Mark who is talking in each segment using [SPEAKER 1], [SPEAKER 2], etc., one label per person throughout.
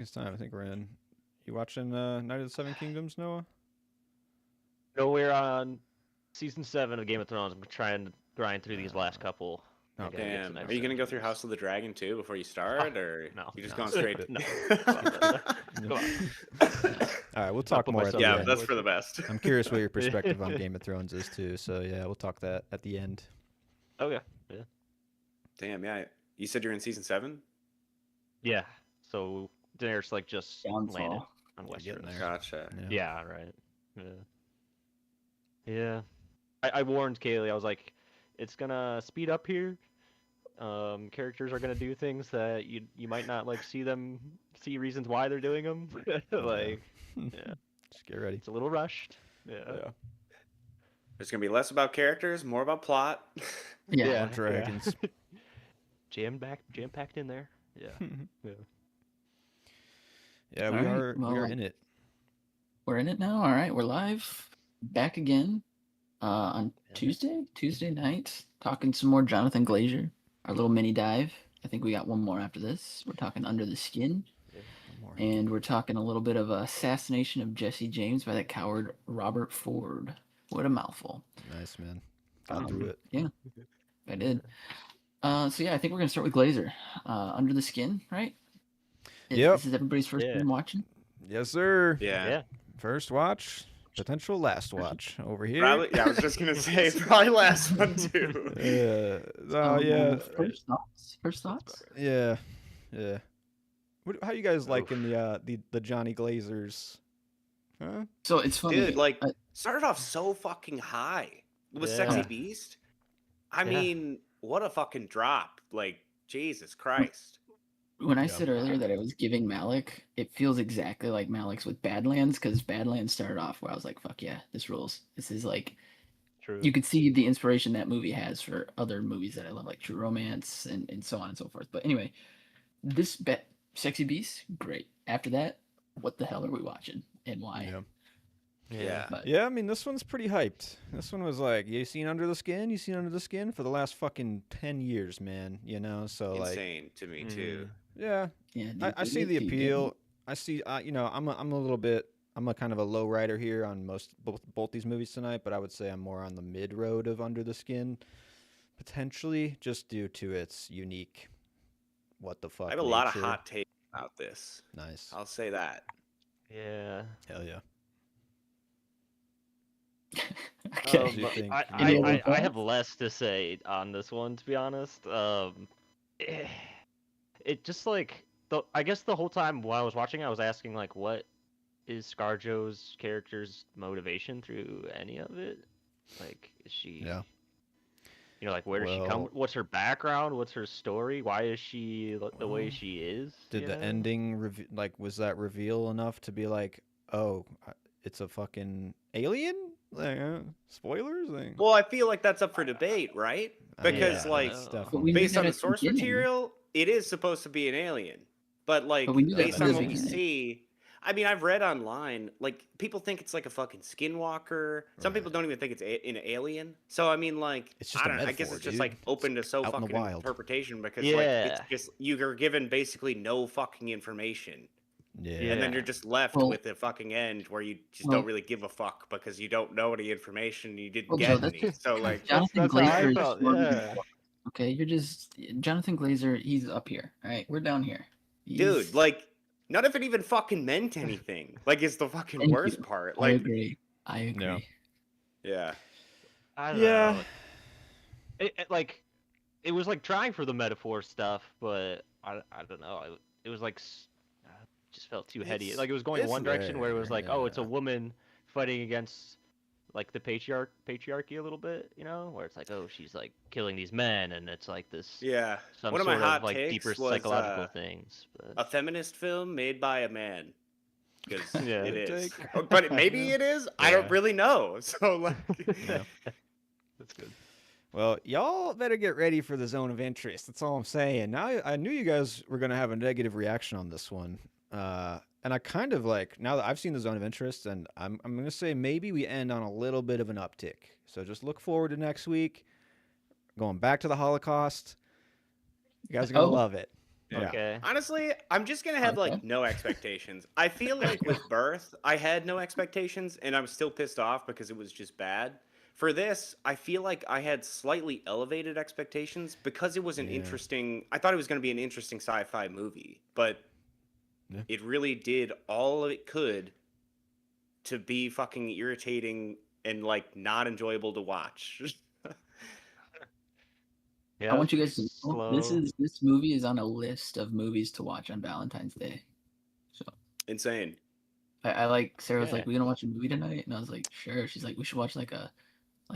[SPEAKER 1] It's time. I think we're in. You watching Night of the Seven Kingdoms, Noah?
[SPEAKER 2] No, we're on season 7 of Game of Thrones. I'm trying to grind through these last couple. I
[SPEAKER 1] Okay.
[SPEAKER 2] gotta get to
[SPEAKER 3] Damn. Are
[SPEAKER 2] Night
[SPEAKER 3] you gonna
[SPEAKER 2] Seven
[SPEAKER 3] go through
[SPEAKER 2] Kingdoms.
[SPEAKER 3] House of the Dragon too before you start, or
[SPEAKER 2] No.
[SPEAKER 3] you just
[SPEAKER 1] No,
[SPEAKER 3] going
[SPEAKER 1] skip
[SPEAKER 3] straight?
[SPEAKER 1] it.
[SPEAKER 2] No. Come on.
[SPEAKER 1] All right, we'll
[SPEAKER 2] Not
[SPEAKER 1] talk
[SPEAKER 2] put
[SPEAKER 1] more at
[SPEAKER 2] myself
[SPEAKER 1] the
[SPEAKER 3] Yeah,
[SPEAKER 2] in
[SPEAKER 1] end.
[SPEAKER 3] that's for the best.
[SPEAKER 1] I'm curious what your perspective on Game of Thrones is too. So yeah, we'll talk that at the end.
[SPEAKER 2] Okay. Yeah.
[SPEAKER 3] Damn, yeah. You said you're in season 7?
[SPEAKER 2] Yeah. So Daenerys like just landed
[SPEAKER 4] Downfall.
[SPEAKER 2] on
[SPEAKER 1] Yeah, getting
[SPEAKER 2] Westeros.
[SPEAKER 1] there.
[SPEAKER 3] Gotcha.
[SPEAKER 2] Yeah. Right. Yeah. Yeah. I warned Kaylee. I was like, it's gonna speed up here. Characters are gonna do things that you might not like see reasons why they're doing them. Like, yeah,
[SPEAKER 1] Just get ready.
[SPEAKER 2] it's a little rushed. Yeah.
[SPEAKER 1] Yeah.
[SPEAKER 3] There's gonna be less about characters, more about plot.
[SPEAKER 4] Yeah.
[SPEAKER 1] More dragons.
[SPEAKER 2] Jam packed in there. Yeah. Yeah.
[SPEAKER 1] Yeah, we
[SPEAKER 4] All right,
[SPEAKER 1] are. We are
[SPEAKER 4] well,
[SPEAKER 1] in it.
[SPEAKER 4] We're in it now. All right, we're live, back again on
[SPEAKER 2] Yeah.
[SPEAKER 4] Tuesday night, talking some more Jonathan Glazer. Our little mini dive. I think we got one more after this. We're talking Under the Skin,
[SPEAKER 1] One more.
[SPEAKER 4] and we're talking a little bit of Assassination of Jesse James by that coward Robert Ford. What a mouthful.
[SPEAKER 1] Nice, man. Got through it.
[SPEAKER 4] Yeah, I did. So yeah, I think we're gonna start with Glazer. Under the Skin, right?
[SPEAKER 1] Yep.
[SPEAKER 4] This is everybody's first
[SPEAKER 2] Yeah.
[SPEAKER 4] time watching.
[SPEAKER 1] Yes, sir.
[SPEAKER 3] Yeah.
[SPEAKER 2] Yeah.
[SPEAKER 1] First watch, potential last watch over here.
[SPEAKER 3] Probably. Yeah, I was just gonna say probably last one too.
[SPEAKER 1] Oh yeah.
[SPEAKER 4] First thoughts. First thoughts.
[SPEAKER 1] Yeah. Yeah. How you guys
[SPEAKER 3] Oof.
[SPEAKER 1] liking the Johnny Glazers? Huh?
[SPEAKER 4] So it's funny,
[SPEAKER 3] Dude, like
[SPEAKER 4] I-
[SPEAKER 3] started off so fucking high with
[SPEAKER 2] Yeah.
[SPEAKER 3] Sexy Beast. I
[SPEAKER 2] Yeah.
[SPEAKER 3] mean, what a fucking drop! Like Jesus Christ.
[SPEAKER 4] when I
[SPEAKER 1] Yeah.
[SPEAKER 4] said earlier that I was giving Malik, it feels exactly like Malik's with Badlands, because Badlands started off where I was like, "Fuck yeah, this rules." This is like
[SPEAKER 2] True.
[SPEAKER 4] you could see the inspiration that movie has for other movies that I love, like True Romance and so on and so forth. But anyway, this Sexy Beast, great. After that, what the hell are we watching and why?
[SPEAKER 1] Yeah.
[SPEAKER 3] Yeah.
[SPEAKER 4] But
[SPEAKER 1] Yeah, I mean this one's pretty hyped. This one was like, you seen Under the Skin? You seen Under the Skin for the last fucking 10 years, man. You know, so like,
[SPEAKER 3] Insane to me too.
[SPEAKER 1] yeah,
[SPEAKER 4] yeah,
[SPEAKER 1] I see the appeal. I see, you know, I'm a little bit, I'm a kind of a low rider here on both these movies tonight, but I would say I'm more on the mid road of Under the Skin, potentially just due to its unique, what the fuck.
[SPEAKER 3] I have a lot of
[SPEAKER 1] nature.
[SPEAKER 3] hot takes about this.
[SPEAKER 1] Nice.
[SPEAKER 3] I'll say that.
[SPEAKER 2] Yeah.
[SPEAKER 1] Hell yeah.
[SPEAKER 4] Okay.
[SPEAKER 1] What do you think?
[SPEAKER 4] Any other
[SPEAKER 2] I
[SPEAKER 4] thoughts?
[SPEAKER 2] have less to say on this one, to be honest. Eh, it just like I guess the whole time while I was watching, I was asking like, what is ScarJo's character's motivation through any of it? Like, is she?
[SPEAKER 1] Yeah.
[SPEAKER 2] You know, like where does she come?
[SPEAKER 1] Well-
[SPEAKER 2] What's her background? What's her story? Why is she the way
[SPEAKER 1] Well,
[SPEAKER 2] she is?
[SPEAKER 1] Did
[SPEAKER 2] you
[SPEAKER 1] the
[SPEAKER 2] know?
[SPEAKER 1] ending like was that reveal enough to be like, oh, it's a fucking alien? Like, spoilers? Like,
[SPEAKER 3] Well, I feel like that's up for debate, right? Because
[SPEAKER 1] yeah,
[SPEAKER 3] like
[SPEAKER 1] it's
[SPEAKER 2] But
[SPEAKER 1] definitely-
[SPEAKER 4] we knew
[SPEAKER 3] based on
[SPEAKER 4] that
[SPEAKER 3] the
[SPEAKER 4] at the
[SPEAKER 3] source
[SPEAKER 4] beginning.
[SPEAKER 3] material, it is supposed to be an alien. But like
[SPEAKER 4] But we knew that
[SPEAKER 3] based
[SPEAKER 4] at
[SPEAKER 3] on
[SPEAKER 4] the
[SPEAKER 3] what we
[SPEAKER 4] beginning.
[SPEAKER 3] see, I mean, I've read online, like people think it's like a fucking skinwalker. Some people
[SPEAKER 1] Right.
[SPEAKER 3] don't even think it's an alien. So I mean, like,
[SPEAKER 1] It's just
[SPEAKER 3] I
[SPEAKER 1] a
[SPEAKER 3] don't know. I guess
[SPEAKER 1] metaphor,
[SPEAKER 3] it's just
[SPEAKER 1] dude.
[SPEAKER 3] like open to so
[SPEAKER 1] out in the
[SPEAKER 3] fucking
[SPEAKER 1] wild.
[SPEAKER 3] interpretation because like it's
[SPEAKER 2] Yeah.
[SPEAKER 3] just you're given basically no fucking information,
[SPEAKER 1] yeah.
[SPEAKER 3] and then
[SPEAKER 2] Yeah.
[SPEAKER 3] you're just left
[SPEAKER 4] Well-
[SPEAKER 3] with a fucking end where you just
[SPEAKER 4] Well-
[SPEAKER 3] don't really give a fuck because you don't know any information, you didn't
[SPEAKER 4] Well,
[SPEAKER 3] get
[SPEAKER 4] Joe, that's
[SPEAKER 3] any.
[SPEAKER 4] just
[SPEAKER 3] So like,
[SPEAKER 4] Jonathan
[SPEAKER 2] that's how I
[SPEAKER 4] Glazer.
[SPEAKER 2] felt,
[SPEAKER 4] is swerving
[SPEAKER 2] yeah.
[SPEAKER 4] before. Okay, you're just Jonathan Glazer. He's up here. All right, we're down here.
[SPEAKER 3] dude,
[SPEAKER 4] He's-
[SPEAKER 3] like none of it even fucking meant anything. Like, it's the fucking
[SPEAKER 4] Thank
[SPEAKER 3] worst
[SPEAKER 4] you.
[SPEAKER 3] part.
[SPEAKER 4] I
[SPEAKER 3] Like,
[SPEAKER 4] agree. I agree.
[SPEAKER 3] yeah.
[SPEAKER 2] I don't
[SPEAKER 1] Yeah.
[SPEAKER 2] know. Like, it was like trying for the metaphor stuff, but I don't know. It was like just felt too heady.
[SPEAKER 1] It's-
[SPEAKER 2] Like it was going
[SPEAKER 1] it's
[SPEAKER 2] one direction where it was
[SPEAKER 1] there,
[SPEAKER 2] like, oh, it's a
[SPEAKER 1] yeah.
[SPEAKER 2] woman fighting against like the patriarchy a little bit, you know, where it's like, oh, she's like killing these men, and it's like this
[SPEAKER 3] Yeah.
[SPEAKER 2] some
[SPEAKER 3] One of my
[SPEAKER 2] sort
[SPEAKER 3] hot
[SPEAKER 2] of like
[SPEAKER 3] takes
[SPEAKER 2] deeper
[SPEAKER 3] was
[SPEAKER 2] psychological things. But
[SPEAKER 3] a feminist film made by a man. Because
[SPEAKER 2] Yeah.
[SPEAKER 3] it
[SPEAKER 1] Good
[SPEAKER 3] is.
[SPEAKER 1] take.
[SPEAKER 3] But maybe it is. I don't
[SPEAKER 2] Yeah.
[SPEAKER 3] really know. So, like,
[SPEAKER 1] Yeah.
[SPEAKER 2] that's good.
[SPEAKER 1] Well, y'all better get ready for the zone of interest. That's all I'm saying. Now, I knew you guys were gonna have a negative reaction on this one, and I kind of like now that I've seen the zone of interest, and I'm gonna say maybe we end on a little bit of an uptick. So just look forward to next week, going back to the Holocaust. You guys are gonna
[SPEAKER 4] Oh.
[SPEAKER 1] love it.
[SPEAKER 3] Yeah.
[SPEAKER 2] Okay.
[SPEAKER 3] Honestly, I'm just gonna have
[SPEAKER 4] Okay.
[SPEAKER 3] like no expectations. I feel like with Birth, I had no expectations, and I'm still pissed off because it was just bad. For this, I feel like I had slightly elevated expectations because it was an
[SPEAKER 1] Yeah.
[SPEAKER 3] interesting. I thought it was gonna be an interesting sci-fi movie, but
[SPEAKER 1] Yeah.
[SPEAKER 3] it really did all it could to be fucking irritating and like not enjoyable to watch.
[SPEAKER 2] Yeah,
[SPEAKER 4] I want you guys to know
[SPEAKER 2] slow.
[SPEAKER 4] this movie is on a list of movies to watch on Valentine's Day. So
[SPEAKER 3] Insane.
[SPEAKER 4] I like Sarah was
[SPEAKER 2] Okay.
[SPEAKER 4] like, "We gonna watch a movie tonight?" And I was like, "Sure." She's like, "We should watch like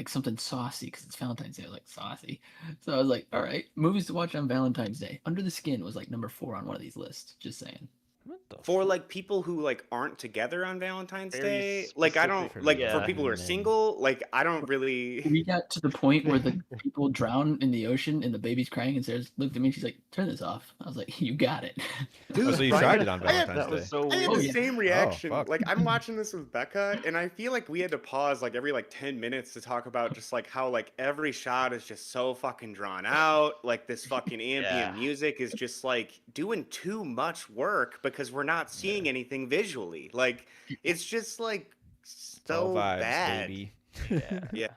[SPEAKER 4] something saucy because it's Valentine's Day." I was like, "Saucy." So I was like, "All right, movies to watch on Valentine's Day." Under the Skin was like number 4 on one of these lists. Just saying.
[SPEAKER 1] What the
[SPEAKER 3] For
[SPEAKER 1] fuck?
[SPEAKER 3] like people who like aren't together on Valentine's
[SPEAKER 2] Very
[SPEAKER 3] Day, like I
[SPEAKER 2] specific.
[SPEAKER 3] don't like for
[SPEAKER 2] Yeah.
[SPEAKER 3] people who are
[SPEAKER 1] Men.
[SPEAKER 3] single, like I don't really.
[SPEAKER 4] We got to the point where the people drown in the ocean and the baby's crying, and Sarah looked at me and she's like, "Turn this off." I was like, "You got it."
[SPEAKER 1] Oh, so you
[SPEAKER 3] Right?
[SPEAKER 1] tried it on
[SPEAKER 3] I had-
[SPEAKER 1] Valentine's
[SPEAKER 2] That was
[SPEAKER 1] Day.
[SPEAKER 2] so
[SPEAKER 3] I had
[SPEAKER 2] weird.
[SPEAKER 3] the
[SPEAKER 4] yeah.
[SPEAKER 3] same reaction.
[SPEAKER 1] fuck.
[SPEAKER 3] Like I'm watching this with Becca, and I feel like we had to pause like every like 10 minutes to talk about just like how like every shot is just so fucking drawn out. Like this fucking ambient
[SPEAKER 2] Yeah.
[SPEAKER 3] music is just like doing too much work because we're not seeing anything visually. Like it's just like
[SPEAKER 1] It's all
[SPEAKER 3] so
[SPEAKER 1] vibes,
[SPEAKER 3] bad.
[SPEAKER 1] baby.
[SPEAKER 2] Yeah.
[SPEAKER 3] Yeah.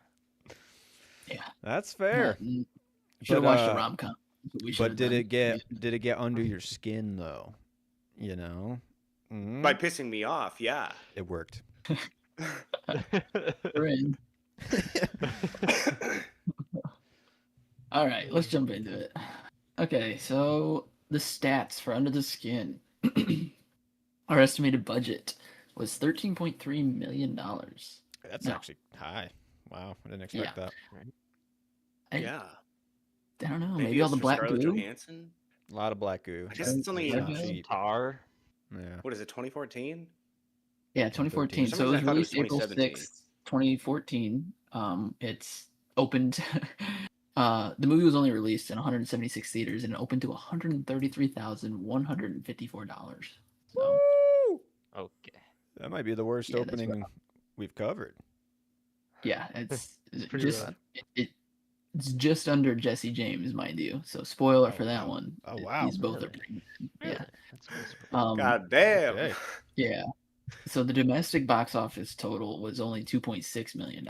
[SPEAKER 4] Yeah.
[SPEAKER 1] That's fair.
[SPEAKER 4] Should have
[SPEAKER 1] But,
[SPEAKER 4] watched a
[SPEAKER 1] uh,
[SPEAKER 4] rom com.
[SPEAKER 1] But did it get under your skin though? You know? Mhm.
[SPEAKER 3] By pissing me off, yeah.
[SPEAKER 1] It worked.
[SPEAKER 4] We're in. All right, let's jump into it. Okay, so the stats for Under the Skin. Our estimated budget was $13.3 million.
[SPEAKER 1] That's
[SPEAKER 4] No.
[SPEAKER 1] actually high. Wow, I didn't expect that.
[SPEAKER 3] Yeah.
[SPEAKER 4] I don't know.
[SPEAKER 3] Maybe
[SPEAKER 4] Maybe all
[SPEAKER 3] it's
[SPEAKER 4] the
[SPEAKER 3] for
[SPEAKER 4] black
[SPEAKER 3] Scarlett
[SPEAKER 4] goo.
[SPEAKER 3] Johansson.
[SPEAKER 1] A lot of black goo.
[SPEAKER 3] I guess it's only
[SPEAKER 4] Black
[SPEAKER 1] not
[SPEAKER 4] goo?
[SPEAKER 1] cheap.
[SPEAKER 2] Tar.
[SPEAKER 1] Yeah.
[SPEAKER 3] What is it? 2014.
[SPEAKER 4] Yeah, 2014.
[SPEAKER 3] For some
[SPEAKER 4] So it was
[SPEAKER 3] reason I thought it was
[SPEAKER 4] released April
[SPEAKER 3] 2017.
[SPEAKER 4] 6th, 2014. It's opened. The movie was only released in 176 theaters and it opened to $133,154. So
[SPEAKER 1] Woo!
[SPEAKER 2] Okay.
[SPEAKER 1] That might be the worst
[SPEAKER 4] Yeah, that's
[SPEAKER 1] opening we've covered.
[SPEAKER 4] yeah, it's
[SPEAKER 2] Pretty
[SPEAKER 4] just
[SPEAKER 2] rough.
[SPEAKER 4] it's just under Jesse James, mind you. So spoiler
[SPEAKER 1] Oh,
[SPEAKER 4] for that
[SPEAKER 1] wow.
[SPEAKER 4] one.
[SPEAKER 1] Oh, wow.
[SPEAKER 4] These both are
[SPEAKER 2] Really?
[SPEAKER 4] pretty bad.
[SPEAKER 2] Really?
[SPEAKER 4] Yeah.
[SPEAKER 2] That's cool.
[SPEAKER 3] God damn.
[SPEAKER 1] Okay.
[SPEAKER 4] Yeah. So the domestic box office total was only $2.6 million,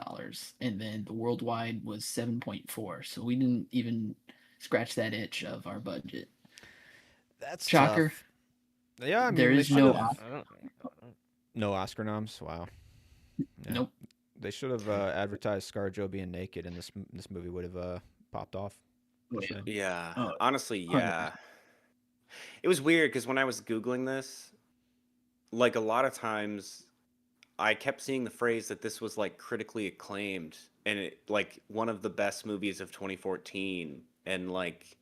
[SPEAKER 4] and then the worldwide was 7.4. So we didn't even scratch that itch of our budget.
[SPEAKER 1] That's
[SPEAKER 4] Shocker.
[SPEAKER 1] tough. Yeah, I mean,
[SPEAKER 4] There
[SPEAKER 1] they
[SPEAKER 4] is no
[SPEAKER 1] should've-
[SPEAKER 2] I don't.
[SPEAKER 1] no Oscar noms. Wow. Yeah.
[SPEAKER 4] Nope.
[SPEAKER 1] They should have advertised ScarJo being naked, and this movie would have popped off.
[SPEAKER 4] Oh,
[SPEAKER 1] Just
[SPEAKER 4] yeah.
[SPEAKER 1] saying.
[SPEAKER 3] Yeah.
[SPEAKER 4] Oh,
[SPEAKER 3] Honestly,
[SPEAKER 4] 100%.
[SPEAKER 3] yeah. It was weird because when I was Googling this, like a lot of times I kept seeing the phrase that this was like critically acclaimed and it like one of the best movies of 2014 and like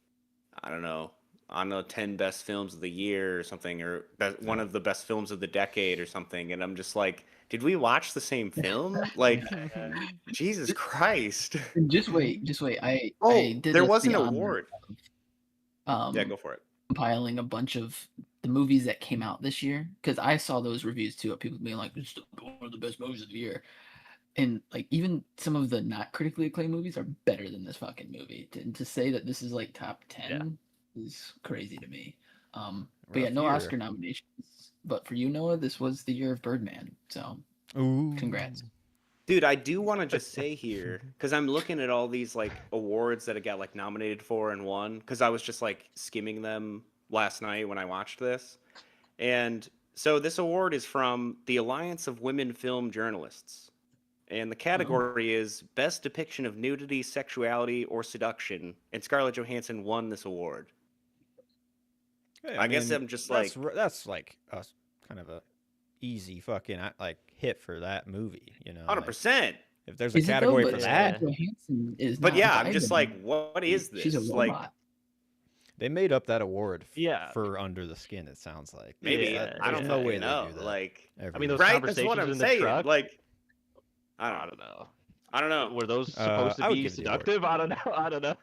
[SPEAKER 3] I don't know, on the 10 best films of the year or something or one of the best films of the decade or something and I'm just like, did we watch the same film? Like Jesus Christ.
[SPEAKER 4] Just wait. I did
[SPEAKER 3] there
[SPEAKER 4] us
[SPEAKER 3] was
[SPEAKER 4] the
[SPEAKER 3] an
[SPEAKER 4] honor
[SPEAKER 3] award.
[SPEAKER 4] of,
[SPEAKER 3] Yeah, go for it.
[SPEAKER 4] compiling a bunch of the movies that came out this year because I saw those reviews too of people being like, "This is one of the best movies of the year," and like even some of the not critically acclaimed movies are better than this fucking movie. To say that this is like top 10 is crazy to me. But yeah,
[SPEAKER 1] Rough
[SPEAKER 4] no
[SPEAKER 1] year.
[SPEAKER 4] Oscar nominations. But for you, Noah, this was the year of Birdman. So
[SPEAKER 1] Ooh.
[SPEAKER 4] congrats.
[SPEAKER 3] Dude, I do want to just say here because I'm looking at all these like awards that I got like nominated for and won because I was just like skimming them last night when I watched this, and so this award is from the Alliance of Women Film Journalists, and the category is Best Depiction of Nudity, Sexuality, or Seduction, and Scarlett Johansson won this award.
[SPEAKER 1] Hey,
[SPEAKER 3] I guess
[SPEAKER 1] mean,
[SPEAKER 3] I'm just
[SPEAKER 1] that's like a kind of a easy fucking like hit for that movie, you know.
[SPEAKER 3] 100%.
[SPEAKER 1] If there's a
[SPEAKER 4] Is it though?
[SPEAKER 1] category
[SPEAKER 4] But
[SPEAKER 1] for
[SPEAKER 4] Scarlett
[SPEAKER 1] that,
[SPEAKER 4] Johansson is
[SPEAKER 3] But
[SPEAKER 4] not
[SPEAKER 3] yeah, I'm just
[SPEAKER 4] vibing.
[SPEAKER 3] like, what is this?
[SPEAKER 4] She's a
[SPEAKER 3] Like,
[SPEAKER 4] robot.
[SPEAKER 1] they made up that award
[SPEAKER 2] Yeah.
[SPEAKER 1] for Under the Skin. It sounds like
[SPEAKER 3] maybe
[SPEAKER 2] Yeah,
[SPEAKER 3] I don't
[SPEAKER 1] there's no way
[SPEAKER 3] fucking
[SPEAKER 1] they
[SPEAKER 3] know.
[SPEAKER 1] do that.
[SPEAKER 3] Like,
[SPEAKER 1] every
[SPEAKER 2] I mean, those
[SPEAKER 1] year.
[SPEAKER 3] right? That's what
[SPEAKER 2] conversations
[SPEAKER 3] I'm
[SPEAKER 2] in the
[SPEAKER 3] saying.
[SPEAKER 2] truck.
[SPEAKER 3] Like,
[SPEAKER 2] I
[SPEAKER 3] I
[SPEAKER 2] don't know.
[SPEAKER 3] don't know.
[SPEAKER 2] Were those supposed
[SPEAKER 1] I
[SPEAKER 2] to
[SPEAKER 1] would
[SPEAKER 2] be
[SPEAKER 1] give it the award.
[SPEAKER 2] seductive? I don't know. I don't know.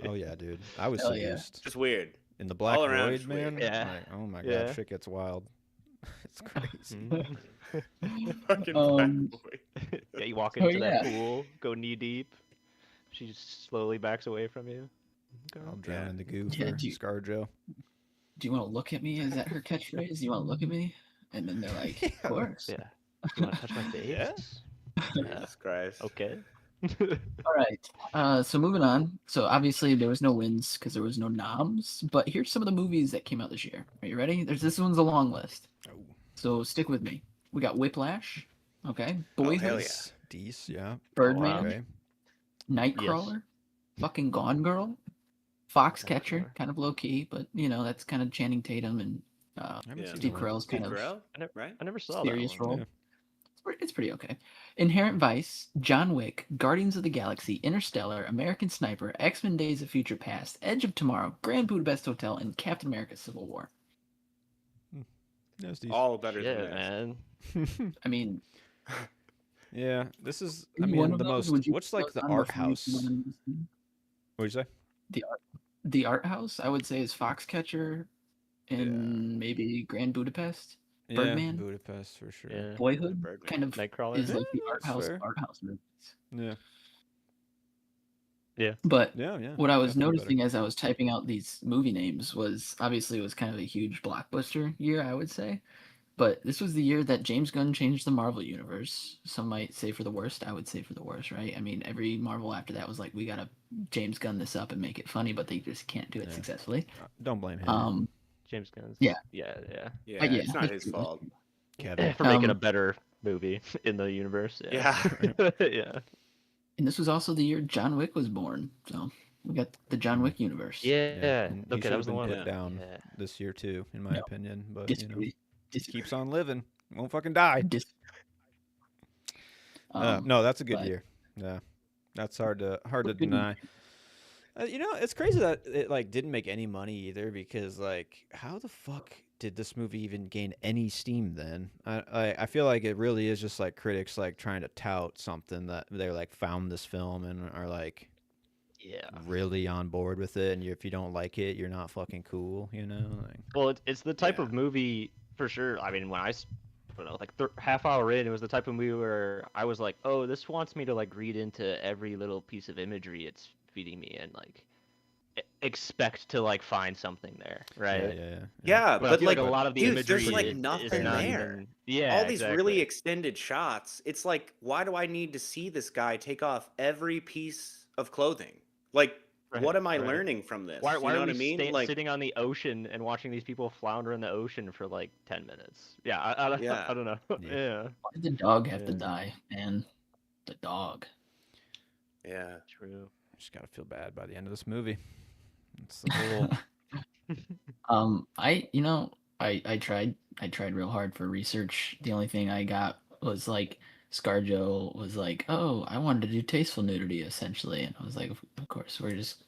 [SPEAKER 1] Oh yeah, dude, I was
[SPEAKER 4] Hell yeah.
[SPEAKER 1] seduced
[SPEAKER 3] Just weird.
[SPEAKER 1] in the Black
[SPEAKER 3] All around
[SPEAKER 1] Void,
[SPEAKER 3] just weird.
[SPEAKER 1] man.
[SPEAKER 2] Yeah.
[SPEAKER 1] Like, oh my
[SPEAKER 2] Yeah.
[SPEAKER 1] god, shit gets wild. It's crazy.
[SPEAKER 3] Fucking
[SPEAKER 4] Um,
[SPEAKER 3] Black Boy.
[SPEAKER 2] Yeah, you walk
[SPEAKER 4] Oh,
[SPEAKER 2] into that
[SPEAKER 4] yeah.
[SPEAKER 2] pool, go knee deep. She just slowly backs away from you. Go.
[SPEAKER 1] I'll drown in the goo
[SPEAKER 4] Yeah,
[SPEAKER 1] for
[SPEAKER 4] dude.
[SPEAKER 1] ScarJo.
[SPEAKER 4] do you want to look at me? Is that her catchphrase? Do you want to look at me? And then they're like, of
[SPEAKER 1] Yeah.
[SPEAKER 4] course.
[SPEAKER 2] Yeah. You want to touch my
[SPEAKER 1] Yeah.
[SPEAKER 2] face?
[SPEAKER 3] Jesus Christ.
[SPEAKER 2] Okay.
[SPEAKER 4] All right. So moving on. So obviously there was no wins because there was no noms. But here's some of the movies that came out this year. Are you ready? This one's a long list.
[SPEAKER 1] Oh,
[SPEAKER 4] So stick with me. We got Whiplash. Okay.
[SPEAKER 3] Oh,
[SPEAKER 4] Boyhood.
[SPEAKER 3] hell yeah.
[SPEAKER 1] Deece, yeah.
[SPEAKER 4] Birdman.
[SPEAKER 1] Okay.
[SPEAKER 4] Nightcrawler. Fucking Gone Girl. Foxcatcher.
[SPEAKER 2] Nightcrawler.
[SPEAKER 4] Kind of low key, but that's kind of Channing Tatum and
[SPEAKER 1] I haven't
[SPEAKER 3] Yeah.
[SPEAKER 1] seen
[SPEAKER 4] Steve
[SPEAKER 1] that one.
[SPEAKER 4] Carell's
[SPEAKER 3] Steve
[SPEAKER 4] kind of
[SPEAKER 3] Carell,
[SPEAKER 2] I
[SPEAKER 3] right?
[SPEAKER 2] never saw
[SPEAKER 4] serious
[SPEAKER 2] that one.
[SPEAKER 4] role.
[SPEAKER 1] Yeah.
[SPEAKER 4] It's pretty okay. Inherent Vice, John Wick, Guardians of the Galaxy, Interstellar, American Sniper, X-Men Days of Future Past, Edge of Tomorrow, Grand Budapest Hotel, and Captain America: Civil War.
[SPEAKER 1] That's Deece.
[SPEAKER 3] All better
[SPEAKER 2] Shit,
[SPEAKER 3] than this.
[SPEAKER 2] man.
[SPEAKER 4] I mean,
[SPEAKER 1] Yeah, this is. I
[SPEAKER 4] any
[SPEAKER 1] mean,
[SPEAKER 4] one of
[SPEAKER 1] the
[SPEAKER 4] those,
[SPEAKER 1] most.
[SPEAKER 4] would you
[SPEAKER 1] What's
[SPEAKER 4] put
[SPEAKER 1] like
[SPEAKER 4] those
[SPEAKER 1] the
[SPEAKER 4] on
[SPEAKER 1] art
[SPEAKER 4] before you
[SPEAKER 1] house?
[SPEAKER 4] put one in this thing?
[SPEAKER 1] What'd you say?
[SPEAKER 4] The art house, I would say, is Foxcatcher and maybe Grand Budapest.
[SPEAKER 1] Yeah,
[SPEAKER 4] Birdman?
[SPEAKER 1] Budapest for sure.
[SPEAKER 2] Yeah.
[SPEAKER 4] Boyhood
[SPEAKER 3] Birdman.
[SPEAKER 4] kind of
[SPEAKER 2] Nightcrawler.
[SPEAKER 4] is like the
[SPEAKER 1] Yeah,
[SPEAKER 4] art
[SPEAKER 1] that's fair.
[SPEAKER 4] house movies.
[SPEAKER 1] Yeah,
[SPEAKER 4] But
[SPEAKER 1] yeah.
[SPEAKER 4] what I was
[SPEAKER 1] definitely
[SPEAKER 4] noticing as I was typing out these movie names was obviously it was kind of a huge blockbuster year, I would say. But this was the year that James Gunn changed the Marvel universe. Some might say for the worst. I would say for the worst, right? I mean, every Marvel after that was like, we gotta James Gunn this up and make it funny, but they just can't do it
[SPEAKER 1] Yeah.
[SPEAKER 4] successfully.
[SPEAKER 1] Don't blame him.
[SPEAKER 2] James Gunn's.
[SPEAKER 4] Yeah.
[SPEAKER 2] Yeah.
[SPEAKER 3] Yeah,
[SPEAKER 4] yeah,
[SPEAKER 3] it's not
[SPEAKER 4] that's
[SPEAKER 3] his
[SPEAKER 4] true, that's
[SPEAKER 3] fault.
[SPEAKER 4] true.
[SPEAKER 1] Kevin.
[SPEAKER 2] For making a
[SPEAKER 4] Um,
[SPEAKER 2] better movie in the universe.
[SPEAKER 3] Yeah.
[SPEAKER 2] Yeah.
[SPEAKER 4] And this was also the year John Wick was born. So we got the John Wick universe.
[SPEAKER 2] Yeah.
[SPEAKER 1] and he
[SPEAKER 2] Okay,
[SPEAKER 1] should
[SPEAKER 2] that was
[SPEAKER 1] have
[SPEAKER 2] the
[SPEAKER 1] been
[SPEAKER 2] one.
[SPEAKER 1] put down
[SPEAKER 2] Yeah.
[SPEAKER 1] this year too, in my
[SPEAKER 4] No.
[SPEAKER 1] opinion. But you know,
[SPEAKER 4] Disagree.
[SPEAKER 1] keeps on living. Won't fucking die. No, that's a good
[SPEAKER 4] but-
[SPEAKER 1] year. Yeah, that's hard to
[SPEAKER 4] Good
[SPEAKER 1] deny. You know, it's crazy that it like didn't make any money either, because like, how the fuck did this movie even gain any steam then? I feel like it really is just like critics like trying to tout something that they like found this film and are like
[SPEAKER 2] Yeah.
[SPEAKER 1] really on board with it, and if you don't like it, you're not fucking cool, you know? Like,
[SPEAKER 2] Well, it's the type
[SPEAKER 3] Yeah.
[SPEAKER 2] of movie for sure. I mean, when I don't know, like half hour in, it was the type of movie where I was like, oh, this wants me to like read into every little piece of imagery it's feeding me and like expect to like find something there, right?
[SPEAKER 3] Yeah,
[SPEAKER 2] But, I
[SPEAKER 3] but
[SPEAKER 2] feel
[SPEAKER 3] like,
[SPEAKER 2] a lot of the
[SPEAKER 3] dude,
[SPEAKER 2] imagery
[SPEAKER 3] there's like
[SPEAKER 2] is
[SPEAKER 3] nothing
[SPEAKER 2] not
[SPEAKER 3] there.
[SPEAKER 2] even. Yeah.
[SPEAKER 3] All these really
[SPEAKER 2] exactly.
[SPEAKER 3] extended shots. It's like, why do I need to see this guy take off every piece of clothing? Like,
[SPEAKER 2] Right,
[SPEAKER 3] what am I
[SPEAKER 2] right.
[SPEAKER 3] learning from this?
[SPEAKER 2] Why
[SPEAKER 3] you know
[SPEAKER 2] are
[SPEAKER 3] what
[SPEAKER 2] we
[SPEAKER 3] I mean? Like,
[SPEAKER 2] sitting on the ocean and watching these people flounder in the ocean for like 10 minutes? Yeah, I
[SPEAKER 3] Yeah.
[SPEAKER 2] don't know.
[SPEAKER 1] Yeah.
[SPEAKER 2] Yeah.
[SPEAKER 4] Why did the dog have to
[SPEAKER 2] Yeah.
[SPEAKER 4] die, man? The dog.
[SPEAKER 3] yeah.
[SPEAKER 2] True.
[SPEAKER 1] Just gotta feel bad by the end of this movie. It's the whole.
[SPEAKER 4] I tried real hard for research. The only thing I got was like ScarJo was like, "Oh, I wanted to do tasteful nudity," essentially, and I was like, "Of course,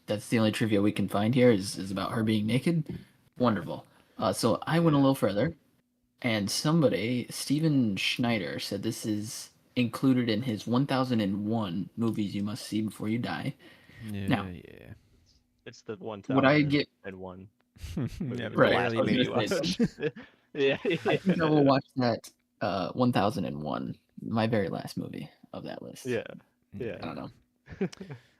[SPEAKER 4] that's the only trivia we can find here is about her being naked." Wonderful. So I went a
[SPEAKER 3] Yeah.
[SPEAKER 4] little further, and Steven Schneider, said this is included in his 1001 movies you must see before you die.
[SPEAKER 1] Yeah,
[SPEAKER 4] Now-
[SPEAKER 1] yeah.
[SPEAKER 2] It's the one.
[SPEAKER 4] Would I get
[SPEAKER 2] and one?
[SPEAKER 1] Yeah,
[SPEAKER 4] Right,
[SPEAKER 1] barely
[SPEAKER 4] I was
[SPEAKER 1] made
[SPEAKER 4] gonna
[SPEAKER 1] you
[SPEAKER 4] say
[SPEAKER 1] watch.
[SPEAKER 2] Yeah.
[SPEAKER 4] I think I will watch that 1001, my very last movie of that list.
[SPEAKER 2] Yeah.
[SPEAKER 4] I
[SPEAKER 2] Yeah.
[SPEAKER 4] don't know.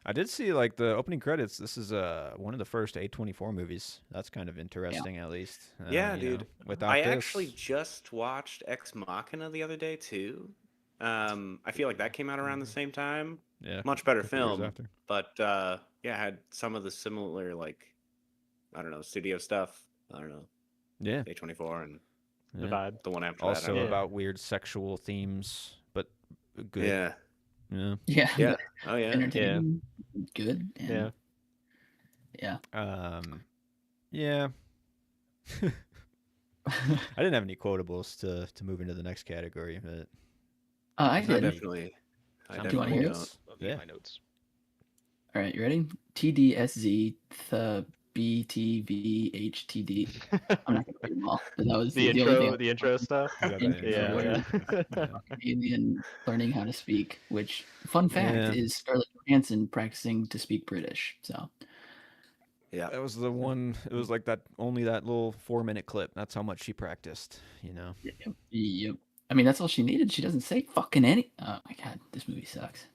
[SPEAKER 1] I did see like the opening credits. This is one of the first A24 movies. That's kind of interesting, at least.
[SPEAKER 3] Yeah,
[SPEAKER 1] you know,
[SPEAKER 3] dude.
[SPEAKER 1] without
[SPEAKER 3] I
[SPEAKER 1] this,
[SPEAKER 3] actually just watched Ex Machina the other day too. I feel like that came out around the same time.
[SPEAKER 1] yeah,
[SPEAKER 3] Much better
[SPEAKER 1] couple years
[SPEAKER 3] film,
[SPEAKER 1] after.
[SPEAKER 3] but yeah, had some of the similar, like, I don't know, studio stuff. I don't know,
[SPEAKER 1] Yeah,
[SPEAKER 3] A24 and
[SPEAKER 2] The
[SPEAKER 1] yeah.
[SPEAKER 2] vibe.
[SPEAKER 3] the one after that. I
[SPEAKER 1] Also
[SPEAKER 3] don't know.
[SPEAKER 1] about weird sexual themes, but good.
[SPEAKER 3] Yeah.
[SPEAKER 1] Yeah.
[SPEAKER 4] Yeah.
[SPEAKER 3] Yeah. Oh yeah.
[SPEAKER 4] Entertaining, good. And
[SPEAKER 2] Yeah.
[SPEAKER 4] yeah.
[SPEAKER 1] Yeah. I didn't have any quotables to move into the next category, but
[SPEAKER 4] I
[SPEAKER 3] I
[SPEAKER 4] did.
[SPEAKER 3] definitely. I
[SPEAKER 2] Do
[SPEAKER 4] Do you want to hear
[SPEAKER 3] definitely
[SPEAKER 4] it?
[SPEAKER 3] don't.
[SPEAKER 1] Yeah.
[SPEAKER 2] My notes.
[SPEAKER 4] All right, you ready? TDSZ, BTVHTD. I'm not gonna read them all, but that was
[SPEAKER 2] The
[SPEAKER 4] only thing.
[SPEAKER 2] the intro stuff.
[SPEAKER 1] You got that
[SPEAKER 4] Intro
[SPEAKER 2] Yeah.
[SPEAKER 1] intro.
[SPEAKER 2] Yeah.
[SPEAKER 4] Alien learning how to speak, which fun fact
[SPEAKER 1] Yeah.
[SPEAKER 4] is Scarlett Johansson practicing to speak British. So
[SPEAKER 3] Yeah.
[SPEAKER 1] That was the one. It was like that. Only that little 4-minute clip. That's how much she practiced. You know.
[SPEAKER 4] yep. I mean, that's all she needed. She doesn't say fucking any. Oh my god, this movie sucks.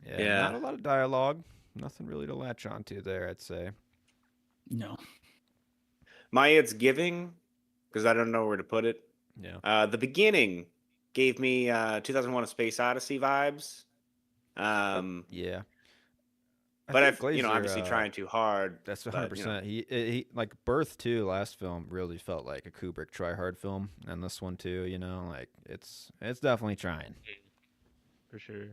[SPEAKER 1] Yeah.
[SPEAKER 3] Yeah.
[SPEAKER 1] Not a lot of dialogue. Nothing really to latch onto there, I'd say.
[SPEAKER 4] No.
[SPEAKER 3] My it's giving, because I don't know where to put it.
[SPEAKER 1] Yeah.
[SPEAKER 3] The beginning gave me 2001: A Space Odyssey vibes.
[SPEAKER 1] Yeah. I
[SPEAKER 3] But
[SPEAKER 1] think
[SPEAKER 3] I've, obviously
[SPEAKER 1] Glazer.
[SPEAKER 3] trying too hard.
[SPEAKER 1] That's
[SPEAKER 3] But
[SPEAKER 1] 100%. He like Birth 2 last film really felt like a Kubrick try hard film, and this one too. Like it's definitely trying.
[SPEAKER 2] For sure.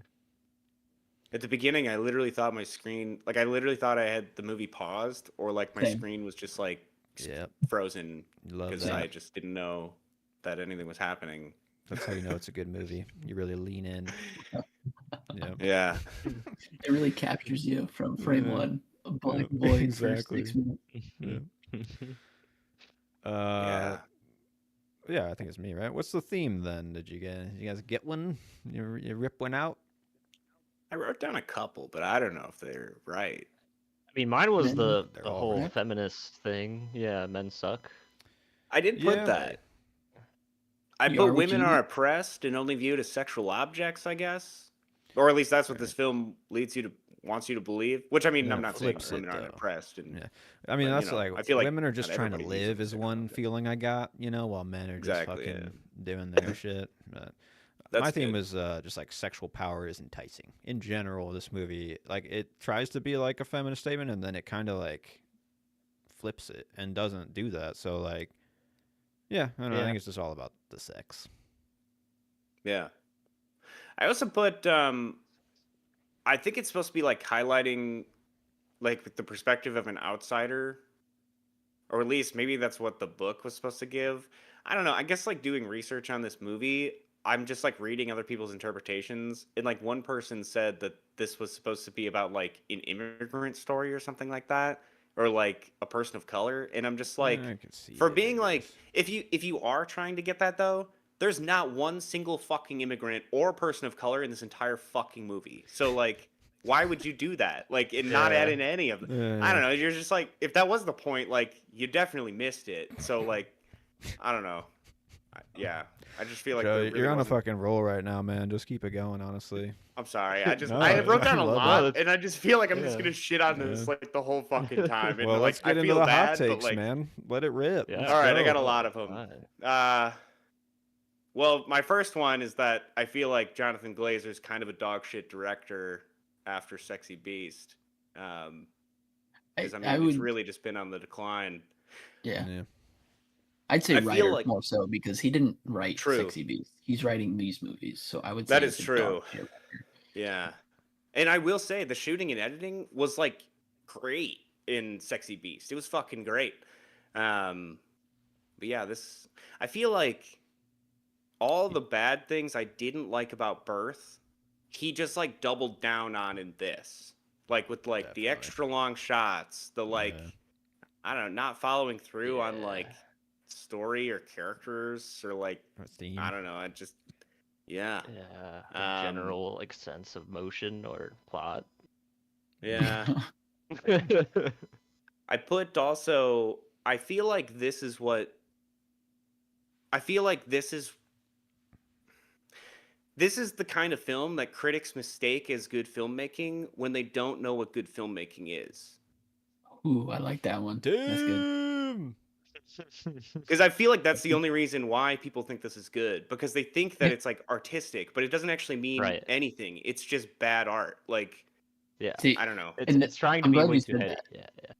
[SPEAKER 3] at the beginning, I literally thought my screen, like I literally thought I had the movie paused, or like my
[SPEAKER 4] Same.
[SPEAKER 3] screen was just like
[SPEAKER 1] Yep.
[SPEAKER 3] frozen
[SPEAKER 1] You love
[SPEAKER 3] because
[SPEAKER 1] that.
[SPEAKER 3] I just didn't know that anything was happening.
[SPEAKER 1] That's how you know it's a good movie. You really lean in. Yep.
[SPEAKER 3] Yeah.
[SPEAKER 4] It really captures you from frame
[SPEAKER 1] Yeah.
[SPEAKER 4] one. A black
[SPEAKER 1] Yeah,
[SPEAKER 4] void
[SPEAKER 1] exactly.
[SPEAKER 4] for 6 minutes.
[SPEAKER 1] Yeah.
[SPEAKER 3] Yeah.
[SPEAKER 1] Yeah, I think it's me, right? What's the theme then? Did you guys get one? You rip one out?
[SPEAKER 3] I wrote down a couple, but I don't know if they're right.
[SPEAKER 2] I mean, mine was
[SPEAKER 4] Men,
[SPEAKER 2] the
[SPEAKER 1] They're
[SPEAKER 2] the
[SPEAKER 1] all
[SPEAKER 2] whole
[SPEAKER 1] right.
[SPEAKER 2] feminist thing. Yeah, men suck.
[SPEAKER 3] I did put
[SPEAKER 1] Yeah.
[SPEAKER 3] that. I
[SPEAKER 4] You
[SPEAKER 3] put
[SPEAKER 4] are what
[SPEAKER 3] women
[SPEAKER 4] you
[SPEAKER 3] are
[SPEAKER 4] eat.
[SPEAKER 3] oppressed and only viewed as sexual objects, I guess. Or at least that's what this film wants you to believe. Which I mean,
[SPEAKER 1] Yeah,
[SPEAKER 3] I'm not saying
[SPEAKER 1] flips
[SPEAKER 3] women
[SPEAKER 1] it,
[SPEAKER 3] aren't
[SPEAKER 1] though.
[SPEAKER 3] oppressed, and
[SPEAKER 1] Yeah. I mean,
[SPEAKER 3] but,
[SPEAKER 1] that's like
[SPEAKER 3] I feel like
[SPEAKER 1] women are
[SPEAKER 3] not
[SPEAKER 1] just trying to
[SPEAKER 3] everybody views them
[SPEAKER 1] live
[SPEAKER 3] as
[SPEAKER 1] is
[SPEAKER 3] sexual
[SPEAKER 1] one
[SPEAKER 3] objects.
[SPEAKER 1] feeling I got, while men are just
[SPEAKER 3] Exactly,
[SPEAKER 1] fucking
[SPEAKER 3] yeah.
[SPEAKER 1] doing their shit. But
[SPEAKER 3] That's
[SPEAKER 1] my theme
[SPEAKER 3] good.
[SPEAKER 1] is just like sexual power is enticing. In general, this movie, like, it tries to be like a feminist statement, and then it kind of like flips it and doesn't do that. So like, yeah, I don't know. I
[SPEAKER 2] Yeah.
[SPEAKER 1] think it's just all about the sex.
[SPEAKER 3] Yeah. I also put I think it's supposed to be like highlighting like the perspective of an outsider, or at least maybe that's what the book was supposed to give. I don't know. I guess like doing research on this movie, I'm just like reading other people's interpretations, and like one person said that this was supposed to be about like an immigrant story or something like that, or like a person of color, and I'm just like,
[SPEAKER 1] I can see
[SPEAKER 3] for
[SPEAKER 1] it, I
[SPEAKER 3] being like,
[SPEAKER 1] guess.
[SPEAKER 3] if you are trying to get that though, there's not one single fucking immigrant or person of color in this entire fucking movie. So like, why would you do that? Like, and not add
[SPEAKER 2] Yeah.
[SPEAKER 3] in any of them? I
[SPEAKER 1] Yeah.
[SPEAKER 3] don't know. You're just like, if that was the point, like, you definitely missed it. So like, I don't know. Yeah, I just feel like
[SPEAKER 1] Joe,
[SPEAKER 3] there really
[SPEAKER 1] you're on a
[SPEAKER 3] wasn't.
[SPEAKER 1] fucking roll right now, man. Just keep it going, honestly.
[SPEAKER 3] I'm sorry. I
[SPEAKER 1] No,
[SPEAKER 3] I wrote down
[SPEAKER 1] I
[SPEAKER 3] a
[SPEAKER 1] love
[SPEAKER 3] lot,
[SPEAKER 2] it.
[SPEAKER 3] and I just feel like I'm just
[SPEAKER 2] Yeah.
[SPEAKER 3] gonna shit on this
[SPEAKER 1] Yeah.
[SPEAKER 3] like the whole fucking time. And
[SPEAKER 1] Well,
[SPEAKER 3] like,
[SPEAKER 1] let's
[SPEAKER 3] I
[SPEAKER 1] get into
[SPEAKER 3] feel
[SPEAKER 1] the hot
[SPEAKER 3] bad, but
[SPEAKER 1] takes,
[SPEAKER 3] like,
[SPEAKER 1] man. Let it rip.
[SPEAKER 2] Yeah.
[SPEAKER 1] Let's
[SPEAKER 3] all right, I got
[SPEAKER 1] go.
[SPEAKER 3] a lot of them.
[SPEAKER 2] Fine.
[SPEAKER 3] Well, my first one is that I feel like Jonathan Glazer's kind of a dog shit director after Sexy Beast. Because I mean,
[SPEAKER 4] I
[SPEAKER 3] it's
[SPEAKER 4] would,
[SPEAKER 3] really just been on the decline.
[SPEAKER 4] yeah.
[SPEAKER 1] Yeah.
[SPEAKER 4] I'd say
[SPEAKER 3] I feel
[SPEAKER 4] writer
[SPEAKER 3] like-
[SPEAKER 4] more so because he didn't write
[SPEAKER 3] True.
[SPEAKER 4] Sexy Beast. He's writing these movies, so I would say
[SPEAKER 3] That
[SPEAKER 4] it's
[SPEAKER 3] is
[SPEAKER 4] a dog
[SPEAKER 3] true.
[SPEAKER 4] shit.
[SPEAKER 3] Yeah. And I will say the shooting and editing was like great in Sexy Beast. It was fucking great. But yeah, this I feel like all the bad things I didn't like about Birth, he just like doubled down on in this. Like with like the
[SPEAKER 1] Definitely.
[SPEAKER 3] extra long shots, the like
[SPEAKER 1] Yeah.
[SPEAKER 3] I don't know, not following through on
[SPEAKER 2] Yeah.
[SPEAKER 3] like story or characters or like
[SPEAKER 1] Or theme.
[SPEAKER 3] I don't know, I just yeah.
[SPEAKER 2] Yeah. A
[SPEAKER 3] Um,
[SPEAKER 2] general like sense of motion or plot.
[SPEAKER 3] Yeah. I put also I feel like this is what I feel like this is the kind of film that critics mistake as good filmmaking when they don't know what good filmmaking is.
[SPEAKER 4] Ooh, I like that one. That's good.
[SPEAKER 1] Damn.
[SPEAKER 3] Because I feel like that's the only reason why people think this is good, because they think that
[SPEAKER 4] Yeah.
[SPEAKER 3] it's like artistic, but it doesn't actually mean
[SPEAKER 2] Right.
[SPEAKER 3] anything. It's just bad art. Like
[SPEAKER 2] Yeah.
[SPEAKER 4] See,
[SPEAKER 3] I don't know.
[SPEAKER 2] It's,
[SPEAKER 4] And
[SPEAKER 2] it's trying to
[SPEAKER 4] I'm
[SPEAKER 2] be
[SPEAKER 4] glad
[SPEAKER 2] way
[SPEAKER 4] you
[SPEAKER 2] too
[SPEAKER 4] said
[SPEAKER 2] heady.
[SPEAKER 4] that.
[SPEAKER 2] Yeah.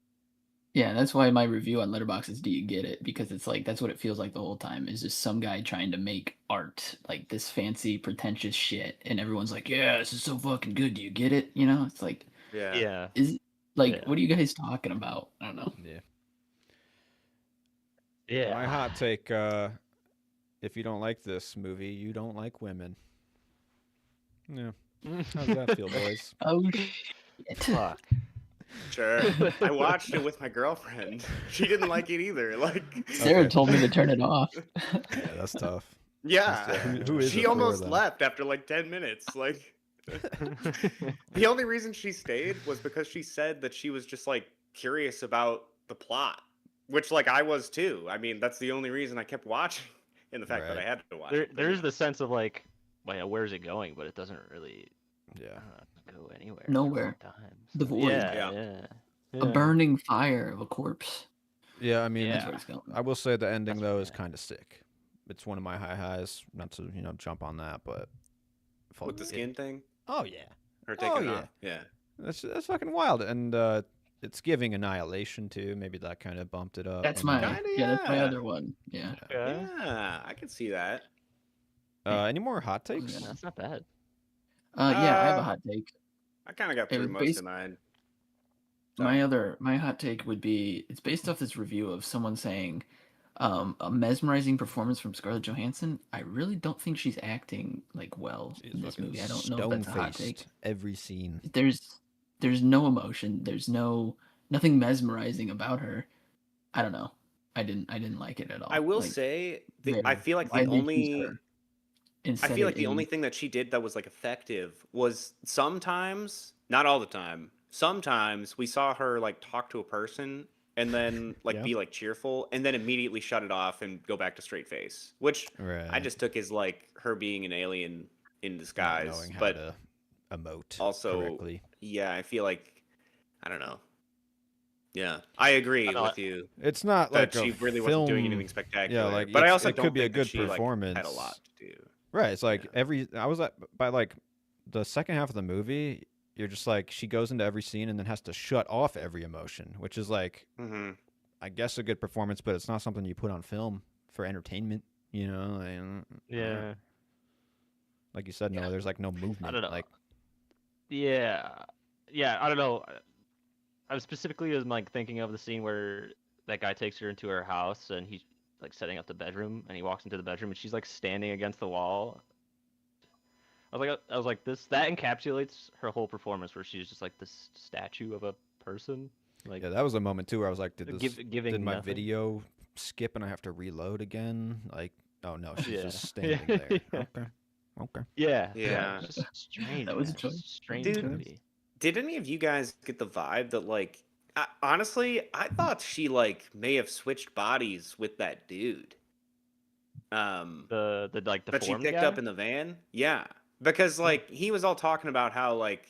[SPEAKER 4] yeah, that's why my review on Letterboxd is "Do you get it?" Because it's like that's what it feels like the whole time. Is just some guy trying to make art, like this fancy, pretentious shit, and everyone's like, "Yeah, this is so fucking good. Do you get it?" You know, it's like,
[SPEAKER 3] Yeah.
[SPEAKER 2] Yeah.
[SPEAKER 4] is like,
[SPEAKER 2] Yeah.
[SPEAKER 4] what are you guys talking about? I don't know.
[SPEAKER 1] Yeah.
[SPEAKER 2] Yeah.
[SPEAKER 1] My hot take, if you don't like this movie, you don't like women. Yeah. How's that feel, boys?
[SPEAKER 4] Oh shit!
[SPEAKER 2] Fuck.
[SPEAKER 3] Sure. I watched it with my girlfriend. She didn't like it either. Like
[SPEAKER 4] Sarah
[SPEAKER 1] Okay.
[SPEAKER 4] told me to turn it off.
[SPEAKER 1] Yeah, that's tough.
[SPEAKER 3] yeah.
[SPEAKER 1] Who is it
[SPEAKER 3] She
[SPEAKER 1] for,
[SPEAKER 3] almost
[SPEAKER 1] then?
[SPEAKER 3] left after like 10 minutes. Like the only reason she stayed was because she said that she was just like curious about the plot, which like I was too. I mean, that's the only reason I kept watching, and the fact that I
[SPEAKER 1] Right.
[SPEAKER 3] had to watch it. But,
[SPEAKER 2] There's
[SPEAKER 3] yeah.
[SPEAKER 2] the sense of like, well, where's it going? But it doesn't really
[SPEAKER 1] Yeah.
[SPEAKER 2] go anywhere.
[SPEAKER 4] Nowhere.
[SPEAKER 2] Sometimes.
[SPEAKER 4] The void.
[SPEAKER 2] Yeah.
[SPEAKER 3] Yeah.
[SPEAKER 4] A burning fire of a corpse.
[SPEAKER 1] Yeah, I mean,
[SPEAKER 4] That's
[SPEAKER 2] Yeah.
[SPEAKER 4] where it's going.
[SPEAKER 1] I will say the ending
[SPEAKER 2] That's
[SPEAKER 1] though is
[SPEAKER 2] yeah.
[SPEAKER 1] kind of sick. It's one of my highs. Not to jump on that, but fuck
[SPEAKER 3] With the
[SPEAKER 1] it.
[SPEAKER 3] skin thing?
[SPEAKER 1] Oh yeah.
[SPEAKER 3] Or
[SPEAKER 1] Oh
[SPEAKER 3] taking it
[SPEAKER 1] yeah.
[SPEAKER 3] off? Yeah.
[SPEAKER 1] That's fucking wild, and it's giving Annihilation too. Maybe that kind of bumped it up.
[SPEAKER 4] That's
[SPEAKER 1] you know?
[SPEAKER 4] my
[SPEAKER 3] Kinda,
[SPEAKER 4] that's my
[SPEAKER 3] yeah.
[SPEAKER 4] other one. Yeah.
[SPEAKER 2] Okay.
[SPEAKER 3] Yeah, I can see that.
[SPEAKER 1] Any more hot takes?
[SPEAKER 4] Yeah.
[SPEAKER 2] That's not bad.
[SPEAKER 4] Yeah, I have a
[SPEAKER 3] Uh,
[SPEAKER 4] hot take.
[SPEAKER 3] I kind of got
[SPEAKER 4] It
[SPEAKER 3] through
[SPEAKER 4] was
[SPEAKER 3] most
[SPEAKER 4] based
[SPEAKER 3] of mine. So,
[SPEAKER 4] my hot take would be it's based off this review of someone saying a mesmerizing performance from Scarlett Johansson. I really don't think she's acting like well
[SPEAKER 1] She's
[SPEAKER 4] in this
[SPEAKER 1] fucking
[SPEAKER 4] movie. I don't know if
[SPEAKER 1] stone
[SPEAKER 4] that's a hot take.
[SPEAKER 1] faced every scene.
[SPEAKER 4] There's no emotion. There's nothing mesmerizing about her. I don't know. I didn't like it at all.
[SPEAKER 3] I will
[SPEAKER 4] Like,
[SPEAKER 3] say, I
[SPEAKER 4] very-
[SPEAKER 3] feel like
[SPEAKER 4] why
[SPEAKER 3] the
[SPEAKER 4] they choose
[SPEAKER 3] only
[SPEAKER 4] her and set it in.
[SPEAKER 3] only thing that she did that was like effective was sometimes, not all the time, sometimes we saw her like talk to a person and then like
[SPEAKER 1] Yeah.
[SPEAKER 3] be like cheerful and then immediately shut it off and go back to straight face, which
[SPEAKER 1] Right.
[SPEAKER 3] I just took as like her being an alien in
[SPEAKER 1] Not
[SPEAKER 3] disguise.
[SPEAKER 1] knowing how
[SPEAKER 3] But
[SPEAKER 1] to emote
[SPEAKER 3] also,
[SPEAKER 1] correctly.
[SPEAKER 3] yeah, I feel like, I don't know. Yeah, I agree
[SPEAKER 2] I know,
[SPEAKER 3] with you
[SPEAKER 1] It's not
[SPEAKER 3] that
[SPEAKER 1] like a
[SPEAKER 3] she really
[SPEAKER 1] film.
[SPEAKER 3] wasn't doing anything spectacular.
[SPEAKER 1] like,
[SPEAKER 3] but I
[SPEAKER 1] it's-
[SPEAKER 3] also
[SPEAKER 1] it
[SPEAKER 3] don't
[SPEAKER 1] could be a
[SPEAKER 3] think that
[SPEAKER 1] good
[SPEAKER 3] she like had a
[SPEAKER 1] performance.
[SPEAKER 3] lot to do.
[SPEAKER 1] Right. It's like
[SPEAKER 3] Yeah.
[SPEAKER 1] I was at by like the second half of the movie. You're just like she goes into every scene and then has to shut off every emotion, which is like
[SPEAKER 3] Hmm.
[SPEAKER 1] I guess a good performance, but it's not something you put on film for entertainment. You know,
[SPEAKER 2] Yeah.
[SPEAKER 1] like you said, no, there's like no movement.
[SPEAKER 2] don't know.
[SPEAKER 1] Like
[SPEAKER 2] Yeah. Yeah. I don't know. I was specifically like thinking of the scene where that guy takes her into her house and he's like setting up the bedroom and he walks into the bedroom and she's like standing against the wall. I was like this that encapsulates her whole performance where she's just like this statue of a person. Like
[SPEAKER 1] yeah, that was a moment too where I was like, did
[SPEAKER 2] giving
[SPEAKER 1] did my
[SPEAKER 2] nothing.
[SPEAKER 1] video skip and I have to reload again? Like, oh no, she's
[SPEAKER 2] Yeah.
[SPEAKER 1] just standing there.
[SPEAKER 2] Yeah.
[SPEAKER 1] Okay.
[SPEAKER 2] Yeah.
[SPEAKER 3] Yeah.
[SPEAKER 2] It's just strange.
[SPEAKER 4] That was a
[SPEAKER 2] man. It's just
[SPEAKER 4] choice.
[SPEAKER 2] a strange
[SPEAKER 3] Dude.
[SPEAKER 2] movie.
[SPEAKER 3] Did any of you guys get the vibe that like honestly, I thought she like may have switched bodies with that dude.
[SPEAKER 2] The like
[SPEAKER 3] That she
[SPEAKER 2] deformed
[SPEAKER 3] picked
[SPEAKER 2] guy?
[SPEAKER 3] up in the van? Yeah. Because like he was all talking about how like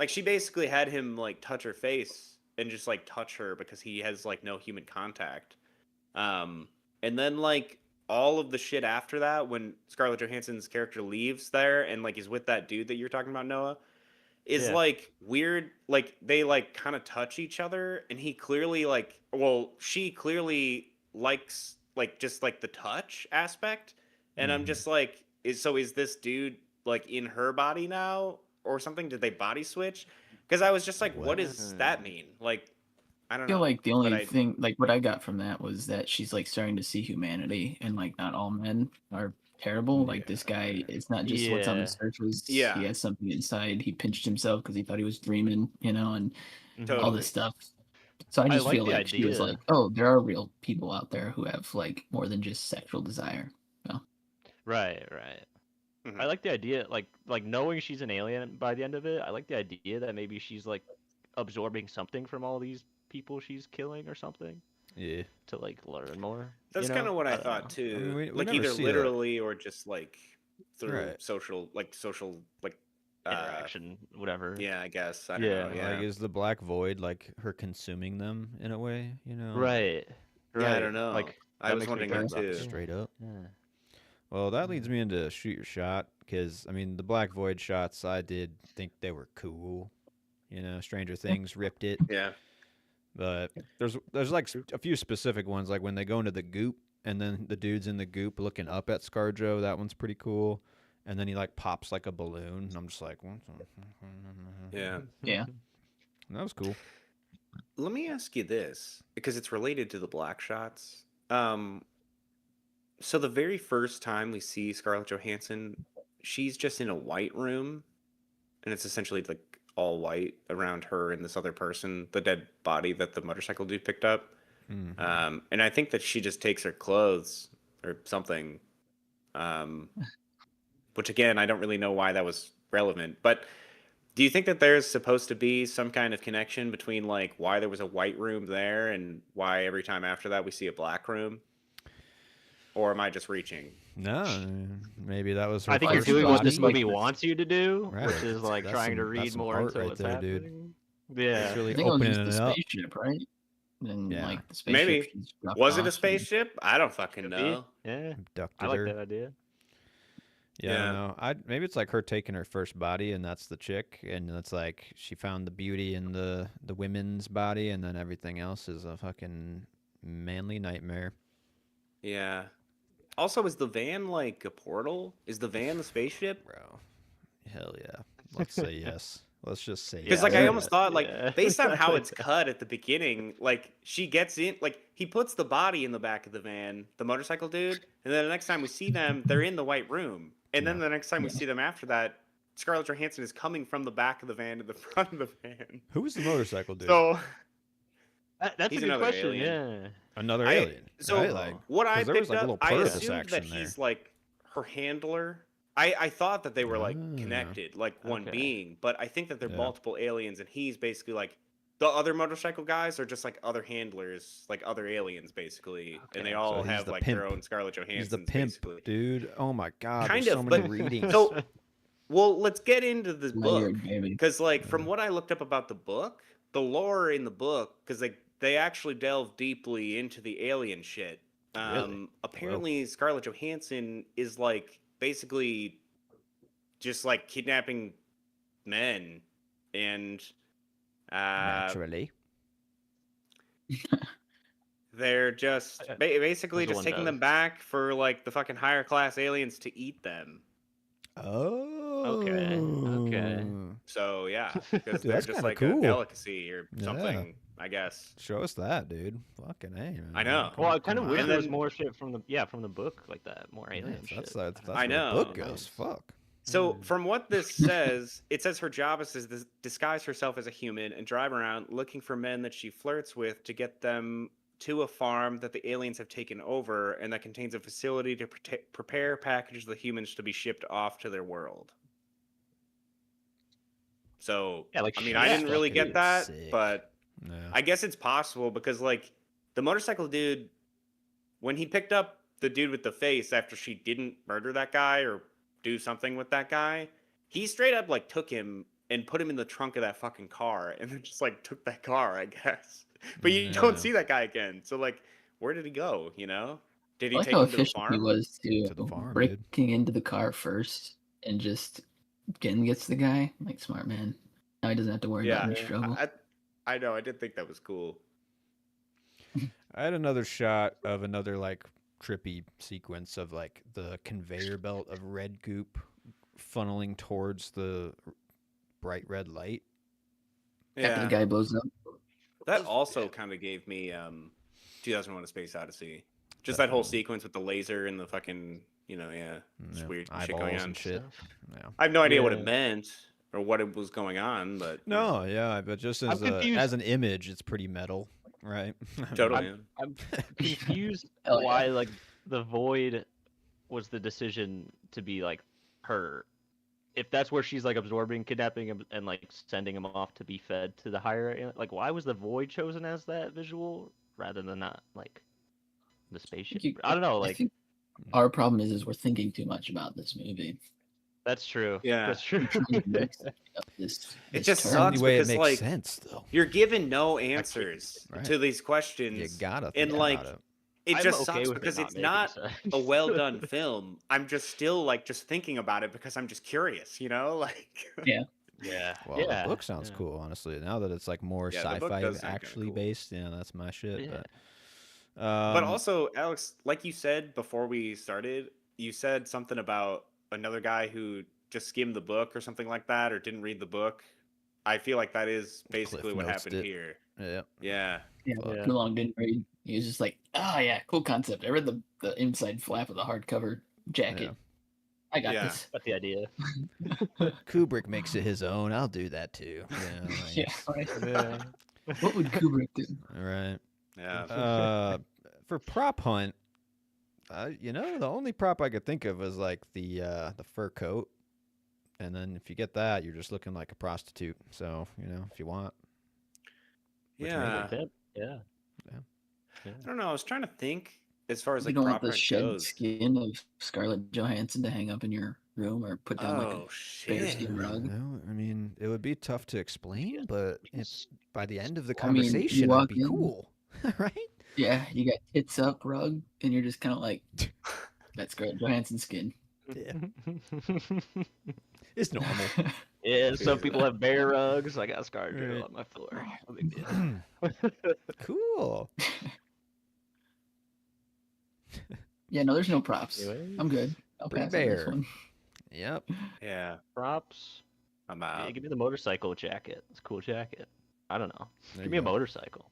[SPEAKER 3] she basically had him like touch her face and just like touch her because he has like no human contact. And then like all of the shit after that when Scarlett Johansson's character leaves there and like is with that dude that you're talking about, Noah, is
[SPEAKER 2] Yeah.
[SPEAKER 3] like weird. Like they like kind of touch each other and he clearly like she clearly likes like just like the touch aspect. And I'm
[SPEAKER 1] Mhm.
[SPEAKER 3] just like, is this dude like in her body now or something? Did they body switch? Because I was just like, what does that mean? Like, I don't
[SPEAKER 4] I feel
[SPEAKER 3] know.
[SPEAKER 4] like the
[SPEAKER 3] but
[SPEAKER 4] only thing, like what I got from that was that she's like starting to see humanity and like not all men are terrible. Like this guy, it's not just what's on
[SPEAKER 2] Yeah.
[SPEAKER 4] the surface.
[SPEAKER 3] Yeah.
[SPEAKER 4] He has something inside. He pinched himself because he thought he was dreaming, and
[SPEAKER 2] Mhm.
[SPEAKER 3] Totally.
[SPEAKER 4] all this stuff. So I
[SPEAKER 2] I
[SPEAKER 4] just
[SPEAKER 2] like
[SPEAKER 4] feel
[SPEAKER 2] the
[SPEAKER 4] like she was
[SPEAKER 2] idea.
[SPEAKER 4] like, oh, there are real people out there who have like more than just sexual desire.
[SPEAKER 2] Right, right.
[SPEAKER 3] Mhm.
[SPEAKER 2] I like the idea, like knowing she's an alien by the end of it. I like the idea that maybe she's like absorbing something from all these people she's killing or something
[SPEAKER 1] Yeah.
[SPEAKER 2] to like learn more.
[SPEAKER 3] That's
[SPEAKER 2] you
[SPEAKER 3] kind
[SPEAKER 2] know?
[SPEAKER 3] of what I
[SPEAKER 2] don't
[SPEAKER 3] thought
[SPEAKER 2] know.
[SPEAKER 3] too.
[SPEAKER 1] I mean, we
[SPEAKER 3] like
[SPEAKER 1] never
[SPEAKER 3] either
[SPEAKER 1] see that.
[SPEAKER 3] literally or just like through
[SPEAKER 1] Right.
[SPEAKER 3] social like
[SPEAKER 2] Interaction, whatever.
[SPEAKER 3] yeah, I guess. I don't
[SPEAKER 2] Yeah.
[SPEAKER 3] know. Yeah.
[SPEAKER 1] Like, is the black void like her consuming them in a way? You know.
[SPEAKER 2] Right. Right.
[SPEAKER 3] Yeah, I don't know.
[SPEAKER 2] Like
[SPEAKER 3] I
[SPEAKER 2] that
[SPEAKER 3] was
[SPEAKER 2] makes me
[SPEAKER 3] wondering
[SPEAKER 2] think
[SPEAKER 3] that
[SPEAKER 2] about
[SPEAKER 3] too.
[SPEAKER 2] this.
[SPEAKER 1] Straight up.
[SPEAKER 2] Yeah.
[SPEAKER 1] Well, that leads me into shoot your shot because I mean the black void shots I did think they were cool. You know, Stranger Things ripped it,
[SPEAKER 3] Yeah.
[SPEAKER 1] but there's like a few specific ones like when they go into the goop and then the dude's in the goop looking up at ScarJo. That one's pretty cool. And then he like pops like a balloon, and I'm just like, what the-
[SPEAKER 3] Yeah.
[SPEAKER 4] Yeah.
[SPEAKER 1] That was cool.
[SPEAKER 3] Let me ask you this because it's related to the black shots. So the very first time we see Scarlett Johansson, she's just in a white room, and it's essentially like all white around her and this other person, the dead body that the motorcycle dude picked up.
[SPEAKER 1] Mhm.
[SPEAKER 3] And I think that she just takes her clothes or something. Which again, I don't really know why that was relevant. But do you think that there's supposed to be some kind of connection between like why there was a white room there and why every time after that we see a black room? Or am I just reaching?
[SPEAKER 1] No, maybe that was her
[SPEAKER 2] I think you're
[SPEAKER 1] first
[SPEAKER 2] doing what
[SPEAKER 1] body.
[SPEAKER 2] this movie wants you to do,
[SPEAKER 1] Right,
[SPEAKER 2] which is like
[SPEAKER 1] that's
[SPEAKER 2] trying to
[SPEAKER 1] some- that's
[SPEAKER 2] read
[SPEAKER 1] some
[SPEAKER 2] more
[SPEAKER 1] art
[SPEAKER 2] into
[SPEAKER 1] right
[SPEAKER 2] what's
[SPEAKER 1] there, dude.
[SPEAKER 2] happening.
[SPEAKER 1] It's
[SPEAKER 2] Yeah.
[SPEAKER 1] really
[SPEAKER 4] I think it was
[SPEAKER 1] opening
[SPEAKER 4] just the
[SPEAKER 1] it up.
[SPEAKER 4] spaceship, right? And
[SPEAKER 1] Yeah.
[SPEAKER 4] like the spaceship,
[SPEAKER 3] Maybe.
[SPEAKER 4] she's dropped
[SPEAKER 3] Was it a
[SPEAKER 4] off and-
[SPEAKER 3] spaceship? I don't fucking
[SPEAKER 2] Could be.
[SPEAKER 3] know.
[SPEAKER 2] Yeah, I
[SPEAKER 1] Abducted
[SPEAKER 2] like
[SPEAKER 1] her.
[SPEAKER 2] that idea.
[SPEAKER 1] Yeah, I
[SPEAKER 3] Yeah.
[SPEAKER 1] don't know. Maybe it's like her taking her first body, and that's the chick, and it's like she found the beauty in the women's body, and then everything else is a fucking manly nightmare.
[SPEAKER 3] Yeah. Also, is the van like a portal? Is the van the spaceship?
[SPEAKER 1] Bro, hell yeah. Let's say yes. Let's just say
[SPEAKER 3] Because
[SPEAKER 1] yes.
[SPEAKER 3] like I
[SPEAKER 4] Yeah.
[SPEAKER 3] almost thought like
[SPEAKER 2] Yeah.
[SPEAKER 3] based on how it's cut at the beginning, like she gets in, like he puts the body in the back of the van, the motorcycle dude, and then the next time we see them, they're in the white room, and then
[SPEAKER 1] Yeah.
[SPEAKER 3] the next time we
[SPEAKER 4] Yeah.
[SPEAKER 3] see them after that, Scarlett Johansson is coming from the back of the van to the front of the van.
[SPEAKER 1] Who was the motorcycle dude?
[SPEAKER 3] So
[SPEAKER 2] That's
[SPEAKER 3] He's
[SPEAKER 2] a good
[SPEAKER 3] another
[SPEAKER 2] question.
[SPEAKER 3] alien.
[SPEAKER 2] Yeah.
[SPEAKER 1] Another
[SPEAKER 3] I-
[SPEAKER 1] alien.
[SPEAKER 3] so
[SPEAKER 1] right? Like,
[SPEAKER 3] what I
[SPEAKER 1] 'cause there was,
[SPEAKER 3] picked
[SPEAKER 1] like, a
[SPEAKER 3] up,
[SPEAKER 1] little
[SPEAKER 3] I
[SPEAKER 1] purpose
[SPEAKER 3] assumed that
[SPEAKER 1] action
[SPEAKER 3] he's
[SPEAKER 1] there.
[SPEAKER 3] like her handler. I thought that they were like
[SPEAKER 1] Ah.
[SPEAKER 3] connected, like one
[SPEAKER 2] Okay.
[SPEAKER 3] being, but I think that they're
[SPEAKER 1] Yeah.
[SPEAKER 3] multiple aliens, and he's basically like the other motorcycle guys are just like other handlers, like other aliens, basically,
[SPEAKER 2] Okay.
[SPEAKER 3] and they
[SPEAKER 2] So
[SPEAKER 3] all
[SPEAKER 1] he's
[SPEAKER 3] have
[SPEAKER 1] the
[SPEAKER 3] like their
[SPEAKER 1] pimp.
[SPEAKER 3] own Scarlett
[SPEAKER 1] he's
[SPEAKER 3] Johansson.
[SPEAKER 1] the pimp,
[SPEAKER 3] basically.
[SPEAKER 1] dude. Oh my god,
[SPEAKER 3] Kind
[SPEAKER 1] there's so
[SPEAKER 3] of,
[SPEAKER 1] many
[SPEAKER 3] but-
[SPEAKER 1] readings.
[SPEAKER 3] So, well, let's get into this book
[SPEAKER 4] Layered, baby.
[SPEAKER 3] because, like, from
[SPEAKER 1] Yeah.
[SPEAKER 3] what I looked up about the book, the lore in the book, because they actually delve deeply into the alien shit.
[SPEAKER 1] Really?
[SPEAKER 3] Apparently, Scarlett Johansson is like basically just like kidnapping men and
[SPEAKER 1] Naturally.
[SPEAKER 3] they're just basically
[SPEAKER 2] As
[SPEAKER 3] just
[SPEAKER 2] one
[SPEAKER 3] taking
[SPEAKER 2] does.
[SPEAKER 3] them back for like the fucking higher class aliens to eat them.
[SPEAKER 1] Oh.
[SPEAKER 3] So yeah, because
[SPEAKER 1] Dude,
[SPEAKER 3] they're
[SPEAKER 1] that's
[SPEAKER 3] just
[SPEAKER 1] kinda
[SPEAKER 3] like
[SPEAKER 1] cool.
[SPEAKER 3] a delicacy or
[SPEAKER 1] Yeah.
[SPEAKER 3] something, I guess.
[SPEAKER 1] Show us that, dude. Fucking A, man.
[SPEAKER 3] I know.
[SPEAKER 2] Well, I kind of
[SPEAKER 1] Come
[SPEAKER 2] wish
[SPEAKER 1] on.
[SPEAKER 2] there was
[SPEAKER 3] then-
[SPEAKER 2] more shit from the book like that, more
[SPEAKER 1] Yeah,
[SPEAKER 2] alien
[SPEAKER 1] if
[SPEAKER 2] shit.
[SPEAKER 1] that's that's
[SPEAKER 3] I
[SPEAKER 1] where the
[SPEAKER 3] know.
[SPEAKER 1] book goes. Fuck.
[SPEAKER 3] So from what this says, it says her job is to disguise herself as a human and drive around looking for men that she flirts with to get them to a farm that the aliens have taken over and that contains a facility to prepare packages of the humans to be shipped off to their world. So,
[SPEAKER 2] Yeah, like
[SPEAKER 3] I mean,
[SPEAKER 2] shit.
[SPEAKER 3] I didn't really
[SPEAKER 1] Fucking
[SPEAKER 3] get that,
[SPEAKER 1] sick.
[SPEAKER 3] but
[SPEAKER 1] Yeah.
[SPEAKER 3] I guess it's possible because, like, the motorcycle dude, when he picked up the dude with the face after she didn't murder that guy or do something with that guy, he straight up, like, took him and put him in the trunk of that fucking car and then just, like, took that car, I guess. But you
[SPEAKER 1] Yeah.
[SPEAKER 3] don't see that guy again. So, like, where did he go, you know? Did
[SPEAKER 4] I
[SPEAKER 3] he
[SPEAKER 4] like
[SPEAKER 3] take
[SPEAKER 4] how
[SPEAKER 3] him to the
[SPEAKER 4] efficient he
[SPEAKER 3] farm?
[SPEAKER 4] was
[SPEAKER 1] To the farm, dude.
[SPEAKER 4] breaking into the car first and just gets the guy. Like, smart man. Now he doesn't have to worry about any
[SPEAKER 2] Yeah.
[SPEAKER 4] struggle.
[SPEAKER 3] I know, I did think that was cool.
[SPEAKER 1] I had another shot of another like trippy sequence of like the conveyor belt of red goop funneling towards the bright red light.
[SPEAKER 4] After
[SPEAKER 3] Yeah.
[SPEAKER 4] the guy blows up.
[SPEAKER 3] That also kind of gave me 2001: A Space Odyssey. Just that whole
[SPEAKER 1] Definitely.
[SPEAKER 3] sequence with the laser and the fucking, just
[SPEAKER 1] Yeah,
[SPEAKER 3] weird shit
[SPEAKER 1] eyeballs
[SPEAKER 3] going on.
[SPEAKER 1] and shit.
[SPEAKER 2] Stuff.
[SPEAKER 1] Yeah.
[SPEAKER 3] I have no idea what
[SPEAKER 2] Yeah.
[SPEAKER 3] it meant or what it was going on, but
[SPEAKER 1] No, yeah, but just
[SPEAKER 2] I'm confused.
[SPEAKER 1] as an image, it's pretty metal, right?
[SPEAKER 3] totally.
[SPEAKER 2] I'm confused
[SPEAKER 4] Hell yeah.
[SPEAKER 2] why like the void was the decision to be like her. If that's where she's like absorbing, kidnapping him, and like sending him off to be fed to the higher, like why was the void chosen as that visual rather than not like the spaceship?
[SPEAKER 4] You-
[SPEAKER 2] I don't know.
[SPEAKER 4] I
[SPEAKER 2] Like
[SPEAKER 4] think our problem is we're thinking too much about this movie.
[SPEAKER 2] that's true.
[SPEAKER 3] Yeah.
[SPEAKER 2] That's true.
[SPEAKER 4] We're trying to make sense of this
[SPEAKER 3] just
[SPEAKER 4] term.
[SPEAKER 1] the only
[SPEAKER 3] sucks
[SPEAKER 1] way it
[SPEAKER 3] because,
[SPEAKER 1] makes
[SPEAKER 3] like,
[SPEAKER 1] sense, though.
[SPEAKER 3] You're given no answers
[SPEAKER 1] Right.
[SPEAKER 3] to these
[SPEAKER 1] You
[SPEAKER 3] questions.
[SPEAKER 1] gotta
[SPEAKER 3] and,
[SPEAKER 1] think
[SPEAKER 3] like,
[SPEAKER 1] about it.
[SPEAKER 3] It
[SPEAKER 2] I'm
[SPEAKER 3] just
[SPEAKER 2] okay
[SPEAKER 3] sucks
[SPEAKER 2] with it
[SPEAKER 3] because it's
[SPEAKER 2] making
[SPEAKER 3] not
[SPEAKER 2] sense.
[SPEAKER 3] a well done film. I'm just still like just thinking about it because I'm just curious, Like
[SPEAKER 2] Yeah.
[SPEAKER 1] Well,
[SPEAKER 2] yeah.
[SPEAKER 1] the book sounds
[SPEAKER 2] yeah.
[SPEAKER 1] cool, honestly. Now that it's like more
[SPEAKER 3] Yeah, the book
[SPEAKER 1] sci-fi
[SPEAKER 3] does sound kinda
[SPEAKER 1] actually
[SPEAKER 3] cool.
[SPEAKER 1] based, that's my shit.
[SPEAKER 2] Yeah.
[SPEAKER 3] But also, Alex, like you said before we started, you said something about another guy who just skimmed the book or something like that, or didn't read the book. I feel like that is basically
[SPEAKER 1] Cliff
[SPEAKER 3] what
[SPEAKER 1] notes
[SPEAKER 3] happened
[SPEAKER 1] it.
[SPEAKER 3] here.
[SPEAKER 1] Yeah.
[SPEAKER 3] Yeah.
[SPEAKER 4] Yeah,
[SPEAKER 1] Fuck.
[SPEAKER 4] too long didn't read. He was just like, yeah, cool concept. I read the inside flap of the hardcover jacket.
[SPEAKER 1] Yeah.
[SPEAKER 4] I got
[SPEAKER 3] Yeah.
[SPEAKER 4] this.
[SPEAKER 2] That's the idea.
[SPEAKER 1] Kubrick makes it his own. I'll do that too. Like,
[SPEAKER 4] Yeah. Right.
[SPEAKER 2] Yeah.
[SPEAKER 4] What would Kubrick do?
[SPEAKER 1] All right.
[SPEAKER 3] Yeah.
[SPEAKER 1] For prop hunt, the only prop I could think of was like the fur coat, and then if you get that, you're just looking like a prostitute. So if you want, which
[SPEAKER 3] Yeah.
[SPEAKER 2] Yeah.
[SPEAKER 3] I don't know. I was trying to think as far as
[SPEAKER 4] You
[SPEAKER 3] like
[SPEAKER 4] don't want
[SPEAKER 3] proper
[SPEAKER 4] the shed
[SPEAKER 3] goes.
[SPEAKER 4] skin of Scarlett Johansson to hang up in your room or put down like
[SPEAKER 3] Oh
[SPEAKER 4] a
[SPEAKER 3] shit.
[SPEAKER 4] bearskin rug.
[SPEAKER 1] no, I mean it would be tough to explain, but by the end of the
[SPEAKER 4] I mean, you
[SPEAKER 1] conversation, it'd
[SPEAKER 4] walk
[SPEAKER 1] be
[SPEAKER 4] in-
[SPEAKER 1] cool. right?
[SPEAKER 4] Yeah, you got tits up rug, and you're just kind of like, that's Scarlett Johansson's skin.
[SPEAKER 1] Yeah, it's normal.
[SPEAKER 2] Yeah, some
[SPEAKER 3] Jesus.
[SPEAKER 2] people have bear rugs. I got scar drill
[SPEAKER 1] Right.
[SPEAKER 2] on my floor. No big deal.
[SPEAKER 1] Cool.
[SPEAKER 4] Yeah, no, there's no props.
[SPEAKER 2] Anyways,
[SPEAKER 4] I'm good. I'll
[SPEAKER 1] Brie
[SPEAKER 4] pass on this
[SPEAKER 1] Bear.
[SPEAKER 4] one.
[SPEAKER 1] Yep.
[SPEAKER 3] Yeah,
[SPEAKER 2] props.
[SPEAKER 3] I'm
[SPEAKER 2] Yeah,
[SPEAKER 3] out.
[SPEAKER 2] give me the motorcycle jacket. It's a cool jacket. I don't know.
[SPEAKER 1] There
[SPEAKER 2] Give
[SPEAKER 1] you
[SPEAKER 2] me a
[SPEAKER 1] go.
[SPEAKER 2] motorcycle.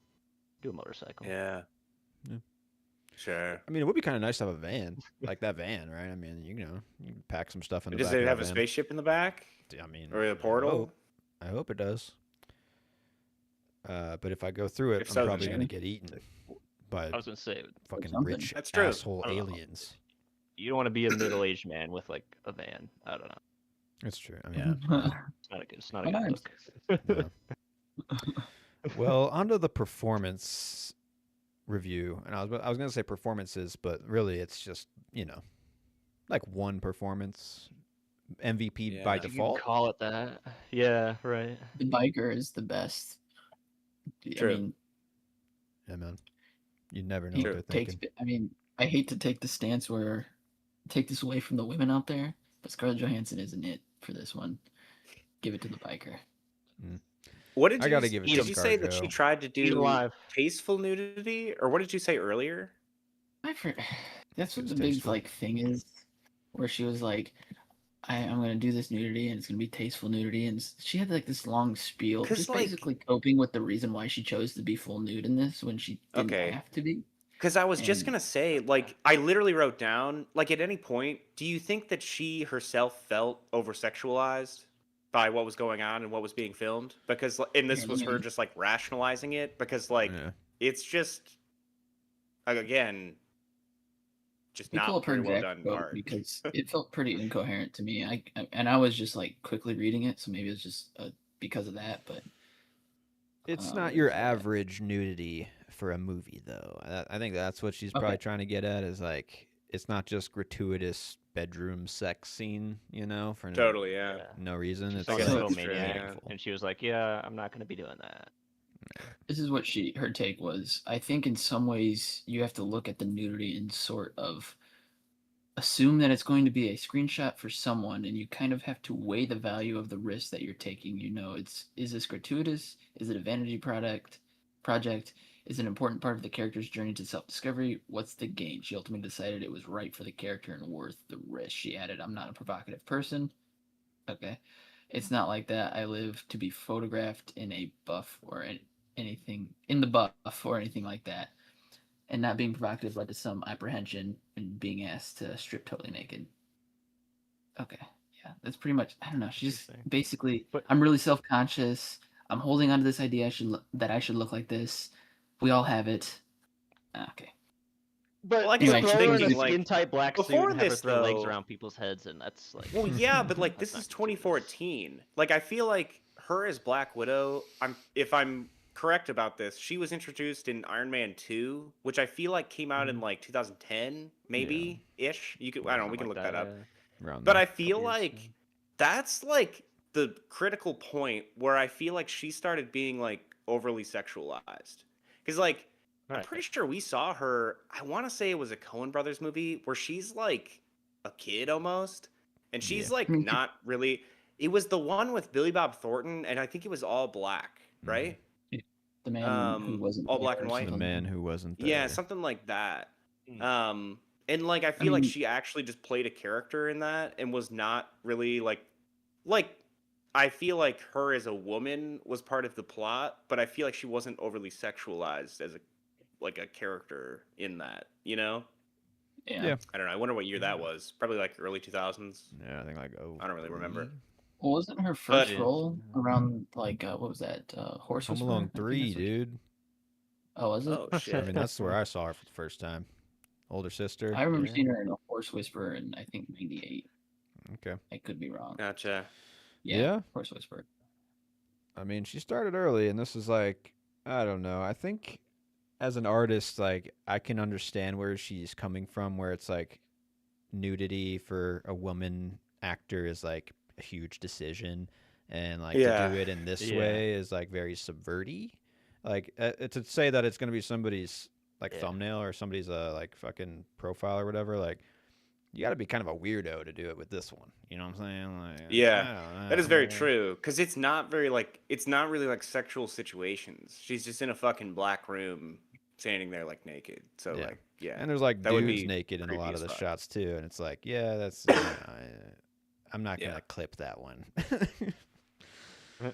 [SPEAKER 2] Do a motorcycle.
[SPEAKER 3] Yeah.
[SPEAKER 1] Yeah.
[SPEAKER 3] Sure.
[SPEAKER 1] I mean, it would be kind of nice to have a van, like that van, right? I mean, you know, you can pack some stuff in the
[SPEAKER 3] Does
[SPEAKER 1] back
[SPEAKER 3] it
[SPEAKER 1] of
[SPEAKER 3] have
[SPEAKER 1] that
[SPEAKER 3] a
[SPEAKER 1] van.
[SPEAKER 3] spaceship in the back
[SPEAKER 1] I mean,
[SPEAKER 3] or a portal?
[SPEAKER 1] I hope it does. But if I go through it,
[SPEAKER 3] If
[SPEAKER 1] I'm
[SPEAKER 3] so, then
[SPEAKER 1] probably gonna
[SPEAKER 4] sure.
[SPEAKER 1] get eaten by
[SPEAKER 2] I was gonna say
[SPEAKER 1] fucking
[SPEAKER 4] something.
[SPEAKER 1] rich
[SPEAKER 3] That's true.
[SPEAKER 1] asshole
[SPEAKER 2] I don't know.
[SPEAKER 1] aliens.
[SPEAKER 2] you don't want to be a middle-aged man with like a van. I don't know.
[SPEAKER 1] That's true. I
[SPEAKER 3] Yeah.
[SPEAKER 1] mean,
[SPEAKER 2] It's not a good. It's not
[SPEAKER 4] Why
[SPEAKER 2] a good
[SPEAKER 4] not?
[SPEAKER 2] look.
[SPEAKER 1] no. Well, onto the performance review, and I was gonna say performances, but really it's just like one performance, MVP by
[SPEAKER 3] Yeah.
[SPEAKER 2] You can
[SPEAKER 1] default.
[SPEAKER 2] call it that. Yeah, right.
[SPEAKER 4] The biker is the best. I
[SPEAKER 3] True.
[SPEAKER 4] mean,
[SPEAKER 1] Yeah, man. You never know
[SPEAKER 4] he
[SPEAKER 1] what
[SPEAKER 3] True.
[SPEAKER 1] they're
[SPEAKER 4] takes.
[SPEAKER 1] thinking.
[SPEAKER 4] I mean, I hate to take the stance where take this away from the women out there, but Scarlett Johansson isn't it for this one. Give it to the biker.
[SPEAKER 3] What did
[SPEAKER 1] I
[SPEAKER 3] you
[SPEAKER 1] gotta give it
[SPEAKER 2] Eat
[SPEAKER 1] to
[SPEAKER 3] did you say that she
[SPEAKER 1] ScarJo.
[SPEAKER 3] tried to
[SPEAKER 2] Eat
[SPEAKER 3] do
[SPEAKER 2] alive.
[SPEAKER 3] tasteful nudity, or what did you say earlier?
[SPEAKER 4] That's
[SPEAKER 1] She
[SPEAKER 4] what
[SPEAKER 1] was
[SPEAKER 4] the big
[SPEAKER 1] tasteful.
[SPEAKER 4] like thing is, where she was like, I'm gonna do this nudity and it's gonna be tasteful nudity, and she had like this long spiel,
[SPEAKER 3] 'Cause,
[SPEAKER 4] just
[SPEAKER 3] like-
[SPEAKER 4] basically coping with the reason why she chose to be full nude in this when she didn't
[SPEAKER 3] Okay.
[SPEAKER 4] have to be.
[SPEAKER 3] Because I was just
[SPEAKER 4] And-
[SPEAKER 3] gonna say, like, I literally wrote down, like, at any point, do you think that she herself felt over sexualized by what was going on and what was being filmed? Because, and this was her just like rationalizing it, because like
[SPEAKER 1] Yeah.
[SPEAKER 3] it's just again just
[SPEAKER 4] We pull
[SPEAKER 3] not
[SPEAKER 4] up her
[SPEAKER 3] very well
[SPEAKER 4] exact
[SPEAKER 3] done
[SPEAKER 4] quote
[SPEAKER 3] art.
[SPEAKER 4] because it felt pretty incoherent to me. I was just like quickly reading it, so maybe it's just because of that. But
[SPEAKER 1] It's
[SPEAKER 4] what
[SPEAKER 1] not
[SPEAKER 4] is
[SPEAKER 1] your
[SPEAKER 4] that?
[SPEAKER 1] average nudity for a movie, though. I think that's what she's probably
[SPEAKER 4] Okay.
[SPEAKER 1] trying to get at. Is like it's not just gratuitous bedroom sex scene, for
[SPEAKER 3] Totally, yeah.
[SPEAKER 1] no reason.
[SPEAKER 2] She
[SPEAKER 1] It's
[SPEAKER 2] saw
[SPEAKER 3] guess
[SPEAKER 2] the
[SPEAKER 1] like
[SPEAKER 3] that's true,
[SPEAKER 2] Maniac,
[SPEAKER 3] yeah.
[SPEAKER 1] meaningful.
[SPEAKER 2] and she was like, "Yeah, I'm not gonna be doing that."
[SPEAKER 4] This is what her take was. I think in some ways you have to look at the nudity and sort of assume that it's going to be a screenshot for someone, and you kind of have to weigh the value of the risk that you're taking. Is this gratuitous? Is it a vanity project? Is it an important part of the character's journey to self-discovery? What's the gain? She ultimately decided it was right for the character and worth the risk. She added, I'm not a provocative person. Okay. It's not like that. I live to be photographed in a buff or anything in the buff or anything like that. And not being provocative led to some apprehension and being asked to strip totally naked. Okay. Yeah, that's pretty much. I don't know. She's
[SPEAKER 2] Interesting.
[SPEAKER 4] basically.
[SPEAKER 2] But-
[SPEAKER 4] I'm really self-conscious. I'm holding on to this idea that I should look like this. We all have it. Okay.
[SPEAKER 2] But
[SPEAKER 3] Well, I guess
[SPEAKER 4] Anyway,
[SPEAKER 2] throw
[SPEAKER 3] I'm
[SPEAKER 2] her in a
[SPEAKER 3] thinking, like,
[SPEAKER 2] skin-tight black suit
[SPEAKER 3] before
[SPEAKER 2] and have her
[SPEAKER 3] this,
[SPEAKER 2] throw legs
[SPEAKER 3] though-
[SPEAKER 2] around people's heads, and that's like.
[SPEAKER 3] Well, yeah, but like
[SPEAKER 2] That's
[SPEAKER 3] this is
[SPEAKER 2] not gratuitous.
[SPEAKER 3] 2014. Like I feel like her as Black Widow, if I'm correct about this, she was introduced in Iron Man 2, which I feel like came out in like 2010, maybe ish. I don't know, we can
[SPEAKER 2] Something
[SPEAKER 3] look
[SPEAKER 2] like
[SPEAKER 3] that up.
[SPEAKER 2] yeah.
[SPEAKER 1] Around
[SPEAKER 3] But
[SPEAKER 1] there.
[SPEAKER 3] I feel
[SPEAKER 2] years,
[SPEAKER 3] like
[SPEAKER 2] yeah.
[SPEAKER 3] that's like the critical point where I feel like she started being like overly sexualized. Because like I'm
[SPEAKER 2] Right.
[SPEAKER 3] pretty sure we saw her. I want to say it was a Coen Brothers movie where she's like a kid almost, and she's
[SPEAKER 1] Yeah.
[SPEAKER 3] like
[SPEAKER 4] I mean,
[SPEAKER 3] not really. It was the one with Billy Bob Thornton, and I think it was all black, right?
[SPEAKER 4] The man who wasn't
[SPEAKER 3] all
[SPEAKER 4] there
[SPEAKER 3] black and
[SPEAKER 4] or
[SPEAKER 3] white.
[SPEAKER 1] The
[SPEAKER 4] something.
[SPEAKER 1] man who wasn't there.
[SPEAKER 3] Yeah, something like that.
[SPEAKER 2] Mm.
[SPEAKER 3] And like I feel like
[SPEAKER 4] mean-
[SPEAKER 3] she actually just played a character in that and was not really like I feel like her as a woman was part of the plot, but I feel like she wasn't overly sexualized as a character in that,
[SPEAKER 4] Yeah.
[SPEAKER 1] Yeah.
[SPEAKER 3] I don't know. I wonder what year that was. Probably like early 2000s.
[SPEAKER 1] Yeah, I think like
[SPEAKER 3] I don't really remember.
[SPEAKER 4] Well, wasn't her first
[SPEAKER 3] But-
[SPEAKER 4] role around like what was that? Horse
[SPEAKER 1] Home
[SPEAKER 4] Whisperer? I
[SPEAKER 1] Alone
[SPEAKER 4] think
[SPEAKER 1] 3,
[SPEAKER 4] that's what-
[SPEAKER 1] dude.
[SPEAKER 4] Oh, was it?
[SPEAKER 3] Oh
[SPEAKER 1] I
[SPEAKER 3] shit.
[SPEAKER 1] mean, that's where I saw her for the first time. Older sister.
[SPEAKER 4] I remember
[SPEAKER 2] Yeah.
[SPEAKER 4] seeing her in a Horse Whisperer in I think '98.
[SPEAKER 1] Okay.
[SPEAKER 4] I could be wrong.
[SPEAKER 3] Gotcha.
[SPEAKER 1] Yeah.
[SPEAKER 4] Horse Whisperer.
[SPEAKER 1] I mean, she started early, and this is like, I don't know. I think as an artist, like, I can understand where she's coming from, where it's like nudity for a woman actor is like a huge decision, and like
[SPEAKER 3] Yeah.
[SPEAKER 1] to do it in this
[SPEAKER 2] Yeah.
[SPEAKER 1] way is like very subverty. Like to say that it's gonna be somebody's like
[SPEAKER 2] Yeah.
[SPEAKER 1] thumbnail or somebody's like fucking profile or whatever. Like you got to be kind of a weirdo to do it with this one. You know what I'm saying? Like
[SPEAKER 3] Yeah,
[SPEAKER 1] I don't
[SPEAKER 3] that is
[SPEAKER 1] know.
[SPEAKER 3] very
[SPEAKER 2] Yeah.
[SPEAKER 3] true. Because it's not very like it's not really like sexual situations. She's just in a fucking black room, standing there like naked. So
[SPEAKER 1] Yeah.
[SPEAKER 3] like, yeah,
[SPEAKER 1] And there's like
[SPEAKER 3] that would
[SPEAKER 1] dudes
[SPEAKER 3] be
[SPEAKER 1] naked in a
[SPEAKER 3] creepy
[SPEAKER 1] lot of
[SPEAKER 3] as
[SPEAKER 1] the
[SPEAKER 3] fuck.
[SPEAKER 1] shots too, and it's like, yeah, that's I'm not
[SPEAKER 3] Yeah,
[SPEAKER 1] gonna clip that one.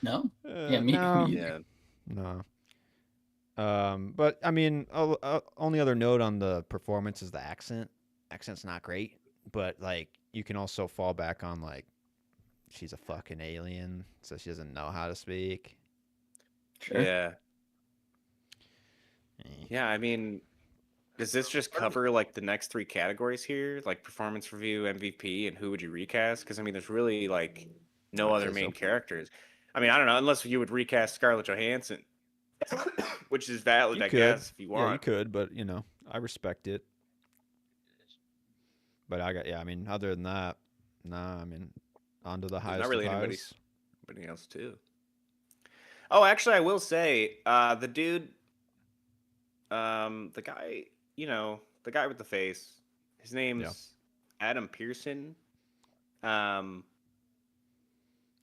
[SPEAKER 4] No. Yeah, me
[SPEAKER 1] No,
[SPEAKER 4] either.
[SPEAKER 3] yeah,
[SPEAKER 1] no. But I mean, only other note on the performance is the accent. Accent's not great, but like you can also fall back on like she's a fucking alien, so she doesn't know how to speak.
[SPEAKER 4] Sure.
[SPEAKER 3] yeah,
[SPEAKER 1] Eh.
[SPEAKER 3] yeah. I mean, does this just cover like the next three categories here, like performance review, MVP, and who would you recast? Because I mean, there's really like no
[SPEAKER 1] I'd
[SPEAKER 3] other
[SPEAKER 1] say
[SPEAKER 3] main
[SPEAKER 1] so.
[SPEAKER 3] characters. I mean, I don't know, unless you would recast Scarlett Johansson, which is valid,
[SPEAKER 1] You
[SPEAKER 3] I
[SPEAKER 1] could,
[SPEAKER 3] guess, if you
[SPEAKER 1] yeah, you
[SPEAKER 3] want.
[SPEAKER 1] could, but you know, I respect it. But yeah. I mean, other than that, nah. I mean, on to the
[SPEAKER 3] There's not
[SPEAKER 1] highest of
[SPEAKER 3] really
[SPEAKER 1] highs.
[SPEAKER 3] anybody else too. Oh, actually, I will say, the dude, the guy, the guy with the face, his
[SPEAKER 1] Yeah,
[SPEAKER 3] name's Adam Pearson. Um,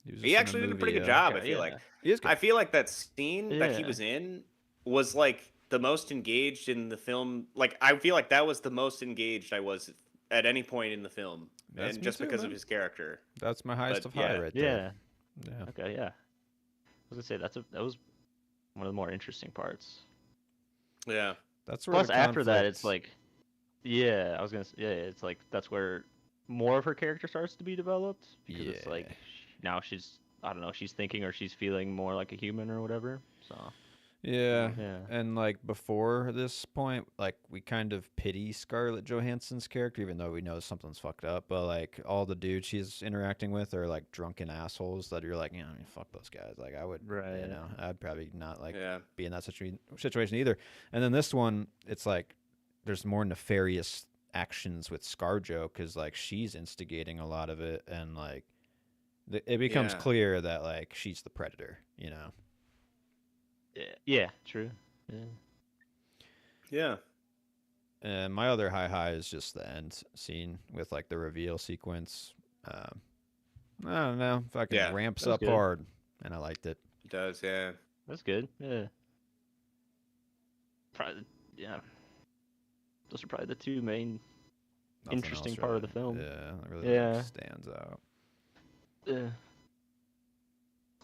[SPEAKER 1] he was
[SPEAKER 3] he
[SPEAKER 1] just in a
[SPEAKER 3] actually did a pretty
[SPEAKER 1] movie.
[SPEAKER 3] good job. I
[SPEAKER 2] Okay.
[SPEAKER 3] feel like.
[SPEAKER 2] Yeah.
[SPEAKER 1] He is
[SPEAKER 3] I
[SPEAKER 1] good.
[SPEAKER 3] feel like that scene that he
[SPEAKER 2] Yeah.
[SPEAKER 3] was in was like the most engaged in the film. Like, I feel like that was the most engaged I was at any point in the film,
[SPEAKER 1] That's
[SPEAKER 3] and
[SPEAKER 1] me
[SPEAKER 3] just
[SPEAKER 1] too,
[SPEAKER 3] because of
[SPEAKER 1] man.
[SPEAKER 3] his character.
[SPEAKER 1] That's my highest
[SPEAKER 3] But
[SPEAKER 1] of high
[SPEAKER 3] yeah,
[SPEAKER 1] right there.
[SPEAKER 2] Yeah.
[SPEAKER 1] Yeah,
[SPEAKER 2] Okay. Yeah. I was gonna say that was one of the more interesting parts.
[SPEAKER 3] yeah,
[SPEAKER 1] that's where the
[SPEAKER 2] Plus, after that, it's
[SPEAKER 1] conflict.
[SPEAKER 2] like, yeah, I was gonna say, yeah, it's like that's where more of her character starts to be developed because it's
[SPEAKER 1] Yeah,
[SPEAKER 2] like now she's, I don't know, she's thinking or she's feeling more like a human or whatever. So
[SPEAKER 1] yeah,
[SPEAKER 3] mm,
[SPEAKER 2] yeah,
[SPEAKER 1] and like before this point, like we kind of pity Scarlett Johansson's character, even though we know something's fucked up. But like all the dudes she's interacting with are like drunken assholes that you're like, I mean, fuck those guys. Like I would,
[SPEAKER 2] right.
[SPEAKER 1] I'd probably not like
[SPEAKER 3] yeah,
[SPEAKER 1] be in that situation either. And then this one, it's like there's more nefarious actions with ScarJo because like she's instigating a lot of it, and like it becomes
[SPEAKER 3] yeah,
[SPEAKER 1] clear that like she's the predator, you know.
[SPEAKER 2] Yeah, yeah, true. Yeah.
[SPEAKER 3] yeah.
[SPEAKER 1] And my other high is just the end scene with like the reveal sequence. I don't know, fucking
[SPEAKER 3] Yeah,
[SPEAKER 1] ramps
[SPEAKER 2] That was
[SPEAKER 1] up
[SPEAKER 2] good.
[SPEAKER 1] hard, and I liked it.
[SPEAKER 3] it does. Yeah,
[SPEAKER 2] That's good. Yeah. Probably, yeah. Those are probably the two main
[SPEAKER 1] Nothing
[SPEAKER 2] interesting
[SPEAKER 1] else
[SPEAKER 2] part
[SPEAKER 1] really,
[SPEAKER 2] of the film.
[SPEAKER 1] yeah, that really like,
[SPEAKER 2] Yeah.
[SPEAKER 1] stands out.
[SPEAKER 2] Yeah.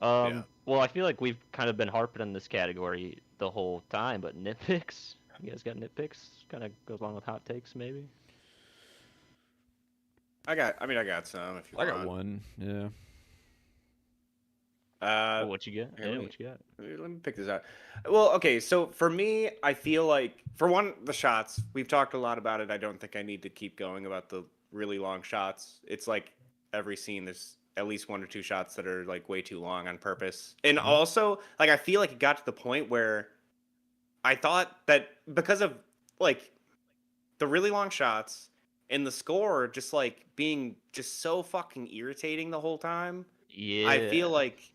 [SPEAKER 3] yeah.
[SPEAKER 2] Well, I feel like we've kind of been harping on this category the whole time, but nitpicks. You guys got nitpicks? Kind of goes along with hot takes, maybe.
[SPEAKER 3] I mean, I got some if you
[SPEAKER 1] I got
[SPEAKER 3] want.
[SPEAKER 1] one, yeah.
[SPEAKER 3] Uh,
[SPEAKER 2] What you got?
[SPEAKER 3] here,
[SPEAKER 2] Yeah,
[SPEAKER 3] let me
[SPEAKER 2] what you got?
[SPEAKER 3] let me pick this out. Well, okay, so for me, I feel like for one, the shots. We've talked a lot about it. I don't think I need to keep going about the really long shots. It's like every scene, there's at least one or two shots that are like way too long on purpose. And
[SPEAKER 1] Mhm.
[SPEAKER 3] also, like I feel like it got to the point where I thought that because of like the really long shots and the score just like being just so fucking irritating the whole time, I feel
[SPEAKER 2] Yeah.
[SPEAKER 3] like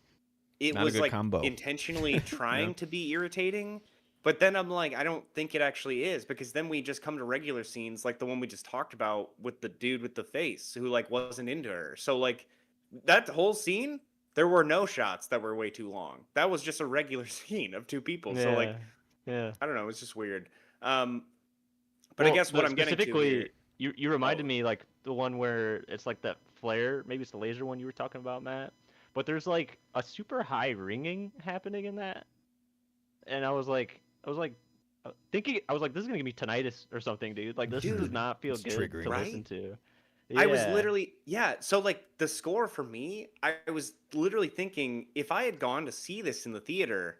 [SPEAKER 3] it
[SPEAKER 1] Not a
[SPEAKER 3] was
[SPEAKER 1] good
[SPEAKER 3] like
[SPEAKER 1] combo.
[SPEAKER 3] intentionally
[SPEAKER 1] Yeah.
[SPEAKER 3] trying to be irritating, but then I'm like, I don't think it actually is because then we just come to regular scenes like the one we just talked about with the dude with the face who like wasn't into her. So like that whole scene, there were no shots that were way too long. That was just a regular scene of two people. So like
[SPEAKER 2] Yeah. Yeah.
[SPEAKER 3] I don't know, it's just weird. Um, but I
[SPEAKER 2] Well,
[SPEAKER 3] guess what I'm getting to here.
[SPEAKER 2] specifically, you reminded
[SPEAKER 3] Oh,
[SPEAKER 2] me like the one where it's like that flare. Maybe it's the laser one you were talking about, Matt. But there's like a super high ringing happening in that, and I was like, thinking, I was like, this is gonna give me tinnitus or something, dude. Like this does
[SPEAKER 3] dude,
[SPEAKER 2] not feel
[SPEAKER 1] It's
[SPEAKER 2] good to
[SPEAKER 1] triggering.
[SPEAKER 3] right?
[SPEAKER 2] listen to.
[SPEAKER 3] I was
[SPEAKER 2] Yeah.
[SPEAKER 3] literally, yeah. So like the score for me, I was literally thinking if I had gone to see this in the theater,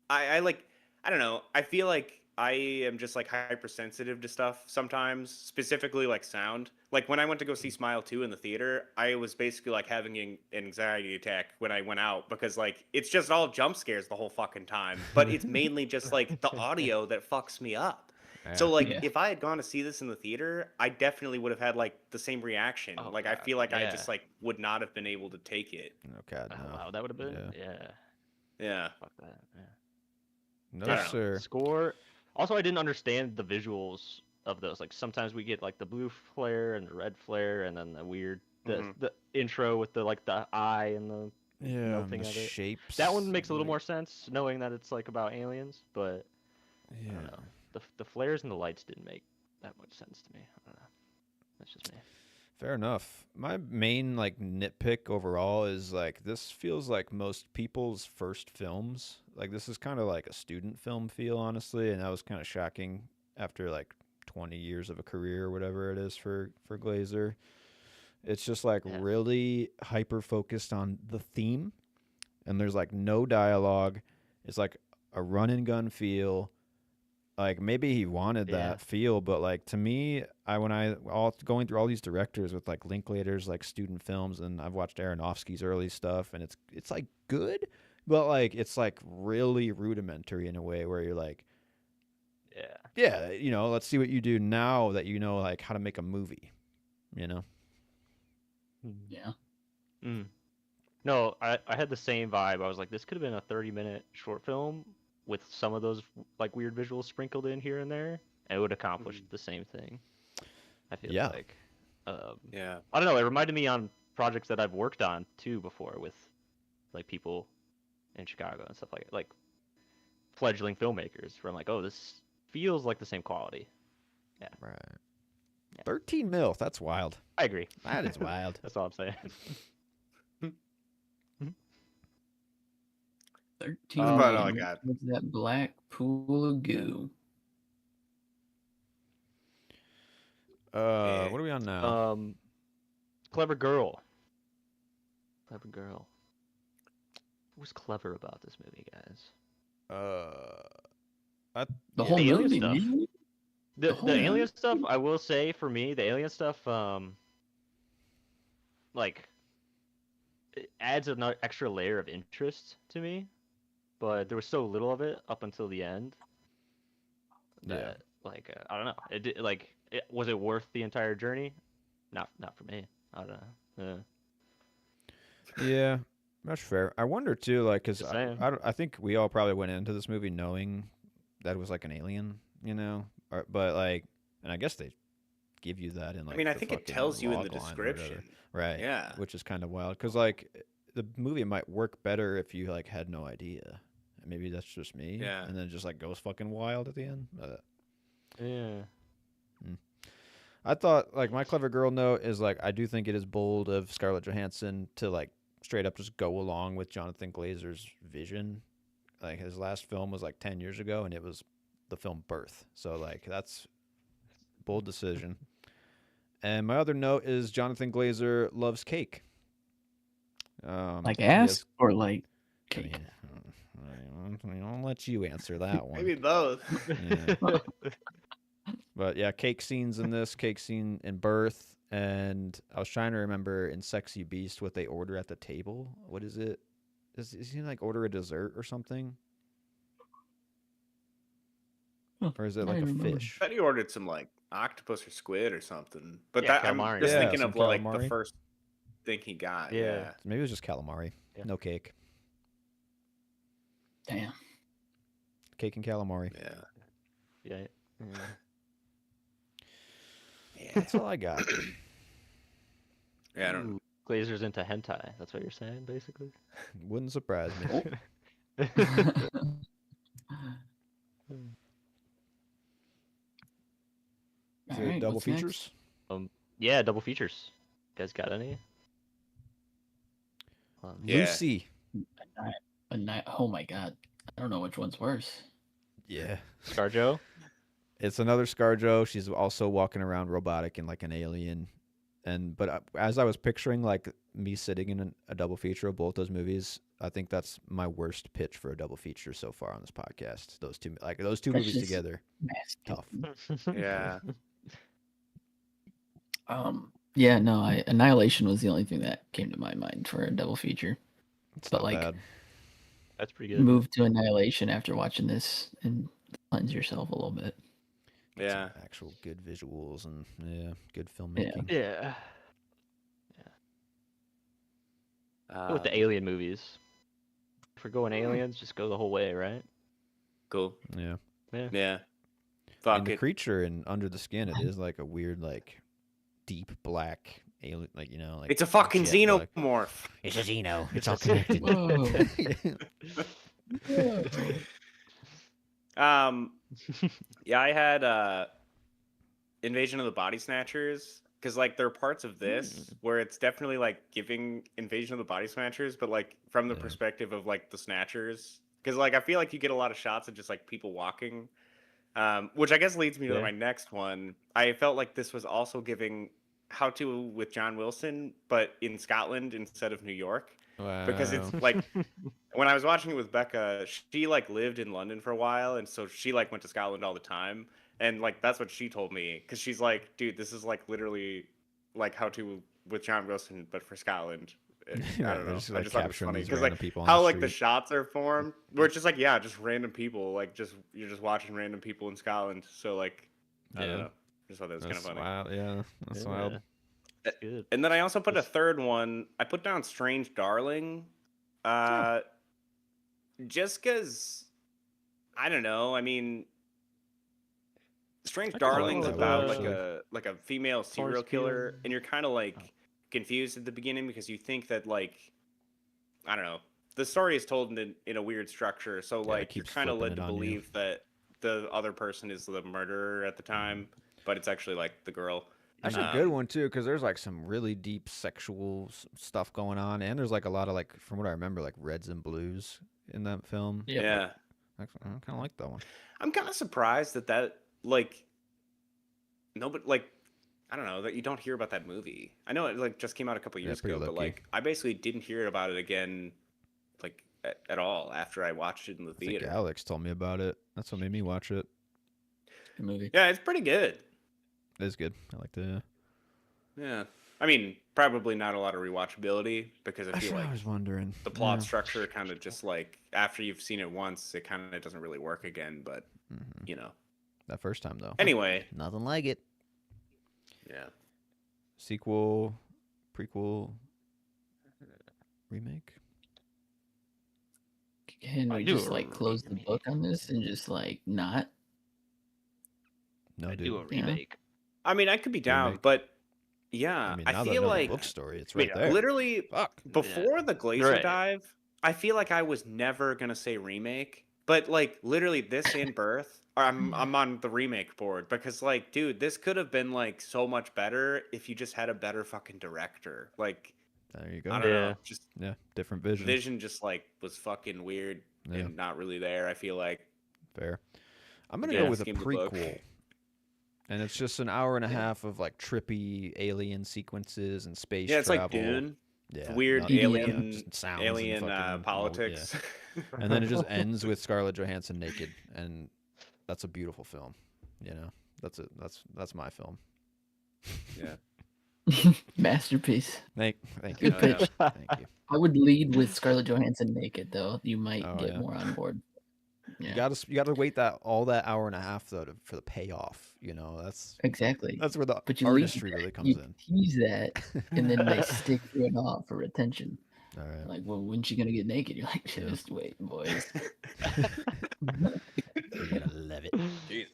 [SPEAKER 3] I like, I don't know. I feel like I am just like hypersensitive to stuff sometimes, specifically like sound. Like when I went to go see Smile 2 in the theater, I was basically like having an anxiety attack when I went out because like it's just all jump scares the whole fucking time, but it's mainly just like the audio that fucks me up. So
[SPEAKER 1] Yeah.
[SPEAKER 3] like
[SPEAKER 4] Yeah.
[SPEAKER 3] if I had gone to see this in the theater, I definitely would have had like the same reaction.
[SPEAKER 2] Oh
[SPEAKER 3] Like I
[SPEAKER 2] god.
[SPEAKER 3] feel like I
[SPEAKER 2] Yeah.
[SPEAKER 3] just like would not have been able to take it.
[SPEAKER 1] Oh God,
[SPEAKER 2] Oh
[SPEAKER 1] no.
[SPEAKER 2] wow, that would have been.
[SPEAKER 1] Yeah.
[SPEAKER 2] Yeah.
[SPEAKER 3] Yeah.
[SPEAKER 2] Fuck that. Yeah.
[SPEAKER 1] No,
[SPEAKER 3] I don't know.
[SPEAKER 1] sir.
[SPEAKER 2] Score. Also, I didn't understand the visuals of those. Like sometimes we get like the blue flare and the red flare, and then the weird
[SPEAKER 3] Mhm.
[SPEAKER 2] the intro with the like the eye and the
[SPEAKER 1] Yeah,
[SPEAKER 2] melting
[SPEAKER 1] the
[SPEAKER 2] of it.
[SPEAKER 1] shapes.
[SPEAKER 2] That one makes a little
[SPEAKER 1] like-
[SPEAKER 2] more sense, knowing that it's like about aliens. But I
[SPEAKER 1] Yeah.
[SPEAKER 2] don't know. The flares and the lights didn't make that much sense to me. I don't know. That's just me.
[SPEAKER 1] Fair enough. My main like nitpick overall is like this feels like most people's first films. Like this is kind of like a student film feel, honestly, and that was kind of shocking after like 20 years of a career or whatever it is for Glazer. It's just like
[SPEAKER 2] Yeah.
[SPEAKER 1] really hyper focused on the theme, and there's like no dialogue. It's like a run and gun feel. Like maybe he wanted
[SPEAKER 2] Yeah.
[SPEAKER 1] that feel, but like to me, when I all going through all these directors with like Linklater's like student films, and I've watched Aronofsky's early stuff, and it's like good, but like it's like really rudimentary in a way where you're like,
[SPEAKER 2] Yeah.
[SPEAKER 1] yeah, let's see what you do now that you know like how to make a movie, you know?
[SPEAKER 4] Yeah.
[SPEAKER 2] Mm. No, I had the same vibe. I was like, this could have been a 30-minute short film with some of those like weird visuals sprinkled in here and there, and it would accomplish the same thing. I feel
[SPEAKER 1] Yeah.
[SPEAKER 2] like.
[SPEAKER 3] Yeah.
[SPEAKER 2] I don't know. It reminded me on projects that I've worked on too before with like people in Chicago and stuff like fledgling filmmakers. Where I'm like, oh, this feels like the same quality.
[SPEAKER 1] Right.
[SPEAKER 2] Yeah.
[SPEAKER 1] 13 mil. That's wild.
[SPEAKER 2] I agree.
[SPEAKER 1] That is wild.
[SPEAKER 2] That's all I'm saying.
[SPEAKER 4] 13
[SPEAKER 3] That's about all I
[SPEAKER 4] million.
[SPEAKER 3] got.
[SPEAKER 4] What's that black pool of goo?
[SPEAKER 3] Yeah.
[SPEAKER 1] What are we on now?
[SPEAKER 2] Clever girl. Clever girl. What was clever about this movie, guys?
[SPEAKER 4] The
[SPEAKER 1] Yeah.
[SPEAKER 4] whole
[SPEAKER 2] The alien
[SPEAKER 4] movie,
[SPEAKER 2] stuff.
[SPEAKER 4] man.
[SPEAKER 2] The
[SPEAKER 4] whole
[SPEAKER 2] alien
[SPEAKER 4] movie?
[SPEAKER 2] stuff, I will say, for me, the alien stuff, like, it adds an extra layer of interest to me. But there was so little of it up until the end that, like, I don't know. Was it worth the entire journey? Not for me. I don't know.
[SPEAKER 1] Yeah, that's fair. I wonder too, like, cause
[SPEAKER 2] Just saying.
[SPEAKER 1] I think we all probably went into this movie knowing that it was like an alien, but like, and I guess they give you that in like.
[SPEAKER 3] I mean, I
[SPEAKER 1] the
[SPEAKER 3] think it
[SPEAKER 1] fucking
[SPEAKER 3] tells you in the
[SPEAKER 1] log line or whatever.
[SPEAKER 3] description.
[SPEAKER 1] Right?
[SPEAKER 3] Yeah.
[SPEAKER 1] Which is kind of wild, cause like the movie might work better if you like had no idea. Maybe that's just me.
[SPEAKER 3] Yeah.
[SPEAKER 1] And then just like goes fucking wild at the end.
[SPEAKER 2] Yeah.
[SPEAKER 1] I thought like my clever girl note is like I do think it is bold of Scarlett Johansson to like straight up just go along with Jonathan Glazer's vision. Like his last film was like 10 years ago, and it was the film Birth. So like that's bold decision. And my other note is Jonathan Glazer loves cake.
[SPEAKER 4] Like
[SPEAKER 1] he
[SPEAKER 4] ass
[SPEAKER 1] has-
[SPEAKER 4] or like
[SPEAKER 1] I
[SPEAKER 4] cake?
[SPEAKER 1] mean, I'll let you answer that one.
[SPEAKER 3] Maybe both.
[SPEAKER 1] Yeah. But yeah, cake scenes in this, cake scene in Birth, and I was trying to remember in Sexy Beast what they order at the table. What is it? Is he like order a dessert or something? Or is it
[SPEAKER 4] I
[SPEAKER 1] like a
[SPEAKER 4] don't remember.
[SPEAKER 1] fish?
[SPEAKER 3] I bet he ordered some like octopus or squid or something. But
[SPEAKER 2] Yeah,
[SPEAKER 3] that I'm
[SPEAKER 2] calamari.
[SPEAKER 3] just
[SPEAKER 1] Yeah,
[SPEAKER 3] thinking
[SPEAKER 1] some
[SPEAKER 3] of like the
[SPEAKER 1] calamari.
[SPEAKER 3] first thing he got.
[SPEAKER 2] Yeah.
[SPEAKER 3] Yeah.
[SPEAKER 1] Maybe it was just calamari.
[SPEAKER 2] Yeah.
[SPEAKER 1] No cake.
[SPEAKER 4] Damn.
[SPEAKER 1] Cake and calamari.
[SPEAKER 3] Yeah.
[SPEAKER 2] Yeah. Yeah.
[SPEAKER 3] Yeah.
[SPEAKER 1] That's all I got.
[SPEAKER 3] Yeah, I don't know.
[SPEAKER 2] Ooh, Glazer's into hentai. That's what you're saying, basically.
[SPEAKER 1] Wouldn't surprise me. Is it
[SPEAKER 4] Alright,
[SPEAKER 1] double
[SPEAKER 4] what's next?
[SPEAKER 1] features?
[SPEAKER 2] Yeah, double features. You guys got any?
[SPEAKER 3] Yeah.
[SPEAKER 1] Lucy.
[SPEAKER 4] Oh my god. I don't know which one's worse.
[SPEAKER 1] Yeah.
[SPEAKER 2] ScarJo?
[SPEAKER 1] It's another ScarJo. She's also walking around robotic and like an alien. But as I was picturing like me sitting in a double feature of both those movies, I think that's my worst pitch for a double feature so far on this podcast. Those two
[SPEAKER 4] That's
[SPEAKER 1] movies
[SPEAKER 4] just
[SPEAKER 1] together, tough.
[SPEAKER 3] Yeah.
[SPEAKER 4] Yeah, no, Annihilation was the only thing that came to my mind for a double feature.
[SPEAKER 1] It's
[SPEAKER 4] But,
[SPEAKER 1] not
[SPEAKER 4] like,
[SPEAKER 1] bad.
[SPEAKER 2] That's pretty good.
[SPEAKER 4] Move to Annihilation after watching this and cleanse yourself a little bit.
[SPEAKER 1] Get some
[SPEAKER 3] Yeah.
[SPEAKER 1] actual good visuals and good filmmaking.
[SPEAKER 2] Yeah. Go with the
[SPEAKER 3] Um,
[SPEAKER 2] alien movies. If we're going aliens, just go the whole way, right?
[SPEAKER 3] Cool.
[SPEAKER 1] Yeah.
[SPEAKER 2] Yeah.
[SPEAKER 3] Yeah.
[SPEAKER 1] I mean,
[SPEAKER 3] Fuck
[SPEAKER 1] the
[SPEAKER 3] it.
[SPEAKER 1] creature in Under the Skin, it is like a weird, like deep black alien, like like
[SPEAKER 3] It's a fucking
[SPEAKER 1] jet black.
[SPEAKER 3] xenomorph.
[SPEAKER 1] It's a Xeno. It's all
[SPEAKER 2] It's a-
[SPEAKER 1] connected.
[SPEAKER 4] Whoa. Whoa.
[SPEAKER 3] Yeah, I had Invasion of the Body Snatchers because like there are parts of this where it's definitely like giving Invasion of the Body Snatchers, but like from the
[SPEAKER 1] Yeah.
[SPEAKER 3] perspective of like the Snatchers. Because like I feel like you get a lot of shots of just like people walking, which I guess leads me to
[SPEAKER 2] Yeah.
[SPEAKER 3] my next one. I felt like this was also giving How to with John Wilson, but in Scotland instead of New York. Because it's
[SPEAKER 1] Wow.
[SPEAKER 3] like when I was watching it with Becca, she like lived in London for a while, and so she like went to Scotland all the time, and like that's what she told me because she's like, dude, this is like literally like How to with John Wilson, but for Scotland. And I don't know.
[SPEAKER 1] Just,
[SPEAKER 3] I
[SPEAKER 1] like,
[SPEAKER 3] just thought it was
[SPEAKER 1] capturing
[SPEAKER 3] funny
[SPEAKER 1] these
[SPEAKER 3] because
[SPEAKER 1] random
[SPEAKER 3] like
[SPEAKER 1] people on
[SPEAKER 3] how
[SPEAKER 1] the
[SPEAKER 3] like the
[SPEAKER 1] street.
[SPEAKER 3] shots are formed, where it's just like yeah, just random people, like just you're just watching random people in Scotland. So like I don't
[SPEAKER 1] Yeah.
[SPEAKER 3] know. Just thought that was kind of
[SPEAKER 1] That's
[SPEAKER 3] funny.
[SPEAKER 1] wild. Yeah, that's
[SPEAKER 2] Yeah.
[SPEAKER 1] wild.
[SPEAKER 2] That's good.
[SPEAKER 3] And then I also put a
[SPEAKER 2] That's-
[SPEAKER 3] third one. I put down Strange Darling. Just because I don't know. I mean, Strange
[SPEAKER 1] I kinda like
[SPEAKER 3] Darling's
[SPEAKER 1] that one,
[SPEAKER 3] about
[SPEAKER 1] actually.
[SPEAKER 3] like a female serial
[SPEAKER 2] Florence
[SPEAKER 3] killer,
[SPEAKER 2] Pugh.
[SPEAKER 3] and you're kind of like confused at the beginning because you think that like I don't know. The story is told in a weird structure, so
[SPEAKER 1] Yeah, it
[SPEAKER 3] like you're
[SPEAKER 1] keeps
[SPEAKER 3] kind of
[SPEAKER 1] flipping
[SPEAKER 3] led to
[SPEAKER 1] it on you.
[SPEAKER 3] believe that the other person is the murderer at the time, but it's actually like the girl.
[SPEAKER 1] That's a good one too, because there's like some really deep sexual stuff going on, and there's like a lot of like, from what I remember, like reds and blues in that film.
[SPEAKER 4] Yep.
[SPEAKER 3] Yeah.
[SPEAKER 1] I kind of like that one.
[SPEAKER 3] I'm kind of surprised that like nobody like I don't know that you don't hear about that movie. I know it like just came out a couple
[SPEAKER 1] Yeah,
[SPEAKER 3] years
[SPEAKER 1] pretty
[SPEAKER 3] ago, but
[SPEAKER 1] low-key.
[SPEAKER 3] like I basically didn't hear about it again, like at all after I watched it in the
[SPEAKER 1] I think
[SPEAKER 3] theater.
[SPEAKER 1] Alex told me about it. That's what made me watch it.
[SPEAKER 4] Good movie.
[SPEAKER 3] Yeah, it's pretty good.
[SPEAKER 1] It is good. I liked it.
[SPEAKER 3] Yeah, I mean probably not a lot of rewatchability because I
[SPEAKER 1] That's
[SPEAKER 3] feel
[SPEAKER 1] what
[SPEAKER 3] like
[SPEAKER 1] I was wondering.
[SPEAKER 3] the plot
[SPEAKER 1] Yeah.
[SPEAKER 3] structure kind of just like after you've seen it once, it kind of doesn't really work again. But
[SPEAKER 1] Mhm.
[SPEAKER 3] you know,
[SPEAKER 1] That first time though.
[SPEAKER 3] anyway,
[SPEAKER 1] Nothing like it.
[SPEAKER 3] yeah.
[SPEAKER 1] Sequel, prequel, remake.
[SPEAKER 4] Can
[SPEAKER 2] I
[SPEAKER 4] we
[SPEAKER 2] do
[SPEAKER 4] just
[SPEAKER 2] a
[SPEAKER 4] like close the book on this and just like not?
[SPEAKER 1] No,
[SPEAKER 2] I
[SPEAKER 1] dude.
[SPEAKER 2] do a
[SPEAKER 4] Yeah.
[SPEAKER 2] remake.
[SPEAKER 3] I mean, I could be down,
[SPEAKER 1] Remake.
[SPEAKER 3] but yeah,
[SPEAKER 1] I mean,
[SPEAKER 3] I
[SPEAKER 1] now that I
[SPEAKER 3] feel
[SPEAKER 1] know
[SPEAKER 3] like
[SPEAKER 1] the book story, it's
[SPEAKER 2] I mean,
[SPEAKER 1] right there.
[SPEAKER 3] literally
[SPEAKER 1] Fuck.
[SPEAKER 3] before the Glacier
[SPEAKER 2] Right.
[SPEAKER 3] Dive, I feel like I was never gonna say remake, but like literally this and Birth, I'm on the remake board because like, dude, this could have been like so much better if you just had a better fucking director. Like,
[SPEAKER 1] There you go.
[SPEAKER 3] I don't know,
[SPEAKER 2] Yeah.
[SPEAKER 3] just
[SPEAKER 1] Yeah, different vision.
[SPEAKER 3] Vision just like was fucking weird
[SPEAKER 1] Yeah.
[SPEAKER 3] and not really there. I feel like
[SPEAKER 1] Fair. I'm gonna
[SPEAKER 3] Yeah,
[SPEAKER 1] go with a
[SPEAKER 3] skim the book.
[SPEAKER 1] prequel, and it's just an hour and a half of like trippy alien sequences and space
[SPEAKER 3] yeah, it's
[SPEAKER 1] travel.
[SPEAKER 3] like Dune,
[SPEAKER 1] Yeah,
[SPEAKER 3] weird
[SPEAKER 1] nothing-
[SPEAKER 3] alien
[SPEAKER 1] just sounds and
[SPEAKER 3] alien
[SPEAKER 1] fucking
[SPEAKER 3] politics.
[SPEAKER 1] yeah. And then it just ends with Scarlett Johansson naked, and that's a beautiful film. You know, that's my film.
[SPEAKER 3] Yeah.
[SPEAKER 4] Masterpiece.
[SPEAKER 1] Thank
[SPEAKER 4] Good
[SPEAKER 1] you.
[SPEAKER 3] Oh, yeah.
[SPEAKER 4] pitch.
[SPEAKER 1] Thank you.
[SPEAKER 4] I would lead with Scarlett Johansson naked though. You might
[SPEAKER 1] Oh,
[SPEAKER 4] get
[SPEAKER 1] yeah.
[SPEAKER 4] more on board.
[SPEAKER 1] You
[SPEAKER 4] Yeah,
[SPEAKER 1] gotta wait that all that hour and a half though for the payoff. You know,
[SPEAKER 4] exactly.
[SPEAKER 1] that's where the
[SPEAKER 4] But you lead
[SPEAKER 1] artistry really comes
[SPEAKER 4] You
[SPEAKER 1] in.
[SPEAKER 4] tease that, and then they stick you it off for retention.
[SPEAKER 1] All right.
[SPEAKER 4] Like, well, when's she gonna get naked? You're like,
[SPEAKER 1] Yeah.
[SPEAKER 4] just wait, boys.
[SPEAKER 1] You're gonna love it.
[SPEAKER 3] Jeez.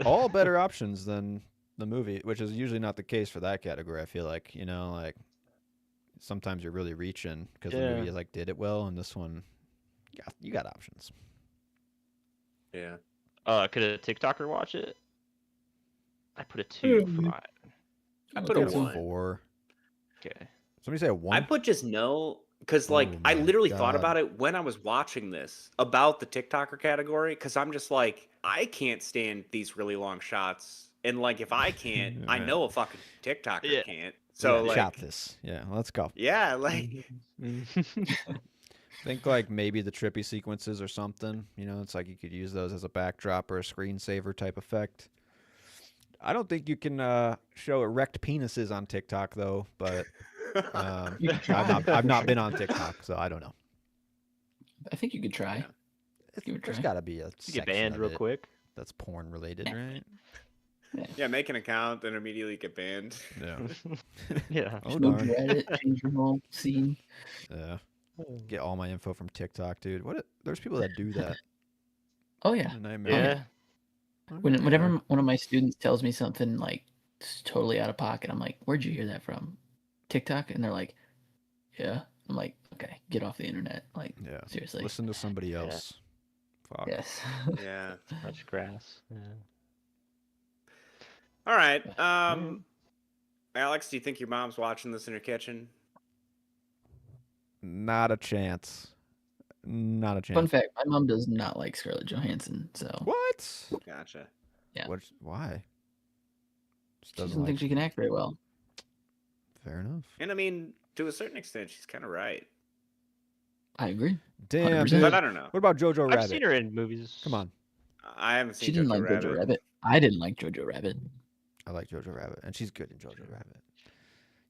[SPEAKER 1] All better options than the movie, which is usually not the case for that category. I feel like like sometimes you're really reaching because the
[SPEAKER 2] Yeah.
[SPEAKER 1] movie like did it well, and this one, you got options.
[SPEAKER 3] Yeah.
[SPEAKER 2] Could a TikToker watch it? I put a 2 for mine.
[SPEAKER 3] I put a
[SPEAKER 4] Okay, so
[SPEAKER 3] 1.
[SPEAKER 1] 4.
[SPEAKER 2] Okay.
[SPEAKER 1] Somebody say a 1.
[SPEAKER 3] I put just no because like
[SPEAKER 1] Oh
[SPEAKER 3] I
[SPEAKER 1] my
[SPEAKER 3] literally thought
[SPEAKER 1] God.
[SPEAKER 3] about it when I was watching this about the TikToker category because I'm just like I can't stand these really long shots and like if I can't, I
[SPEAKER 1] Yeah.
[SPEAKER 3] know a fucking TikToker
[SPEAKER 2] Yeah.
[SPEAKER 3] can't. So
[SPEAKER 1] yeah,
[SPEAKER 3] like
[SPEAKER 1] shot this. Yeah, let's go.
[SPEAKER 3] yeah, like
[SPEAKER 1] Think like maybe the trippy sequences or something. You know, it's like you could use those as a backdrop or a screensaver type effect. I don't think you can show erect penises on TikTok though, but
[SPEAKER 4] You can try.
[SPEAKER 1] I've not been on TikTok, so I don't know.
[SPEAKER 4] I think you could try.
[SPEAKER 3] Yeah.
[SPEAKER 4] Give it a
[SPEAKER 1] There's
[SPEAKER 4] try.
[SPEAKER 1] got to be a
[SPEAKER 2] You
[SPEAKER 1] section
[SPEAKER 2] get banned
[SPEAKER 1] of
[SPEAKER 2] real
[SPEAKER 1] it
[SPEAKER 2] quick.
[SPEAKER 1] that's porn related, right?
[SPEAKER 3] yeah, make an account and immediately get banned.
[SPEAKER 1] Yeah.
[SPEAKER 2] Yeah.
[SPEAKER 1] Oh
[SPEAKER 4] Just move
[SPEAKER 1] darn.
[SPEAKER 4] to Reddit, change your whole scene.
[SPEAKER 1] Yeah. get all my info from TikTok, dude. There's people that do that.
[SPEAKER 4] Oh yeah.
[SPEAKER 1] A nightmare.
[SPEAKER 2] Yeah.
[SPEAKER 4] Whenever one of my students tells me something like totally out of pocket, I'm like, "Where'd you hear that from? TikTok?" And they're like, "Yeah." I'm like, "Okay, get off the internet." Like,
[SPEAKER 1] Yeah.
[SPEAKER 4] seriously.
[SPEAKER 1] Listen to somebody
[SPEAKER 2] Yeah.
[SPEAKER 1] else. Fuck.
[SPEAKER 4] Yes.
[SPEAKER 3] Yeah.
[SPEAKER 2] Touch grass. Yeah.
[SPEAKER 3] All right.
[SPEAKER 2] Alright.
[SPEAKER 3] Alex, do you think your mom's watching this in her kitchen?
[SPEAKER 1] Not a chance. Not a chance.
[SPEAKER 4] Fun fact: my mom does not like Scarlett Johansson, so
[SPEAKER 1] What?
[SPEAKER 3] Gotcha.
[SPEAKER 4] Yeah.
[SPEAKER 1] Why? Just
[SPEAKER 4] she doesn't think she can act very well.
[SPEAKER 1] Fair enough.
[SPEAKER 3] And I mean, to a certain extent, she's kind of right.
[SPEAKER 4] I agree.
[SPEAKER 1] Damn,
[SPEAKER 4] 100%.
[SPEAKER 1] dude.
[SPEAKER 3] But I don't know.
[SPEAKER 1] What about Jojo Rabbit?
[SPEAKER 2] I've seen her in movies.
[SPEAKER 1] Come on.
[SPEAKER 3] I haven't seen
[SPEAKER 4] She didn't
[SPEAKER 3] Jojo
[SPEAKER 4] like
[SPEAKER 3] Rabbit.
[SPEAKER 4] Jojo Rabbit. I didn't like Jojo Rabbit.
[SPEAKER 1] I like Jojo Rabbit, and she's good in Jojo Rabbit.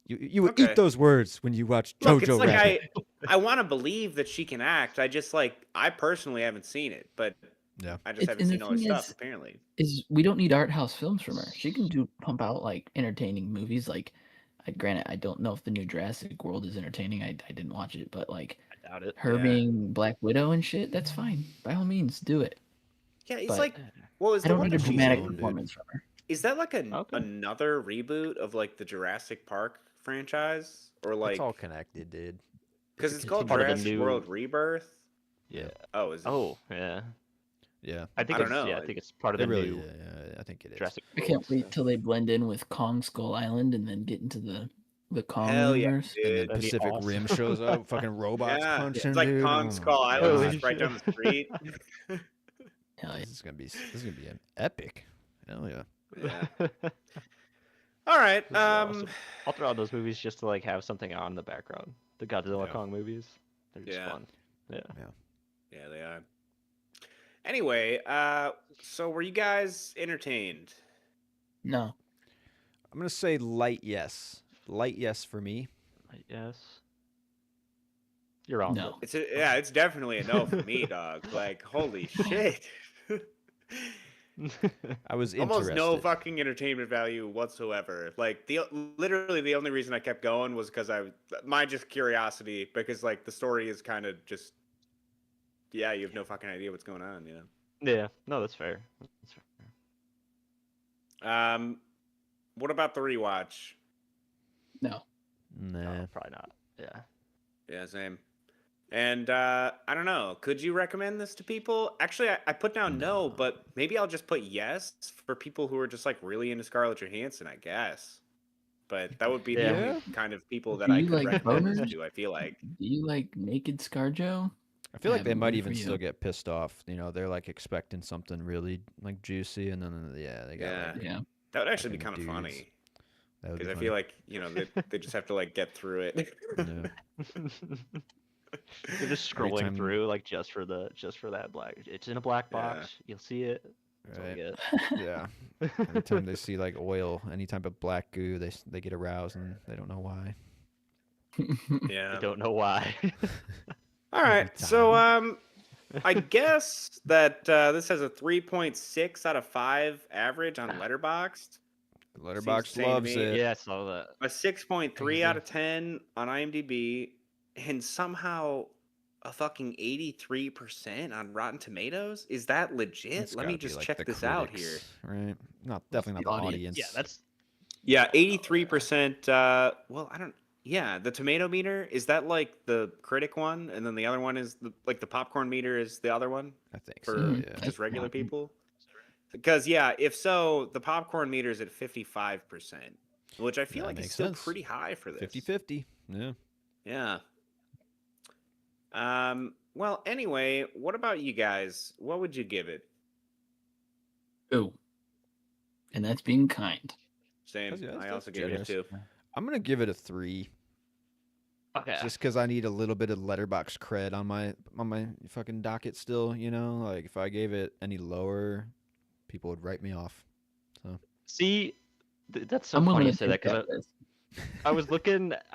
[SPEAKER 1] You would
[SPEAKER 3] Okay.
[SPEAKER 1] eat those words when you watch
[SPEAKER 3] Look,
[SPEAKER 1] Jojo
[SPEAKER 3] it's like
[SPEAKER 1] Rabbit.
[SPEAKER 3] I want to believe that she can act. I personally haven't seen it, but
[SPEAKER 1] Yeah.
[SPEAKER 3] I just haven't
[SPEAKER 4] And the
[SPEAKER 3] seen all her
[SPEAKER 4] thing
[SPEAKER 3] stuff.
[SPEAKER 4] is-
[SPEAKER 3] Apparently,
[SPEAKER 4] Is we don't need art house films from her. She can pump out like entertaining movies. Like, granted, I don't know if the new Jurassic World is entertaining. I didn't watch it, but like
[SPEAKER 2] I doubt it.
[SPEAKER 4] her
[SPEAKER 3] Yeah.
[SPEAKER 4] being Black Widow and shit, that's fine. By all means, do it.
[SPEAKER 3] yeah. It's
[SPEAKER 4] But
[SPEAKER 3] like, well, is
[SPEAKER 4] I
[SPEAKER 3] the
[SPEAKER 4] don't
[SPEAKER 3] one
[SPEAKER 4] need a
[SPEAKER 3] that she's
[SPEAKER 4] dramatic
[SPEAKER 3] in?
[SPEAKER 1] dude.
[SPEAKER 4] performance from her.
[SPEAKER 3] Is that like
[SPEAKER 2] Okay.
[SPEAKER 3] another reboot of like the Jurassic Park franchise, or like
[SPEAKER 1] It's all connected, dude.
[SPEAKER 3] because
[SPEAKER 1] a
[SPEAKER 3] it's called
[SPEAKER 2] Part of the
[SPEAKER 3] Jurassic
[SPEAKER 2] new-
[SPEAKER 3] World Rebirth?
[SPEAKER 1] Yeah.
[SPEAKER 3] Oh, is it?
[SPEAKER 2] Oh, yeah.
[SPEAKER 1] Yeah.
[SPEAKER 2] I think
[SPEAKER 3] I don't
[SPEAKER 2] it's
[SPEAKER 3] know.
[SPEAKER 2] I think it's part of
[SPEAKER 1] It
[SPEAKER 2] the
[SPEAKER 1] really,
[SPEAKER 2] new
[SPEAKER 1] yeah, I think it is.
[SPEAKER 2] Jurassic
[SPEAKER 4] I
[SPEAKER 2] World.
[SPEAKER 4] can't wait till they blend in with Kong Skull Island and then get into the Kong
[SPEAKER 3] Hell yeah,
[SPEAKER 4] universe.
[SPEAKER 1] And then
[SPEAKER 3] dude.
[SPEAKER 2] That'd be
[SPEAKER 1] Pacific
[SPEAKER 2] awesome.
[SPEAKER 1] Rim shows up, fucking robots
[SPEAKER 3] Yeah,
[SPEAKER 1] punching,
[SPEAKER 3] it's like
[SPEAKER 1] dude.
[SPEAKER 3] Kong
[SPEAKER 1] Oh
[SPEAKER 3] Skull
[SPEAKER 1] my
[SPEAKER 3] Island,
[SPEAKER 2] God.
[SPEAKER 3] just right down the street.
[SPEAKER 4] Hell yeah.
[SPEAKER 1] This is gonna be an epic. Hell yeah.
[SPEAKER 3] Yeah. All right.
[SPEAKER 2] This is awesome. I'll throw out those movies just to like have something on in the background. The Godzilla
[SPEAKER 1] Yeah.
[SPEAKER 2] Kong movies. They're just
[SPEAKER 3] Yeah.
[SPEAKER 2] fun. Yeah.
[SPEAKER 3] Yeah, they are. Anyway, so were you guys entertained?
[SPEAKER 4] No.
[SPEAKER 1] I'm gonna say light yes. Light yes for me.
[SPEAKER 2] Yes. You're wrong.
[SPEAKER 4] No.
[SPEAKER 3] It's definitely a no for me, dog. Like, holy shit.
[SPEAKER 1] I was
[SPEAKER 3] Almost
[SPEAKER 1] interested.
[SPEAKER 3] no fucking entertainment value whatsoever. Like literally the only reason I kept going was because my just curiosity, because like the story is kind of just, yeah, you have no fucking idea what's going on, you know.
[SPEAKER 2] Yeah. No, that's fair. That's fair.
[SPEAKER 3] What about the rewatch?
[SPEAKER 4] No.
[SPEAKER 1] Nah.
[SPEAKER 2] No, probably not. Yeah.
[SPEAKER 3] Yeah, same. And I don't know. Could you recommend this to people? Actually, I put down no, but maybe I'll just put yes for people who are just like really into Scarlett Johansson, I guess. But that would be the
[SPEAKER 2] Yeah.
[SPEAKER 3] only kind of people that
[SPEAKER 4] Do
[SPEAKER 3] I
[SPEAKER 4] you
[SPEAKER 3] could
[SPEAKER 4] like
[SPEAKER 3] recommend this
[SPEAKER 4] boners?
[SPEAKER 3] to, I feel like.
[SPEAKER 4] Do you like naked ScarJo?
[SPEAKER 1] I feel
[SPEAKER 4] I
[SPEAKER 1] like they
[SPEAKER 4] have a
[SPEAKER 1] might
[SPEAKER 4] movie
[SPEAKER 1] even
[SPEAKER 4] for
[SPEAKER 1] still
[SPEAKER 4] you.
[SPEAKER 1] get pissed off. You know, they're like expecting something really like juicy, and then they got
[SPEAKER 3] Yeah.
[SPEAKER 1] like,
[SPEAKER 4] Yeah.
[SPEAKER 3] That would actually be
[SPEAKER 1] Fucking
[SPEAKER 3] kind of
[SPEAKER 1] dudes.
[SPEAKER 3] funny.
[SPEAKER 1] that would be
[SPEAKER 3] Because I
[SPEAKER 1] funny.
[SPEAKER 3] feel like, they just have to like get through it.
[SPEAKER 1] Yeah.
[SPEAKER 2] You're just
[SPEAKER 1] Every
[SPEAKER 2] scrolling
[SPEAKER 1] time-
[SPEAKER 2] through like just for that black. It's in a black
[SPEAKER 3] Yeah.
[SPEAKER 2] box. You'll see it. That's all
[SPEAKER 1] Right.
[SPEAKER 2] you
[SPEAKER 1] Yeah. Every time they see like oil, any type of black goo, they get aroused and they don't know why.
[SPEAKER 2] get.
[SPEAKER 3] Yeah.
[SPEAKER 2] I don't know why.
[SPEAKER 3] All right.
[SPEAKER 1] Every
[SPEAKER 3] So I guess that this has a 3.6 out of 5 average on Letterboxd.
[SPEAKER 1] Letterbox
[SPEAKER 3] sane to
[SPEAKER 1] loves
[SPEAKER 3] me.
[SPEAKER 1] it.
[SPEAKER 2] Yeah, I saw that.
[SPEAKER 3] A 6.3
[SPEAKER 2] Crazy.
[SPEAKER 3] out of 10 on IMDb, and somehow a fucking 83% on Rotten Tomatoes. Is that legit?
[SPEAKER 1] It's
[SPEAKER 3] Let me
[SPEAKER 1] gotta be,
[SPEAKER 3] just
[SPEAKER 1] like,
[SPEAKER 3] check
[SPEAKER 1] the
[SPEAKER 3] this out here.
[SPEAKER 1] critics, Right? Not definitely not
[SPEAKER 4] the
[SPEAKER 1] the
[SPEAKER 4] audience?
[SPEAKER 1] audience.
[SPEAKER 2] Yeah, that's
[SPEAKER 3] Yeah, 83%. Well, I don't. Yeah, the tomato meter, is that like the critic one, and then the other one is the popcorn meter is the other one
[SPEAKER 1] I think
[SPEAKER 3] for
[SPEAKER 1] so.
[SPEAKER 4] Mhm.
[SPEAKER 1] Yeah.
[SPEAKER 3] just regular
[SPEAKER 4] Yeah.
[SPEAKER 3] people? Because yeah, if so, the popcorn meter is at 55%, which I feel
[SPEAKER 1] That
[SPEAKER 3] like is
[SPEAKER 1] makes
[SPEAKER 3] still
[SPEAKER 1] sense.
[SPEAKER 3] pretty high for this.
[SPEAKER 1] 50-50. Yeah.
[SPEAKER 3] Yeah. Well, anyway, what about you guys? What would you give it?
[SPEAKER 4] Ooh. And that's being kind.
[SPEAKER 3] Same.
[SPEAKER 1] That's
[SPEAKER 3] I also gave it a
[SPEAKER 1] generous.
[SPEAKER 3] 2.
[SPEAKER 1] I'm gonna give it a 3,
[SPEAKER 2] okay.
[SPEAKER 1] just because I need a little bit of letterbox cred on my fucking docket still. You know, like if I gave it any lower, people would write me off.
[SPEAKER 2] See, that's so
[SPEAKER 4] I'm willing
[SPEAKER 2] funny
[SPEAKER 4] to
[SPEAKER 2] to say
[SPEAKER 4] take
[SPEAKER 2] that because
[SPEAKER 4] that risk.
[SPEAKER 2] I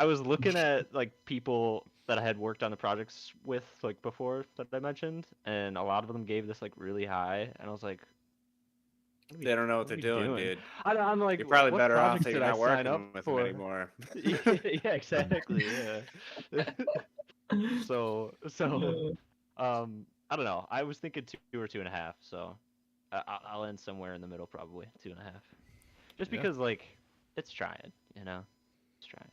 [SPEAKER 2] was looking at like people that I had worked on the projects with like before that I mentioned, and a lot of them gave this like really high, and I was like, what are we-
[SPEAKER 3] They don't know what
[SPEAKER 2] are
[SPEAKER 3] they're
[SPEAKER 2] we
[SPEAKER 3] doing, dude.
[SPEAKER 2] I'm like,
[SPEAKER 3] You're probably
[SPEAKER 2] what
[SPEAKER 3] better off
[SPEAKER 2] project
[SPEAKER 3] that you're
[SPEAKER 2] did I
[SPEAKER 3] not
[SPEAKER 2] sign
[SPEAKER 3] working
[SPEAKER 2] up
[SPEAKER 3] with
[SPEAKER 2] for?
[SPEAKER 3] them anymore.
[SPEAKER 2] Yeah, exactly. Yeah. So, I don't know. I was thinking 2 or 2.5. So, I'll end somewhere in the middle, probably 2.5. Just
[SPEAKER 1] Yeah.
[SPEAKER 2] because, like, it's trying, you know, it's trying.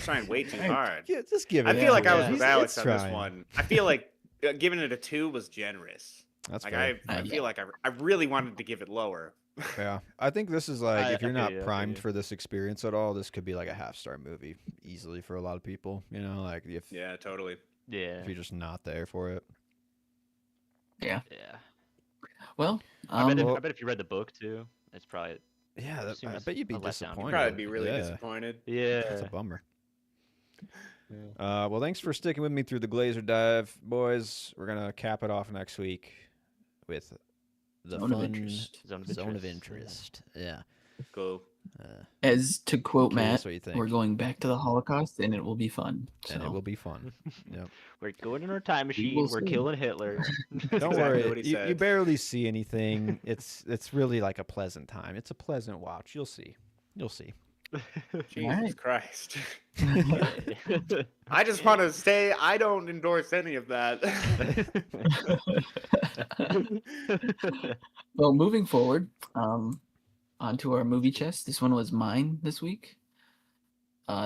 [SPEAKER 3] Trying way too
[SPEAKER 4] Right.
[SPEAKER 3] hard.
[SPEAKER 1] Yeah, just give it.
[SPEAKER 3] I feel like I was
[SPEAKER 2] Yeah.
[SPEAKER 3] with
[SPEAKER 1] He's-
[SPEAKER 3] Alex
[SPEAKER 1] it's
[SPEAKER 3] on this
[SPEAKER 1] trying.
[SPEAKER 3] one. I feel like giving it a 2 was generous.
[SPEAKER 1] That's
[SPEAKER 3] Like
[SPEAKER 1] fair.
[SPEAKER 3] I
[SPEAKER 4] Yeah.
[SPEAKER 3] feel like I really wanted to give it lower.
[SPEAKER 1] Yeah, I think this is like if
[SPEAKER 2] I
[SPEAKER 1] you're
[SPEAKER 2] feel
[SPEAKER 1] not
[SPEAKER 2] you, I feel
[SPEAKER 1] primed
[SPEAKER 2] you.
[SPEAKER 1] for this experience at all, this could be like a half-star movie easily for a lot of people. You know, like if
[SPEAKER 3] Yeah, totally.
[SPEAKER 2] Yeah.
[SPEAKER 1] you're just not there for it.
[SPEAKER 4] Yeah.
[SPEAKER 2] Yeah.
[SPEAKER 4] Well,
[SPEAKER 2] I bet.
[SPEAKER 1] Well-
[SPEAKER 2] I bet if you read the book too, it's probably.
[SPEAKER 1] Yeah,
[SPEAKER 2] I
[SPEAKER 1] that,
[SPEAKER 2] assume
[SPEAKER 1] I
[SPEAKER 2] it's
[SPEAKER 1] bet you'd be
[SPEAKER 2] a letdown. You'd
[SPEAKER 1] disappointed.
[SPEAKER 3] Probably be really
[SPEAKER 1] yeah.
[SPEAKER 3] disappointed.
[SPEAKER 2] Yeah.
[SPEAKER 1] That's a bummer.
[SPEAKER 2] Yeah.
[SPEAKER 1] Well, thanks for sticking with me through the Glazer dive, boys. We're gonna cap it off next week with the
[SPEAKER 4] Zone of
[SPEAKER 1] fun
[SPEAKER 4] interest.
[SPEAKER 2] Zone of
[SPEAKER 1] interest. Yeah.
[SPEAKER 3] Cool.
[SPEAKER 4] As to quote
[SPEAKER 1] Curious
[SPEAKER 4] Matt,
[SPEAKER 1] what you think.
[SPEAKER 4] we're going back to the Holocaust, and it will be fun. So.
[SPEAKER 1] And it will be fun. Yep.
[SPEAKER 2] We're going in our time machine.
[SPEAKER 4] will
[SPEAKER 2] We're
[SPEAKER 4] see.
[SPEAKER 2] killing Hitler.
[SPEAKER 1] Don't
[SPEAKER 3] exactly
[SPEAKER 1] worry,
[SPEAKER 3] what he
[SPEAKER 1] you
[SPEAKER 3] said.
[SPEAKER 1] barely see anything. It's really like a pleasant time. It's a pleasant watch. You'll see. You'll see.
[SPEAKER 3] Jesus
[SPEAKER 4] Alright.
[SPEAKER 3] Christ. I just want to say I don't endorse any of that.
[SPEAKER 4] Well, moving forward, onto our movie chest. This one was mine this week.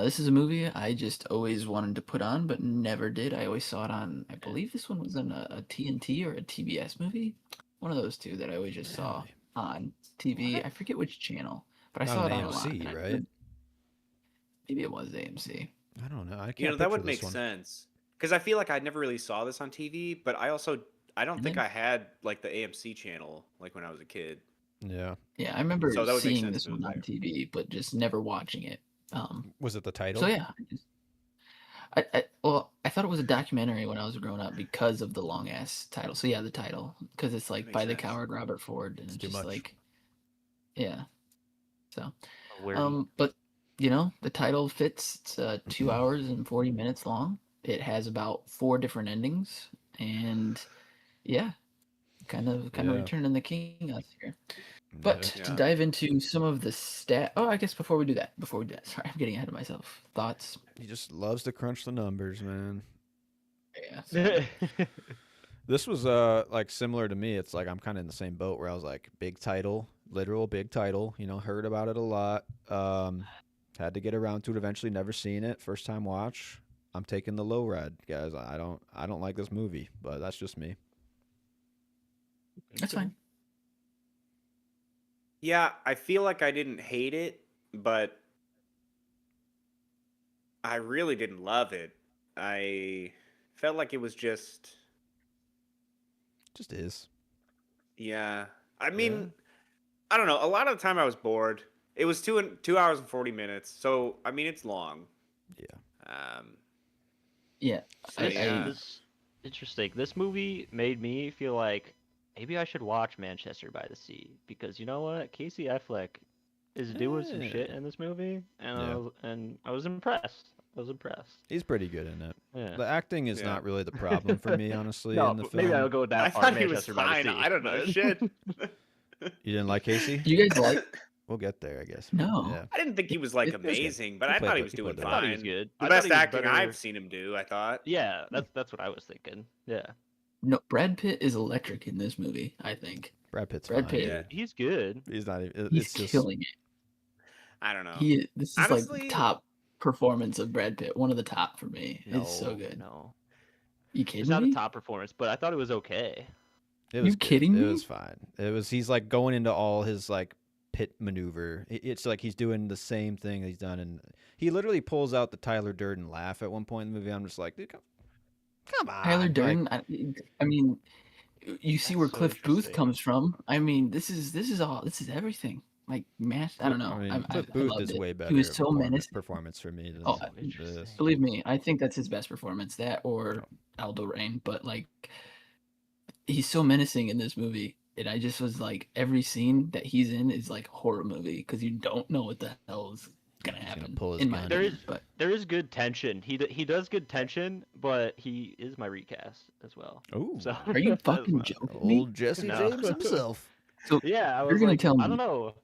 [SPEAKER 4] This is a movie I just always wanted to put on, but never did. I always saw it on. I believe this one was on a TNT or a TBS movie, one of those two that I always just saw
[SPEAKER 1] Really?
[SPEAKER 4] on TV. I forget which channel, but I
[SPEAKER 1] Not
[SPEAKER 4] saw
[SPEAKER 1] on
[SPEAKER 4] it on a lot.
[SPEAKER 1] AMC,
[SPEAKER 4] and I
[SPEAKER 1] right?
[SPEAKER 4] couldn't- Maybe it was AMC.
[SPEAKER 1] I don't know. I can't.
[SPEAKER 3] You know, that would
[SPEAKER 1] picture
[SPEAKER 3] make
[SPEAKER 1] this one.
[SPEAKER 3] sense. Because I feel like I never really saw this on TV, but I don't
[SPEAKER 4] And
[SPEAKER 3] think
[SPEAKER 4] then-
[SPEAKER 3] I had like the AMC channel like when I was a kid.
[SPEAKER 1] Yeah.
[SPEAKER 4] Yeah, I remember
[SPEAKER 3] So that would make
[SPEAKER 4] seeing
[SPEAKER 3] sense
[SPEAKER 4] this
[SPEAKER 3] if it was
[SPEAKER 4] one on
[SPEAKER 3] there.
[SPEAKER 4] TV, but just never watching it.
[SPEAKER 1] Was it the title?
[SPEAKER 4] So yeah, I thought it was a documentary when I was growing up because of the long ass title. So yeah, the title because it's like
[SPEAKER 3] Makes
[SPEAKER 4] by the
[SPEAKER 3] sense.
[SPEAKER 4] coward Robert Ford, and
[SPEAKER 1] It's
[SPEAKER 4] it's
[SPEAKER 1] too
[SPEAKER 4] just
[SPEAKER 1] much.
[SPEAKER 4] like, yeah. So
[SPEAKER 2] Where
[SPEAKER 4] but you know the title fits. It's 2 hours and 40 minutes long. It has about 4 different endings, and yeah, kind of
[SPEAKER 1] Yeah.
[SPEAKER 4] returning the king us here. But
[SPEAKER 3] Yeah.
[SPEAKER 4] to dive into some of the I guess before we do that, sorry, I'm getting ahead of myself. Thoughts?
[SPEAKER 1] He just loves to crunch the numbers, man.
[SPEAKER 4] Yeah.
[SPEAKER 1] This was like similar to me. It's like I'm kind of in the same boat where I was like big title, literal big title. You know, heard about it a lot. Had to get around to it eventually. Never seen it. First time watch. I'm taking the low ride, guys. I don't like this movie, but that's just me.
[SPEAKER 4] That's fine.
[SPEAKER 3] Yeah, I feel like I didn't hate it, but I really didn't love it. I felt like it was just,
[SPEAKER 1] Just is.
[SPEAKER 3] yeah. I mean, I don't know. A lot of the time I was bored. It was 2 hours and 40 minutes, so I mean it's long.
[SPEAKER 1] Yeah.
[SPEAKER 4] Yeah.
[SPEAKER 3] So,
[SPEAKER 4] I-
[SPEAKER 3] yeah.
[SPEAKER 2] This interesting. This movie made me feel like maybe I should watch Manchester by the Sea because you know what, Casey Affleck is doing some shit in this movie, and
[SPEAKER 1] Yeah.
[SPEAKER 2] I was impressed. I was impressed.
[SPEAKER 1] He's pretty good in it.
[SPEAKER 2] Yeah.
[SPEAKER 1] The acting is
[SPEAKER 3] Yeah.
[SPEAKER 1] not really the problem for me, honestly.
[SPEAKER 2] No,
[SPEAKER 1] in the
[SPEAKER 2] but
[SPEAKER 1] film.
[SPEAKER 2] maybe I'll go with that
[SPEAKER 3] I
[SPEAKER 2] part.
[SPEAKER 3] thought he was
[SPEAKER 2] Manchester by the
[SPEAKER 3] fine.
[SPEAKER 2] Sea,
[SPEAKER 3] I don't know.
[SPEAKER 2] but-
[SPEAKER 3] Shit.
[SPEAKER 1] You didn't like Casey?
[SPEAKER 4] Do you guys like?
[SPEAKER 1] We'll get there, I guess.
[SPEAKER 4] No.
[SPEAKER 1] Yeah.
[SPEAKER 3] I didn't think he was like
[SPEAKER 4] It was good.
[SPEAKER 3] amazing, but
[SPEAKER 1] He
[SPEAKER 3] I
[SPEAKER 1] played
[SPEAKER 3] thought he
[SPEAKER 1] the-
[SPEAKER 3] was
[SPEAKER 1] he
[SPEAKER 3] doing
[SPEAKER 1] played
[SPEAKER 2] I
[SPEAKER 1] the
[SPEAKER 2] thought
[SPEAKER 3] fine.
[SPEAKER 2] he was good.
[SPEAKER 3] The
[SPEAKER 2] I thought
[SPEAKER 3] best
[SPEAKER 2] he was
[SPEAKER 3] acting
[SPEAKER 2] better-
[SPEAKER 3] I've seen him do, I thought.
[SPEAKER 2] Yeah, that's what I was thinking. Yeah,
[SPEAKER 4] No, Brad Pitt is electric in this movie. I think
[SPEAKER 1] Brad Pitt's
[SPEAKER 4] Brad
[SPEAKER 1] fine.
[SPEAKER 4] Pitt.
[SPEAKER 3] Yeah.
[SPEAKER 2] he's good.
[SPEAKER 1] He's not even.
[SPEAKER 4] he's
[SPEAKER 1] It's just.
[SPEAKER 4] killing it.
[SPEAKER 3] I don't know.
[SPEAKER 4] This is like
[SPEAKER 3] Honestly-
[SPEAKER 4] the top performance of Brad Pitt. One of the top for me.
[SPEAKER 2] No,
[SPEAKER 4] It's so good.
[SPEAKER 2] No,
[SPEAKER 4] You
[SPEAKER 2] it's
[SPEAKER 4] kidding
[SPEAKER 2] not
[SPEAKER 4] me?
[SPEAKER 2] a top performance, but I thought it was okay.
[SPEAKER 1] It was
[SPEAKER 4] You
[SPEAKER 1] good.
[SPEAKER 4] kidding
[SPEAKER 1] It
[SPEAKER 4] me?
[SPEAKER 1] was fine. It was. He's like going into all his like pit maneuver. It's like he's doing the same thing he's done, and he literally pulls out the Tyler Durden laugh at one point in the movie. I'm just like, dude, come on.
[SPEAKER 4] Tyler
[SPEAKER 1] like,
[SPEAKER 4] Durden. I mean, you see
[SPEAKER 2] That's
[SPEAKER 4] where
[SPEAKER 2] so
[SPEAKER 4] Cliff Booth
[SPEAKER 2] interesting.
[SPEAKER 4] comes from. I mean, this is everything. Like I don't know.
[SPEAKER 1] I mean,
[SPEAKER 4] I
[SPEAKER 1] Cliff
[SPEAKER 4] I
[SPEAKER 1] Booth
[SPEAKER 4] loved
[SPEAKER 1] is
[SPEAKER 4] it.
[SPEAKER 1] way better.
[SPEAKER 4] He was so menacing.
[SPEAKER 1] performance for me than
[SPEAKER 4] Oh,
[SPEAKER 2] interesting.
[SPEAKER 1] this.
[SPEAKER 4] Believe me, I think that's his best performance. That or Aldo Rain. But like, he's so menacing in this movie, and I just was like, every scene that he's in is like a horror movie because you don't know what the hell is gonna
[SPEAKER 1] He's gonna
[SPEAKER 4] happen.
[SPEAKER 1] pull his
[SPEAKER 4] in my
[SPEAKER 1] gun.
[SPEAKER 2] There
[SPEAKER 4] opinion,
[SPEAKER 2] is-
[SPEAKER 4] but
[SPEAKER 2] There is good tension. He does good tension, but he is my recast as well.
[SPEAKER 1] Ooh,
[SPEAKER 2] So
[SPEAKER 4] are you
[SPEAKER 2] that's
[SPEAKER 4] fucking
[SPEAKER 2] fine.
[SPEAKER 4] joking me?
[SPEAKER 1] old Jesse
[SPEAKER 2] No.
[SPEAKER 1] James himself.
[SPEAKER 2] Yeah, I was
[SPEAKER 4] You're gonna
[SPEAKER 2] like,
[SPEAKER 4] tell
[SPEAKER 2] I
[SPEAKER 4] me-
[SPEAKER 2] don't know.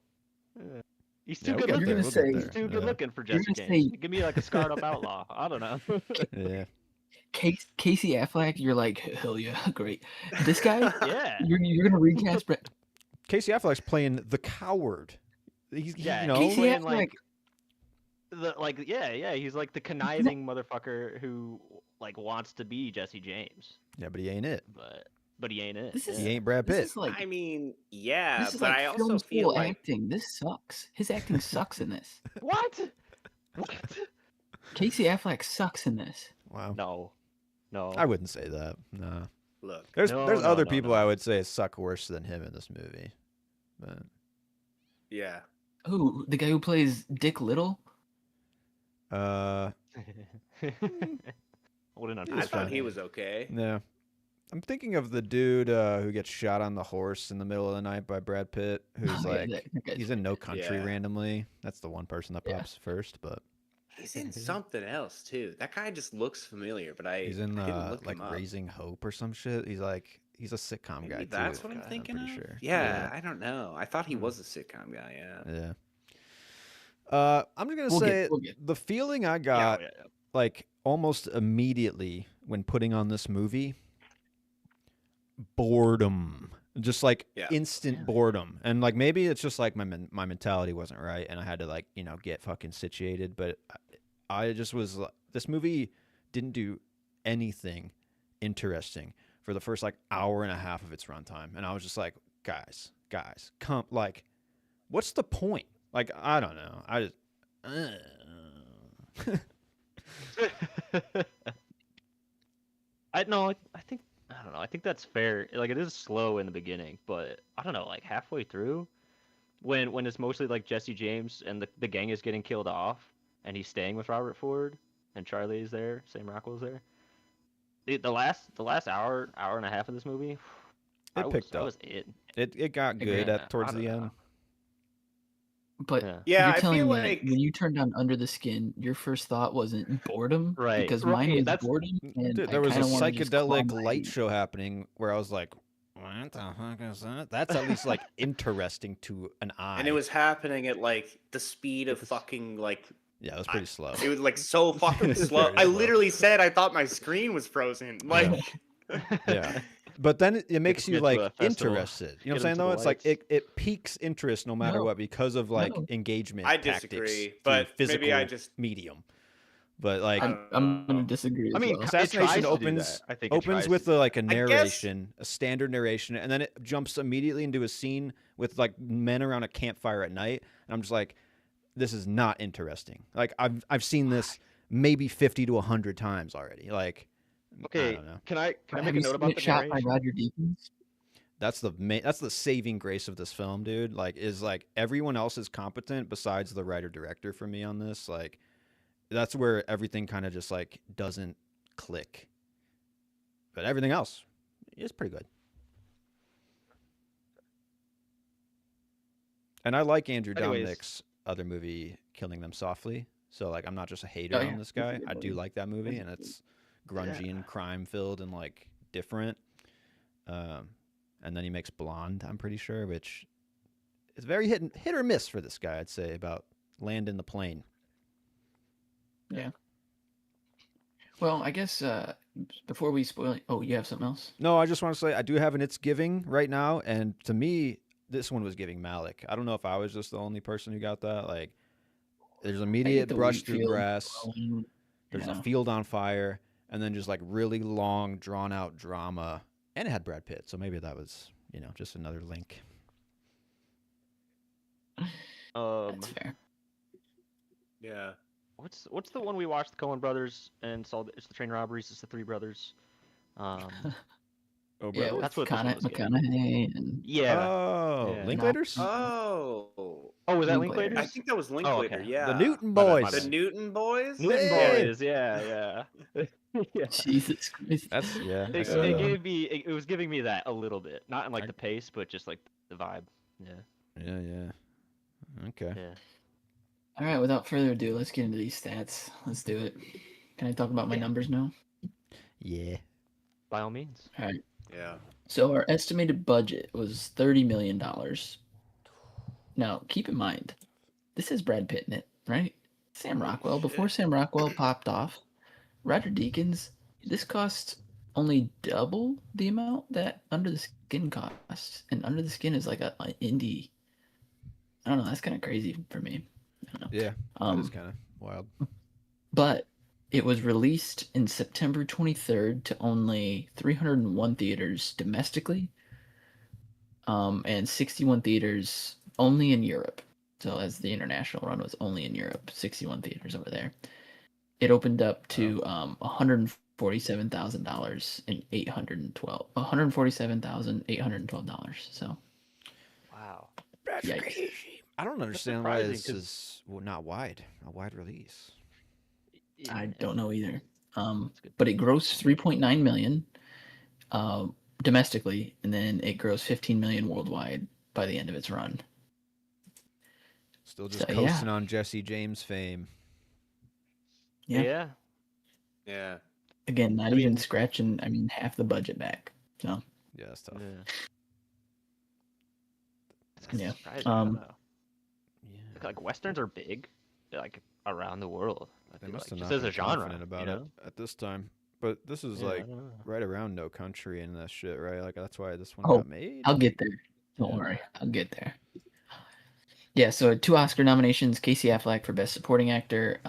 [SPEAKER 2] He's too
[SPEAKER 1] Yeah, we'll
[SPEAKER 2] good
[SPEAKER 1] get
[SPEAKER 2] looking.
[SPEAKER 4] there, we'll get
[SPEAKER 2] He's
[SPEAKER 4] there.
[SPEAKER 2] too good
[SPEAKER 1] Yeah.
[SPEAKER 2] looking for
[SPEAKER 4] You're
[SPEAKER 2] Jesse
[SPEAKER 4] gonna
[SPEAKER 2] James.
[SPEAKER 4] say-
[SPEAKER 2] Give me like a scarred up outlaw. I don't know.
[SPEAKER 1] Yeah,
[SPEAKER 4] Casey Affleck, you're like, hell yeah, great. This guy,
[SPEAKER 2] Yeah.
[SPEAKER 4] you're gonna recast Brett.
[SPEAKER 1] Casey Affleck's playing the coward.
[SPEAKER 2] Yeah,
[SPEAKER 1] you know,
[SPEAKER 2] he's
[SPEAKER 4] Casey
[SPEAKER 2] playing
[SPEAKER 4] Affleck.
[SPEAKER 2] he's like the conniving motherfucker who like wants to be Jesse James,
[SPEAKER 1] yeah, but he ain't it.
[SPEAKER 2] but he ain't it.
[SPEAKER 4] This is
[SPEAKER 1] He
[SPEAKER 2] yeah.
[SPEAKER 1] ain't Brad
[SPEAKER 4] this
[SPEAKER 1] Pitt.
[SPEAKER 4] is like
[SPEAKER 3] I mean, yeah,
[SPEAKER 4] this is
[SPEAKER 3] but
[SPEAKER 4] like
[SPEAKER 3] I also
[SPEAKER 4] film
[SPEAKER 3] feel
[SPEAKER 4] school
[SPEAKER 3] like
[SPEAKER 4] acting. This sucks. His acting sucks in this.
[SPEAKER 2] What? What?
[SPEAKER 4] Casey Affleck sucks in this.
[SPEAKER 1] Wow.
[SPEAKER 2] No.
[SPEAKER 1] I wouldn't say that. No.
[SPEAKER 3] look.
[SPEAKER 1] There's
[SPEAKER 2] No,
[SPEAKER 1] other
[SPEAKER 2] no,
[SPEAKER 1] people
[SPEAKER 2] no.
[SPEAKER 1] I would say suck worse than him in this movie. But
[SPEAKER 3] Yeah.
[SPEAKER 4] Who, the guy who plays Dick Little?
[SPEAKER 2] What an
[SPEAKER 1] He
[SPEAKER 3] I
[SPEAKER 1] was
[SPEAKER 3] thought
[SPEAKER 1] fine.
[SPEAKER 3] he was okay.
[SPEAKER 1] no. I'm thinking of the dude who gets shot on the horse in the middle of the night by Brad Pitt, who's
[SPEAKER 4] Oh, yeah,
[SPEAKER 1] like
[SPEAKER 4] that guy's
[SPEAKER 1] he's in No Country
[SPEAKER 3] Yeah.
[SPEAKER 1] randomly. That's the one person that
[SPEAKER 4] Yeah.
[SPEAKER 1] pops first, but
[SPEAKER 3] He's in something else too. That guy just looks familiar, but
[SPEAKER 1] he's in
[SPEAKER 3] I didn't look
[SPEAKER 1] like
[SPEAKER 3] him up.
[SPEAKER 1] Raising Hope or some shit. He's a sitcom
[SPEAKER 3] Maybe
[SPEAKER 1] guy
[SPEAKER 3] that's
[SPEAKER 1] too.
[SPEAKER 3] what I'm
[SPEAKER 1] God,
[SPEAKER 3] thinking
[SPEAKER 1] pretty
[SPEAKER 3] of.
[SPEAKER 1] sure.
[SPEAKER 3] Yeah, I don't know. I thought he
[SPEAKER 1] Hmm.
[SPEAKER 3] was a sitcom guy. Yeah.
[SPEAKER 1] Yeah. I'm just gonna say
[SPEAKER 4] we'll get.
[SPEAKER 1] the feeling I
[SPEAKER 2] Yeah,
[SPEAKER 1] got
[SPEAKER 2] yeah.
[SPEAKER 1] like almost immediately when putting on this movie, boredom, just like
[SPEAKER 3] Yeah.
[SPEAKER 1] instant
[SPEAKER 4] Really?
[SPEAKER 1] boredom. And like maybe it's just like my mentality wasn't right and I had to like get fucking situated, but I just was this movie didn't do anything interesting for the first like hour and a half of its runtime, and I was just like, guys, come, like, what's the point? Like, I don't know. I just
[SPEAKER 2] I know. I think I don't know. I think that's fair. Like it is slow in the beginning, but I don't know. Like halfway through, when it's mostly like Jesse James and the gang is getting killed off, and he's staying with Robert Ford, and Charlie's there, Sam Rockwell's there. The last hour and a half of this movie,
[SPEAKER 1] It picked
[SPEAKER 2] I
[SPEAKER 1] up.
[SPEAKER 2] was it.
[SPEAKER 1] it got good
[SPEAKER 2] Yeah,
[SPEAKER 1] at towards
[SPEAKER 2] I don't
[SPEAKER 1] the
[SPEAKER 2] know.
[SPEAKER 1] end.
[SPEAKER 4] But
[SPEAKER 2] Yeah.
[SPEAKER 3] Yeah,
[SPEAKER 4] you're
[SPEAKER 3] I
[SPEAKER 4] telling
[SPEAKER 3] feel
[SPEAKER 4] me that
[SPEAKER 3] like
[SPEAKER 4] when you turned on Under the Skin, your first thought wasn't boredom,
[SPEAKER 2] Right,
[SPEAKER 4] because mine
[SPEAKER 2] right,
[SPEAKER 4] was
[SPEAKER 2] that's-
[SPEAKER 4] boredom, and
[SPEAKER 1] Dude,
[SPEAKER 4] I
[SPEAKER 1] there was a
[SPEAKER 4] kind of want to just claw
[SPEAKER 1] psychedelic
[SPEAKER 4] my-
[SPEAKER 1] light show happening where I was like, what the fuck is that? That's at least like interesting to an eye.
[SPEAKER 3] and it was happening at like the speed of
[SPEAKER 2] It's-
[SPEAKER 3] fucking like
[SPEAKER 1] yeah, it was pretty slow.
[SPEAKER 3] it was like so fucking
[SPEAKER 1] It was
[SPEAKER 3] slow.
[SPEAKER 1] very
[SPEAKER 3] I
[SPEAKER 1] slow.
[SPEAKER 3] literally said I thought my screen was frozen. Like
[SPEAKER 1] Yeah. But then it makes you
[SPEAKER 2] get to
[SPEAKER 1] like
[SPEAKER 2] a festival,
[SPEAKER 1] interested. You know what I'm
[SPEAKER 2] get
[SPEAKER 1] saying
[SPEAKER 2] into
[SPEAKER 1] though?
[SPEAKER 2] the
[SPEAKER 1] It's like
[SPEAKER 2] lights.
[SPEAKER 1] it piques interest no matter
[SPEAKER 4] No.
[SPEAKER 1] what because of like
[SPEAKER 4] No.
[SPEAKER 1] engagement
[SPEAKER 3] I
[SPEAKER 1] tactics
[SPEAKER 3] disagree,
[SPEAKER 1] through
[SPEAKER 3] but
[SPEAKER 1] physical
[SPEAKER 3] maybe I just
[SPEAKER 1] medium. But like
[SPEAKER 4] I'm going to disagree as
[SPEAKER 2] I mean,
[SPEAKER 4] well.
[SPEAKER 2] it
[SPEAKER 1] Assassination
[SPEAKER 2] tries to do
[SPEAKER 1] opens
[SPEAKER 2] that. I think it
[SPEAKER 1] opens
[SPEAKER 2] tries
[SPEAKER 1] with
[SPEAKER 2] to do
[SPEAKER 1] like a
[SPEAKER 3] I guess-
[SPEAKER 1] narration, a standard narration, and then it jumps immediately into a scene with like men around a campfire at night, and I'm just like, this is not interesting. Like I've seen this maybe 50 to 100 times already. Like I
[SPEAKER 2] Okay,
[SPEAKER 1] don't know.
[SPEAKER 2] can I
[SPEAKER 4] Have
[SPEAKER 2] make
[SPEAKER 4] you
[SPEAKER 2] a note
[SPEAKER 4] seen
[SPEAKER 2] about
[SPEAKER 4] it
[SPEAKER 2] the
[SPEAKER 4] shot by
[SPEAKER 2] narration?
[SPEAKER 4] Roger Deakins?
[SPEAKER 1] That's the saving grace of this film, dude. Like, is like everyone else is competent besides the writer director for me on this. Like, that's where everything kind of just like doesn't click. But everything else is pretty good. And I like Andrew
[SPEAKER 2] Anyways.
[SPEAKER 1] Dominik's other movie, Killing Them Softly. So like, I'm not just a hater
[SPEAKER 4] Oh, yeah.
[SPEAKER 1] on this
[SPEAKER 4] That's a
[SPEAKER 1] guy.
[SPEAKER 4] good
[SPEAKER 1] I do
[SPEAKER 4] movie.
[SPEAKER 1] like that movie, and it's grungy and crime filled and like different. And then he makes Blonde, I'm pretty sure, which is very hit or miss for this guy, I'd say, about landing the plane.
[SPEAKER 4] Yeah. Well, I guess before we spoil it, oh, you have something else?
[SPEAKER 1] No, I just want to say I do have an It's Giving right now, and to me, this one was giving Malik. I don't know if I was just the only person who got that. Like, there's
[SPEAKER 4] I
[SPEAKER 1] immediate
[SPEAKER 4] get the
[SPEAKER 1] brush
[SPEAKER 4] wheat
[SPEAKER 1] through
[SPEAKER 4] field
[SPEAKER 1] grass.
[SPEAKER 4] growing,
[SPEAKER 1] There's
[SPEAKER 4] yeah.
[SPEAKER 1] a field on fire, and then just like really long, drawn out drama. And it had Brad Pitt, so maybe that was, just another link.
[SPEAKER 4] That's fair.
[SPEAKER 3] yeah.
[SPEAKER 2] What's the one we watched, the Coen Brothers, and saw? It's the train robberies. It's the three brothers.
[SPEAKER 1] Oh,
[SPEAKER 4] Yeah,
[SPEAKER 1] brother.
[SPEAKER 4] with
[SPEAKER 2] That's what this one was getting.
[SPEAKER 4] McConaughey and
[SPEAKER 2] Yeah.
[SPEAKER 1] Oh,
[SPEAKER 2] Yeah.
[SPEAKER 1] Linklaters?
[SPEAKER 3] Oh.
[SPEAKER 2] Oh, was that
[SPEAKER 4] Linklaters.
[SPEAKER 3] I
[SPEAKER 2] Linklaters?
[SPEAKER 3] think that was
[SPEAKER 2] Oh,
[SPEAKER 3] Linklater.
[SPEAKER 2] okay.
[SPEAKER 3] Yeah.
[SPEAKER 1] The Newton
[SPEAKER 2] My bad, my
[SPEAKER 1] Boys.
[SPEAKER 3] The Newton boys.
[SPEAKER 2] Newton
[SPEAKER 1] Hey!
[SPEAKER 2] Boys. Yeah. Yeah.
[SPEAKER 4] Jesus Christ.
[SPEAKER 1] That's yeah. I
[SPEAKER 2] It,
[SPEAKER 1] see
[SPEAKER 2] it
[SPEAKER 1] that.
[SPEAKER 2] gave me. It was giving me that a little bit, not in like the pace, but just like the vibe. Yeah.
[SPEAKER 1] Yeah. Okay.
[SPEAKER 2] Yeah.
[SPEAKER 4] All right, without further ado, let's get into these stats. Let's do it. Can I talk about my numbers now?
[SPEAKER 1] Yeah.
[SPEAKER 2] By all means.
[SPEAKER 4] All right.
[SPEAKER 3] Yeah.
[SPEAKER 4] So our estimated budget was $30 million. Now, keep in mind, this is Brad Pitt in it, right? Sam Rockwell. Before Sam Rockwell popped off, Roger Deakins this costs only double the amount that Under the Skin costs, and Under the Skin is like a indie. I don't know. That's kind of crazy for me. I don't know.
[SPEAKER 1] Yeah, that is kind of wild.
[SPEAKER 4] But it was released in September 23rd to only 301 theaters domestically, and 61 theaters only in Europe. So as the international run was only in Europe, 61 theaters over there. It opened up to $147,000 and $147,812. So
[SPEAKER 2] Wow.
[SPEAKER 1] That's
[SPEAKER 4] Yikes.
[SPEAKER 1] crazy. I don't understand why
[SPEAKER 2] surprising
[SPEAKER 1] this
[SPEAKER 2] 'cause-
[SPEAKER 1] is not wide, a wide release.
[SPEAKER 4] I don't know either.
[SPEAKER 2] That's good.
[SPEAKER 4] But it grossed 3.9 million domestically, and then it grossed 15 million worldwide by the end of its run.
[SPEAKER 1] Still just
[SPEAKER 4] So,
[SPEAKER 1] coasting on Jesse James fame.
[SPEAKER 4] Yeah.
[SPEAKER 3] Yeah.
[SPEAKER 4] Again, not
[SPEAKER 2] I
[SPEAKER 4] even
[SPEAKER 2] mean-
[SPEAKER 4] scratching, half the budget back. So,
[SPEAKER 1] Yeah, that's tough.
[SPEAKER 2] Yeah.
[SPEAKER 4] Yeah.
[SPEAKER 2] Surprising, I don't know.
[SPEAKER 1] Yeah.
[SPEAKER 2] Like westerns are big, like around the world. I
[SPEAKER 1] They
[SPEAKER 2] feel
[SPEAKER 1] must
[SPEAKER 2] like,
[SPEAKER 1] have
[SPEAKER 2] just
[SPEAKER 1] not
[SPEAKER 2] as
[SPEAKER 1] been
[SPEAKER 2] a genre
[SPEAKER 1] confident about
[SPEAKER 2] you know?
[SPEAKER 1] it at this time. But this is
[SPEAKER 2] Yeah, I
[SPEAKER 1] like
[SPEAKER 2] don't know.
[SPEAKER 1] right around No Country and that shit, right? Like that's why this one
[SPEAKER 4] Oh,
[SPEAKER 1] got made.
[SPEAKER 4] I'll get there. Don't
[SPEAKER 1] Yeah.
[SPEAKER 4] worry. I'll get there. Yeah, so 2 Oscar nominations, Casey Affleck for Best Supporting Actor.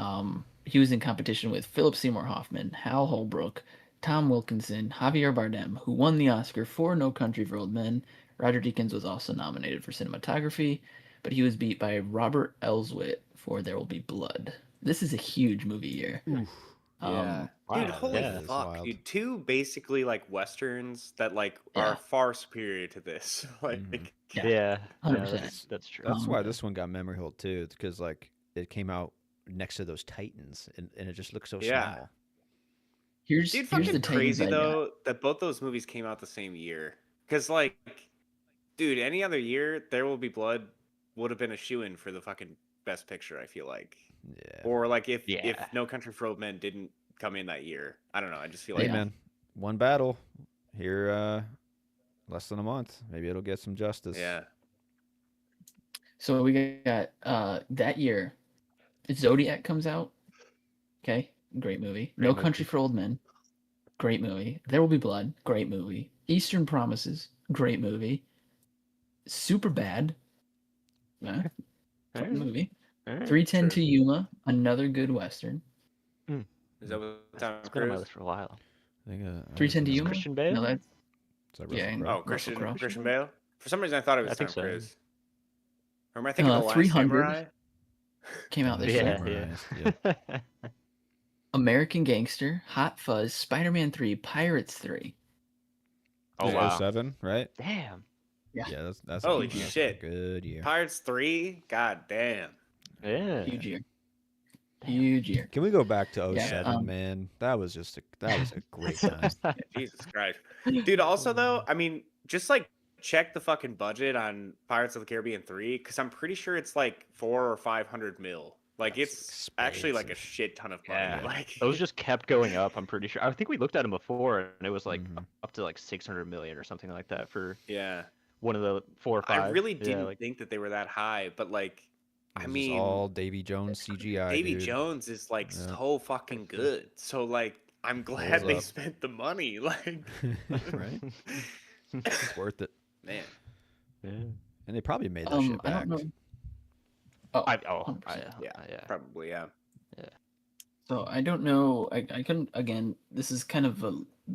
[SPEAKER 4] He was in competition with Philip Seymour Hoffman, Hal Holbrook, Tom Wilkinson, Javier Bardem, who won the Oscar for No Country for Old Men. Roger Deakins was also nominated for cinematography, but he was beat by Robert Elswit for There Will Be Blood. This is a huge movie year.
[SPEAKER 1] Oof.
[SPEAKER 3] Yeah. Dude,
[SPEAKER 2] Wow,
[SPEAKER 3] holy
[SPEAKER 2] yeah.
[SPEAKER 1] It's
[SPEAKER 3] fuck,
[SPEAKER 1] wild.
[SPEAKER 3] dude. 2 basically like westerns that like
[SPEAKER 4] Yeah.
[SPEAKER 3] are far superior to this. Like
[SPEAKER 1] Mhm.
[SPEAKER 4] Yeah,
[SPEAKER 2] Yeah,
[SPEAKER 4] 100%.
[SPEAKER 2] that's true.
[SPEAKER 1] That's
[SPEAKER 4] Um,
[SPEAKER 1] why this one got memory hold too. It's because like it came out next to those Titans, and it just looks so
[SPEAKER 3] Yeah.
[SPEAKER 1] small.
[SPEAKER 4] Here's
[SPEAKER 3] Dude,
[SPEAKER 4] here's
[SPEAKER 3] fucking
[SPEAKER 4] the takes
[SPEAKER 3] crazy
[SPEAKER 4] I got.
[SPEAKER 3] though that both those movies came out the same year. Cause like, dude, any other year, There Will Be Blood would have been a shoo-in for the fucking best picture, I feel like.
[SPEAKER 1] Yeah.
[SPEAKER 3] Or like if
[SPEAKER 2] Yeah.
[SPEAKER 3] No Country for Old Men didn't come in that year. I don't know. I just feel like
[SPEAKER 1] Hey man, one battle here, less than a month. Maybe it'll get some justice.
[SPEAKER 3] yeah.
[SPEAKER 4] So we got that year, Zodiac comes out. Okay, great movie.
[SPEAKER 2] Great
[SPEAKER 4] No
[SPEAKER 2] movie.
[SPEAKER 4] Country for Old Men, great movie. There Will Be Blood, great movie. Eastern Promises, great movie. Super Bad, fun
[SPEAKER 2] Alright,
[SPEAKER 4] movie.
[SPEAKER 2] alright.
[SPEAKER 4] 310
[SPEAKER 3] True.
[SPEAKER 4] to Yuma, another good western.
[SPEAKER 3] Is that what Tom
[SPEAKER 2] It's been on my
[SPEAKER 3] Cruise?
[SPEAKER 2] list for a while.
[SPEAKER 1] I think,
[SPEAKER 4] 310 to
[SPEAKER 1] is
[SPEAKER 4] Yuma.
[SPEAKER 2] Christian Bale?
[SPEAKER 4] No, that's
[SPEAKER 1] that
[SPEAKER 4] yeah,
[SPEAKER 1] Russell
[SPEAKER 4] and-
[SPEAKER 1] Crowe?
[SPEAKER 3] Oh,
[SPEAKER 4] Russell Crowe.
[SPEAKER 3] Christian Bale? For some reason I thought it was
[SPEAKER 2] I think
[SPEAKER 3] Tom
[SPEAKER 2] so.
[SPEAKER 3] Cruise. Or am I thinking The Last
[SPEAKER 4] 300.
[SPEAKER 3] Samurai?
[SPEAKER 4] came out this
[SPEAKER 2] Yeah,
[SPEAKER 4] year.
[SPEAKER 1] Samurais, yeah.
[SPEAKER 4] American Gangster, Hot Fuzz, Spider-Man 3, Pirates 3.
[SPEAKER 2] Oh
[SPEAKER 1] It's
[SPEAKER 2] wow.
[SPEAKER 1] 07, right?
[SPEAKER 2] Damn.
[SPEAKER 4] Yeah.
[SPEAKER 1] Yeah, that's
[SPEAKER 3] Holy
[SPEAKER 1] that's
[SPEAKER 3] shit.
[SPEAKER 1] a good year.
[SPEAKER 3] Pirates 3? God damn.
[SPEAKER 2] Yeah.
[SPEAKER 4] Huge year.
[SPEAKER 2] Damn.
[SPEAKER 4] Huge year.
[SPEAKER 1] Can we go back to
[SPEAKER 4] Yeah,
[SPEAKER 1] 07, man? That was a great time.
[SPEAKER 3] Jesus Christ. Dude, also though, I mean, just like check the fucking budget on Pirates of the Caribbean 3 because I'm pretty sure it's like 400 or 500 mil. Like
[SPEAKER 1] That's
[SPEAKER 3] it's actually like a
[SPEAKER 1] expensive.
[SPEAKER 3] shit ton of money.
[SPEAKER 2] Yeah.
[SPEAKER 3] Like
[SPEAKER 2] Those just kept going up, I'm pretty sure. I think we looked at them before and it was like
[SPEAKER 1] Mhm.
[SPEAKER 2] up to like 600 million or something like that for
[SPEAKER 3] yeah.
[SPEAKER 2] one of the 4 or 5.
[SPEAKER 3] I really
[SPEAKER 2] Yeah,
[SPEAKER 3] didn't
[SPEAKER 2] like,
[SPEAKER 3] think that they were that high, but like
[SPEAKER 1] It
[SPEAKER 3] I
[SPEAKER 1] was just
[SPEAKER 3] mean
[SPEAKER 1] all Davy Jones CGI.
[SPEAKER 3] Davy
[SPEAKER 1] dude.
[SPEAKER 3] Jones is like
[SPEAKER 1] Yeah.
[SPEAKER 3] so fucking good. So like I'm glad
[SPEAKER 1] Holds
[SPEAKER 3] they
[SPEAKER 1] up.
[SPEAKER 3] spent the money. Like
[SPEAKER 1] right? It's worth it.
[SPEAKER 3] man.
[SPEAKER 2] yeah.
[SPEAKER 1] And they probably made that shit
[SPEAKER 4] I
[SPEAKER 1] back.
[SPEAKER 4] don't know. Oh,
[SPEAKER 2] 100%.
[SPEAKER 4] 100%.
[SPEAKER 3] Yeah.
[SPEAKER 2] Yeah.
[SPEAKER 3] Probably, yeah.
[SPEAKER 4] So I don't know. I couldn't. Again, this is kind of a,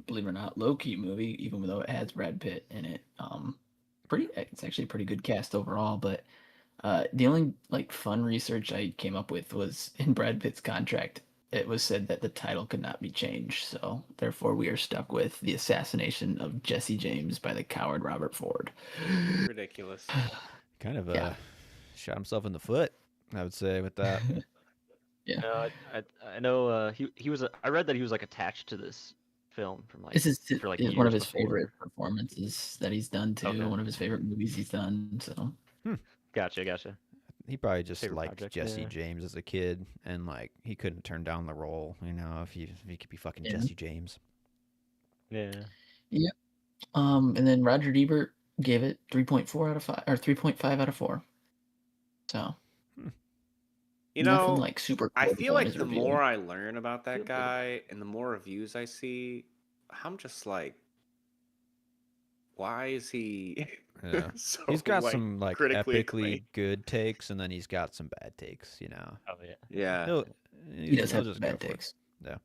[SPEAKER 4] believe it or not, low key movie, even though it has Brad Pitt in it. It's actually a pretty good cast overall. But the only like fun research I came up with was in Brad Pitt's contract. It was said that the title could not be changed, so therefore we are stuck with The Assassination of Jesse James by the coward Robert Ford.
[SPEAKER 3] Ridiculous.
[SPEAKER 1] Kind of
[SPEAKER 4] Yeah.
[SPEAKER 1] shot himself in the foot, I would say, with that.
[SPEAKER 4] Yeah.
[SPEAKER 2] No, I know he was I read that he was like attached to this film from like
[SPEAKER 4] This is
[SPEAKER 2] for like
[SPEAKER 4] one of
[SPEAKER 2] years
[SPEAKER 4] his
[SPEAKER 2] before.
[SPEAKER 4] favorite performances that he's done too.
[SPEAKER 2] Okay.
[SPEAKER 4] One of his favorite movies he's done. So
[SPEAKER 2] Gotcha.
[SPEAKER 1] He probably just
[SPEAKER 2] Favorite
[SPEAKER 1] liked
[SPEAKER 2] project,
[SPEAKER 1] Jesse
[SPEAKER 2] yeah.
[SPEAKER 1] James as a kid, and like he couldn't turn down the role, if he could be fucking
[SPEAKER 4] Yeah.
[SPEAKER 1] Jesse James.
[SPEAKER 2] Yeah.
[SPEAKER 4] and then Roger Ebert gave it 3.4 out of 5 or 3.5 out of 4. So
[SPEAKER 3] You
[SPEAKER 4] Nothing
[SPEAKER 3] know,
[SPEAKER 4] like super
[SPEAKER 3] I
[SPEAKER 4] quotable
[SPEAKER 3] feel
[SPEAKER 4] in
[SPEAKER 3] like
[SPEAKER 4] his
[SPEAKER 3] the
[SPEAKER 4] review.
[SPEAKER 3] more I learn about that
[SPEAKER 2] Feel good.
[SPEAKER 3] guy and the more reviews I see, I'm just like, why is he
[SPEAKER 1] Yeah.
[SPEAKER 3] so
[SPEAKER 1] He's got
[SPEAKER 3] like
[SPEAKER 1] some like
[SPEAKER 3] critically
[SPEAKER 1] epically
[SPEAKER 3] acclaimed?
[SPEAKER 1] good takes, and then he's got some bad takes. You know,
[SPEAKER 2] Oh yeah.
[SPEAKER 3] Yeah.
[SPEAKER 1] he'll
[SPEAKER 4] He does
[SPEAKER 1] he'll
[SPEAKER 4] have
[SPEAKER 1] just go
[SPEAKER 4] bad
[SPEAKER 1] for it.
[SPEAKER 4] takes.
[SPEAKER 1] Yeah.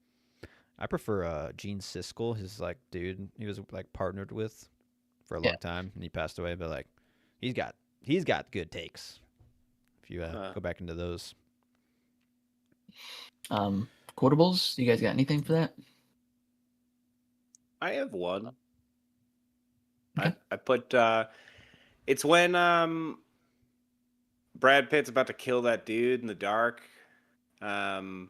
[SPEAKER 1] I prefer Gene Siskel. His like dude he was like partnered with for a
[SPEAKER 4] Yeah.
[SPEAKER 1] long time, and he passed away. But like, he's got good takes. If you go back into those,
[SPEAKER 4] Quotables. You guys got anything for that?
[SPEAKER 3] I have one.
[SPEAKER 4] Okay.
[SPEAKER 3] I put it's when Brad Pitt's about to kill that dude in the dark. And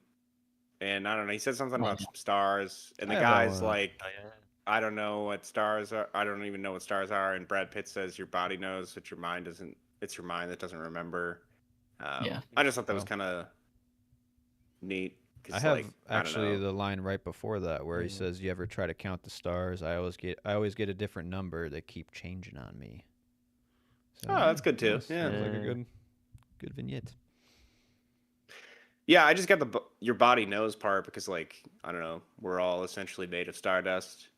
[SPEAKER 3] I don't know, he said something
[SPEAKER 4] Oh,
[SPEAKER 3] about
[SPEAKER 4] yeah.
[SPEAKER 3] some stars, and the
[SPEAKER 1] I have that
[SPEAKER 3] guy's
[SPEAKER 1] one.
[SPEAKER 3] like,
[SPEAKER 2] Oh yeah.
[SPEAKER 3] I don't know what stars are. I don't even know what stars are. And Brad Pitt says, your body knows, but your mind doesn't. It's your mind that doesn't remember.
[SPEAKER 4] Yeah.
[SPEAKER 3] I just thought that was
[SPEAKER 1] Oh.
[SPEAKER 3] kind of neat.
[SPEAKER 1] I
[SPEAKER 3] 'Cause,
[SPEAKER 1] have
[SPEAKER 3] like, I don't
[SPEAKER 1] actually
[SPEAKER 3] know.
[SPEAKER 1] the line right before that where he
[SPEAKER 2] Mhm.
[SPEAKER 1] says, "You ever try to count the stars? I always get a different number. They keep changing on me." So,
[SPEAKER 3] Oh, that's good too.
[SPEAKER 1] Yeah,
[SPEAKER 3] Yeah.
[SPEAKER 1] sounds like a
[SPEAKER 2] Yeah.
[SPEAKER 1] good vignette.
[SPEAKER 3] Yeah, I just got the your body knows part because, like, I don't know, we're all essentially made of stardust.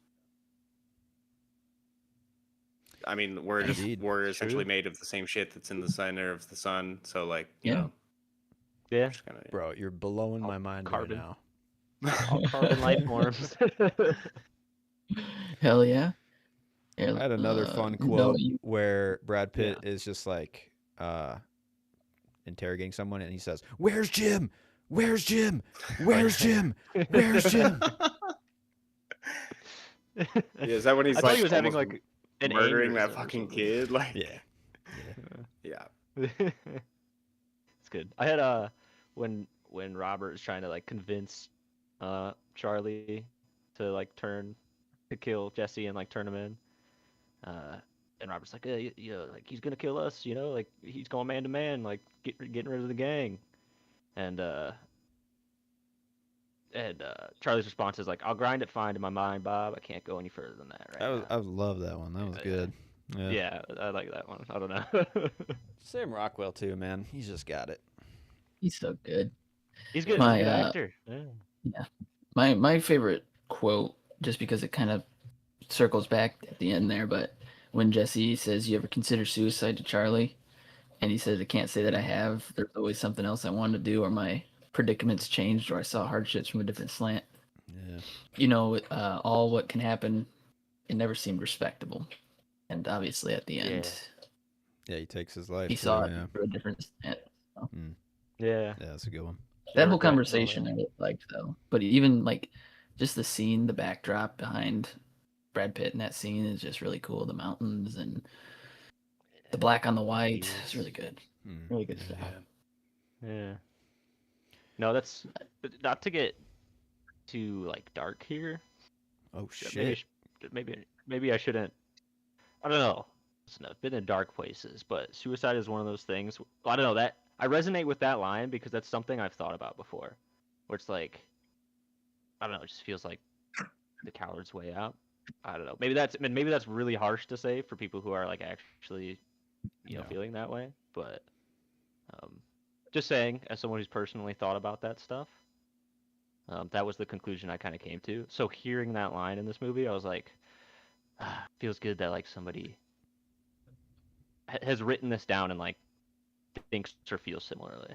[SPEAKER 3] I mean,
[SPEAKER 1] Indeed.
[SPEAKER 3] we're essentially
[SPEAKER 2] True.
[SPEAKER 3] made of the same shit that's in the center of the sun. So, like, you
[SPEAKER 4] Yeah.
[SPEAKER 3] know,
[SPEAKER 2] Yeah.
[SPEAKER 3] just kind of.
[SPEAKER 1] Bro, you're blowing
[SPEAKER 2] All
[SPEAKER 1] my mind
[SPEAKER 2] carbon.
[SPEAKER 1] right
[SPEAKER 2] All carbon life forms.
[SPEAKER 4] Hell yeah.
[SPEAKER 1] now. I had another fun
[SPEAKER 4] No,
[SPEAKER 1] quote where Brad Pitt
[SPEAKER 2] Yeah.
[SPEAKER 1] is just like interrogating someone, and he says, "Where's Jim? Where's Jim? Where's Jim? Where's Jim?"
[SPEAKER 3] Yeah, is that when he's
[SPEAKER 2] I thought
[SPEAKER 3] like
[SPEAKER 2] he was having
[SPEAKER 3] almost
[SPEAKER 2] like an
[SPEAKER 3] murdering that
[SPEAKER 2] aneurysm or
[SPEAKER 3] fucking
[SPEAKER 2] something.
[SPEAKER 3] kid? Like,
[SPEAKER 1] Yeah.
[SPEAKER 3] yeah.
[SPEAKER 2] It's good. I had when Robert was trying to like convince Charlie to like to kill Jesse and like turn him in. And Robert's like, you know, like he's gonna kill us, you know, like he's going man to man, like getting rid of the gang. And Charlie's response is like, I'll grind it fine in my mind, Bob. I can't go any further than that right now.
[SPEAKER 1] I love that one. That was
[SPEAKER 2] Yeah.
[SPEAKER 1] good. Yeah.
[SPEAKER 2] Yeah, I like that one. I don't know.
[SPEAKER 1] Sam Rockwell too, man. He's just got it.
[SPEAKER 4] he's so good.
[SPEAKER 2] He's good.
[SPEAKER 4] My,
[SPEAKER 2] He's a good actor. Yeah.
[SPEAKER 4] Yeah. My favorite quote, just because it kind of circles back at the end there, but when Jesse says, "You ever consider suicide?" to Charlie, and he says, "I can't say that I have. There's always something else I wanted to do, or my predicaments changed, or I saw hardships from a different slant."
[SPEAKER 1] Yeah.
[SPEAKER 4] You know, all what can happen, it never seemed respectable. And obviously at the end,
[SPEAKER 1] Yeah, he takes his life.
[SPEAKER 4] he
[SPEAKER 1] too,
[SPEAKER 4] saw it
[SPEAKER 1] yeah.
[SPEAKER 4] through a different slant. So.
[SPEAKER 2] Yeah.
[SPEAKER 1] Yeah, that's a good one.
[SPEAKER 4] That
[SPEAKER 2] No
[SPEAKER 4] whole
[SPEAKER 2] regret and all
[SPEAKER 4] conversation
[SPEAKER 2] that.
[SPEAKER 4] I really liked though. But even like just the scene, the backdrop behind Brad Pitt in that scene is just really cool. The mountains and the black on the white. It's really good. Really good stuff.
[SPEAKER 2] Yeah. No, that's not to get too like dark here.
[SPEAKER 1] Oh
[SPEAKER 2] Maybe I
[SPEAKER 1] shit.
[SPEAKER 2] maybe I shouldn't. I don't know. Listen, I've been in dark places, but suicide is one of those things. I don't know that I resonate with that line because that's something I've thought about before. Where it's like, I don't know, it just feels like the coward's way out. I don't know. Maybe that's really harsh to say for people who are like actually, you know,
[SPEAKER 1] No.
[SPEAKER 2] feeling that way. But just saying, as someone who's personally thought about that stuff, that was the conclusion I kind of came to. So hearing that line in this movie, I was like, feels good that like somebody has written this down and like thinks or feels similarly.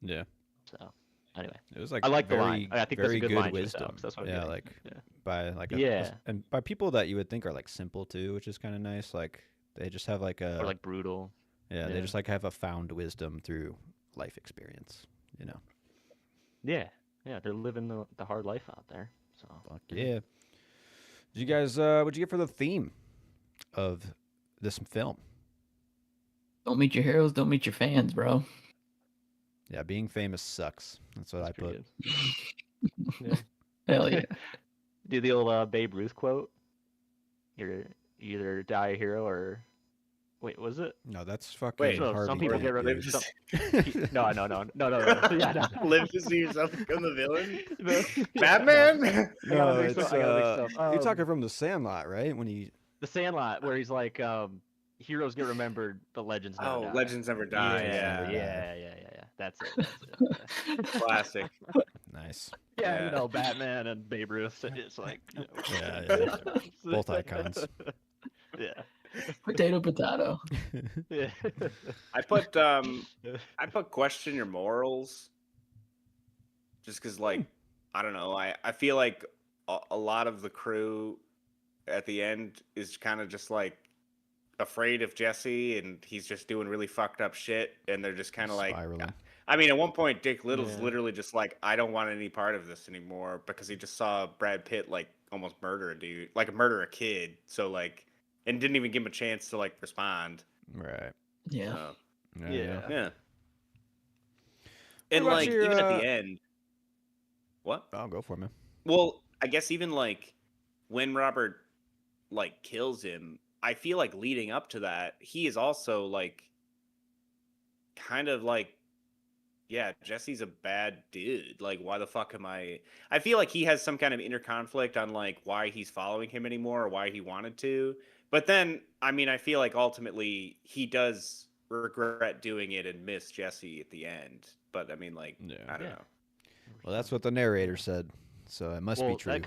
[SPEAKER 1] Yeah.
[SPEAKER 2] So anyway,
[SPEAKER 1] It was like
[SPEAKER 2] I like the
[SPEAKER 1] very,
[SPEAKER 2] line. I think that's a
[SPEAKER 1] very
[SPEAKER 2] good
[SPEAKER 1] good
[SPEAKER 2] line
[SPEAKER 1] wisdom.
[SPEAKER 2] that's what I'm
[SPEAKER 1] Yeah,
[SPEAKER 2] getting.
[SPEAKER 1] like
[SPEAKER 2] Yeah.
[SPEAKER 1] by like
[SPEAKER 2] Yeah.
[SPEAKER 1] and by people that you would think are like simple too, which is kind of nice. Like they just have like
[SPEAKER 2] Or
[SPEAKER 1] a
[SPEAKER 2] like brutal.
[SPEAKER 1] yeah, they
[SPEAKER 2] yeah.
[SPEAKER 1] just like have a found wisdom through life experience. You know.
[SPEAKER 2] Yeah. Yeah. They're living the hard life out there. So
[SPEAKER 1] Fuck yeah. Did you guys what'd you get for the theme of this film?
[SPEAKER 4] Don't meet your heroes, don't meet your fans, bro.
[SPEAKER 1] Yeah, being famous sucks. That's what
[SPEAKER 2] that's
[SPEAKER 1] I
[SPEAKER 2] pretty
[SPEAKER 1] put.
[SPEAKER 2] good. Yeah.
[SPEAKER 4] Hell yeah.
[SPEAKER 2] Do the old Babe Ruth quote. You're either die a hero or wait, was it?
[SPEAKER 1] No, that's fucking
[SPEAKER 3] Wait,
[SPEAKER 2] No,
[SPEAKER 1] Harvey
[SPEAKER 2] some people
[SPEAKER 1] Dent,
[SPEAKER 2] get rid
[SPEAKER 3] Live
[SPEAKER 2] of
[SPEAKER 1] dude.
[SPEAKER 3] to
[SPEAKER 2] some.
[SPEAKER 3] see-
[SPEAKER 2] No. Yeah, no.
[SPEAKER 3] Live to see yourself become the villain.
[SPEAKER 2] Yeah.
[SPEAKER 3] Batman.
[SPEAKER 2] I gotta mix up.
[SPEAKER 1] You're talking from The Sandlot, right? When he
[SPEAKER 2] The Sandlot, where he's like, heroes get remembered, but legends never
[SPEAKER 3] Oh,
[SPEAKER 2] die.
[SPEAKER 3] legends never die.
[SPEAKER 2] Yeah,
[SPEAKER 3] Yeah.
[SPEAKER 2] yeah. That's it. Yeah.
[SPEAKER 3] Classic.
[SPEAKER 1] Nice.
[SPEAKER 2] Yeah,
[SPEAKER 3] Yeah.
[SPEAKER 2] Batman and Babe Ruth. It's like,
[SPEAKER 1] Yeah, both icons.
[SPEAKER 2] Yeah.
[SPEAKER 4] Potato, potato.
[SPEAKER 2] Yeah.
[SPEAKER 3] I put question your morals, just because like I don't know, I feel like a lot of the crew at the end is kind of just like afraid of Jesse, and he's just doing really fucked up shit, and they're just kind of like
[SPEAKER 1] Spiraling.
[SPEAKER 3] I mean, at one point, Dick Little's
[SPEAKER 2] Yeah.
[SPEAKER 3] literally just like, I don't want any part of this anymore, because he just saw Brad Pitt like almost murder a dude, like murder a kid. So like, and didn't even give him a chance to like respond.
[SPEAKER 1] Right.
[SPEAKER 4] Yeah.
[SPEAKER 3] So,
[SPEAKER 2] Yeah.
[SPEAKER 3] yeah. And
[SPEAKER 1] about
[SPEAKER 3] like
[SPEAKER 1] your,
[SPEAKER 3] even at the end, what?
[SPEAKER 1] I'll go for it, man.
[SPEAKER 3] Well, I guess even like when Robert like kills him, I feel like leading up to that, he is also like kind of like, yeah, Jesse's a bad dude. Like, why the fuck am I feel like he has some kind of inner conflict on like why he's following him anymore, or why he wanted to. But then, I mean, I feel like ultimately he does regret doing it and miss Jesse at the end. But I mean, like,
[SPEAKER 1] Yeah.
[SPEAKER 3] I don't
[SPEAKER 2] Yeah.
[SPEAKER 3] know.
[SPEAKER 1] Well, that's what the narrator said, so it must be true.
[SPEAKER 2] That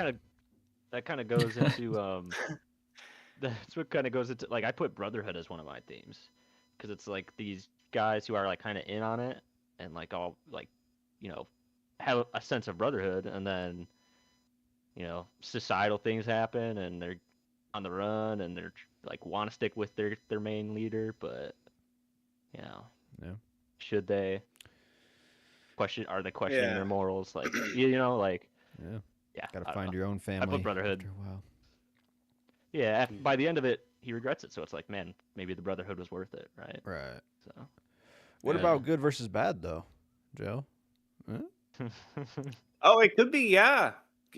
[SPEAKER 2] kind of goes into that's what kind of goes into, like, I put Brotherhood as one of my themes, because it's like these guys who are like kind of in on it and like all like, have a sense of brotherhood, and then societal things happen and they're on the run and they're like want to stick with their main leader, but
[SPEAKER 1] Yeah.
[SPEAKER 2] should they are they questioning
[SPEAKER 3] Yeah.
[SPEAKER 2] their morals, like like
[SPEAKER 1] Yeah.
[SPEAKER 2] yeah,
[SPEAKER 1] Gotta
[SPEAKER 2] I don't
[SPEAKER 1] find
[SPEAKER 2] know.
[SPEAKER 1] your own family.
[SPEAKER 2] Brotherhood.
[SPEAKER 1] After a while.
[SPEAKER 2] Yeah, by the end of it, he regrets it. So it's like, man, maybe the Brotherhood was worth it, right?
[SPEAKER 1] Right.
[SPEAKER 2] So.
[SPEAKER 1] What
[SPEAKER 3] Yeah.
[SPEAKER 1] about good versus bad though, Joe? Huh?
[SPEAKER 3] Oh, it could be, yeah,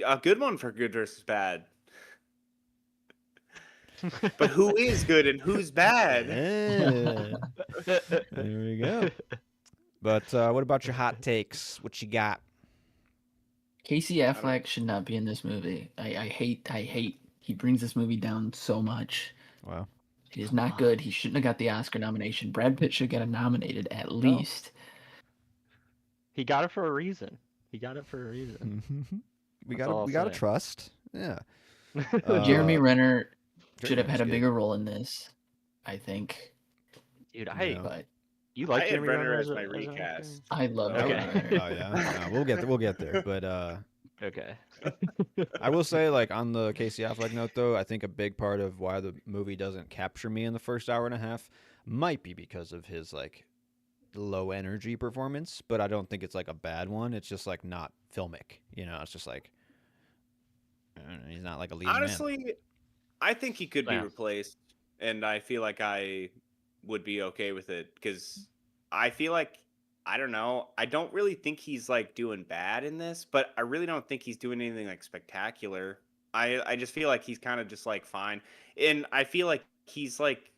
[SPEAKER 3] a good one for good versus bad. But who is good and who's bad?
[SPEAKER 1] Yeah. There we go. But what about your hot takes? What you got?
[SPEAKER 4] Casey Affleck should not be in this movie. I hate he brings this movie down so much.
[SPEAKER 1] Wow.
[SPEAKER 4] He is not good. He shouldn't have got the Oscar nomination. Brad Pitt should get a nominated at least.
[SPEAKER 2] He got it for a reason. We
[SPEAKER 1] gotta trust. Yeah.
[SPEAKER 4] Jeremy Renner
[SPEAKER 1] Jeremy
[SPEAKER 4] should have had a
[SPEAKER 1] Renner's
[SPEAKER 4] bigger role in this, I think.
[SPEAKER 2] Dude,
[SPEAKER 1] Yeah.
[SPEAKER 4] But
[SPEAKER 2] you like
[SPEAKER 3] I had
[SPEAKER 2] Jeremy
[SPEAKER 3] Renner
[SPEAKER 2] Renner
[SPEAKER 3] as my
[SPEAKER 2] an actor?
[SPEAKER 3] recast.
[SPEAKER 4] I love
[SPEAKER 3] Oh,
[SPEAKER 4] Jeremy
[SPEAKER 2] Okay.
[SPEAKER 4] Renner.
[SPEAKER 1] Oh yeah. We'll get there. But
[SPEAKER 2] Okay.
[SPEAKER 1] I will say, like, on the Casey Affleck note, though, I think a big part of why the movie doesn't capture me in the first hour and a half might be because of his, like, low energy performance, but I don't think it's, like, a bad one. It's just, like, not filmic. It's just, like, I don't know, he's not, like, a leading man.
[SPEAKER 3] Honestly, I think he could be
[SPEAKER 2] Yeah.
[SPEAKER 3] replaced, and I feel like I would be okay with it, because I feel like, I don't know, I don't really think he's like doing bad in this, but I really don't think he's doing anything like spectacular. I just feel like he's kind of just like fine, and I feel like he's like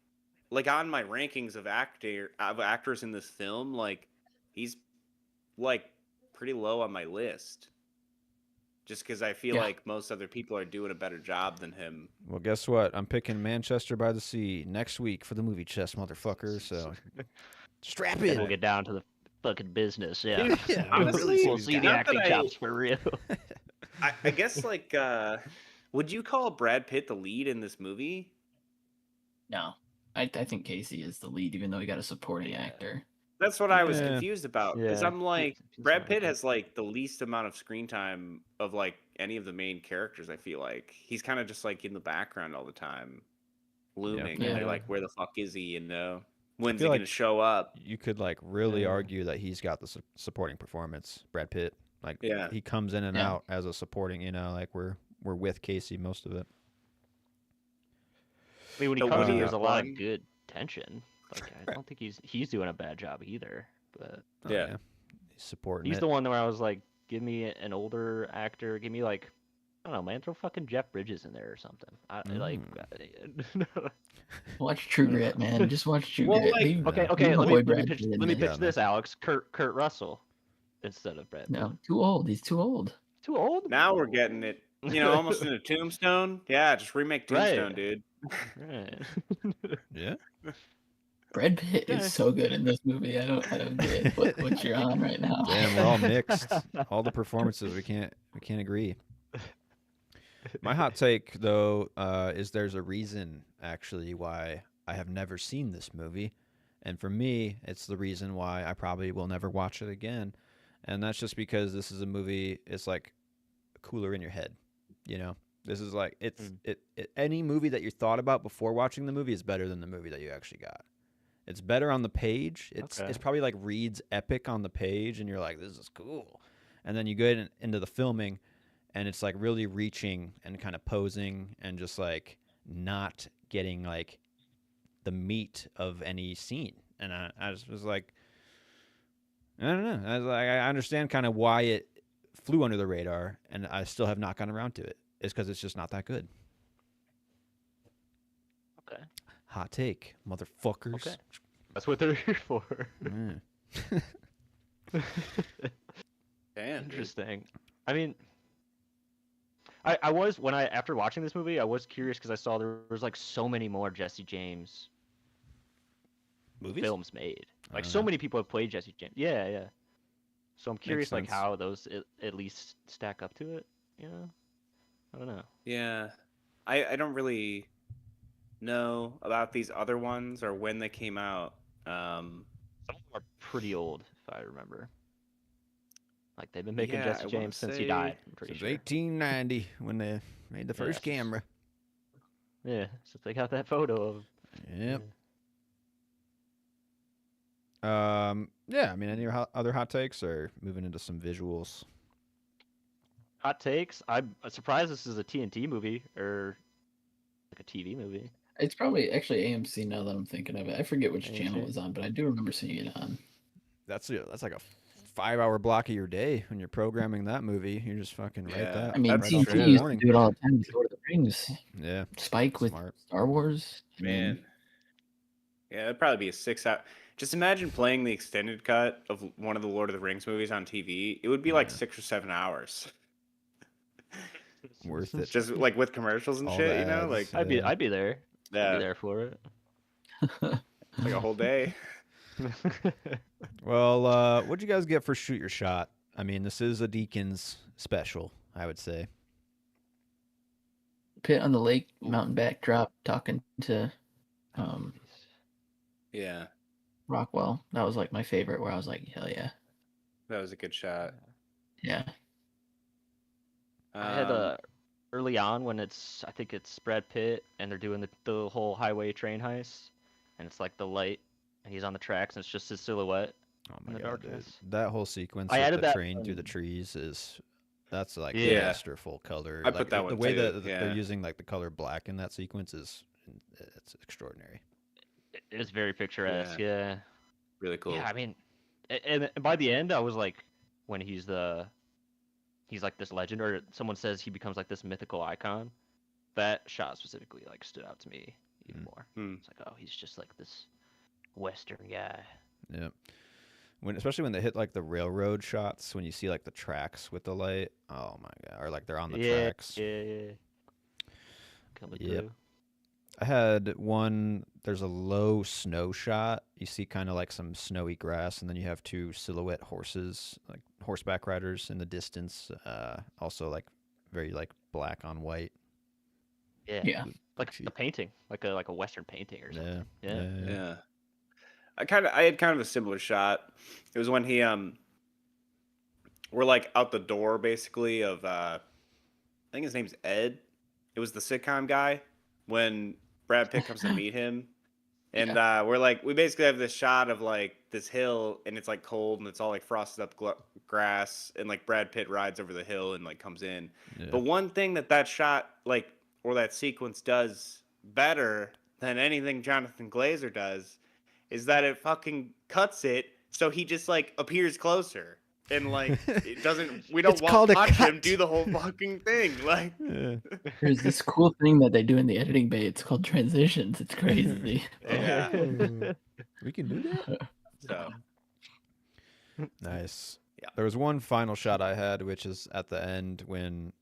[SPEAKER 3] on my rankings of actors in this film, like he's like pretty low on my list, just because I feel like most other people are doing a better job than him.
[SPEAKER 1] Well, guess what? I'm picking Manchester by the Sea next week for the movie chest, motherfucker. So strap in.
[SPEAKER 2] We'll get down to the fucking business. Yeah.
[SPEAKER 1] Yeah,
[SPEAKER 3] honestly,
[SPEAKER 2] we'll see the
[SPEAKER 3] not
[SPEAKER 2] acting
[SPEAKER 3] that
[SPEAKER 2] chops for real.
[SPEAKER 3] I guess like, would you call Brad Pitt the lead in this movie?
[SPEAKER 4] No. I think Casey is the lead, even though he got a supporting actor.
[SPEAKER 3] That's what I was
[SPEAKER 1] Yeah.
[SPEAKER 3] confused about, because
[SPEAKER 2] Yeah.
[SPEAKER 3] I'm like,
[SPEAKER 2] He's
[SPEAKER 3] Brad
[SPEAKER 2] not
[SPEAKER 3] Pitt
[SPEAKER 2] good.
[SPEAKER 3] has like the least amount of screen time of like any of the main characters. I feel like he's kind of just like in the background all the time, looming,
[SPEAKER 4] Yeah.
[SPEAKER 3] and they're like, where the fuck is he? When's he
[SPEAKER 1] feel
[SPEAKER 3] gonna
[SPEAKER 1] like
[SPEAKER 3] show up?
[SPEAKER 1] You could, like, really
[SPEAKER 2] Yeah.
[SPEAKER 1] argue that he's got the supporting performance, Brad Pitt. Like,
[SPEAKER 3] Yeah.
[SPEAKER 1] he comes in and
[SPEAKER 4] Yeah.
[SPEAKER 1] out as a supporting, like we're with Casey most of it.
[SPEAKER 2] I mean, when he
[SPEAKER 3] So
[SPEAKER 2] comes
[SPEAKER 3] what
[SPEAKER 2] in,
[SPEAKER 3] do
[SPEAKER 2] there's
[SPEAKER 3] you
[SPEAKER 2] a lot
[SPEAKER 3] find?
[SPEAKER 2] of good tension. Like, I don't think he's doing a bad job either. But
[SPEAKER 1] Oh,
[SPEAKER 3] Yeah.
[SPEAKER 1] He's supporting
[SPEAKER 2] he's
[SPEAKER 1] it.
[SPEAKER 2] the one where I was like, give me an older actor. Give me, like, I don't know, man, throw fucking Jeff Bridges in there or something.
[SPEAKER 4] Watch True Grit, man. Just watch True
[SPEAKER 3] Well,
[SPEAKER 4] Grit.
[SPEAKER 3] like-
[SPEAKER 4] Leave-
[SPEAKER 2] Okay,
[SPEAKER 4] leave my boy
[SPEAKER 2] let me
[SPEAKER 4] Brad
[SPEAKER 2] pitch
[SPEAKER 4] Pitt in
[SPEAKER 2] let me
[SPEAKER 4] there.
[SPEAKER 2] pitch this, Alex. Kurt Russell instead of Brad Pitt.
[SPEAKER 4] No, too old. He's too old.
[SPEAKER 2] Too old?
[SPEAKER 3] Now we're getting it. Almost into Tombstone. Yeah, just remake
[SPEAKER 2] Right.
[SPEAKER 3] Tombstone, dude.
[SPEAKER 2] Right.
[SPEAKER 1] Yeah.
[SPEAKER 4] Brad Pitt
[SPEAKER 2] Okay.
[SPEAKER 4] is so good in this movie. I don't get what you're on right now.
[SPEAKER 1] Damn, we're all mixed. All the performances, we can't agree. My hot take, though, is there's a reason actually why I have never seen this movie, and for me, it's the reason why I probably will never watch it again, and that's just because this is a movie. It's like cooler in your head, you know. This is like any movie that you thought about before watching the movie is better than the movie that you actually got. It's better on the page. It's
[SPEAKER 2] Okay.
[SPEAKER 1] it's probably like reads epic on the page, and you're like, this is cool, and then you get into the filming and it's like really reaching and kind of posing and just like not getting like the meat of any scene. And I just was like, I don't know. I was like, I understand kind of why it flew under the radar, and I still have not gotten around to it. It's because it's just not that good.
[SPEAKER 2] Okay.
[SPEAKER 1] Hot take, motherfuckers.
[SPEAKER 2] Okay. That's what they're here for.
[SPEAKER 1] Mm.
[SPEAKER 3] Damn, dude.
[SPEAKER 2] Interesting. I mean, I was after watching this movie, I was curious because I saw there was like so many more Jesse James
[SPEAKER 1] Movies?
[SPEAKER 2] films made. Like so
[SPEAKER 1] Uh.
[SPEAKER 2] many people have played Jesse James. Yeah, yeah. So I'm curious like
[SPEAKER 1] sense.
[SPEAKER 2] how those at least stack up to it. You know, I don't know.
[SPEAKER 3] Yeah, I don't really know about these other ones or when they came out.
[SPEAKER 2] Some of them are pretty old, if I remember. Like they've been making
[SPEAKER 3] Yeah, I
[SPEAKER 2] Jesse
[SPEAKER 3] wanna
[SPEAKER 2] James since he
[SPEAKER 3] say-
[SPEAKER 2] died. I'm pretty
[SPEAKER 1] Since
[SPEAKER 2] sure.
[SPEAKER 1] 1890 when they made the first
[SPEAKER 2] Yes.
[SPEAKER 1] camera.
[SPEAKER 2] Yeah, since they got that photo of.
[SPEAKER 1] Yep. Yeah, I mean, any other hot takes or moving into some visuals?
[SPEAKER 2] Hot takes. I'm surprised this is a TNT movie or like a TV movie.
[SPEAKER 4] It's probably actually AMC now that I'm thinking of it. I forget which channel
[SPEAKER 2] AMC?
[SPEAKER 4] it was on, but I do remember seeing it on.
[SPEAKER 1] That's like a 5-hour block of your day when you're programming that movie. You just fucking
[SPEAKER 3] Yeah.
[SPEAKER 1] write that.
[SPEAKER 4] I mean,
[SPEAKER 1] right off
[SPEAKER 4] TNT
[SPEAKER 1] the
[SPEAKER 4] used to
[SPEAKER 1] morning.
[SPEAKER 4] do it all the time with Lord of the Rings.
[SPEAKER 1] Yeah,
[SPEAKER 4] Spike with
[SPEAKER 1] smart.
[SPEAKER 4] Star Wars. I mean,
[SPEAKER 3] Man. Yeah, it'd probably be a 6 hour. Just imagine playing the extended cut of one of the Lord of the Rings movies on TV. It would be like
[SPEAKER 1] Yeah.
[SPEAKER 3] 6 or 7 hours.
[SPEAKER 1] Worth it.
[SPEAKER 3] Just like with commercials and
[SPEAKER 1] All
[SPEAKER 3] shit,
[SPEAKER 1] the
[SPEAKER 3] you know?
[SPEAKER 1] ads.
[SPEAKER 3] Like,
[SPEAKER 2] I'd be
[SPEAKER 1] Yeah.
[SPEAKER 2] I'd be there. I'd
[SPEAKER 3] yeah,
[SPEAKER 2] be there for it.
[SPEAKER 3] like a whole day.
[SPEAKER 1] Well, what'd you guys get for Shoot Your Shot? I mean, this is a Deacons special, I would say.
[SPEAKER 4] Pit on the lake, mountain backdrop, talking to
[SPEAKER 3] Yeah,
[SPEAKER 4] Rockwell. That was like my favorite. Where I was like, hell yeah,
[SPEAKER 3] that was a good shot.
[SPEAKER 4] yeah.
[SPEAKER 2] I had
[SPEAKER 3] Um,
[SPEAKER 2] early on when I think it's Brad Pitt and they're doing the whole highway train heist, and it's like the light and he's on the tracks and it's just his silhouette.
[SPEAKER 1] Oh
[SPEAKER 2] In
[SPEAKER 1] my
[SPEAKER 2] the
[SPEAKER 1] god, dude.
[SPEAKER 2] darkness.
[SPEAKER 1] That whole sequence
[SPEAKER 2] I
[SPEAKER 1] with
[SPEAKER 2] added
[SPEAKER 1] the
[SPEAKER 2] that
[SPEAKER 1] train through the
[SPEAKER 2] one.
[SPEAKER 1] trees that's like
[SPEAKER 3] Yeah.
[SPEAKER 1] masterful color.
[SPEAKER 3] I put
[SPEAKER 1] like
[SPEAKER 3] that
[SPEAKER 1] the
[SPEAKER 3] one
[SPEAKER 1] way
[SPEAKER 3] too,
[SPEAKER 1] that
[SPEAKER 3] yeah.
[SPEAKER 1] they're using like the color black in that sequence it's extraordinary.
[SPEAKER 2] It's very picturesque. Yeah.
[SPEAKER 3] really cool.
[SPEAKER 2] Yeah, I mean, and by the end, I was like, when he's like this legend, or someone says he becomes like this mythical icon. That shot specifically like stood out to me even more.
[SPEAKER 3] Hmm.
[SPEAKER 2] It's like, oh, he's just like this Western guy.
[SPEAKER 1] Yeah. Especially when they hit like the railroad shots, when you see like the tracks with the light. Oh my god! Or like they're on the tracks.
[SPEAKER 2] Yeah. Coming
[SPEAKER 1] Yep.
[SPEAKER 2] through.
[SPEAKER 1] I had one. There's a low snow shot. You see kind of like some snowy grass, and then you have two silhouette horses, like horseback riders in the distance. Also like very like black on white.
[SPEAKER 2] Yeah.
[SPEAKER 4] Yeah.
[SPEAKER 2] Like
[SPEAKER 1] Cheap.
[SPEAKER 2] a painting, like a Western painting or something. Yeah.
[SPEAKER 3] Yeah. I had kind of a similar shot. It was when we're like out the door basically of I think his name's Ed. It was the sitcom guy when Brad Pitt comes to meet him. And we basically have this shot of like this hill and it's like cold and it's all like frosted up grass and like Brad Pitt rides over the hill and like comes in.
[SPEAKER 1] Yeah.
[SPEAKER 3] But one thing that shot like or that sequence does better than anything Jonathan Glazer does is that it fucking cuts it so he just like appears closer and like it doesn't we don't
[SPEAKER 1] It's called
[SPEAKER 3] watch
[SPEAKER 1] a
[SPEAKER 3] him
[SPEAKER 1] cut.
[SPEAKER 3] do the whole fucking thing like
[SPEAKER 1] Yeah.
[SPEAKER 4] There's this cool thing that they do in the editing bay. It's called transitions. It's crazy.
[SPEAKER 3] yeah.
[SPEAKER 1] We can do that.
[SPEAKER 3] So
[SPEAKER 1] Nice.
[SPEAKER 3] Yeah.
[SPEAKER 1] There was one final shot I had, which is at the end when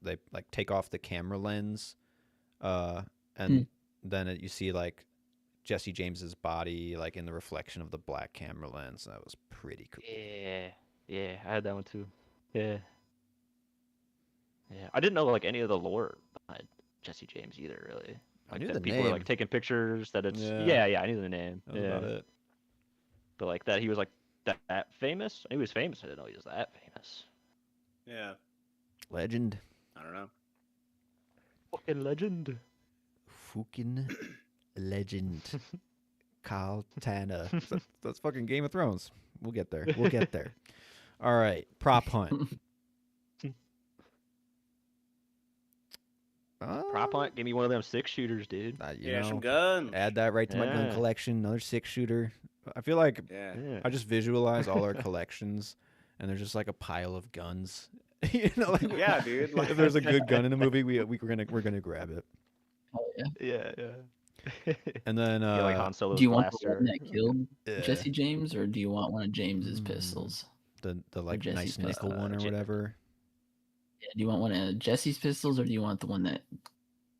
[SPEAKER 1] they like take off the camera lens, and then you see like Jesse James's body like in the reflection of the black camera lens. That was pretty cool.
[SPEAKER 2] Yeah, I had that one too. Yeah. Yeah, I didn't know like any of the lore behind Jesse James either, really.
[SPEAKER 1] I
[SPEAKER 2] Like
[SPEAKER 1] knew
[SPEAKER 2] that
[SPEAKER 1] the
[SPEAKER 2] people were like
[SPEAKER 1] name.
[SPEAKER 2] taking pictures. That it's
[SPEAKER 1] Yeah.
[SPEAKER 2] yeah, I knew the name.
[SPEAKER 1] That was
[SPEAKER 2] Yeah,
[SPEAKER 1] about it.
[SPEAKER 2] but like that he was like that famous. I knew he was famous. I didn't know he was that famous.
[SPEAKER 3] Yeah.
[SPEAKER 1] Legend.
[SPEAKER 3] I don't know.
[SPEAKER 2] Fucking legend.
[SPEAKER 1] Fucking legend. Kyle Tanner. That's fucking Game of Thrones. We'll get there. We'll get there. All right. Prop hunt.
[SPEAKER 2] Prop hunt. Give me one of them 6-shooters, dude.
[SPEAKER 1] You
[SPEAKER 3] Yeah,
[SPEAKER 1] know,
[SPEAKER 3] some guns.
[SPEAKER 1] add that right to my gun
[SPEAKER 2] Yeah.
[SPEAKER 1] collection. Another 6-shooter. I feel like
[SPEAKER 3] Yeah.
[SPEAKER 2] Yeah.
[SPEAKER 1] I just visualize all our collections, and there's just like a pile of guns. You know, like
[SPEAKER 3] Yeah, dude. Like,
[SPEAKER 1] if there's a good gun in a movie, we're gonna grab it.
[SPEAKER 4] Oh, yeah.
[SPEAKER 2] Yeah.
[SPEAKER 1] And then
[SPEAKER 2] Yeah, like Han Solo's
[SPEAKER 4] Do you want the
[SPEAKER 2] blaster.
[SPEAKER 4] one that killed
[SPEAKER 1] yeah,
[SPEAKER 4] Jesse James, or do you want one of James's pistols?
[SPEAKER 1] the like
[SPEAKER 4] Jesse's
[SPEAKER 1] nice nickel
[SPEAKER 4] pistol.
[SPEAKER 1] one or whatever.
[SPEAKER 4] Yeah, do you want one of Jesse's pistols, or do you want the one that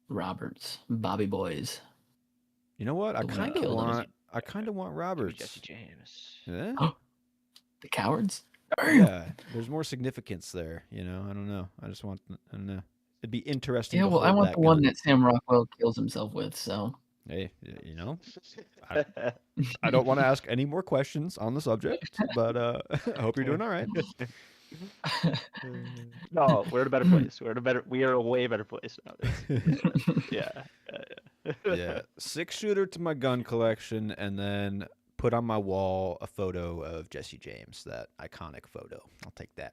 [SPEAKER 4] Roberts, Bobby Boy's?
[SPEAKER 1] You know what? I
[SPEAKER 4] The one that
[SPEAKER 1] kind of
[SPEAKER 4] killed him.
[SPEAKER 1] want. I kind of want
[SPEAKER 2] Give me
[SPEAKER 1] Roberts.
[SPEAKER 2] Jesse James.
[SPEAKER 1] Yeah.
[SPEAKER 4] The cowards?
[SPEAKER 1] Yeah. There's more significance there. You know. I don't know. I just want. I don't know. It'd be interesting.
[SPEAKER 4] Yeah,
[SPEAKER 1] to
[SPEAKER 4] well, I
[SPEAKER 1] hold
[SPEAKER 4] want
[SPEAKER 1] that
[SPEAKER 4] the one
[SPEAKER 1] gun.
[SPEAKER 4] that Sam Rockwell kills himself with, so.
[SPEAKER 1] Hey, you know. I don't want to ask any more questions on the subject, but I hope you're doing all right.
[SPEAKER 2] No, we're in a better place. We are a way better place now. Yeah.
[SPEAKER 1] Yeah, 6-shooter to my gun collection, and then put on my wall a photo of Jesse James, that iconic photo. I'll take that.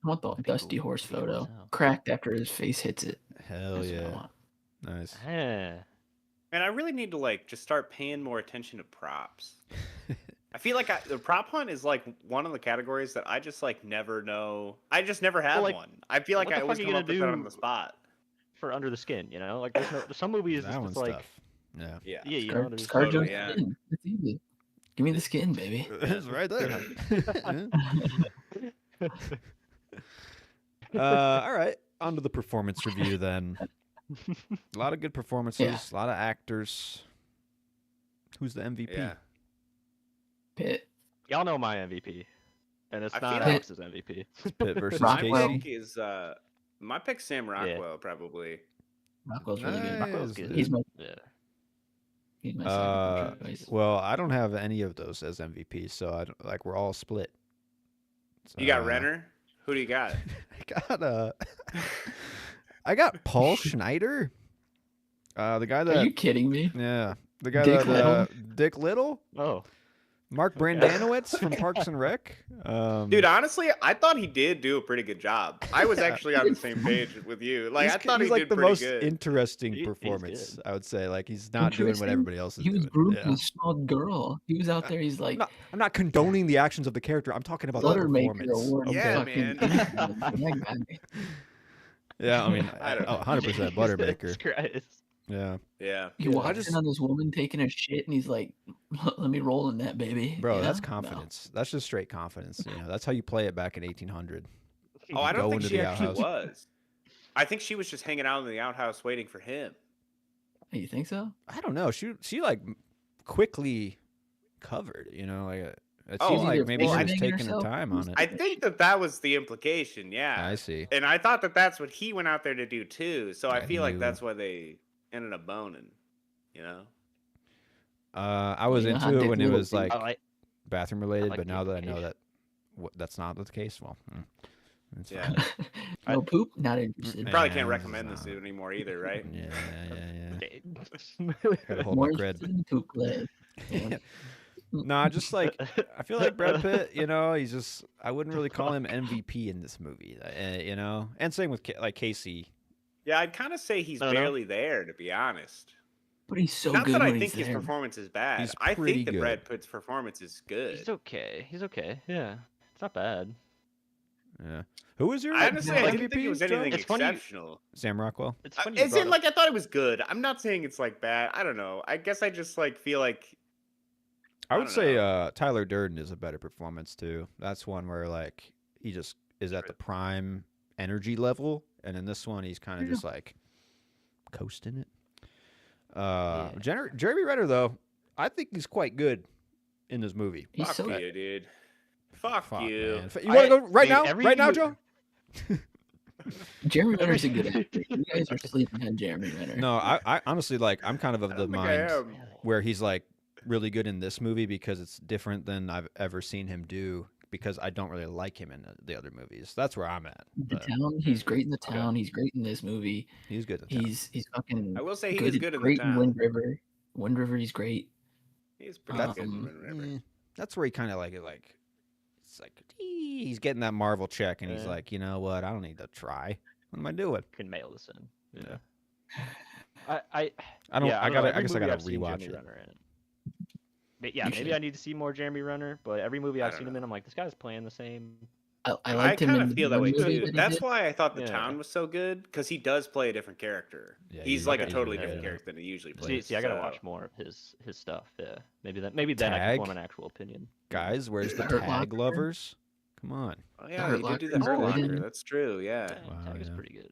[SPEAKER 4] I want the
[SPEAKER 2] That'd be
[SPEAKER 4] dusty
[SPEAKER 2] cool.
[SPEAKER 4] horse
[SPEAKER 2] That'd be cool
[SPEAKER 4] photo.
[SPEAKER 2] as hell.
[SPEAKER 4] Cracked after his face hits it.
[SPEAKER 1] Hell
[SPEAKER 4] That's what I
[SPEAKER 1] yeah,
[SPEAKER 4] want.
[SPEAKER 1] nice.
[SPEAKER 2] Yeah.
[SPEAKER 3] Man, I really need to like just start paying more attention to props. I feel like the prop hunt is like one of the categories that I just like never know. I just never have
[SPEAKER 2] like,
[SPEAKER 3] one. I feel like
[SPEAKER 2] what
[SPEAKER 3] I
[SPEAKER 2] the
[SPEAKER 3] always
[SPEAKER 2] fuck are you
[SPEAKER 3] come up
[SPEAKER 2] gonna
[SPEAKER 3] with that on
[SPEAKER 2] do?
[SPEAKER 3] the spot.
[SPEAKER 2] For Under the Skin, you know, like there's some movies
[SPEAKER 1] That
[SPEAKER 2] it's
[SPEAKER 1] one's
[SPEAKER 2] just like
[SPEAKER 1] tough. Yeah,
[SPEAKER 3] Yeah.
[SPEAKER 2] yeah, you
[SPEAKER 4] Scar,
[SPEAKER 2] know, there's
[SPEAKER 4] Scar
[SPEAKER 3] totally,
[SPEAKER 4] Jones
[SPEAKER 3] yeah.
[SPEAKER 4] skin. It's easy. Give me the skin, baby.
[SPEAKER 1] it's right there. All right, on to the performance review then. A lot of good performances,
[SPEAKER 4] Yeah.
[SPEAKER 1] a lot of actors. Who's the MVP?
[SPEAKER 3] Yeah.
[SPEAKER 4] Pitt.
[SPEAKER 2] y'all know my MVP, and it's
[SPEAKER 3] I
[SPEAKER 2] not
[SPEAKER 3] feel like-
[SPEAKER 2] Alex's MVP.
[SPEAKER 1] It's Pitt versus
[SPEAKER 4] Rockwell.
[SPEAKER 1] Casey.
[SPEAKER 3] Pick is my pick's Sam Rockwell probably.
[SPEAKER 4] Rockwell's really good.
[SPEAKER 2] Rockwell's
[SPEAKER 1] Nice.
[SPEAKER 2] good.
[SPEAKER 4] He's my
[SPEAKER 2] Yeah.
[SPEAKER 4] second choice.
[SPEAKER 1] Well, I don't have any of those as MVP, so I don't, like we're all split.
[SPEAKER 3] You got
[SPEAKER 1] So,
[SPEAKER 3] Renner? Who do you got?
[SPEAKER 1] I got Paul Schneider. The guy that
[SPEAKER 4] Are you kidding me?
[SPEAKER 1] yeah, the guy
[SPEAKER 4] Dick
[SPEAKER 1] that
[SPEAKER 4] Little?
[SPEAKER 1] Dick Little,
[SPEAKER 2] Oh.
[SPEAKER 1] Mark Brandanowitz from Parks and Rec.
[SPEAKER 3] Dude, honestly, I thought he did do a pretty good job. I was actually on the same page with you. Like, I thought
[SPEAKER 1] he's
[SPEAKER 3] he
[SPEAKER 1] like
[SPEAKER 3] did
[SPEAKER 1] the
[SPEAKER 3] pretty
[SPEAKER 1] most
[SPEAKER 3] good.
[SPEAKER 1] interesting
[SPEAKER 2] He's
[SPEAKER 1] performance.
[SPEAKER 2] good.
[SPEAKER 1] I would say, like he's not doing what
[SPEAKER 4] Interesting?
[SPEAKER 1] everybody else is
[SPEAKER 4] He was
[SPEAKER 1] doing.
[SPEAKER 4] grouped
[SPEAKER 1] Yeah.
[SPEAKER 4] with a small girl. He was out there. He's like
[SPEAKER 1] I'm not condoning the actions of the character. I'm talking about the
[SPEAKER 4] Buttermaker
[SPEAKER 1] performance.
[SPEAKER 4] award.
[SPEAKER 3] Yeah,
[SPEAKER 4] fucking
[SPEAKER 3] man.
[SPEAKER 4] that guy.
[SPEAKER 1] Yeah, I mean,
[SPEAKER 3] I don't know.
[SPEAKER 1] 100%
[SPEAKER 2] Jesus
[SPEAKER 1] Buttermaker.
[SPEAKER 2] Christ.
[SPEAKER 1] Yeah,
[SPEAKER 3] Yeah.
[SPEAKER 4] He
[SPEAKER 1] Yeah, I
[SPEAKER 4] walks
[SPEAKER 1] just-
[SPEAKER 4] in on this woman taking a shit, and he's like, "Let me roll in that, baby."
[SPEAKER 1] bro,
[SPEAKER 4] You
[SPEAKER 1] that's
[SPEAKER 4] know?
[SPEAKER 1] confidence. That's just straight confidence. You know, that's how you play it back in 1800.
[SPEAKER 3] Oh, I
[SPEAKER 1] Go
[SPEAKER 3] don't think
[SPEAKER 1] into
[SPEAKER 3] she
[SPEAKER 1] the
[SPEAKER 3] actually
[SPEAKER 1] outhouse.
[SPEAKER 3] was. I think she was just hanging out in the outhouse waiting for him.
[SPEAKER 4] No. You think so?
[SPEAKER 1] I don't know. She like quickly covered. You know, like it
[SPEAKER 3] Oh,
[SPEAKER 1] seemed like
[SPEAKER 4] either
[SPEAKER 1] maybe she
[SPEAKER 3] well,
[SPEAKER 1] was
[SPEAKER 4] banging
[SPEAKER 1] taking her
[SPEAKER 4] herself
[SPEAKER 1] time
[SPEAKER 4] or
[SPEAKER 1] on it.
[SPEAKER 3] I think that was the implication, yeah.
[SPEAKER 1] I see.
[SPEAKER 3] And I thought that that's what he went out there to do too. So I
[SPEAKER 1] Yeah,
[SPEAKER 3] feel like
[SPEAKER 1] you-
[SPEAKER 3] that's why they ended up boning. You know?
[SPEAKER 1] I was
[SPEAKER 4] You know how
[SPEAKER 1] into it
[SPEAKER 4] Dick
[SPEAKER 1] when it
[SPEAKER 4] Little
[SPEAKER 1] was
[SPEAKER 4] did.
[SPEAKER 1] like
[SPEAKER 2] I like
[SPEAKER 1] bathroom related,
[SPEAKER 2] like
[SPEAKER 1] but
[SPEAKER 2] the
[SPEAKER 1] now that I know
[SPEAKER 2] implication.
[SPEAKER 1] that that's not the case, well, it's
[SPEAKER 3] Yeah.
[SPEAKER 1] fine.
[SPEAKER 4] No poop. Not interested.
[SPEAKER 1] Yeah.
[SPEAKER 3] Probably can't
[SPEAKER 1] this
[SPEAKER 3] recommend
[SPEAKER 1] is
[SPEAKER 3] this
[SPEAKER 1] not-
[SPEAKER 3] anymore either, right?
[SPEAKER 1] Yeah. Gotta hold
[SPEAKER 4] More
[SPEAKER 1] my cred.
[SPEAKER 4] interested in poop play. Yeah.
[SPEAKER 1] No, I just like I feel like Brad Pitt. You know, he's just I wouldn't really call him MVP in this movie. You know, and same with like Casey.
[SPEAKER 3] Yeah, I'd kind of say he's
[SPEAKER 2] I don't know.
[SPEAKER 3] barely there, to be honest.
[SPEAKER 4] But he's so
[SPEAKER 3] Not
[SPEAKER 4] good
[SPEAKER 3] that I
[SPEAKER 4] when
[SPEAKER 3] think
[SPEAKER 4] he's
[SPEAKER 3] his
[SPEAKER 4] there.
[SPEAKER 3] performance is bad.
[SPEAKER 1] He's
[SPEAKER 3] I
[SPEAKER 1] pretty
[SPEAKER 3] think that
[SPEAKER 1] good.
[SPEAKER 3] Brad Pitt's performance is good.
[SPEAKER 2] He's okay. He's okay. Yeah. It's not bad.
[SPEAKER 1] Yeah. Who was your
[SPEAKER 3] I honestly, I
[SPEAKER 1] MVP?
[SPEAKER 3] didn't think it was anything
[SPEAKER 2] It's funny-
[SPEAKER 3] exceptional.
[SPEAKER 1] Sam Rockwell.
[SPEAKER 2] It's funny. you
[SPEAKER 3] As
[SPEAKER 2] brought
[SPEAKER 3] in,
[SPEAKER 2] up-
[SPEAKER 3] like, I thought it was good. I'm not saying it's like bad. I don't know. I guess I just like feel like
[SPEAKER 1] I would
[SPEAKER 3] don't
[SPEAKER 1] say
[SPEAKER 3] know.
[SPEAKER 1] Tyler Durden is a better performance too. That's one where like he just is at the prime energy level, and in this one he's kind of just like coasting it. Jeremy Renner though, I think he's quite good in this movie.
[SPEAKER 4] He's
[SPEAKER 3] Fuck
[SPEAKER 4] so good.
[SPEAKER 3] you, dude. Fuck you.
[SPEAKER 1] Man. You want to go right
[SPEAKER 2] dude,
[SPEAKER 1] now? Right now, Joe?
[SPEAKER 4] Jeremy Renner's a good actor. You guys are sleeping on Jeremy Renner.
[SPEAKER 1] No, I honestly like. I'm kind of
[SPEAKER 3] I
[SPEAKER 1] the
[SPEAKER 3] don't think I
[SPEAKER 1] mind
[SPEAKER 3] am.
[SPEAKER 1] where he's like really good in this movie because it's different than I've ever seen him do. Because I don't really like him in the other movies. That's where I'm at.
[SPEAKER 4] The
[SPEAKER 1] But
[SPEAKER 4] Town, he's great in The Town. He's great in this movie.
[SPEAKER 1] he's good in town.
[SPEAKER 4] He's fucking
[SPEAKER 3] I will say he
[SPEAKER 4] good,
[SPEAKER 3] is good in The
[SPEAKER 4] great in
[SPEAKER 3] Town.
[SPEAKER 4] Wind River. Wind River, he's great.
[SPEAKER 3] He's pretty good in
[SPEAKER 4] Um,
[SPEAKER 3] Wind River.
[SPEAKER 1] That's where he kind of like it. Like it's like he's getting that Marvel check, and he's
[SPEAKER 2] Yeah.
[SPEAKER 1] like, you know what? I don't need to try. What am I doing?
[SPEAKER 2] Can mail this in.
[SPEAKER 1] Yeah.
[SPEAKER 2] I
[SPEAKER 1] I don't.
[SPEAKER 2] yeah,
[SPEAKER 1] I
[SPEAKER 2] don't know,
[SPEAKER 1] gotta. I
[SPEAKER 2] every
[SPEAKER 1] guess I
[SPEAKER 2] movie
[SPEAKER 1] gotta
[SPEAKER 2] I've seen
[SPEAKER 1] rewatch
[SPEAKER 2] Jeremy
[SPEAKER 1] it.
[SPEAKER 2] Renner in. Yeah,
[SPEAKER 4] You
[SPEAKER 2] maybe
[SPEAKER 4] should.
[SPEAKER 2] I need to see more Jeremy Renner, but every movie
[SPEAKER 3] I
[SPEAKER 2] I've
[SPEAKER 3] don't
[SPEAKER 2] seen him
[SPEAKER 3] know.
[SPEAKER 2] in, I'm like, this guy's playing the same.
[SPEAKER 4] I
[SPEAKER 3] I
[SPEAKER 4] liked him
[SPEAKER 3] kind
[SPEAKER 4] in
[SPEAKER 3] of feel
[SPEAKER 4] the
[SPEAKER 3] that
[SPEAKER 4] one
[SPEAKER 3] way
[SPEAKER 4] movie
[SPEAKER 3] too.
[SPEAKER 4] that he
[SPEAKER 3] That's
[SPEAKER 4] did.
[SPEAKER 3] why I thought The
[SPEAKER 2] Yeah.
[SPEAKER 3] Town was so good because he does play a different character.
[SPEAKER 1] Yeah,
[SPEAKER 3] He's
[SPEAKER 1] he's
[SPEAKER 3] like a
[SPEAKER 2] okay.
[SPEAKER 3] totally
[SPEAKER 2] Yeah,
[SPEAKER 3] different
[SPEAKER 2] yeah.
[SPEAKER 3] character than he usually plays.
[SPEAKER 2] See, I gotta
[SPEAKER 3] so-
[SPEAKER 2] watch more of his stuff. Yeah, maybe then I
[SPEAKER 1] Tag?
[SPEAKER 2] can form an actual opinion.
[SPEAKER 1] Guys, where's the
[SPEAKER 4] The Hurt
[SPEAKER 1] tag
[SPEAKER 4] Locker?
[SPEAKER 1] lovers? Come on.
[SPEAKER 3] Oh yeah,
[SPEAKER 4] Hurt
[SPEAKER 3] he did do
[SPEAKER 4] Locker
[SPEAKER 3] the Hurt
[SPEAKER 4] is good
[SPEAKER 3] Locker.
[SPEAKER 4] in-
[SPEAKER 3] That's true. Yeah.
[SPEAKER 2] Tag is
[SPEAKER 1] yeah.
[SPEAKER 2] pretty good.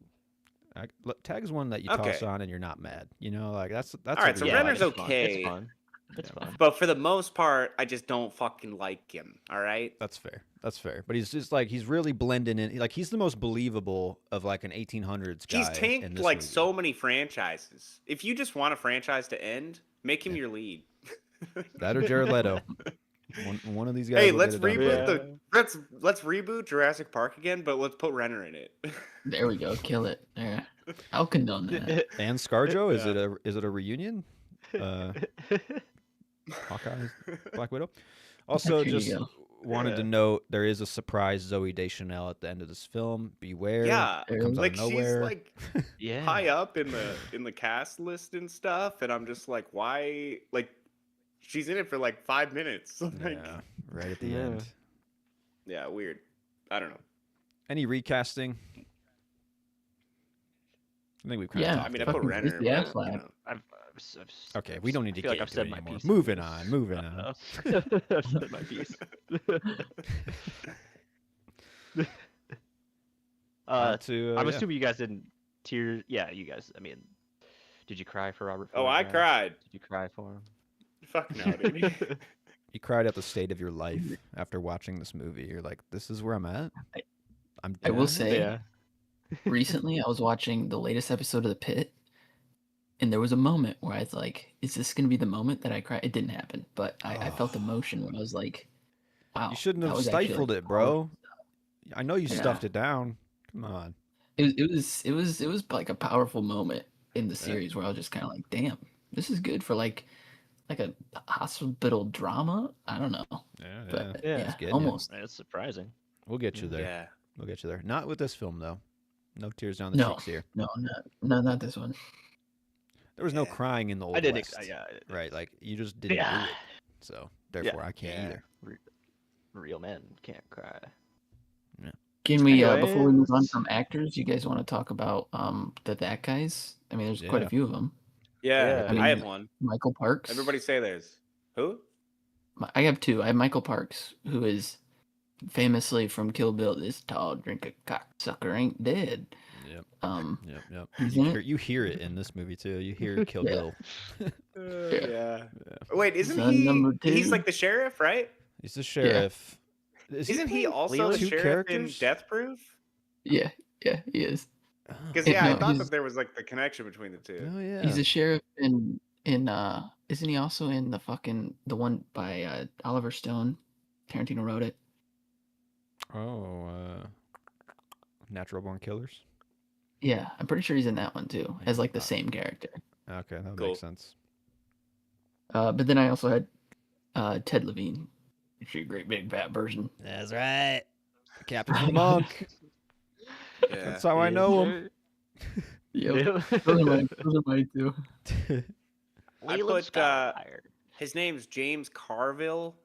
[SPEAKER 1] Tag's one that you
[SPEAKER 3] Okay.
[SPEAKER 1] toss on and you're not mad. You know, like that's.
[SPEAKER 3] All right, so
[SPEAKER 1] a
[SPEAKER 3] Renner's
[SPEAKER 1] rewatch.
[SPEAKER 2] it's fun.
[SPEAKER 3] okay.
[SPEAKER 2] It's fun. It's fun.
[SPEAKER 3] But for the most part, I just don't fucking like him. All right.
[SPEAKER 1] That's fair. That's fair. But he's just like he's really blending in. Like he's the most believable of like an 1800s guy.
[SPEAKER 3] He's
[SPEAKER 1] in
[SPEAKER 3] tanked
[SPEAKER 1] this
[SPEAKER 3] like
[SPEAKER 1] movie.
[SPEAKER 3] so many franchises. If you just want a franchise to end, make him
[SPEAKER 1] Yeah.
[SPEAKER 3] your lead.
[SPEAKER 1] That or Jared Leto. One of these guys.
[SPEAKER 3] Hey,
[SPEAKER 1] will
[SPEAKER 3] let's
[SPEAKER 1] get it done.
[SPEAKER 3] reboot
[SPEAKER 2] Yeah.
[SPEAKER 3] the let's reboot Jurassic Park again, but let's put Renner in it.
[SPEAKER 4] There we go. Kill it. There. I'll condone that.
[SPEAKER 1] And ScarJo. Is
[SPEAKER 3] Yeah.
[SPEAKER 1] it a reunion? Hawkeye, Black Widow. Also,
[SPEAKER 4] There you
[SPEAKER 1] just
[SPEAKER 4] go.
[SPEAKER 1] wanted to
[SPEAKER 2] Yeah.
[SPEAKER 1] note there is a surprise Zoe Deschanel at the end of this film. Beware.
[SPEAKER 3] Yeah,
[SPEAKER 1] It comes
[SPEAKER 3] like
[SPEAKER 1] out of nowhere.
[SPEAKER 3] she's like
[SPEAKER 2] yeah.
[SPEAKER 3] high up in the cast list and stuff, and I'm just like, why? Like, she's in it for like 5 minutes. Like,
[SPEAKER 1] Yeah, right at the
[SPEAKER 2] Yeah.
[SPEAKER 1] end.
[SPEAKER 3] yeah, weird. I don't know.
[SPEAKER 1] Any recasting? I think we've kind
[SPEAKER 4] Yeah,
[SPEAKER 1] of
[SPEAKER 3] I
[SPEAKER 1] talked
[SPEAKER 3] mean, I
[SPEAKER 1] about
[SPEAKER 3] put
[SPEAKER 4] fucking
[SPEAKER 3] Renner.
[SPEAKER 4] Christy
[SPEAKER 3] but,
[SPEAKER 4] Affleck.
[SPEAKER 3] you know.
[SPEAKER 1] Okay, we don't need to
[SPEAKER 2] feel
[SPEAKER 1] get
[SPEAKER 2] I've
[SPEAKER 1] into
[SPEAKER 2] said
[SPEAKER 1] it
[SPEAKER 2] my
[SPEAKER 1] anymore.
[SPEAKER 2] piece.
[SPEAKER 1] Moving on. Moving on.
[SPEAKER 2] I've said my piece.
[SPEAKER 1] On to,
[SPEAKER 2] I'm
[SPEAKER 1] yeah.
[SPEAKER 2] assuming you guys didn't tear. Yeah, you guys. I mean, did you cry for Robert?
[SPEAKER 3] Oh,
[SPEAKER 2] Ford,
[SPEAKER 3] I
[SPEAKER 2] guys?
[SPEAKER 3] cried.
[SPEAKER 2] Did you cry for him?
[SPEAKER 3] Fuck no, dude.
[SPEAKER 1] You cried at the state of your life after watching this movie. You're like, this is where I'm at. I'm.
[SPEAKER 4] I will
[SPEAKER 1] dead?
[SPEAKER 4] say, recently I was watching the latest episode of The Pit, and there was a moment where I was like, "Is this going to be the moment that I cry?" It didn't happen, but I felt emotion where I was like, "Wow."
[SPEAKER 1] You shouldn't
[SPEAKER 4] that
[SPEAKER 1] have
[SPEAKER 4] was actually,
[SPEAKER 1] stifled
[SPEAKER 4] like,
[SPEAKER 1] it, bro.
[SPEAKER 4] powerful.
[SPEAKER 1] I know you
[SPEAKER 4] Yeah.
[SPEAKER 1] stuffed it down. Come on.
[SPEAKER 4] It was like a powerful moment in the
[SPEAKER 1] Yeah.
[SPEAKER 4] series where I was just kind of like, "Damn, this is good for like a hospital drama." I don't know,
[SPEAKER 1] Yeah,
[SPEAKER 4] but
[SPEAKER 2] Yeah,
[SPEAKER 4] yeah,
[SPEAKER 1] it's getting ya.
[SPEAKER 4] almost.
[SPEAKER 2] It's surprising.
[SPEAKER 1] We'll get you there.
[SPEAKER 3] Yeah.
[SPEAKER 1] We'll get you there. Not with this film though. No tears down the
[SPEAKER 4] No.
[SPEAKER 1] cheeks here.
[SPEAKER 4] No, not this one.
[SPEAKER 1] There was no
[SPEAKER 3] Yeah.
[SPEAKER 1] crying in the old
[SPEAKER 2] I didn't.
[SPEAKER 1] West.
[SPEAKER 2] Yeah.
[SPEAKER 1] Right, like you just didn't
[SPEAKER 2] Yeah.
[SPEAKER 1] do it. So therefore, I can't
[SPEAKER 3] Yeah.
[SPEAKER 1] either.
[SPEAKER 2] Real men can't cry.
[SPEAKER 4] Can we, before we move on
[SPEAKER 2] Anyways.
[SPEAKER 4] from actors, you guys want to talk about that guys? I mean, there's quite
[SPEAKER 1] Yeah.
[SPEAKER 4] a few of them.
[SPEAKER 3] Yeah,
[SPEAKER 2] Yeah.
[SPEAKER 3] I have one.
[SPEAKER 4] Michael Parks.
[SPEAKER 3] Everybody say theirs. Who?
[SPEAKER 4] I have two. I have Michael Parks, who is famously from Kill Bill. This tall drink of cocksucker ain't dead.
[SPEAKER 1] Yep.
[SPEAKER 4] Um,
[SPEAKER 1] Yep.
[SPEAKER 4] He's
[SPEAKER 1] You
[SPEAKER 4] in
[SPEAKER 1] hear,
[SPEAKER 4] it?
[SPEAKER 1] you hear it in this movie too. You hear Kill
[SPEAKER 4] Yeah.
[SPEAKER 1] Bill.
[SPEAKER 3] Yeah. Wait, isn't
[SPEAKER 4] Son
[SPEAKER 3] he?
[SPEAKER 4] number
[SPEAKER 3] He's
[SPEAKER 4] two.
[SPEAKER 3] like the sheriff, right?
[SPEAKER 1] He's the sheriff.
[SPEAKER 3] Isn't he
[SPEAKER 1] playing
[SPEAKER 3] also the
[SPEAKER 1] two
[SPEAKER 3] sheriff
[SPEAKER 1] characters?
[SPEAKER 3] in Death Proof?
[SPEAKER 4] yeah, he is.
[SPEAKER 1] Oh.
[SPEAKER 3] Because
[SPEAKER 4] Hey,
[SPEAKER 3] yeah, I
[SPEAKER 4] no,
[SPEAKER 3] thought
[SPEAKER 4] he's-
[SPEAKER 3] that there was like the connection between the two.
[SPEAKER 1] Oh yeah.
[SPEAKER 4] He's a sheriff in isn't he also in the one by Oliver Stone? Tarantino wrote it.
[SPEAKER 1] Natural Born Killers.
[SPEAKER 4] Yeah, I'm pretty sure he's in that one too, as like the
[SPEAKER 1] Uh,
[SPEAKER 4] same character.
[SPEAKER 1] Okay, that
[SPEAKER 3] Cool.
[SPEAKER 1] makes sense.
[SPEAKER 4] But then I also had Ted Levine, which is a great big fat version.
[SPEAKER 1] That's right. Captain Monk.
[SPEAKER 3] Yeah.
[SPEAKER 1] That's how I know him.
[SPEAKER 4] Yep. Those are mine too.
[SPEAKER 3] I
[SPEAKER 2] Leland
[SPEAKER 3] put, uh,
[SPEAKER 2] Skywalker.
[SPEAKER 3] His name's James Carville.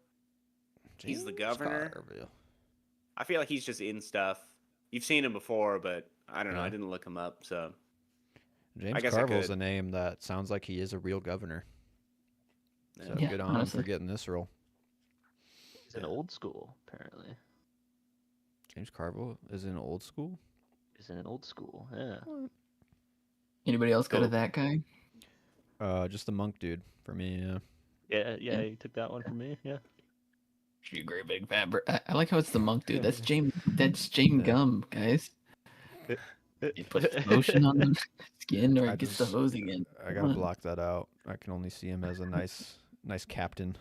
[SPEAKER 3] He's the
[SPEAKER 1] James
[SPEAKER 3] governor.
[SPEAKER 1] Carville.
[SPEAKER 3] I feel like he's just in stuff. You've seen him before, but I don't know.
[SPEAKER 1] Yeah.
[SPEAKER 3] I didn't look him up, so
[SPEAKER 1] James
[SPEAKER 3] guess I
[SPEAKER 1] Carville's
[SPEAKER 3] could.
[SPEAKER 1] a name that sounds like he is a real governor. So
[SPEAKER 4] Yeah,
[SPEAKER 1] good on him
[SPEAKER 4] honestly.
[SPEAKER 1] for getting this role.
[SPEAKER 2] He's an old school, apparently.
[SPEAKER 1] James Carville is in old school.
[SPEAKER 2] He's in an old school. Yeah.
[SPEAKER 4] Anybody else got
[SPEAKER 3] Cool.
[SPEAKER 4] a that guy?
[SPEAKER 1] Just the monk dude for me. Yeah.
[SPEAKER 2] Yeah,
[SPEAKER 4] Yeah.
[SPEAKER 2] you took that one from me. Yeah.
[SPEAKER 4] You great big fat. I like how it's the monk dude. That's James. That's James
[SPEAKER 1] Yeah.
[SPEAKER 4] Gum, guys. He puts lotion on the skin, or
[SPEAKER 1] I
[SPEAKER 4] he gets the
[SPEAKER 1] just-
[SPEAKER 4] hose again.
[SPEAKER 1] I gotta block that out. I can only see him as a nice captain.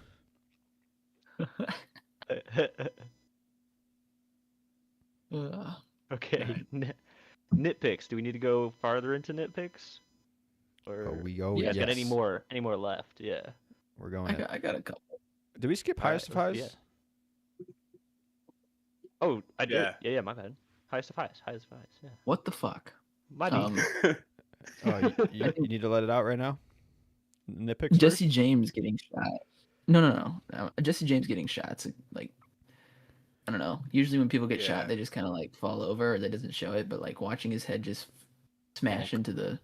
[SPEAKER 2] Okay. Nitpicks. Do we need to go farther into nitpicks? Or
[SPEAKER 1] Oh, we go.
[SPEAKER 2] you guys
[SPEAKER 4] yes.
[SPEAKER 2] got any more left? Yeah.
[SPEAKER 1] We're going.
[SPEAKER 4] I got a couple.
[SPEAKER 1] Did we skip highest of highs?
[SPEAKER 2] yeah. Oh, I did.
[SPEAKER 3] Yeah.
[SPEAKER 2] Yeah, my bad. Highest of highs. Yeah.
[SPEAKER 4] What the fuck?
[SPEAKER 2] My bad.
[SPEAKER 1] Oh, you need to let it out right now. Nitpicks.
[SPEAKER 4] Jesse James getting shot. No. Jesse James getting shots. Like, I don't know. Usually when people get
[SPEAKER 3] Yeah.
[SPEAKER 4] shot, they just kind of like fall over, or they doesn't show it. But like watching his head just smash into the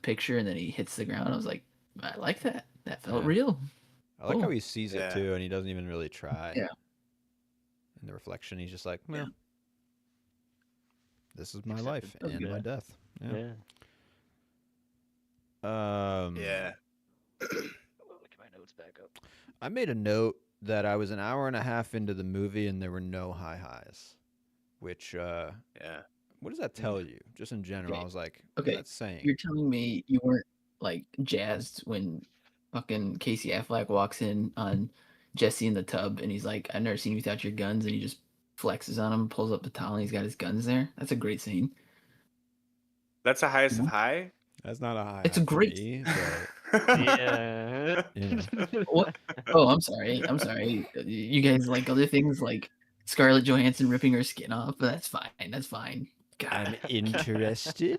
[SPEAKER 4] picture, and then he hits the ground. I was like, I like that. That felt
[SPEAKER 1] Yeah.
[SPEAKER 4] real.
[SPEAKER 1] I like how
[SPEAKER 4] Cool.
[SPEAKER 1] he sees
[SPEAKER 3] Yeah.
[SPEAKER 1] it too, and he doesn't even really try.
[SPEAKER 4] Yeah.
[SPEAKER 1] In the reflection, he's just like, well,
[SPEAKER 4] Yeah.
[SPEAKER 1] this is my
[SPEAKER 2] Accepted.
[SPEAKER 1] life
[SPEAKER 4] That was
[SPEAKER 1] and my
[SPEAKER 4] good.
[SPEAKER 1] death.
[SPEAKER 2] Yeah.
[SPEAKER 1] Yeah.
[SPEAKER 3] Yeah.
[SPEAKER 2] Look at my notes back up.
[SPEAKER 1] I made a note that I was an hour and a half into the movie and there were no high highs, which
[SPEAKER 3] Yeah.
[SPEAKER 1] what does that tell you? Just in general,
[SPEAKER 4] Okay.
[SPEAKER 1] I was like, what
[SPEAKER 4] Okay,
[SPEAKER 1] is that saying?
[SPEAKER 4] You're telling me you weren't like jazzed when fucking Casey Affleck walks in on Jesse in the tub, and he's like, "I've never seen you without your guns," and he just flexes on him, pulls up the towel, and he's got his guns there. That's a great scene.
[SPEAKER 3] That's the highest of
[SPEAKER 4] Mhm.
[SPEAKER 3] high.
[SPEAKER 1] That's not a high.
[SPEAKER 4] It's a
[SPEAKER 1] high for
[SPEAKER 4] great-
[SPEAKER 1] me, but
[SPEAKER 2] Yeah.
[SPEAKER 1] Yeah.
[SPEAKER 4] What? Oh, I'm sorry. You guys like other things like Scarlett Johansson ripping her skin off, but that's fine. That's fine.
[SPEAKER 1] I'm
[SPEAKER 4] God.
[SPEAKER 1] interested.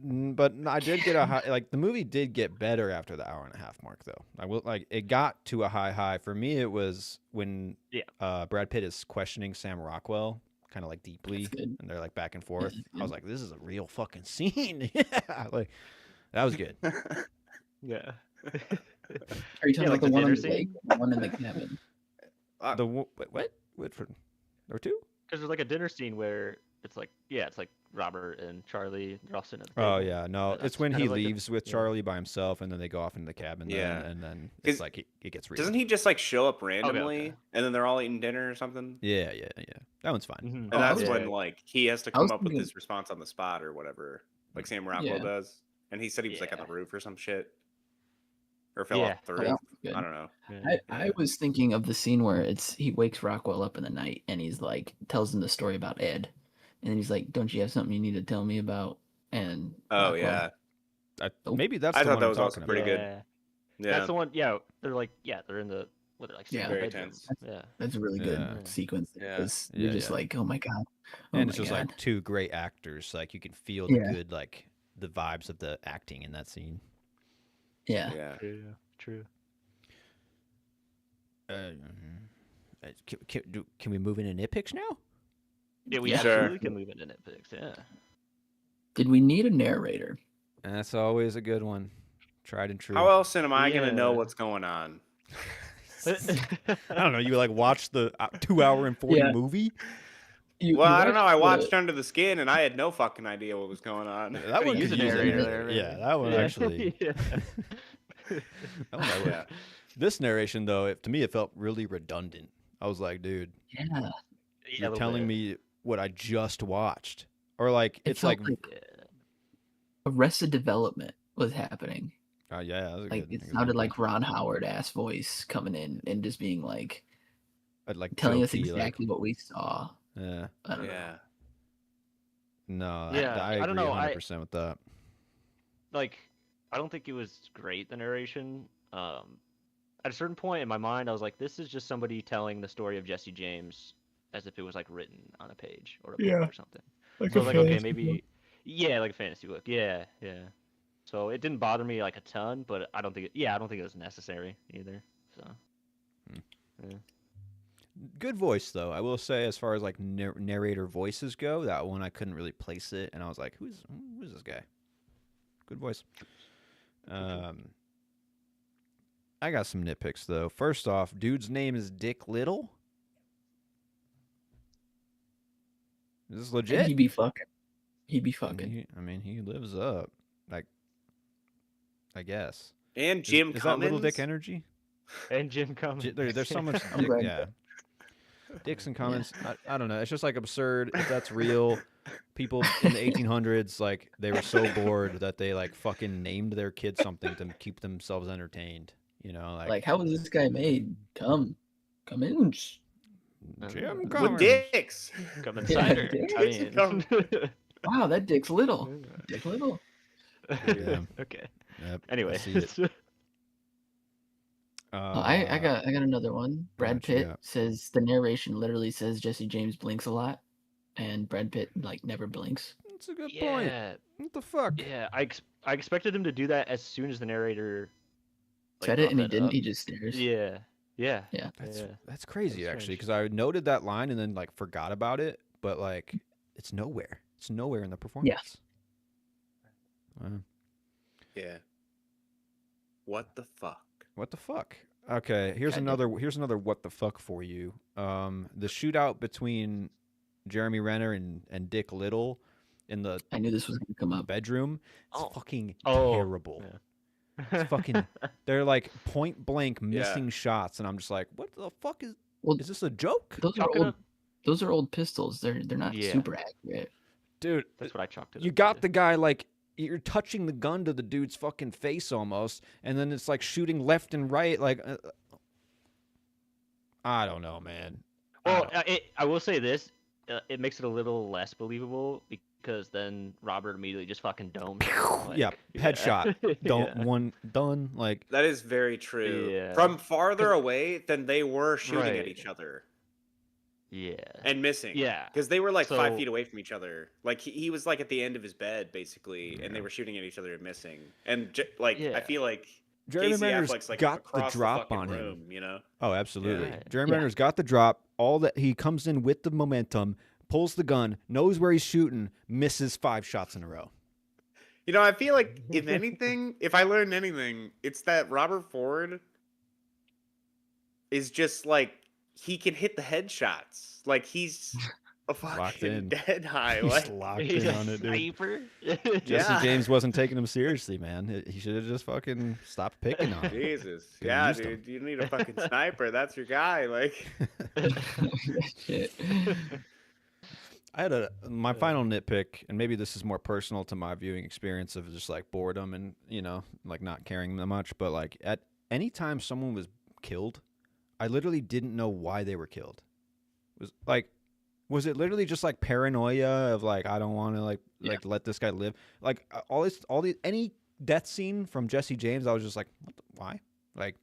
[SPEAKER 1] But I did get a high. Like the movie did get better after the hour and a half mark, though. I will like it got to a high. For me, it was when Brad Pitt is questioning Sam Rockwell, kind of like deeply,
[SPEAKER 4] That's good.
[SPEAKER 1] and they're like back and forth.
[SPEAKER 4] that's
[SPEAKER 1] I was
[SPEAKER 4] good.
[SPEAKER 1] like, this is a real fucking scene. Yeah, like that was good.
[SPEAKER 2] Yeah.
[SPEAKER 4] Are you talking
[SPEAKER 2] like
[SPEAKER 4] about the
[SPEAKER 2] the
[SPEAKER 4] one on
[SPEAKER 2] dinner
[SPEAKER 4] the lake,
[SPEAKER 2] scene?
[SPEAKER 4] the one in the cabin?
[SPEAKER 1] What? Whitford? Or two?
[SPEAKER 2] Because there's like a dinner scene where it's like Robert and Charlie, they're all sitting at the
[SPEAKER 1] Oh
[SPEAKER 2] table.
[SPEAKER 1] yeah, no.
[SPEAKER 2] That's
[SPEAKER 1] It's when
[SPEAKER 2] kind
[SPEAKER 1] he
[SPEAKER 2] of like the-
[SPEAKER 1] leaves with
[SPEAKER 2] yeah.
[SPEAKER 1] Charlie by himself, and then they go off into the cabin.
[SPEAKER 3] Yeah.
[SPEAKER 1] and then it's
[SPEAKER 3] 'Cause
[SPEAKER 1] like it gets real.
[SPEAKER 3] Doesn't he just like show up randomly
[SPEAKER 2] okay.
[SPEAKER 3] and then they're all eating dinner or something?
[SPEAKER 1] Yeah. That one's fine.
[SPEAKER 2] Mhm.
[SPEAKER 3] And
[SPEAKER 4] Oh, I
[SPEAKER 3] that's
[SPEAKER 4] was-
[SPEAKER 3] when like he has to
[SPEAKER 4] I was
[SPEAKER 3] come up with
[SPEAKER 4] thinking-
[SPEAKER 3] his response on the spot or whatever, like Sam Rockwell
[SPEAKER 4] Yeah.
[SPEAKER 3] does. And he said he was like on the
[SPEAKER 2] Yeah.
[SPEAKER 3] roof or some shit, or fell
[SPEAKER 2] Yeah.
[SPEAKER 3] off the
[SPEAKER 4] Oh,
[SPEAKER 3] roof.
[SPEAKER 4] that was good.
[SPEAKER 3] I don't know.
[SPEAKER 2] Yeah.
[SPEAKER 4] I was thinking of the scene where he wakes Rockwell up in the night, and he's like tells him the story about Ed, and then he's like, "Don't you have something you need to tell me about?" And
[SPEAKER 3] Oh
[SPEAKER 4] Rockwell-
[SPEAKER 3] yeah,
[SPEAKER 1] Maybe that's
[SPEAKER 3] I
[SPEAKER 1] the
[SPEAKER 3] thought
[SPEAKER 1] one
[SPEAKER 3] that
[SPEAKER 1] I'm
[SPEAKER 3] was also
[SPEAKER 1] talking
[SPEAKER 3] pretty
[SPEAKER 1] about.
[SPEAKER 3] good.
[SPEAKER 2] Yeah.
[SPEAKER 3] yeah.
[SPEAKER 2] That's the one. Yeah, they're like, they're in the, they're like,
[SPEAKER 4] Yeah.
[SPEAKER 2] single
[SPEAKER 3] Very
[SPEAKER 2] bedrooms.
[SPEAKER 3] tense.
[SPEAKER 2] Yeah.
[SPEAKER 4] that's a really good
[SPEAKER 1] Yeah.
[SPEAKER 4] sequence.
[SPEAKER 3] Yeah.
[SPEAKER 4] Because
[SPEAKER 1] Yeah,
[SPEAKER 4] you're just
[SPEAKER 1] yeah.
[SPEAKER 4] like, "Oh my god!" Oh
[SPEAKER 1] And
[SPEAKER 4] my
[SPEAKER 1] it's just
[SPEAKER 4] god.
[SPEAKER 1] like two great actors. Like you can feel the
[SPEAKER 4] Yeah.
[SPEAKER 1] good, like the vibes of the acting in that scene.
[SPEAKER 4] Yeah.
[SPEAKER 3] Yeah.
[SPEAKER 2] True.
[SPEAKER 1] Can we move into nitpicks now?
[SPEAKER 2] Yeah, we
[SPEAKER 4] Yeah.
[SPEAKER 3] Sure.
[SPEAKER 2] absolutely can move into nitpicks. Yeah.
[SPEAKER 4] Did we need a narrator?
[SPEAKER 1] That's always a good one. Tried and true.
[SPEAKER 3] How else am I gonna know
[SPEAKER 2] Yeah.
[SPEAKER 3] what's going on?
[SPEAKER 1] I don't know. You like watch the 2 hour and 40
[SPEAKER 4] Yeah.
[SPEAKER 1] movie?
[SPEAKER 3] Well, I don't know. I
[SPEAKER 4] watched
[SPEAKER 3] watched Under the Skin and I had no fucking idea what was going on.
[SPEAKER 1] That one
[SPEAKER 2] use
[SPEAKER 1] could
[SPEAKER 2] a
[SPEAKER 1] use a
[SPEAKER 2] narrator
[SPEAKER 1] narrator.
[SPEAKER 2] there,
[SPEAKER 1] Yeah,
[SPEAKER 2] maybe.
[SPEAKER 1] that one
[SPEAKER 2] Yeah.
[SPEAKER 1] actually.
[SPEAKER 2] Yeah.
[SPEAKER 1] That one I would-
[SPEAKER 2] Yeah.
[SPEAKER 1] This narration though, to me, it felt really redundant. I was like, dude,
[SPEAKER 4] Yeah.
[SPEAKER 2] Yeah, a
[SPEAKER 1] you're
[SPEAKER 2] little
[SPEAKER 1] telling
[SPEAKER 2] bit.
[SPEAKER 1] me what I just watched, or like
[SPEAKER 4] It
[SPEAKER 1] it's
[SPEAKER 4] felt
[SPEAKER 1] like,
[SPEAKER 2] Yeah.
[SPEAKER 4] Arrested Development was happening.
[SPEAKER 1] yeah, that was a
[SPEAKER 4] Like
[SPEAKER 1] good.
[SPEAKER 4] it sounded like Ron Howard ass voice coming in and just being like
[SPEAKER 1] like
[SPEAKER 4] telling us
[SPEAKER 1] jokey,
[SPEAKER 4] exactly what we saw.
[SPEAKER 1] yeah.
[SPEAKER 4] I don't know.
[SPEAKER 3] Yeah.
[SPEAKER 1] No,
[SPEAKER 2] Yeah,
[SPEAKER 1] I
[SPEAKER 2] I
[SPEAKER 1] agree
[SPEAKER 2] don't know,
[SPEAKER 1] 100% with that.
[SPEAKER 2] Like, I don't think it was great, the narration. At a certain point in my mind, I was like, this is just somebody telling the story of Jesse James as if it was like written on a page or a book
[SPEAKER 4] Yeah.
[SPEAKER 2] or something. So I was like, okay, maybe, yeah, like a fantasy book. Yeah. So it didn't bother me like a ton, but I don't think it was necessary either. So. Yeah.
[SPEAKER 1] Good voice though, I will say. As far as like narrator voices go, that one I couldn't really place it, and I was like, who's this guy? Good voice. I got some nitpicks though. First off, dude's name is Dick Little. Is this legit?
[SPEAKER 4] He'd be fucking. He'd be
[SPEAKER 1] I
[SPEAKER 4] fucking.
[SPEAKER 1] mean, he lives up. Like, I guess.
[SPEAKER 3] And
[SPEAKER 1] Is,
[SPEAKER 3] Jim
[SPEAKER 1] is
[SPEAKER 3] Cummins.
[SPEAKER 1] that little dick energy?
[SPEAKER 2] And Jim Cummins.
[SPEAKER 1] There's so much
[SPEAKER 4] I'm
[SPEAKER 1] dick,
[SPEAKER 4] glad.
[SPEAKER 1] yeah. Dicks and Cummins. I don't know. It's just like absurd. If that's real, people in the 1800s, like they were so bored that they like fucking named their kid something to keep themselves entertained. You know,
[SPEAKER 4] Like, how was this guy made? Come in.
[SPEAKER 1] Jim
[SPEAKER 3] With
[SPEAKER 1] Cummins.
[SPEAKER 3] dicks.
[SPEAKER 2] Come
[SPEAKER 4] Yeah,
[SPEAKER 2] insider. I mean.
[SPEAKER 3] Come-
[SPEAKER 4] Wow, that dick's little. Dick little.
[SPEAKER 1] Yeah.
[SPEAKER 2] Okay.
[SPEAKER 1] Yep, I
[SPEAKER 2] Anyway.
[SPEAKER 1] see it.
[SPEAKER 4] I got another one. Brad
[SPEAKER 1] what you
[SPEAKER 4] Pitt
[SPEAKER 1] got?
[SPEAKER 4] says the narration literally says Jesse James blinks a lot, and Brad Pitt like never blinks.
[SPEAKER 1] That's a good point.
[SPEAKER 2] Yeah.
[SPEAKER 1] What the fuck?
[SPEAKER 2] Yeah. I expected him to do that as soon as the narrator
[SPEAKER 4] Said it
[SPEAKER 2] brought
[SPEAKER 4] and he
[SPEAKER 2] that
[SPEAKER 4] didn't.
[SPEAKER 2] up.
[SPEAKER 4] He just stares.
[SPEAKER 2] Yeah. Yeah.
[SPEAKER 4] Yeah.
[SPEAKER 1] That's crazy
[SPEAKER 2] That's
[SPEAKER 1] actually,
[SPEAKER 2] strange.
[SPEAKER 1] because I noted that line and then like forgot about it, but like it's nowhere. It's nowhere in the performance. Wow.
[SPEAKER 3] Yeah. What the fuck?
[SPEAKER 1] What the fuck? Okay, here's
[SPEAKER 4] Kinda.
[SPEAKER 1] another what the fuck for you. The shootout between Jeremy Renner and Dick Little in the
[SPEAKER 4] I knew this was gonna come up.
[SPEAKER 1] bedroom. It's
[SPEAKER 2] Oh.
[SPEAKER 1] fucking
[SPEAKER 2] Oh,
[SPEAKER 1] terrible.
[SPEAKER 2] yeah.
[SPEAKER 1] It's fucking. They're like point blank
[SPEAKER 3] Yeah.
[SPEAKER 1] missing shots, and I'm just like, what the fuck is?
[SPEAKER 4] Well,
[SPEAKER 1] Is this a joke,
[SPEAKER 4] those are
[SPEAKER 2] Chalk it
[SPEAKER 4] old.
[SPEAKER 2] up.
[SPEAKER 4] Those are old pistols. They're not
[SPEAKER 2] Yeah.
[SPEAKER 4] super accurate.
[SPEAKER 1] dude?
[SPEAKER 2] That's what I chalked it
[SPEAKER 1] You
[SPEAKER 2] up
[SPEAKER 1] got
[SPEAKER 2] to.
[SPEAKER 1] the guy like you're touching the gun to the dude's fucking face almost, and then it's like shooting left and right. Like, I don't know, man.
[SPEAKER 2] Well, I will say this: it makes it a little less believable because then Robert immediately just fucking domes. him, like,
[SPEAKER 1] Yeah, headshot. Don't
[SPEAKER 2] Yeah.
[SPEAKER 1] one done. Like,
[SPEAKER 3] That is very true.
[SPEAKER 2] Yeah.
[SPEAKER 3] From farther away than they were shooting at
[SPEAKER 2] Right.
[SPEAKER 3] each other
[SPEAKER 2] Yeah.
[SPEAKER 3] and missing.
[SPEAKER 2] Yeah.
[SPEAKER 3] Because they were like 5
[SPEAKER 2] So-
[SPEAKER 3] feet away from each other. Like he was like at the end of his bed basically, and they
[SPEAKER 1] Yeah.
[SPEAKER 3] were shooting at each other and missing. And I
[SPEAKER 2] Yeah.
[SPEAKER 3] feel like
[SPEAKER 1] Jeremy
[SPEAKER 3] Casey
[SPEAKER 1] Renner's
[SPEAKER 3] Affleck's like
[SPEAKER 1] got the
[SPEAKER 3] across
[SPEAKER 1] drop
[SPEAKER 3] fucking
[SPEAKER 1] on him.
[SPEAKER 3] room, you know?
[SPEAKER 1] oh, absolutely.
[SPEAKER 2] Yeah.
[SPEAKER 1] Jeremy
[SPEAKER 4] Yeah.
[SPEAKER 1] Renner's got the drop. All that he comes in with the momentum, pulls the gun, knows where he's shooting, misses 5 shots in a row.
[SPEAKER 3] You know, I feel like if anything, if I learned anything, it's that Robert Ford is just like he can hit the headshots. Like he's a
[SPEAKER 1] Locked in.
[SPEAKER 3] fucking dead high.
[SPEAKER 1] He's
[SPEAKER 3] Like,
[SPEAKER 1] locked
[SPEAKER 2] He's
[SPEAKER 1] in
[SPEAKER 2] a
[SPEAKER 1] on it, dude.
[SPEAKER 2] sniper.
[SPEAKER 1] Jesse
[SPEAKER 3] Yeah.
[SPEAKER 1] James wasn't taking him seriously, man. He should have just fucking stopped picking on him.
[SPEAKER 3] Jesus.
[SPEAKER 1] Could've
[SPEAKER 3] Yeah,
[SPEAKER 1] used him.
[SPEAKER 3] dude. You need a fucking sniper. That's your guy. Like,
[SPEAKER 4] Shit.
[SPEAKER 1] I had my final nitpick, and maybe this is more personal to my viewing experience of just like boredom and like not caring that much. But like at any time someone was killed, I literally didn't know why they were killed. Was it literally just like paranoia of like I don't want to like let this guy live? Like any death scene from Jesse James, I was just like, why? Like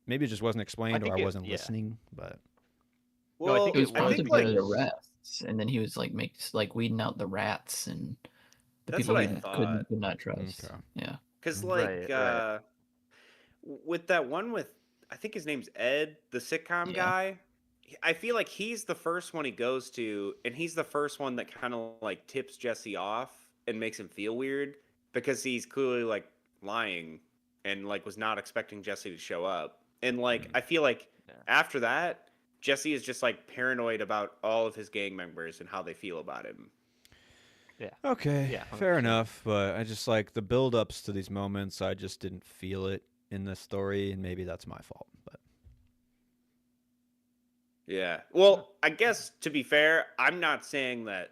[SPEAKER 1] maybe it just wasn't explained or
[SPEAKER 2] think
[SPEAKER 1] I
[SPEAKER 2] it-
[SPEAKER 1] wasn't
[SPEAKER 2] yeah.
[SPEAKER 1] listening, but.
[SPEAKER 2] No, I
[SPEAKER 3] well,
[SPEAKER 2] think
[SPEAKER 4] It was
[SPEAKER 2] it
[SPEAKER 4] probably
[SPEAKER 2] was
[SPEAKER 4] because of the
[SPEAKER 2] because-
[SPEAKER 4] rats, and then he was like weeding out the rats and the
[SPEAKER 3] That's
[SPEAKER 4] people
[SPEAKER 3] what I
[SPEAKER 4] he
[SPEAKER 3] thought.
[SPEAKER 4] could not trust.
[SPEAKER 1] Okay.
[SPEAKER 4] Yeah.
[SPEAKER 3] because
[SPEAKER 2] Right, right.
[SPEAKER 3] with that one with, I think his name's Ed, the sitcom
[SPEAKER 4] Yeah.
[SPEAKER 3] guy. I feel like he's the first one he goes to, and he's the first one that kind of like tips Jesse off and makes him feel weird because he's clearly like lying and like was not expecting Jesse to show up. And like I feel like
[SPEAKER 2] Yeah.
[SPEAKER 3] after that, Jesse is just like paranoid about all of his gang members and how they feel about him.
[SPEAKER 1] Okay,
[SPEAKER 2] Yeah,
[SPEAKER 1] fair
[SPEAKER 2] 100%.
[SPEAKER 1] enough. But I just like the build-ups to these moments. I just didn't feel it in this story, and maybe that's my fault. But
[SPEAKER 3] Yeah. Well, I guess to be fair, I'm not saying that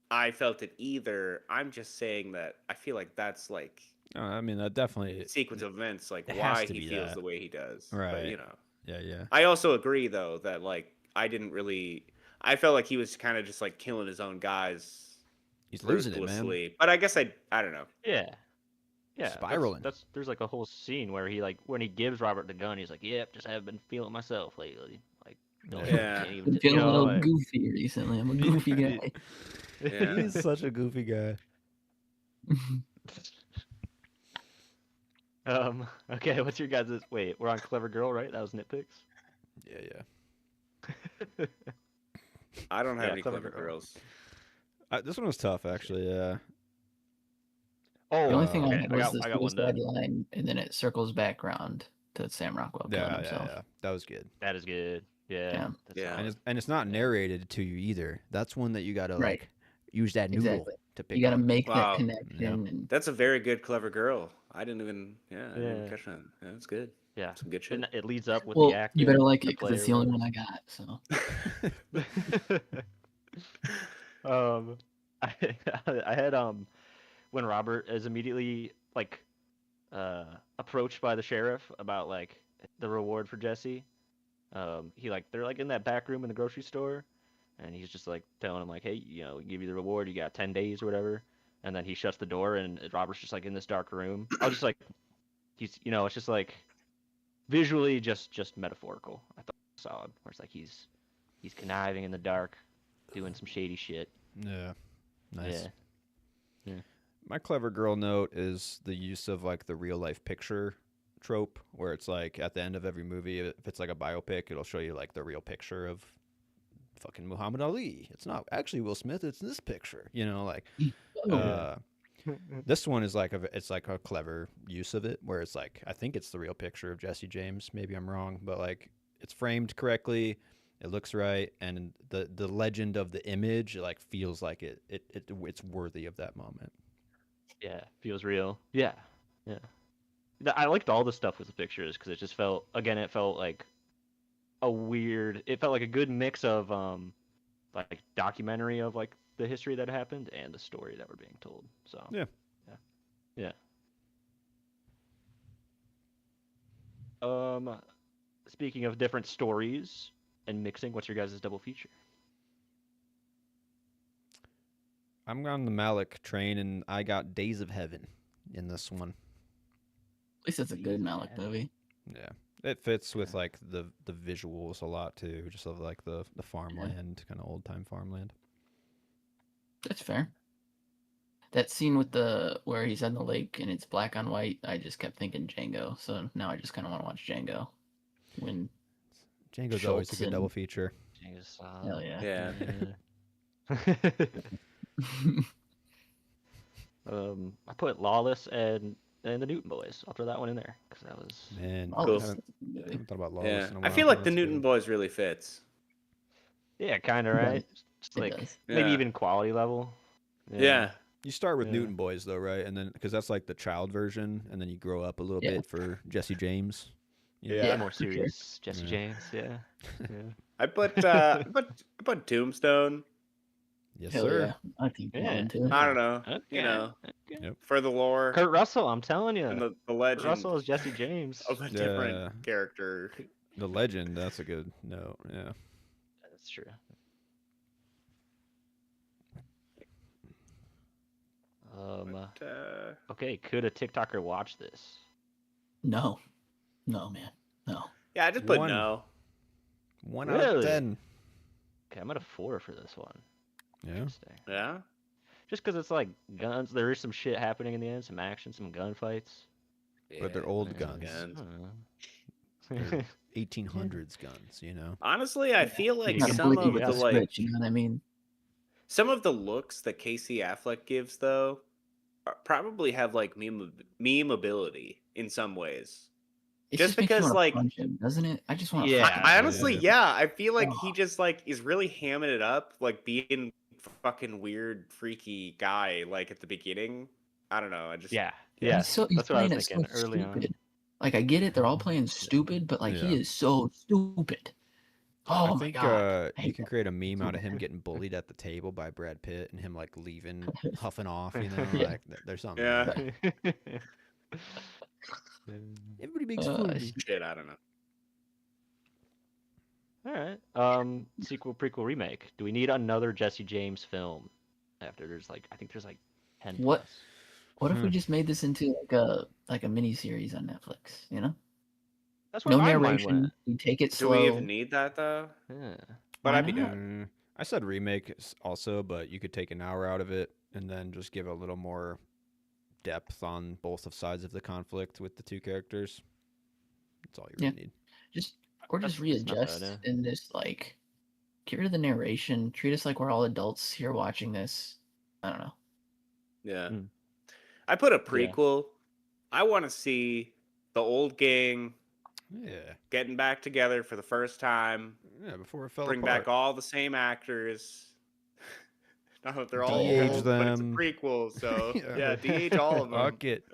[SPEAKER 3] I felt it either. I'm just saying that I feel like that's like
[SPEAKER 1] I mean, that definitely.
[SPEAKER 3] sequence of events, like
[SPEAKER 1] it has
[SPEAKER 3] why
[SPEAKER 1] to
[SPEAKER 3] he
[SPEAKER 1] be
[SPEAKER 3] feels
[SPEAKER 1] that.
[SPEAKER 3] the way he does.
[SPEAKER 1] Right.
[SPEAKER 3] But, you know,
[SPEAKER 1] Yeah.
[SPEAKER 3] I also agree though that like I didn't really. I felt like he was kind of just like killing his own guys.
[SPEAKER 1] He's losing it, man.
[SPEAKER 3] ruthlessly. But I guess I don't know.
[SPEAKER 2] Yeah. Yeah.
[SPEAKER 1] Spiraling.
[SPEAKER 2] That's there's like a whole scene where he like when he gives Robert the gun, he's like, "Yep, just have been feeling myself lately." Like,
[SPEAKER 3] Yeah.
[SPEAKER 2] can't even
[SPEAKER 4] Been
[SPEAKER 2] you
[SPEAKER 4] feeling a
[SPEAKER 2] know,
[SPEAKER 4] little
[SPEAKER 2] like-
[SPEAKER 4] goofy recently. I'm a goofy guy.
[SPEAKER 3] Yeah.
[SPEAKER 1] He's such a goofy guy.
[SPEAKER 2] Okay, what's your guys' wait, we're on Clever Girl, right? That was nitpicks?
[SPEAKER 1] Yeah.
[SPEAKER 3] I don't have
[SPEAKER 2] Yeah,
[SPEAKER 3] any
[SPEAKER 2] Clever
[SPEAKER 3] clever
[SPEAKER 2] Girl.
[SPEAKER 3] girls.
[SPEAKER 1] This one was tough, actually. Yeah.
[SPEAKER 2] Oh,
[SPEAKER 4] The only thing
[SPEAKER 2] okay,
[SPEAKER 4] I had was
[SPEAKER 2] got
[SPEAKER 4] the
[SPEAKER 2] one
[SPEAKER 4] suicide
[SPEAKER 2] to,
[SPEAKER 4] line, and then it circles back around to Sam Rockwell killing
[SPEAKER 1] Yeah.
[SPEAKER 4] himself.
[SPEAKER 1] That was good.
[SPEAKER 2] that is good. Yeah.
[SPEAKER 4] Yeah.
[SPEAKER 2] that's
[SPEAKER 3] Yeah.
[SPEAKER 2] solid.
[SPEAKER 1] And it's not narrated to you either. That's one that you gotta
[SPEAKER 4] Right.
[SPEAKER 1] like use that noodle
[SPEAKER 4] Exactly.
[SPEAKER 1] to pick
[SPEAKER 4] You got to
[SPEAKER 1] up.
[SPEAKER 4] make
[SPEAKER 3] Wow.
[SPEAKER 4] that connection, and
[SPEAKER 3] That's a very good clever girl. I didn't even. Yeah, I didn't even catch that. Yeah, that's good.
[SPEAKER 2] Yeah.
[SPEAKER 3] Some good shit.
[SPEAKER 2] And it leads up with
[SPEAKER 4] Well,
[SPEAKER 2] the acting.
[SPEAKER 4] you better like
[SPEAKER 2] the
[SPEAKER 4] it because it's
[SPEAKER 2] player
[SPEAKER 4] the only one I got. So
[SPEAKER 2] um, I, I had when Robert is immediately like approached by the sheriff about like the reward for Jesse. He like they're like in that back room in the grocery store, and he's just like telling him like, hey, we give you the reward. You got 10 days or whatever. And then he shuts the door, and Robert's just like in this dark room. I was just like, he's it's just like visually just metaphorical. I thought it was solid. Where it's like he's conniving in the dark, doing some shady shit.
[SPEAKER 1] Yeah. Nice.
[SPEAKER 2] Yeah.
[SPEAKER 1] My clever girl note is the use of like the real life picture trope, where it's like at the end of every movie, if it's like a biopic, it'll show you like the real picture of fucking Muhammad Ali. It's not actually Will Smith. It's this picture. Like this one is like it's like a clever use of it, where it's like I think it's the real picture of Jesse James. Maybe I'm wrong, but like it's framed correctly. It looks right, and the legend of the image like feels like it's worthy of that moment.
[SPEAKER 2] Yeah, feels real. Yeah. I liked all the stuff with the pictures because it just felt it felt like it felt like a good mix of like documentary of like the history that happened and the story that were being told. So yeah. Speaking of different stories and mixing, what's your guys' double feature?
[SPEAKER 1] I'm on the Malik train, and I got Days of Heaven in this one.
[SPEAKER 4] at least it's a good Malik movie.
[SPEAKER 1] Yeah, it fits with like the visuals a lot too, just of like the farmland, kind of old time farmland.
[SPEAKER 4] That's fair. That scene with where he's in the lake and it's black on white, I just kept thinking Django. So now I just kind of want to watch Django. When
[SPEAKER 1] Django's always a good double feature.
[SPEAKER 2] Django's
[SPEAKER 4] hell yeah.
[SPEAKER 3] Yeah.
[SPEAKER 2] I put Lawless and the Newton Boys. I'll throw that one in there because that was
[SPEAKER 1] Man,
[SPEAKER 4] Oh,
[SPEAKER 3] Cool.
[SPEAKER 1] I haven't thought about Lawless
[SPEAKER 3] Yeah.
[SPEAKER 1] in a
[SPEAKER 3] I
[SPEAKER 1] while.
[SPEAKER 3] feel like the
[SPEAKER 1] That's
[SPEAKER 3] Newton
[SPEAKER 1] good.
[SPEAKER 3] Boys really fits.
[SPEAKER 2] kind of right. Just
[SPEAKER 4] It
[SPEAKER 2] like
[SPEAKER 4] does.
[SPEAKER 2] maybe
[SPEAKER 3] Yeah.
[SPEAKER 2] even quality level.
[SPEAKER 3] Yeah.
[SPEAKER 1] You start with
[SPEAKER 2] Yeah.
[SPEAKER 1] Newton Boys though, right? And then because that's like the child version, and then you grow up a little
[SPEAKER 4] Yeah.
[SPEAKER 1] bit for Jesse James. You know?
[SPEAKER 3] Yeah.
[SPEAKER 2] More serious. Jesse
[SPEAKER 1] Yeah.
[SPEAKER 2] James. Yeah.
[SPEAKER 3] I put Tombstone.
[SPEAKER 1] Yes,
[SPEAKER 4] Hell
[SPEAKER 1] sir.
[SPEAKER 4] yeah. I think that
[SPEAKER 2] Yeah.
[SPEAKER 4] one too.
[SPEAKER 3] I don't know.
[SPEAKER 2] Okay.
[SPEAKER 1] Yep.
[SPEAKER 3] For the lore
[SPEAKER 2] Kurt Russell, I'm telling you.
[SPEAKER 3] and the
[SPEAKER 2] Kurt
[SPEAKER 3] legend
[SPEAKER 2] Russell is Jesse James.
[SPEAKER 3] of a
[SPEAKER 1] Yeah.
[SPEAKER 3] different character.
[SPEAKER 1] The legend. That's a good note. Yeah.
[SPEAKER 2] That's true. Okay, could a TikToker watch this?
[SPEAKER 4] No, man, no.
[SPEAKER 3] Yeah, I just put
[SPEAKER 1] One.
[SPEAKER 3] no.
[SPEAKER 1] 1 out of
[SPEAKER 2] Really?
[SPEAKER 1] 10.
[SPEAKER 2] Okay, I'm at a 4 for this one.
[SPEAKER 1] Yeah.
[SPEAKER 2] Interesting.
[SPEAKER 3] Yeah.
[SPEAKER 2] Just because it's like guns, there is some shit happening in the end, some action, some gunfights.
[SPEAKER 1] But they're old
[SPEAKER 2] Yeah,
[SPEAKER 1] guns.
[SPEAKER 2] I don't know.
[SPEAKER 1] 1800s guns,
[SPEAKER 3] Honestly, I feel like
[SPEAKER 2] You
[SPEAKER 4] Not
[SPEAKER 2] gotta
[SPEAKER 3] some
[SPEAKER 4] believe
[SPEAKER 3] of
[SPEAKER 4] with
[SPEAKER 3] the
[SPEAKER 4] the
[SPEAKER 3] like
[SPEAKER 4] switch, you know what I mean?
[SPEAKER 3] some of the looks that Casey Affleck gives though probably have like meme ability in some ways.
[SPEAKER 4] It
[SPEAKER 3] Just
[SPEAKER 4] makes you
[SPEAKER 3] because,
[SPEAKER 4] wanna
[SPEAKER 3] like-
[SPEAKER 4] punch him, doesn't it? I just want to.
[SPEAKER 2] Yeah.
[SPEAKER 3] I honestly,
[SPEAKER 1] Yeah.
[SPEAKER 3] I feel like he
[SPEAKER 4] Oh.
[SPEAKER 3] just like is really hamming it up, like being fucking weird, freaky guy, like at the beginning. I don't know. I just
[SPEAKER 2] Yeah.
[SPEAKER 4] He's
[SPEAKER 2] That's what I was
[SPEAKER 4] playing it
[SPEAKER 2] thinking
[SPEAKER 4] so
[SPEAKER 2] early on.
[SPEAKER 4] stupid. Like I get it, they're all playing stupid, but like he
[SPEAKER 1] Yeah.
[SPEAKER 4] is so stupid. Oh
[SPEAKER 1] I
[SPEAKER 4] my
[SPEAKER 1] think
[SPEAKER 4] god! I
[SPEAKER 1] you
[SPEAKER 4] hate
[SPEAKER 1] can
[SPEAKER 4] that.
[SPEAKER 1] create a meme out of him getting bullied at the table by Brad Pitt and him like leaving, huffing off.
[SPEAKER 4] Yeah.
[SPEAKER 1] Like there's something.
[SPEAKER 3] Yeah.
[SPEAKER 1] there. Everybody makes fun of me.
[SPEAKER 3] shit. I don't know.
[SPEAKER 2] All right. Sequel, prequel, remake. Do we need another Jesse James film? After I think there's like 10
[SPEAKER 4] What?
[SPEAKER 2] plus.
[SPEAKER 4] What if we
[SPEAKER 1] Hmm.
[SPEAKER 4] just made this into like a mini series on Netflix? You know,
[SPEAKER 2] That's where
[SPEAKER 4] no
[SPEAKER 2] my mind
[SPEAKER 4] narration.
[SPEAKER 2] went.
[SPEAKER 4] We take it
[SPEAKER 3] Do
[SPEAKER 4] slow.
[SPEAKER 3] we even need that though?
[SPEAKER 2] Yeah.
[SPEAKER 3] But
[SPEAKER 4] Why
[SPEAKER 3] I'd be
[SPEAKER 4] not?
[SPEAKER 3] down.
[SPEAKER 1] I said remake also, but you could take an hour out of it and then just give a little more depth on both of sides of the conflict with the two characters. That's all you really need.
[SPEAKER 4] just
[SPEAKER 2] That's-
[SPEAKER 4] just
[SPEAKER 2] that's not
[SPEAKER 4] readjust
[SPEAKER 2] bad,
[SPEAKER 4] and just like get rid of the narration. Treat us like we're all adults here watching this. I don't know.
[SPEAKER 3] Yeah.
[SPEAKER 2] Mm.
[SPEAKER 3] I put a prequel. I want to see the old gang
[SPEAKER 1] Yeah.
[SPEAKER 3] getting back together for the first time.
[SPEAKER 1] Yeah, before it fell
[SPEAKER 3] Bring
[SPEAKER 1] apart.
[SPEAKER 3] back all the same actors. Not that they're all
[SPEAKER 1] De-age
[SPEAKER 3] old, but it's a
[SPEAKER 1] them.
[SPEAKER 3] prequel, so
[SPEAKER 1] Yeah.
[SPEAKER 3] yeah, de-age all of them.
[SPEAKER 1] Fuck it.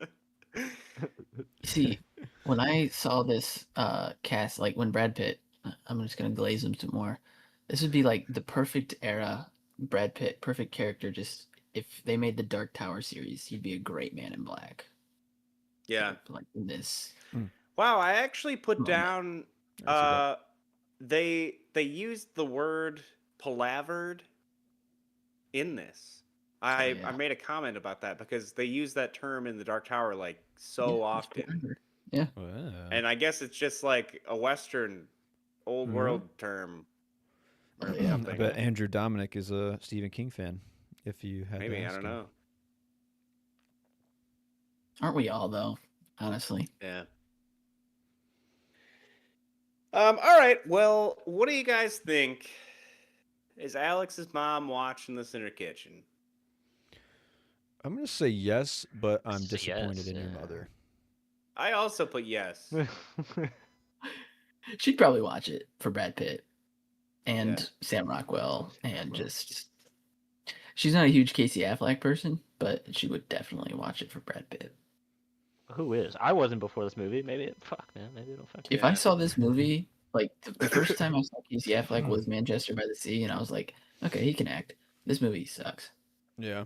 [SPEAKER 4] See, when I saw this cast, like when Brad Pitt, I'm just gonna glaze him some more. This would be like the perfect era, Brad Pitt, perfect character. Just if they made the Dark Tower series, he'd be a great Man in Black.
[SPEAKER 3] Yeah.
[SPEAKER 4] Like in this
[SPEAKER 3] Wow, I actually put
[SPEAKER 4] moment.
[SPEAKER 3] down
[SPEAKER 1] I see that.
[SPEAKER 3] they used the word palavered in this. I
[SPEAKER 4] Yeah.
[SPEAKER 3] made a comment about that because they use that term in the Dark Tower like
[SPEAKER 4] Yeah,
[SPEAKER 3] so
[SPEAKER 4] it's
[SPEAKER 3] often.
[SPEAKER 4] forever. Yeah.
[SPEAKER 1] Wow.
[SPEAKER 3] And I guess it's just like a Western old world term
[SPEAKER 4] Oh,
[SPEAKER 3] or
[SPEAKER 4] yeah.
[SPEAKER 1] I
[SPEAKER 3] something.
[SPEAKER 1] bet Andrew Dominic is a Stephen King fan. If you had to
[SPEAKER 3] Maybe, I
[SPEAKER 1] ask
[SPEAKER 3] don't
[SPEAKER 1] him.
[SPEAKER 3] know.
[SPEAKER 4] Aren't we all though? Honestly.
[SPEAKER 3] Yeah. All right. Well, what do you guys think? Is Alex's mom watching this in her kitchen?
[SPEAKER 1] I'm gonna say yes, but I'm
[SPEAKER 2] Say
[SPEAKER 1] disappointed
[SPEAKER 2] yes,
[SPEAKER 1] in your
[SPEAKER 2] yeah.
[SPEAKER 1] mother.
[SPEAKER 3] I also put yes.
[SPEAKER 4] She'd probably watch it for Brad Pitt and
[SPEAKER 3] Yeah.
[SPEAKER 4] Sam Rockwell,
[SPEAKER 1] Sam
[SPEAKER 4] and
[SPEAKER 1] Rockwell.
[SPEAKER 4] just she's not a huge Casey Affleck person, but she would definitely watch it for Brad Pitt.
[SPEAKER 2] Who is? I wasn't before this movie. Maybe fuck, man. Maybe it'll fuck.
[SPEAKER 4] If I
[SPEAKER 3] Yeah.
[SPEAKER 4] saw this movie, like the first time I saw Casey Affleck was Manchester by the Sea, and I was like, okay, he can act. This movie sucks.
[SPEAKER 1] Yeah,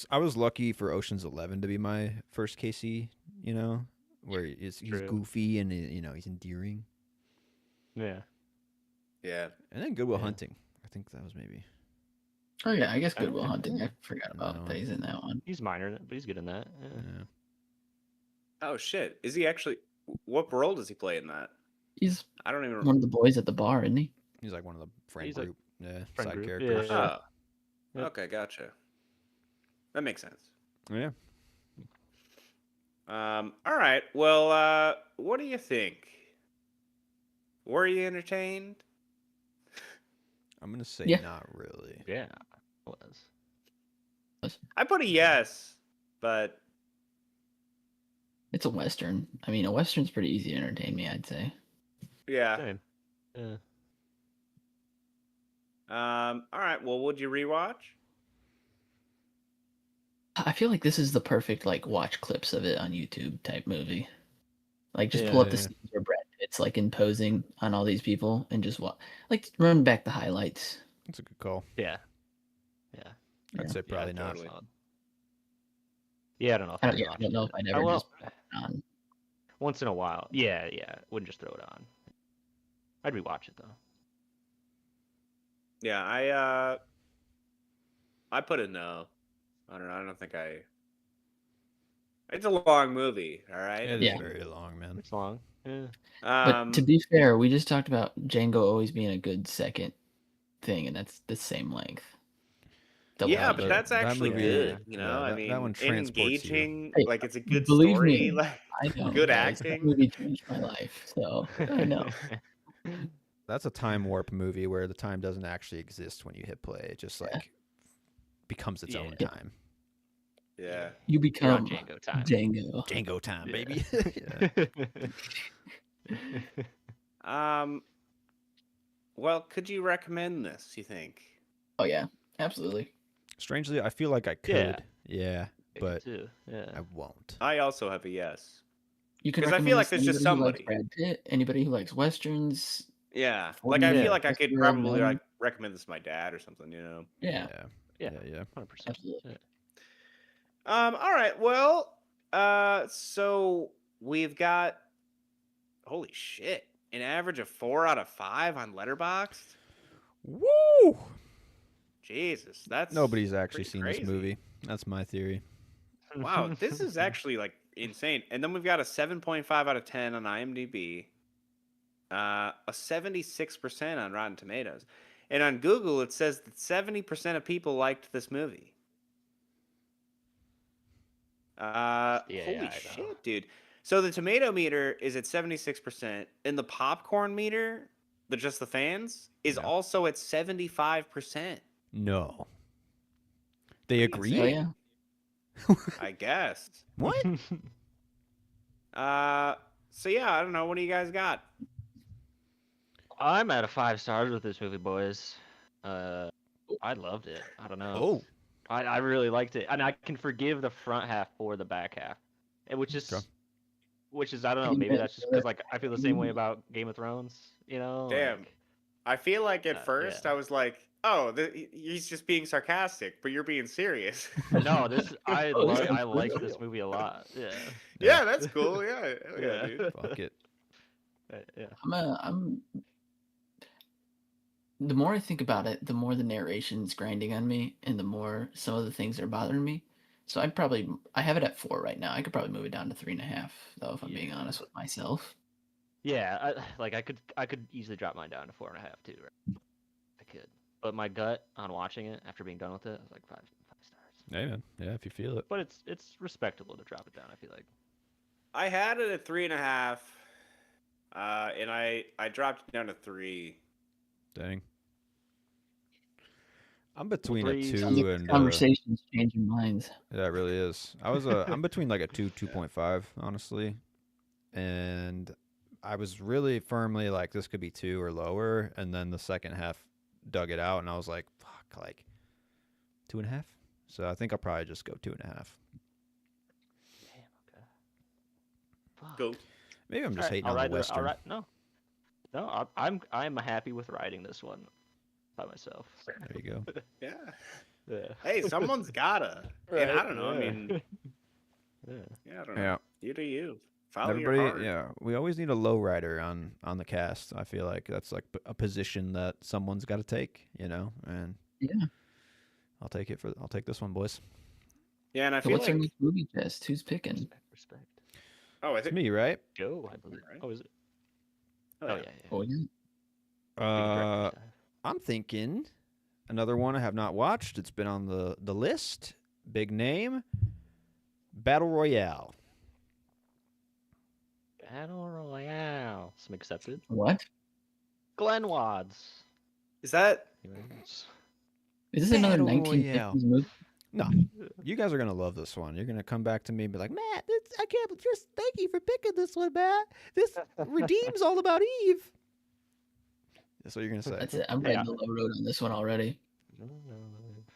[SPEAKER 1] I was lucky for Ocean's 11 to be my first Casey. You know, where he's
[SPEAKER 2] True.
[SPEAKER 1] goofy and he's endearing.
[SPEAKER 2] Yeah.
[SPEAKER 3] Yeah.
[SPEAKER 1] And then Goodwill
[SPEAKER 2] Yeah.
[SPEAKER 1] Hunting. I think that was maybe.
[SPEAKER 4] Oh yeah, I guess
[SPEAKER 2] Oh,
[SPEAKER 4] Goodwill
[SPEAKER 2] yeah.
[SPEAKER 4] Hunting. I forgot
[SPEAKER 1] In that
[SPEAKER 4] about that
[SPEAKER 1] one.
[SPEAKER 4] he's in that one.
[SPEAKER 2] He's minor, but he's good in that. Yeah.
[SPEAKER 1] Yeah.
[SPEAKER 3] Oh shit! Is he actually? What role does he play in that?
[SPEAKER 4] He's
[SPEAKER 3] I don't even.
[SPEAKER 4] one of the boys at the bar, isn't he?
[SPEAKER 1] He's like one of the friend
[SPEAKER 2] He's like
[SPEAKER 1] group,
[SPEAKER 2] friend
[SPEAKER 1] side
[SPEAKER 2] group,
[SPEAKER 1] characters.
[SPEAKER 2] yeah.
[SPEAKER 3] Oh.
[SPEAKER 2] Yep.
[SPEAKER 3] Okay, gotcha. That makes sense.
[SPEAKER 1] Yeah.
[SPEAKER 3] All right. Well, what do you think? Were you entertained?
[SPEAKER 1] I'm gonna say
[SPEAKER 4] Yeah.
[SPEAKER 1] not really.
[SPEAKER 2] Yeah. Was.
[SPEAKER 3] I put a yes, but
[SPEAKER 4] It's a western. I mean, a western's pretty easy to entertain me, I'd say.
[SPEAKER 3] yeah.
[SPEAKER 2] Same. Yeah.
[SPEAKER 3] All right. Well, would you rewatch?
[SPEAKER 4] I feel like this is the perfect like watch clips of it on YouTube type movie. Like just pull up the
[SPEAKER 1] Yeah.
[SPEAKER 4] scenes where Brad Pitt's like imposing on all these people and just like run back the highlights.
[SPEAKER 1] That's a good call.
[SPEAKER 2] Yeah. Yeah.
[SPEAKER 1] I'd
[SPEAKER 4] Yeah.
[SPEAKER 1] say probably
[SPEAKER 3] Yeah,
[SPEAKER 1] not.
[SPEAKER 3] totally.
[SPEAKER 2] Yeah, I don't know if
[SPEAKER 4] I
[SPEAKER 2] I'd
[SPEAKER 4] don't, yeah, I
[SPEAKER 2] watch
[SPEAKER 4] don't know
[SPEAKER 2] it.
[SPEAKER 4] if I'd ever
[SPEAKER 2] well,
[SPEAKER 4] just put it on.
[SPEAKER 2] once in a while. Yeah, yeah. Wouldn't just throw it on. I'd rewatch it though.
[SPEAKER 3] Yeah, I put a no. I don't know. I don't think I. It's a long movie. All right.
[SPEAKER 1] It is
[SPEAKER 4] Yeah.
[SPEAKER 1] very long, man.
[SPEAKER 2] It's long. Yeah.
[SPEAKER 4] But to be fair, we just talked about Django always being a good second thing, and that's the same length. Double
[SPEAKER 3] yeah, but
[SPEAKER 4] feature.
[SPEAKER 3] that's
[SPEAKER 1] that
[SPEAKER 3] actually
[SPEAKER 1] movie-
[SPEAKER 3] good.
[SPEAKER 2] Yeah.
[SPEAKER 3] You know,
[SPEAKER 1] yeah,
[SPEAKER 3] I
[SPEAKER 1] that
[SPEAKER 3] mean,
[SPEAKER 1] one transports you.
[SPEAKER 3] engaging.
[SPEAKER 4] Hey,
[SPEAKER 3] Like it's a good
[SPEAKER 4] believe
[SPEAKER 3] story.
[SPEAKER 4] me,
[SPEAKER 3] Like
[SPEAKER 4] I know.
[SPEAKER 3] good
[SPEAKER 4] guys. That
[SPEAKER 3] acting.
[SPEAKER 4] movie changed my life, so I know.
[SPEAKER 1] That's a time warp movie where the time doesn't actually exist when you hit play. It just like becomes its own
[SPEAKER 2] Yeah.
[SPEAKER 1] time.
[SPEAKER 3] Yeah.
[SPEAKER 4] You
[SPEAKER 2] You're on
[SPEAKER 4] become
[SPEAKER 2] Django time.
[SPEAKER 4] Django.
[SPEAKER 1] Django time,
[SPEAKER 2] Yeah.
[SPEAKER 1] baby. Yeah.
[SPEAKER 3] Well, could you recommend this? You think?
[SPEAKER 4] Oh yeah, absolutely.
[SPEAKER 1] Strangely, I feel like I could. Yeah, but
[SPEAKER 2] too. Yeah.
[SPEAKER 1] I won't.
[SPEAKER 3] I also have a yes.
[SPEAKER 4] You can
[SPEAKER 3] 'Cause I
[SPEAKER 4] recommend
[SPEAKER 3] feel like
[SPEAKER 4] this
[SPEAKER 3] there's
[SPEAKER 4] to
[SPEAKER 3] just
[SPEAKER 4] anybody who likes
[SPEAKER 3] somebody.
[SPEAKER 4] Brad Pitt, anybody who likes westerns.
[SPEAKER 3] Yeah.
[SPEAKER 4] 40
[SPEAKER 3] Like I
[SPEAKER 2] Yeah.
[SPEAKER 3] feel like I could
[SPEAKER 4] 50-year-old
[SPEAKER 3] probably
[SPEAKER 4] men.
[SPEAKER 3] like recommend this to my dad or something. You know.
[SPEAKER 4] Yeah,
[SPEAKER 2] Yeah.
[SPEAKER 1] Yeah.
[SPEAKER 2] 100%.
[SPEAKER 4] absolutely.
[SPEAKER 2] Yeah.
[SPEAKER 3] All right. Well. So we've got. Holy shit! An average of 4 out of 5 on Letterboxd.
[SPEAKER 1] Woo!
[SPEAKER 3] Jesus, that's
[SPEAKER 1] Nobody's actually
[SPEAKER 3] pretty
[SPEAKER 1] seen
[SPEAKER 3] crazy.
[SPEAKER 1] this movie. That's my theory.
[SPEAKER 3] Wow, this is actually like insane. And then we've got a 7.5 out of 10 on IMDb, a 76% on Rotten Tomatoes, and on Google it says that 70% of people liked this movie.
[SPEAKER 2] Yeah,
[SPEAKER 3] Holy
[SPEAKER 2] I know.
[SPEAKER 3] shit, dude! So the tomato meter is at 76%, and the popcorn meter, just the fans, is
[SPEAKER 1] Yeah.
[SPEAKER 3] also at 75%.
[SPEAKER 1] No. They
[SPEAKER 3] Pretty
[SPEAKER 1] agree?
[SPEAKER 4] Oh
[SPEAKER 3] insane.
[SPEAKER 4] yeah.
[SPEAKER 3] I guess.
[SPEAKER 1] What?
[SPEAKER 3] So yeah, I don't know. What do you guys got?
[SPEAKER 2] I'm at a 5 stars with this movie, boys. I loved it. I don't know.
[SPEAKER 1] Oh.
[SPEAKER 2] I really liked it, and I can forgive the front half for the back half, which is
[SPEAKER 1] Okay.
[SPEAKER 2] which is I don't know,
[SPEAKER 4] Any
[SPEAKER 2] maybe
[SPEAKER 4] minute
[SPEAKER 2] that's just
[SPEAKER 4] for
[SPEAKER 2] because
[SPEAKER 4] that
[SPEAKER 2] like I feel the same way about Game of Thrones.
[SPEAKER 3] Damn. I feel like at
[SPEAKER 2] Yeah.
[SPEAKER 3] first I was like, oh, he's just being sarcastic, but you're being serious.
[SPEAKER 2] No,
[SPEAKER 4] Oh, this one's
[SPEAKER 2] I
[SPEAKER 4] for
[SPEAKER 2] like this
[SPEAKER 4] real.
[SPEAKER 2] movie a lot. Yeah,
[SPEAKER 3] Yeah, that's cool. Yeah, hell yeah,
[SPEAKER 2] yeah,
[SPEAKER 3] dude.
[SPEAKER 1] Fuck it.
[SPEAKER 2] yeah.
[SPEAKER 4] I'm the more I think about it, the more the narration's grinding on me, and the more some of the things are bothering me. So I have it at 4 right now. I could probably move it down to 3.5, though, if I'm being
[SPEAKER 2] Yeah.
[SPEAKER 4] honest with myself.
[SPEAKER 2] Yeah, I could easily drop mine down to 4.5 too. Right? I could, but my gut on watching it after being done with it was like five stars.
[SPEAKER 1] Hey man, yeah, if you feel it.
[SPEAKER 2] But it's respectable to drop it down. I feel like.
[SPEAKER 3] I had it at 3.5, and I dropped it down to 3.
[SPEAKER 1] Dang. I'm between a
[SPEAKER 2] Threes.
[SPEAKER 4] Sounds like
[SPEAKER 1] 2
[SPEAKER 4] this
[SPEAKER 1] and
[SPEAKER 4] conversation's changing minds.
[SPEAKER 1] yeah, it really is. I'm between like a 2.5, honestly. And I was really firmly like this could be 2 or lower, and then the second half dug it out and I was like, fuck, like 2.5. So I think I'll probably just go 2.5.
[SPEAKER 2] Damn. Okay. Fuck.
[SPEAKER 3] Go.
[SPEAKER 1] Maybe I'm just
[SPEAKER 2] Alright,
[SPEAKER 1] hating
[SPEAKER 2] I'll
[SPEAKER 1] on
[SPEAKER 2] ride
[SPEAKER 1] the Western.
[SPEAKER 2] no, I'm happy with riding this one by myself.
[SPEAKER 1] There you go.
[SPEAKER 3] Yeah.
[SPEAKER 2] Yeah.
[SPEAKER 3] Hey, someone's gotta. And I don't know. I
[SPEAKER 2] Yeah.
[SPEAKER 3] mean,
[SPEAKER 2] Yeah.
[SPEAKER 3] yeah, I don't know.
[SPEAKER 1] Yeah.
[SPEAKER 3] You do you. Follow your
[SPEAKER 1] Everybody,
[SPEAKER 3] heart.
[SPEAKER 1] yeah, we always need a low rider on the cast. I feel like that's like a position that someone's got to take, and
[SPEAKER 4] Yeah.
[SPEAKER 1] I'll take this one, boys.
[SPEAKER 3] Yeah, and I
[SPEAKER 4] So
[SPEAKER 3] feel
[SPEAKER 4] what's our
[SPEAKER 3] like.
[SPEAKER 4] next movie test? Who's picking?
[SPEAKER 2] Respect.
[SPEAKER 3] Oh, I
[SPEAKER 1] It's
[SPEAKER 3] think.
[SPEAKER 1] me, right?
[SPEAKER 2] Joe, I believe.
[SPEAKER 3] Right.
[SPEAKER 2] Oh, is it?
[SPEAKER 3] Oh,
[SPEAKER 2] Oh
[SPEAKER 3] yeah.
[SPEAKER 2] yeah, yeah.
[SPEAKER 4] Oh yeah.
[SPEAKER 2] Big director's
[SPEAKER 1] Uh,
[SPEAKER 2] dive.
[SPEAKER 1] I'm thinking another one I have not watched. It's been on the list. Big name. Battle Royale.
[SPEAKER 2] Battle Royale. Some accepted.
[SPEAKER 4] What?
[SPEAKER 2] Glen Wads.
[SPEAKER 3] Is that.
[SPEAKER 2] Anyways.
[SPEAKER 4] Is this another
[SPEAKER 1] Battle
[SPEAKER 4] 1950s
[SPEAKER 1] Royale.
[SPEAKER 4] movie?
[SPEAKER 1] No, you guys are gonna love this one. You're gonna come back to me and be like, Matt, I can't. Just thank you for picking this one, Matt. This redeems all about Eve. That's what you're gonna say.
[SPEAKER 4] That's it. I'm
[SPEAKER 2] Yeah.
[SPEAKER 4] riding the low road on this one already.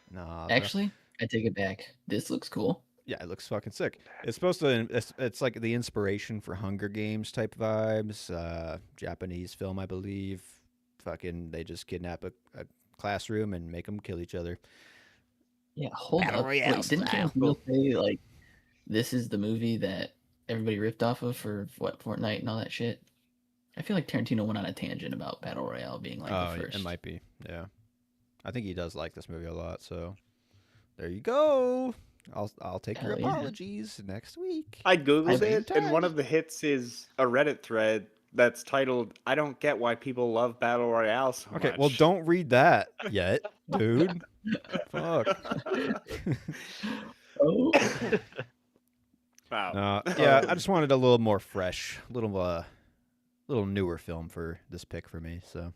[SPEAKER 1] No,
[SPEAKER 4] Actually, I take it back. This looks cool.
[SPEAKER 1] yeah, it looks fucking sick. It's supposed to. It's like the inspiration for Hunger Games type vibes. Japanese film, I believe. Fucking, they just kidnap a classroom and make them kill each other.
[SPEAKER 4] Yeah, hold
[SPEAKER 1] Battle
[SPEAKER 4] up.
[SPEAKER 1] Royale
[SPEAKER 4] Wait, didn't
[SPEAKER 1] style.
[SPEAKER 4] Tarantino say like this is the movie that everybody ripped off of for what Fortnite and all that shit? I feel like Tarantino went on a tangent about Battle Royale being like
[SPEAKER 1] Oh,
[SPEAKER 4] the first.
[SPEAKER 1] it might be. Yeah, I think he does like this movie a lot. So there you go. I'll take your
[SPEAKER 4] Hell yeah.
[SPEAKER 1] apologies next week.
[SPEAKER 3] I googled
[SPEAKER 4] Same
[SPEAKER 3] it, and one
[SPEAKER 1] time.
[SPEAKER 3] of the hits is a Reddit thread that's titled "I don't get why people love battle royale so
[SPEAKER 1] Okay,
[SPEAKER 3] much."
[SPEAKER 1] well, don't read that yet, dude. Fuck.
[SPEAKER 4] Oh,
[SPEAKER 3] Wow.
[SPEAKER 1] Yeah, I just wanted a little more fresh, little newer film for this pick for me. So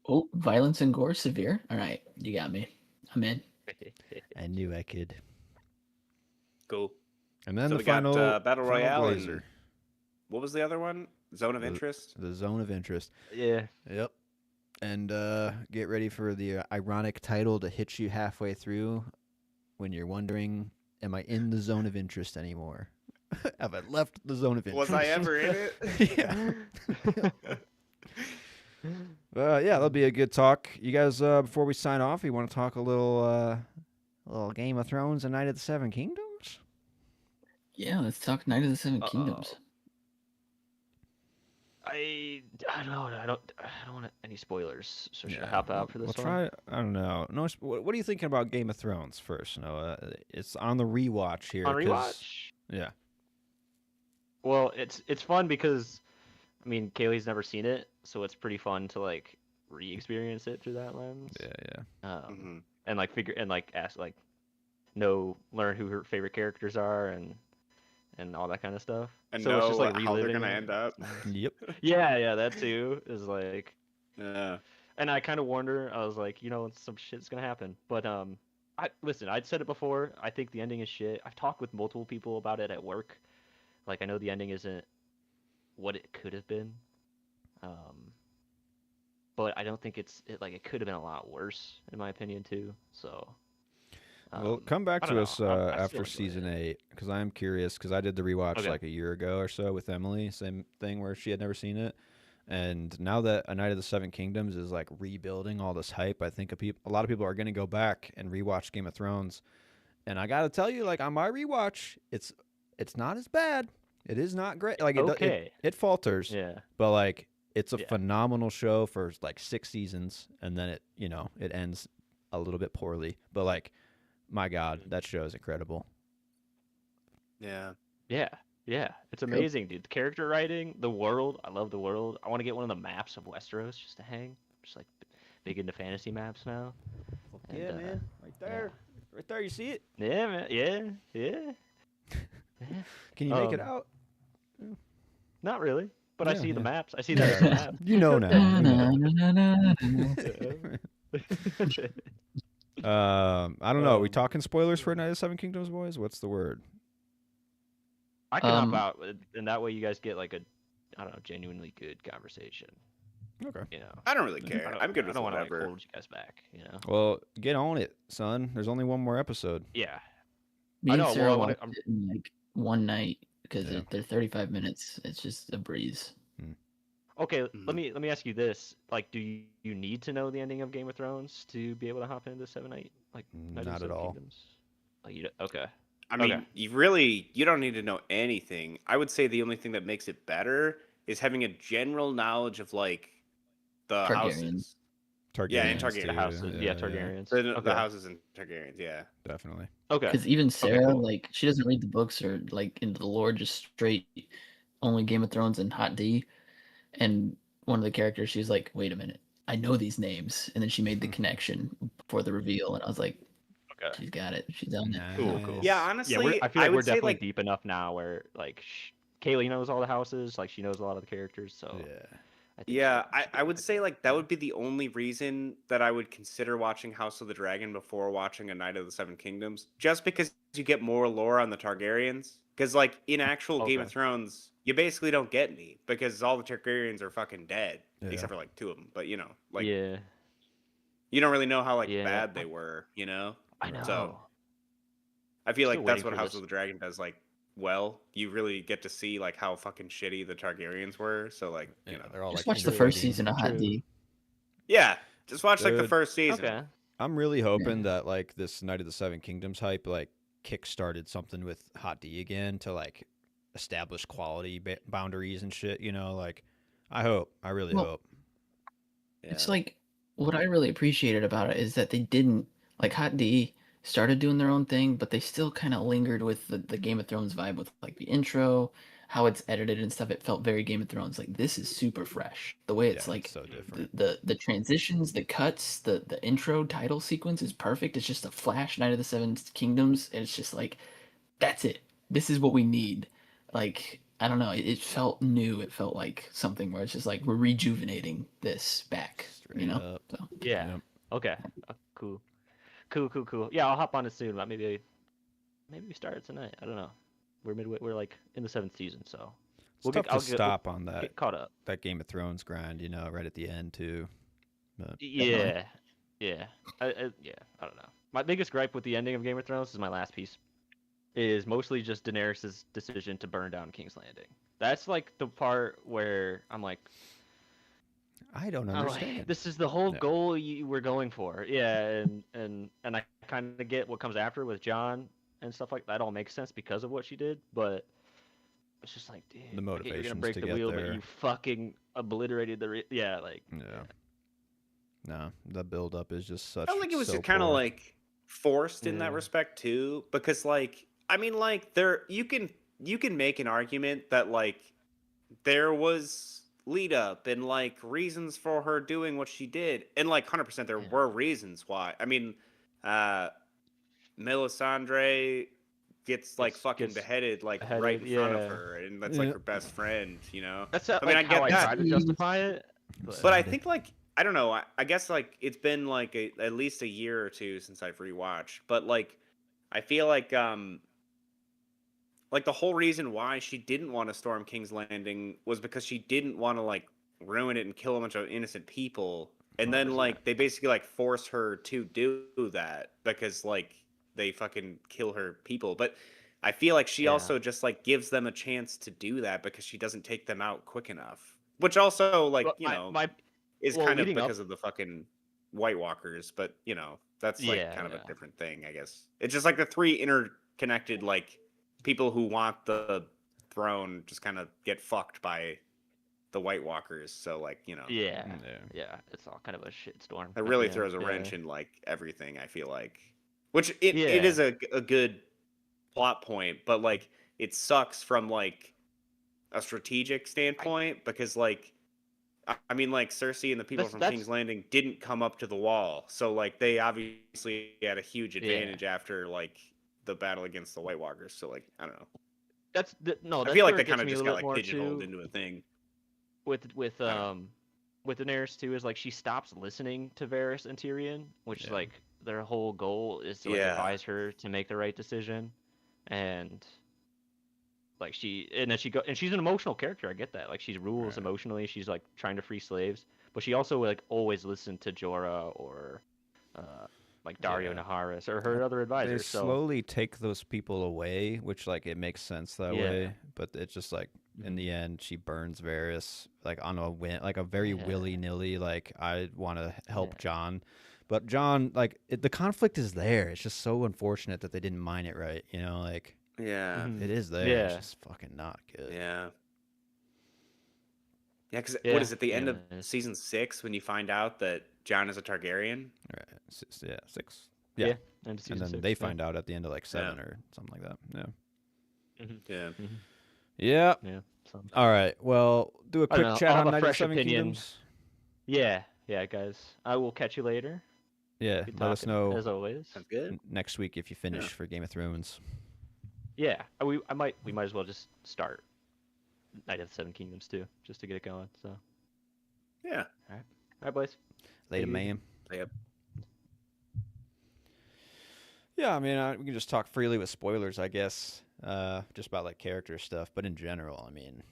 [SPEAKER 4] oh, violence and gore severe. All right, you got me. I'm in.
[SPEAKER 1] I knew I could.
[SPEAKER 3] Cool.
[SPEAKER 1] And then
[SPEAKER 3] So
[SPEAKER 1] the
[SPEAKER 3] we got,
[SPEAKER 1] final
[SPEAKER 3] Battle
[SPEAKER 1] final
[SPEAKER 3] Royale and-
[SPEAKER 1] blazer,
[SPEAKER 3] What was the other one? Zone of
[SPEAKER 1] The-
[SPEAKER 3] interest.
[SPEAKER 1] the zone of interest.
[SPEAKER 2] Yeah.
[SPEAKER 1] Yep. And get ready for the ironic title to hit you halfway through when you're wondering, am I in the zone of interest anymore? Have I left the zone of interest?
[SPEAKER 3] Was I ever in it?
[SPEAKER 1] Yeah. Yeah, that'll be a good talk. You guys, before we sign off, you want to talk a little Game of Thrones and Night of the Seven Kingdoms?
[SPEAKER 4] Yeah, let's talk Night of the Seven Kingdoms.
[SPEAKER 2] I don't know. I don't want any spoilers. So should I
[SPEAKER 1] Yeah,
[SPEAKER 2] hop out for this
[SPEAKER 1] we'll
[SPEAKER 2] one?
[SPEAKER 1] try. I don't know. No, what are you thinking about Game of Thrones first, Noah? It's on the rewatch here.
[SPEAKER 2] On
[SPEAKER 1] 'cause-
[SPEAKER 2] rewatch.
[SPEAKER 1] Yeah.
[SPEAKER 2] Well, it's fun because, I mean, Kaylee's never seen it, so it's pretty fun to like re-experience it through that lens.
[SPEAKER 1] Yeah.
[SPEAKER 3] Mhm.
[SPEAKER 2] And like ask like, learn who her favorite characters are and all that kind of stuff.
[SPEAKER 3] And
[SPEAKER 2] so
[SPEAKER 3] know
[SPEAKER 2] it's just like
[SPEAKER 3] how they're
[SPEAKER 2] reliving
[SPEAKER 3] gonna
[SPEAKER 2] it.
[SPEAKER 3] end up.
[SPEAKER 1] Yep.
[SPEAKER 2] Yeah, that too is like.
[SPEAKER 3] Yeah.
[SPEAKER 2] And I kind of wonder. I was like, some shit's gonna happen. But listen. I'd said it before. I think the ending is shit. I've talked with multiple people about it at work. Like I know the ending isn't what it could have been. But I don't think it could have been a lot worse in my opinion too. So.
[SPEAKER 1] Well, come back
[SPEAKER 2] I don't
[SPEAKER 1] to
[SPEAKER 2] know.
[SPEAKER 1] us
[SPEAKER 2] I still
[SPEAKER 1] after
[SPEAKER 2] enjoy
[SPEAKER 1] season
[SPEAKER 2] it.
[SPEAKER 1] 8 because I am curious because I did the rewatch
[SPEAKER 2] Okay.
[SPEAKER 1] like a year ago or so with Emily. Same thing where she had never seen it, and now that A Night of the Seven Kingdoms is like rebuilding all this hype, I think a lot of people are going to go back and rewatch Game of Thrones. And I got to tell you, like on my rewatch, it's not as bad. It is not great. Like
[SPEAKER 2] Okay.
[SPEAKER 1] it falters,
[SPEAKER 2] Yeah.
[SPEAKER 1] but like it's a
[SPEAKER 2] Yeah.
[SPEAKER 1] phenomenal show for like 6 seasons, and then it ends a little bit poorly. But like my God,
[SPEAKER 2] Mhm.
[SPEAKER 1] that show is incredible.
[SPEAKER 3] Yeah.
[SPEAKER 2] Yeah. Yeah. It's
[SPEAKER 4] Cool.
[SPEAKER 2] amazing, dude. The character writing, the world. I love the world. I want to get one of the maps of Westeros just to hang. Just like big into fantasy maps now. And,
[SPEAKER 1] Yeah, man, right
[SPEAKER 2] yeah.
[SPEAKER 1] there, right there. You see it?
[SPEAKER 2] Yeah, man. Yeah. Yeah. Yeah.
[SPEAKER 1] Can you make it out?
[SPEAKER 2] Not really, but I
[SPEAKER 1] Yeah,
[SPEAKER 2] see the
[SPEAKER 1] yeah.
[SPEAKER 2] maps. I see the extra map.
[SPEAKER 1] You know now. You know. I don't know. Are we talking spoilers for Night of the Seven Kingdoms, boys? What's the word?
[SPEAKER 2] I can hop
[SPEAKER 4] Um,
[SPEAKER 2] out, and that way you guys get like a, I don't know, genuinely good conversation.
[SPEAKER 1] Okay.
[SPEAKER 2] You know,
[SPEAKER 3] I don't really care. I'm good
[SPEAKER 2] I
[SPEAKER 3] with
[SPEAKER 2] don't want to like
[SPEAKER 3] whatever.
[SPEAKER 2] hold you guys back. You know.
[SPEAKER 1] Well, get on it, son. There's only one more episode.
[SPEAKER 2] Yeah.
[SPEAKER 4] Me
[SPEAKER 2] I
[SPEAKER 4] and
[SPEAKER 2] know.
[SPEAKER 4] Sarah
[SPEAKER 2] Well, I
[SPEAKER 4] watched
[SPEAKER 2] want to.
[SPEAKER 4] it in like one night because
[SPEAKER 1] Yeah.
[SPEAKER 4] they're 35 minutes. It's just a breeze.
[SPEAKER 2] Okay,
[SPEAKER 3] Mhm.
[SPEAKER 2] let me ask you this: like, do you need to know the ending of Game of Thrones to be able to hop into Seven Night, like Night of the
[SPEAKER 1] Not at
[SPEAKER 2] Seven
[SPEAKER 1] all.
[SPEAKER 2] Kingdoms? Like, okay,
[SPEAKER 3] I mean,
[SPEAKER 2] Okay.
[SPEAKER 3] you don't need to know anything. I would say the only thing that makes it better is having a general knowledge of like the
[SPEAKER 4] Targaryens.
[SPEAKER 3] houses.
[SPEAKER 1] Targaryens
[SPEAKER 3] Yeah, and
[SPEAKER 1] too.
[SPEAKER 3] Targaryen.
[SPEAKER 2] the houses, yeah, Targaryens.
[SPEAKER 3] The
[SPEAKER 2] Okay,
[SPEAKER 3] houses and Targaryens, yeah.
[SPEAKER 1] Definitely.
[SPEAKER 2] okay,
[SPEAKER 4] Because even Sarah,
[SPEAKER 2] cool.
[SPEAKER 4] like, she doesn't read the books or like into the lore, just straight only Game of Thrones and Hot D. And one of the characters, she was like, "Wait a minute, I know these names," and then she made the connection before the reveal, and I was like,
[SPEAKER 2] Okay,
[SPEAKER 4] "She's got it. She's on it."
[SPEAKER 2] cool.
[SPEAKER 3] Yeah,
[SPEAKER 1] Nice.
[SPEAKER 2] Yeah,
[SPEAKER 3] honestly,
[SPEAKER 2] I feel
[SPEAKER 3] I
[SPEAKER 2] like we're
[SPEAKER 3] would say
[SPEAKER 2] definitely
[SPEAKER 3] like
[SPEAKER 2] deep enough now where like Kaylee knows all the houses, like she knows a lot of the characters, so
[SPEAKER 1] Yeah.
[SPEAKER 2] I think
[SPEAKER 3] yeah,
[SPEAKER 2] she should be
[SPEAKER 3] I
[SPEAKER 2] able
[SPEAKER 3] would
[SPEAKER 2] to
[SPEAKER 3] say
[SPEAKER 2] get
[SPEAKER 3] like
[SPEAKER 2] it.
[SPEAKER 3] that would be the only reason that I would consider watching House of the Dragon before watching A Night of the Seven Kingdoms, just because you get more lore on the Targaryens. Because like in actual Game
[SPEAKER 2] Okay.
[SPEAKER 3] of Thrones, you basically don't get any because all the Targaryens are fucking dead,
[SPEAKER 1] Yeah.
[SPEAKER 3] except for like two of them. But like
[SPEAKER 2] Yeah,
[SPEAKER 3] you don't really know how like
[SPEAKER 2] yeah,
[SPEAKER 3] bad they were,
[SPEAKER 2] I
[SPEAKER 1] Right.
[SPEAKER 3] So
[SPEAKER 2] know.
[SPEAKER 3] I feel
[SPEAKER 2] Still
[SPEAKER 3] like that's
[SPEAKER 2] waiting
[SPEAKER 3] what
[SPEAKER 2] for
[SPEAKER 3] House
[SPEAKER 2] this.
[SPEAKER 3] of the Dragon does like well. You really get to see like how fucking shitty the Targaryens were. So like
[SPEAKER 1] Yeah, they're all
[SPEAKER 4] Just
[SPEAKER 1] like
[SPEAKER 4] watch the first
[SPEAKER 1] inbreeding.
[SPEAKER 4] season of Hot
[SPEAKER 2] True.
[SPEAKER 4] D.
[SPEAKER 3] yeah, just watch like the
[SPEAKER 1] Dude,
[SPEAKER 3] first season.
[SPEAKER 2] Okay.
[SPEAKER 1] I'm really hoping
[SPEAKER 4] Yeah.
[SPEAKER 1] that like this Night of the Seven Kingdoms hype like kick-started something with Hot D again to like establish quality boundaries and shit. Like I really
[SPEAKER 4] Well,
[SPEAKER 1] hope.
[SPEAKER 4] it's
[SPEAKER 3] Yeah.
[SPEAKER 4] like what I really appreciated about it is that they didn't like Hot D started doing their own thing, but they still kind of lingered with the Game of Thrones vibe with like the intro, how it's edited and stuff. It felt very Game of Thrones. Like this is super fresh. The way it's
[SPEAKER 1] Yeah,
[SPEAKER 4] like
[SPEAKER 1] it's so different.
[SPEAKER 4] the transitions, the cuts, the intro title sequence is perfect. It's just a flash Night of the Seven Kingdoms, and it's just like that's it. This is what we need. Like I don't know. It felt new. It felt like something where it's just like we're rejuvenating this back.
[SPEAKER 1] Straight up.
[SPEAKER 4] So
[SPEAKER 2] Yeah.
[SPEAKER 1] Yep.
[SPEAKER 2] Okay. Cool. Cool. Yeah, I'll hop on it soon. Maybe we start it tonight. I don't know. We're midway. We're like in the 7th season, so
[SPEAKER 1] It's tough to
[SPEAKER 2] We'll
[SPEAKER 1] stop on that
[SPEAKER 2] get caught up.
[SPEAKER 1] Game of Thrones grind, right at the end too. But
[SPEAKER 2] Yeah. Yeah. Yeah. I don't know. My biggest gripe with the ending of Game of Thrones is my last piece. Is mostly just Daenerys' decision to burn down King's Landing. That's like the part where I'm like,
[SPEAKER 1] I don't
[SPEAKER 2] I'm like,
[SPEAKER 1] understand.
[SPEAKER 2] this is the whole
[SPEAKER 1] Yeah.
[SPEAKER 2] goal you were going for. Yeah, and I kind of get what comes after with John and stuff like that. All makes sense because of what she did, but it's just like, dude,
[SPEAKER 1] The
[SPEAKER 2] I get you're gonna
[SPEAKER 1] motivations
[SPEAKER 2] break
[SPEAKER 1] to
[SPEAKER 2] the
[SPEAKER 1] get
[SPEAKER 2] wheel, but
[SPEAKER 1] there.
[SPEAKER 2] you fucking obliterated the yeah, like
[SPEAKER 1] Yeah. No, the build up is just such.
[SPEAKER 3] I felt like it was
[SPEAKER 1] so
[SPEAKER 3] just kind of
[SPEAKER 1] poor.
[SPEAKER 3] like forced in that
[SPEAKER 2] Yeah.
[SPEAKER 3] respect too, because like I mean, like there you can make an argument that like there was lead up and like reasons for her doing what she did, and like 100% there
[SPEAKER 2] Yeah.
[SPEAKER 3] were reasons why. I mean, uh, Melisandre gets like fucking
[SPEAKER 2] gets
[SPEAKER 3] beheaded like
[SPEAKER 2] beheaded,
[SPEAKER 3] right in front of
[SPEAKER 2] yeah.
[SPEAKER 3] her, and that's like
[SPEAKER 1] Yeah.
[SPEAKER 3] her best friend.
[SPEAKER 2] That's
[SPEAKER 3] I mean, I
[SPEAKER 2] like how
[SPEAKER 3] get
[SPEAKER 2] I
[SPEAKER 3] that.
[SPEAKER 2] try to justify it.
[SPEAKER 3] But I
[SPEAKER 1] Sadly.
[SPEAKER 3] think like I don't know. I guess like it's been like at least a year or two since I've rewatched. But like I feel like the whole reason why she didn't want to storm King's Landing was because she didn't want to like ruin it and kill a bunch of innocent people. And then
[SPEAKER 2] 100%.
[SPEAKER 3] like they basically like forced her to do that because like they fucking kill her people. But I feel like she
[SPEAKER 2] Yeah.
[SPEAKER 3] also just like gives them a chance to do that because she doesn't take them out quick enough. Which also like,
[SPEAKER 2] Well,
[SPEAKER 3] you know,
[SPEAKER 2] my
[SPEAKER 3] is
[SPEAKER 2] well,
[SPEAKER 3] kind of
[SPEAKER 2] leading up.
[SPEAKER 3] because of the fucking White Walkers, but you know, that's like
[SPEAKER 2] Yeah,
[SPEAKER 3] kind of a
[SPEAKER 2] yeah.
[SPEAKER 3] different thing, I guess. It's just like the three interconnected like people who want the throne just kind of get fucked by the White Walkers. So like, you know,
[SPEAKER 2] Yeah,
[SPEAKER 1] Yeah.
[SPEAKER 2] yeah. It's all kind of a shitstorm
[SPEAKER 3] it
[SPEAKER 2] at
[SPEAKER 3] really
[SPEAKER 2] the end.
[SPEAKER 3] throws a
[SPEAKER 2] Yeah.
[SPEAKER 3] wrench in like everything, I feel like. Which it
[SPEAKER 2] Yeah.
[SPEAKER 3] is a good plot point, but like it sucks from like a strategic standpoint because like I mean like Cersei and the people from
[SPEAKER 2] That's
[SPEAKER 3] King's Landing didn't come up to the wall. So like they obviously had a huge
[SPEAKER 2] Yeah.
[SPEAKER 3] advantage after like the battle against the White Walkers. So like I don't know.
[SPEAKER 2] No.
[SPEAKER 3] I
[SPEAKER 2] That's
[SPEAKER 3] feel like
[SPEAKER 2] where
[SPEAKER 3] they
[SPEAKER 2] it
[SPEAKER 3] kind
[SPEAKER 2] gets
[SPEAKER 3] of
[SPEAKER 2] me a
[SPEAKER 3] just
[SPEAKER 2] little
[SPEAKER 3] got
[SPEAKER 2] bit
[SPEAKER 3] like
[SPEAKER 2] more
[SPEAKER 3] pigeonholed
[SPEAKER 2] too
[SPEAKER 3] into a thing.
[SPEAKER 2] with
[SPEAKER 3] I don't know.
[SPEAKER 2] Daenerys too is like she stops listening to Varys and Tyrion, which
[SPEAKER 1] Yeah.
[SPEAKER 2] like their whole goal is to like
[SPEAKER 3] Yeah.
[SPEAKER 2] advise her to make the right decision, and like she's an emotional character. I get that. Like she rules
[SPEAKER 1] Right.
[SPEAKER 2] emotionally. She's like trying to free slaves, but she also like always listened to Jorah or uh, like Dario
[SPEAKER 1] Yeah.
[SPEAKER 2] Naharis or her other
[SPEAKER 1] They
[SPEAKER 2] advisors. So
[SPEAKER 1] slowly take those people away, which like it makes sense that
[SPEAKER 2] yeah,
[SPEAKER 1] way. But it's just like in the end, she burns Varys like on a win, like a very
[SPEAKER 2] yeah,
[SPEAKER 1] willy nilly. Like I want to help
[SPEAKER 2] yeah.
[SPEAKER 1] John, but John, like the conflict is there. It's just so unfortunate that they didn't mine it right. You know, like
[SPEAKER 3] Yeah.
[SPEAKER 2] Mhm.
[SPEAKER 1] it is there. It's
[SPEAKER 2] Yeah,
[SPEAKER 1] just fucking not good.
[SPEAKER 3] Yeah. Yeah, because what
[SPEAKER 2] yeah,
[SPEAKER 3] is it, the end
[SPEAKER 2] yeah.
[SPEAKER 3] of season 6 when you find out that Jon is a Targaryen?
[SPEAKER 1] Right. Yeah, 6. Yeah.
[SPEAKER 2] Yeah, end of
[SPEAKER 1] And
[SPEAKER 2] season
[SPEAKER 1] then
[SPEAKER 2] 6.
[SPEAKER 1] they find out at the end of like
[SPEAKER 3] Yeah.
[SPEAKER 1] 7 or something like that. Yeah.
[SPEAKER 2] Hmm.
[SPEAKER 3] Yeah.
[SPEAKER 2] Hmm.
[SPEAKER 1] Yeah.
[SPEAKER 2] Yeah. So
[SPEAKER 1] All right. Well, do a
[SPEAKER 2] I don't
[SPEAKER 1] quick
[SPEAKER 2] know.
[SPEAKER 1] chat
[SPEAKER 2] I'll have
[SPEAKER 1] on
[SPEAKER 2] a
[SPEAKER 1] Night of the
[SPEAKER 2] fresh
[SPEAKER 1] Seven
[SPEAKER 2] opinion.
[SPEAKER 1] Kingdoms.
[SPEAKER 2] Yeah, yeah, guys. I will catch you later.
[SPEAKER 1] Yeah.
[SPEAKER 2] Good
[SPEAKER 1] Let us
[SPEAKER 2] talking,
[SPEAKER 1] know
[SPEAKER 2] as always.
[SPEAKER 3] Sounds good.
[SPEAKER 1] next week if you finish for Game of Thrones.
[SPEAKER 2] Yeah, we might as well just start Night of the Seven Kingdoms too, just to get it going. So,
[SPEAKER 3] Yeah.
[SPEAKER 2] all right, boys.
[SPEAKER 1] Later,
[SPEAKER 2] Take it easy.
[SPEAKER 1] man.
[SPEAKER 3] Yep.
[SPEAKER 1] Yeah, I mean, we can just talk freely with spoilers, I guess. Just about like character stuff, but in general, I mean,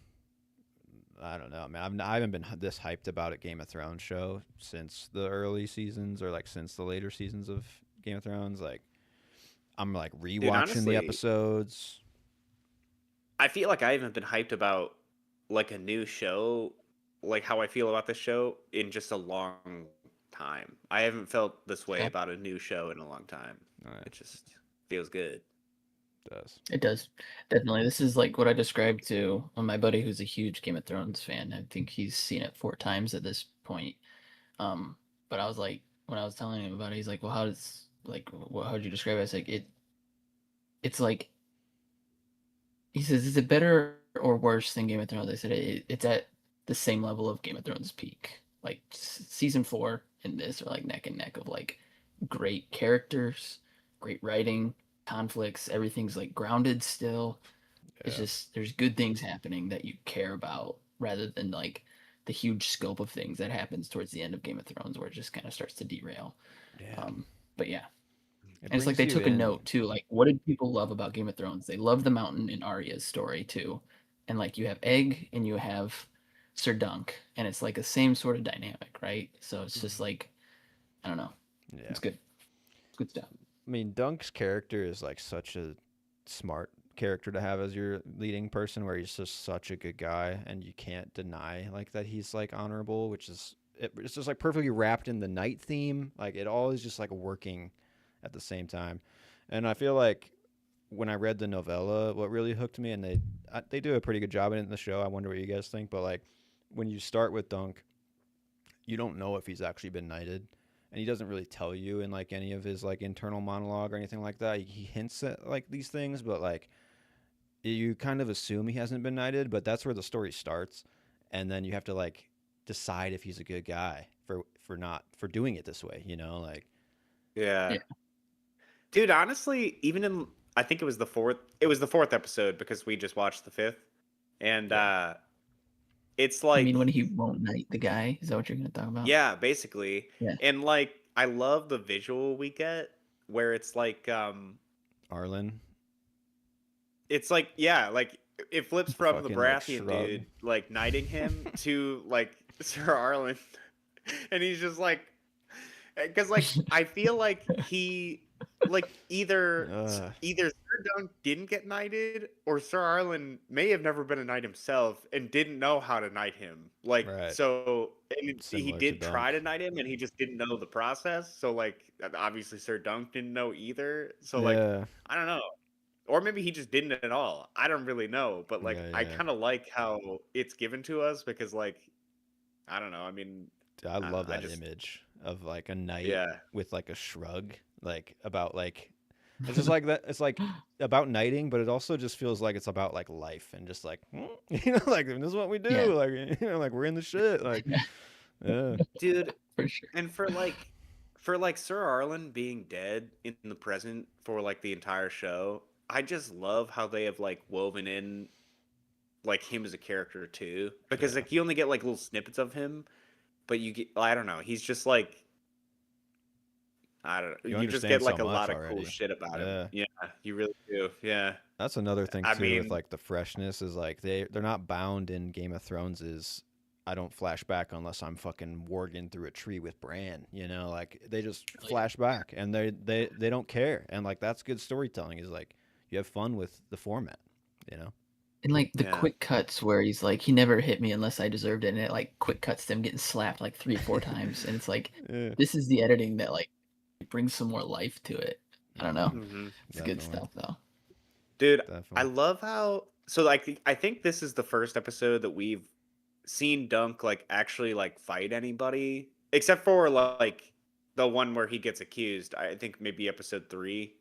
[SPEAKER 1] I don't know. I mean, I haven't been this hyped about a Game of Thrones show since the early seasons, or like since the later seasons of Game of Thrones. Like, I'm like rewatching the
[SPEAKER 3] honestly,
[SPEAKER 1] episodes.
[SPEAKER 3] I feel like I haven't been hyped about like a new show, like how I feel about this show in just a long time. I haven't felt this way
[SPEAKER 4] Okay.
[SPEAKER 3] about a new show in a long time.
[SPEAKER 1] Right.
[SPEAKER 3] It just feels good.
[SPEAKER 1] Does.
[SPEAKER 4] It does. Definitely. This is like what I described to my buddy who's a huge Game of Thrones fan. I think he's seen it 4 times at this point. But I was like, when I was telling him about it, he's like, well, how'd you describe it? I was like, it's like, he says, is it better or worse than Game of Thrones? I said, it's at the same level of Game of Thrones peak. Like season 4 and this are like neck and neck of like great characters, great writing, conflicts, everything's like grounded still. It's
[SPEAKER 1] Yeah.
[SPEAKER 4] just there's good things happening that you care about rather than like the huge scope of things that happens towards the end of Game of Thrones where it just kind of starts to derail.
[SPEAKER 1] Yeah.
[SPEAKER 4] But yeah,
[SPEAKER 1] It
[SPEAKER 4] and it's like they
[SPEAKER 1] brings
[SPEAKER 4] took
[SPEAKER 1] you
[SPEAKER 4] a
[SPEAKER 1] in.
[SPEAKER 4] note too. Like, what did people love about Game of Thrones? They love the Mountain in Arya's story too, and like you have Egg and you have Sir Dunk, and it's like the same sort of dynamic, right? So it's just like I don't know.
[SPEAKER 1] Yeah.
[SPEAKER 4] It's good. It's good stuff.
[SPEAKER 1] I mean, Dunk's character is like such a smart character to have as your leading person, where he's just such a good guy, and you can't deny like that he's like honorable, which is it's just like perfectly wrapped in the night theme. Like it all is just like working at the same time, and I feel like when I read the novella, what really hooked me, and they do a pretty good job in it in the show. I wonder what you guys think, but like when you start with Dunk, you don't know if he's actually been knighted, and he doesn't really tell you in like any of his like internal monologue or anything like that. He hints at like these things, but like you kind of assume he hasn't been knighted, but that's where the story starts, and then you have to like decide if he's a good guy for doing it this way, you know, like
[SPEAKER 3] Yeah.
[SPEAKER 4] Yeah.
[SPEAKER 3] Dude, honestly, even in I think it was the fourth episode because we just watched the 5th. And it's
[SPEAKER 4] I
[SPEAKER 3] like
[SPEAKER 4] mean, when he won't knight the guy, is that what you're gonna talk about?
[SPEAKER 3] yeah, basically.
[SPEAKER 4] Yeah.
[SPEAKER 3] And like I love the visual we get where it's like
[SPEAKER 1] Arlen.
[SPEAKER 3] it's like yeah, like it flips from the
[SPEAKER 1] Fucking, like,
[SPEAKER 3] Baratheon
[SPEAKER 1] shrug.
[SPEAKER 3] dude like knighting him to like Sir Arlen. And he's just like because like I feel like he like either
[SPEAKER 1] Uh,
[SPEAKER 3] Sir Dunk didn't get knighted, or Sir Arlen may have never been a knight himself and didn't know how to knight him. Like
[SPEAKER 1] right.
[SPEAKER 3] so, and he
[SPEAKER 1] Similar to
[SPEAKER 3] did try
[SPEAKER 1] Dunk.
[SPEAKER 3] to knight him, and he just didn't know the process. So like, obviously Sir Dunk didn't know either. So like,
[SPEAKER 1] Yeah.
[SPEAKER 3] I don't know. Or maybe he just didn't at all. I don't really know, but like
[SPEAKER 1] Yeah,
[SPEAKER 3] I
[SPEAKER 1] yeah.
[SPEAKER 3] kind of like how it's given to us because like I don't know. I mean,
[SPEAKER 1] Dude, I
[SPEAKER 3] I don't know.
[SPEAKER 1] love
[SPEAKER 3] I
[SPEAKER 1] that
[SPEAKER 3] just
[SPEAKER 1] image of like a knight
[SPEAKER 3] yeah.
[SPEAKER 1] with like a shrug, like about like it's just like that. It's like about knighting, but it also just feels like it's about like life and just like like this is what we
[SPEAKER 4] Yeah,
[SPEAKER 1] do. Like like we're in the shit. Like yeah,
[SPEAKER 3] Dude,
[SPEAKER 4] for sure.
[SPEAKER 3] and for like Sir Arlen being dead in the present for like the entire show, I just love how they have like woven in like him as a character too. Because
[SPEAKER 1] yeah.
[SPEAKER 3] like you only get like little snippets of him, but you get I don't know, he's just like I don't know,
[SPEAKER 1] You
[SPEAKER 3] you just
[SPEAKER 1] understand
[SPEAKER 3] get
[SPEAKER 1] so
[SPEAKER 3] like a
[SPEAKER 1] much
[SPEAKER 3] lot of cool
[SPEAKER 1] already.
[SPEAKER 3] shit about him.
[SPEAKER 1] Yeah.
[SPEAKER 3] Yeah, you really do. Yeah.
[SPEAKER 1] That's another thing
[SPEAKER 3] I
[SPEAKER 1] too with
[SPEAKER 3] mean,
[SPEAKER 1] like the freshness is like they're not bound in Game of Thrones is I don't flash back unless I'm fucking warging through a tree with Bran, like they just
[SPEAKER 4] Oh, yeah.
[SPEAKER 1] flash back and they don't care. And like that's good storytelling is like you have fun with the format, you know?
[SPEAKER 4] And like the
[SPEAKER 3] yeah.
[SPEAKER 4] quick cuts where he's like, he never hit me unless I deserved it, and it like quick cuts them getting slapped like 3 or 4 times, and it's like,
[SPEAKER 1] Yeah,
[SPEAKER 4] this is the editing that like brings some more life to it. I don't know.
[SPEAKER 3] Hmm.
[SPEAKER 4] It's good
[SPEAKER 1] definitely.
[SPEAKER 4] stuff though.
[SPEAKER 3] Dude, I
[SPEAKER 1] Definitely.
[SPEAKER 3] love how so like I think this is the first episode that we've seen Dunk like actually like fight anybody except for like the one where he gets accused. I think maybe episode 3,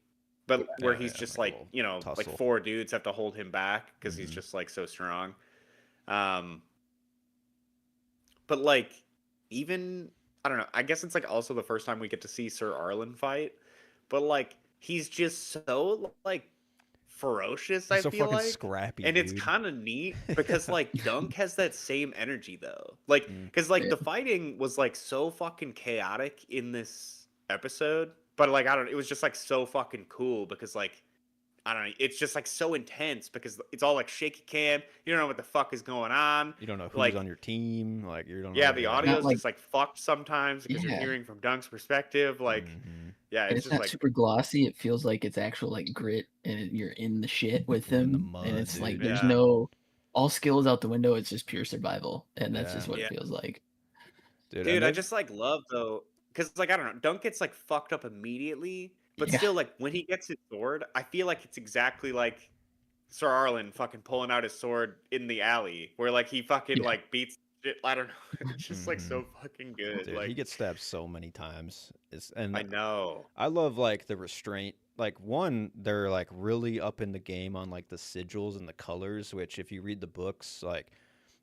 [SPEAKER 3] but where
[SPEAKER 1] Yeah,
[SPEAKER 3] he's
[SPEAKER 1] yeah,
[SPEAKER 3] just
[SPEAKER 1] like a
[SPEAKER 3] like,
[SPEAKER 1] little
[SPEAKER 3] like
[SPEAKER 1] tussle.
[SPEAKER 3] 4 dudes have to hold him back because he's
[SPEAKER 1] Hmm.
[SPEAKER 3] just like so strong. Um but like even I don't know, I guess it's like also the first time we get to see Sir Arlen fight, but like he's just so like ferocious,
[SPEAKER 1] He's
[SPEAKER 3] I
[SPEAKER 1] so
[SPEAKER 3] feel
[SPEAKER 1] fucking
[SPEAKER 3] like.
[SPEAKER 1] scrappy,
[SPEAKER 3] And it's
[SPEAKER 1] dude.
[SPEAKER 3] kind of neat because like Dunk has that same energy though. Like
[SPEAKER 1] Mm.
[SPEAKER 3] cuz like
[SPEAKER 4] Yeah.
[SPEAKER 3] the fighting was like so fucking chaotic in this episode, but like I don't it was just like so fucking cool because like I don't know, it's just like so intense because it's all like shaky cam. You don't know what the fuck is going on.
[SPEAKER 1] You don't know who's on
[SPEAKER 3] Like
[SPEAKER 1] your team, like you don't
[SPEAKER 3] yeah,
[SPEAKER 1] know.
[SPEAKER 3] the
[SPEAKER 1] Yeah.
[SPEAKER 3] audio
[SPEAKER 4] Not
[SPEAKER 3] is
[SPEAKER 4] like,
[SPEAKER 3] just like fucked sometimes because you're
[SPEAKER 4] yeah,
[SPEAKER 3] hearing from Dunk's perspective. Like,
[SPEAKER 1] Hmm.
[SPEAKER 3] yeah,
[SPEAKER 4] and
[SPEAKER 3] it's
[SPEAKER 4] it's
[SPEAKER 3] just
[SPEAKER 4] not
[SPEAKER 3] like,
[SPEAKER 4] super glossy. It feels like it's actual like grit, and you're in the shit with
[SPEAKER 1] You're in the
[SPEAKER 4] them, and
[SPEAKER 1] mud,
[SPEAKER 4] it's like
[SPEAKER 1] dude.
[SPEAKER 4] there's
[SPEAKER 3] yeah,
[SPEAKER 4] no all skills out the window. It's just pure survival, and that's
[SPEAKER 1] Yeah,
[SPEAKER 4] just what it
[SPEAKER 3] yeah,
[SPEAKER 4] feels like.
[SPEAKER 1] dude. And
[SPEAKER 3] dude. I
[SPEAKER 1] they've
[SPEAKER 3] just like love though, because like I don't know, Dunk gets like fucked up immediately, but
[SPEAKER 4] Yeah,
[SPEAKER 3] still like when he gets his sword, I feel like it's exactly like Sir Arlen fucking pulling out his sword in the alley where like he fucking
[SPEAKER 4] yeah,
[SPEAKER 3] like beats shit. I don't know, it's just like
[SPEAKER 1] hmm
[SPEAKER 3] so fucking good.
[SPEAKER 1] dude, he
[SPEAKER 3] Like
[SPEAKER 1] gets stabbed so many times. It's and
[SPEAKER 3] I know,
[SPEAKER 1] I love like the restraint. Like one, they're like really up in the game on like the sigils and the colors, which if you read the books, like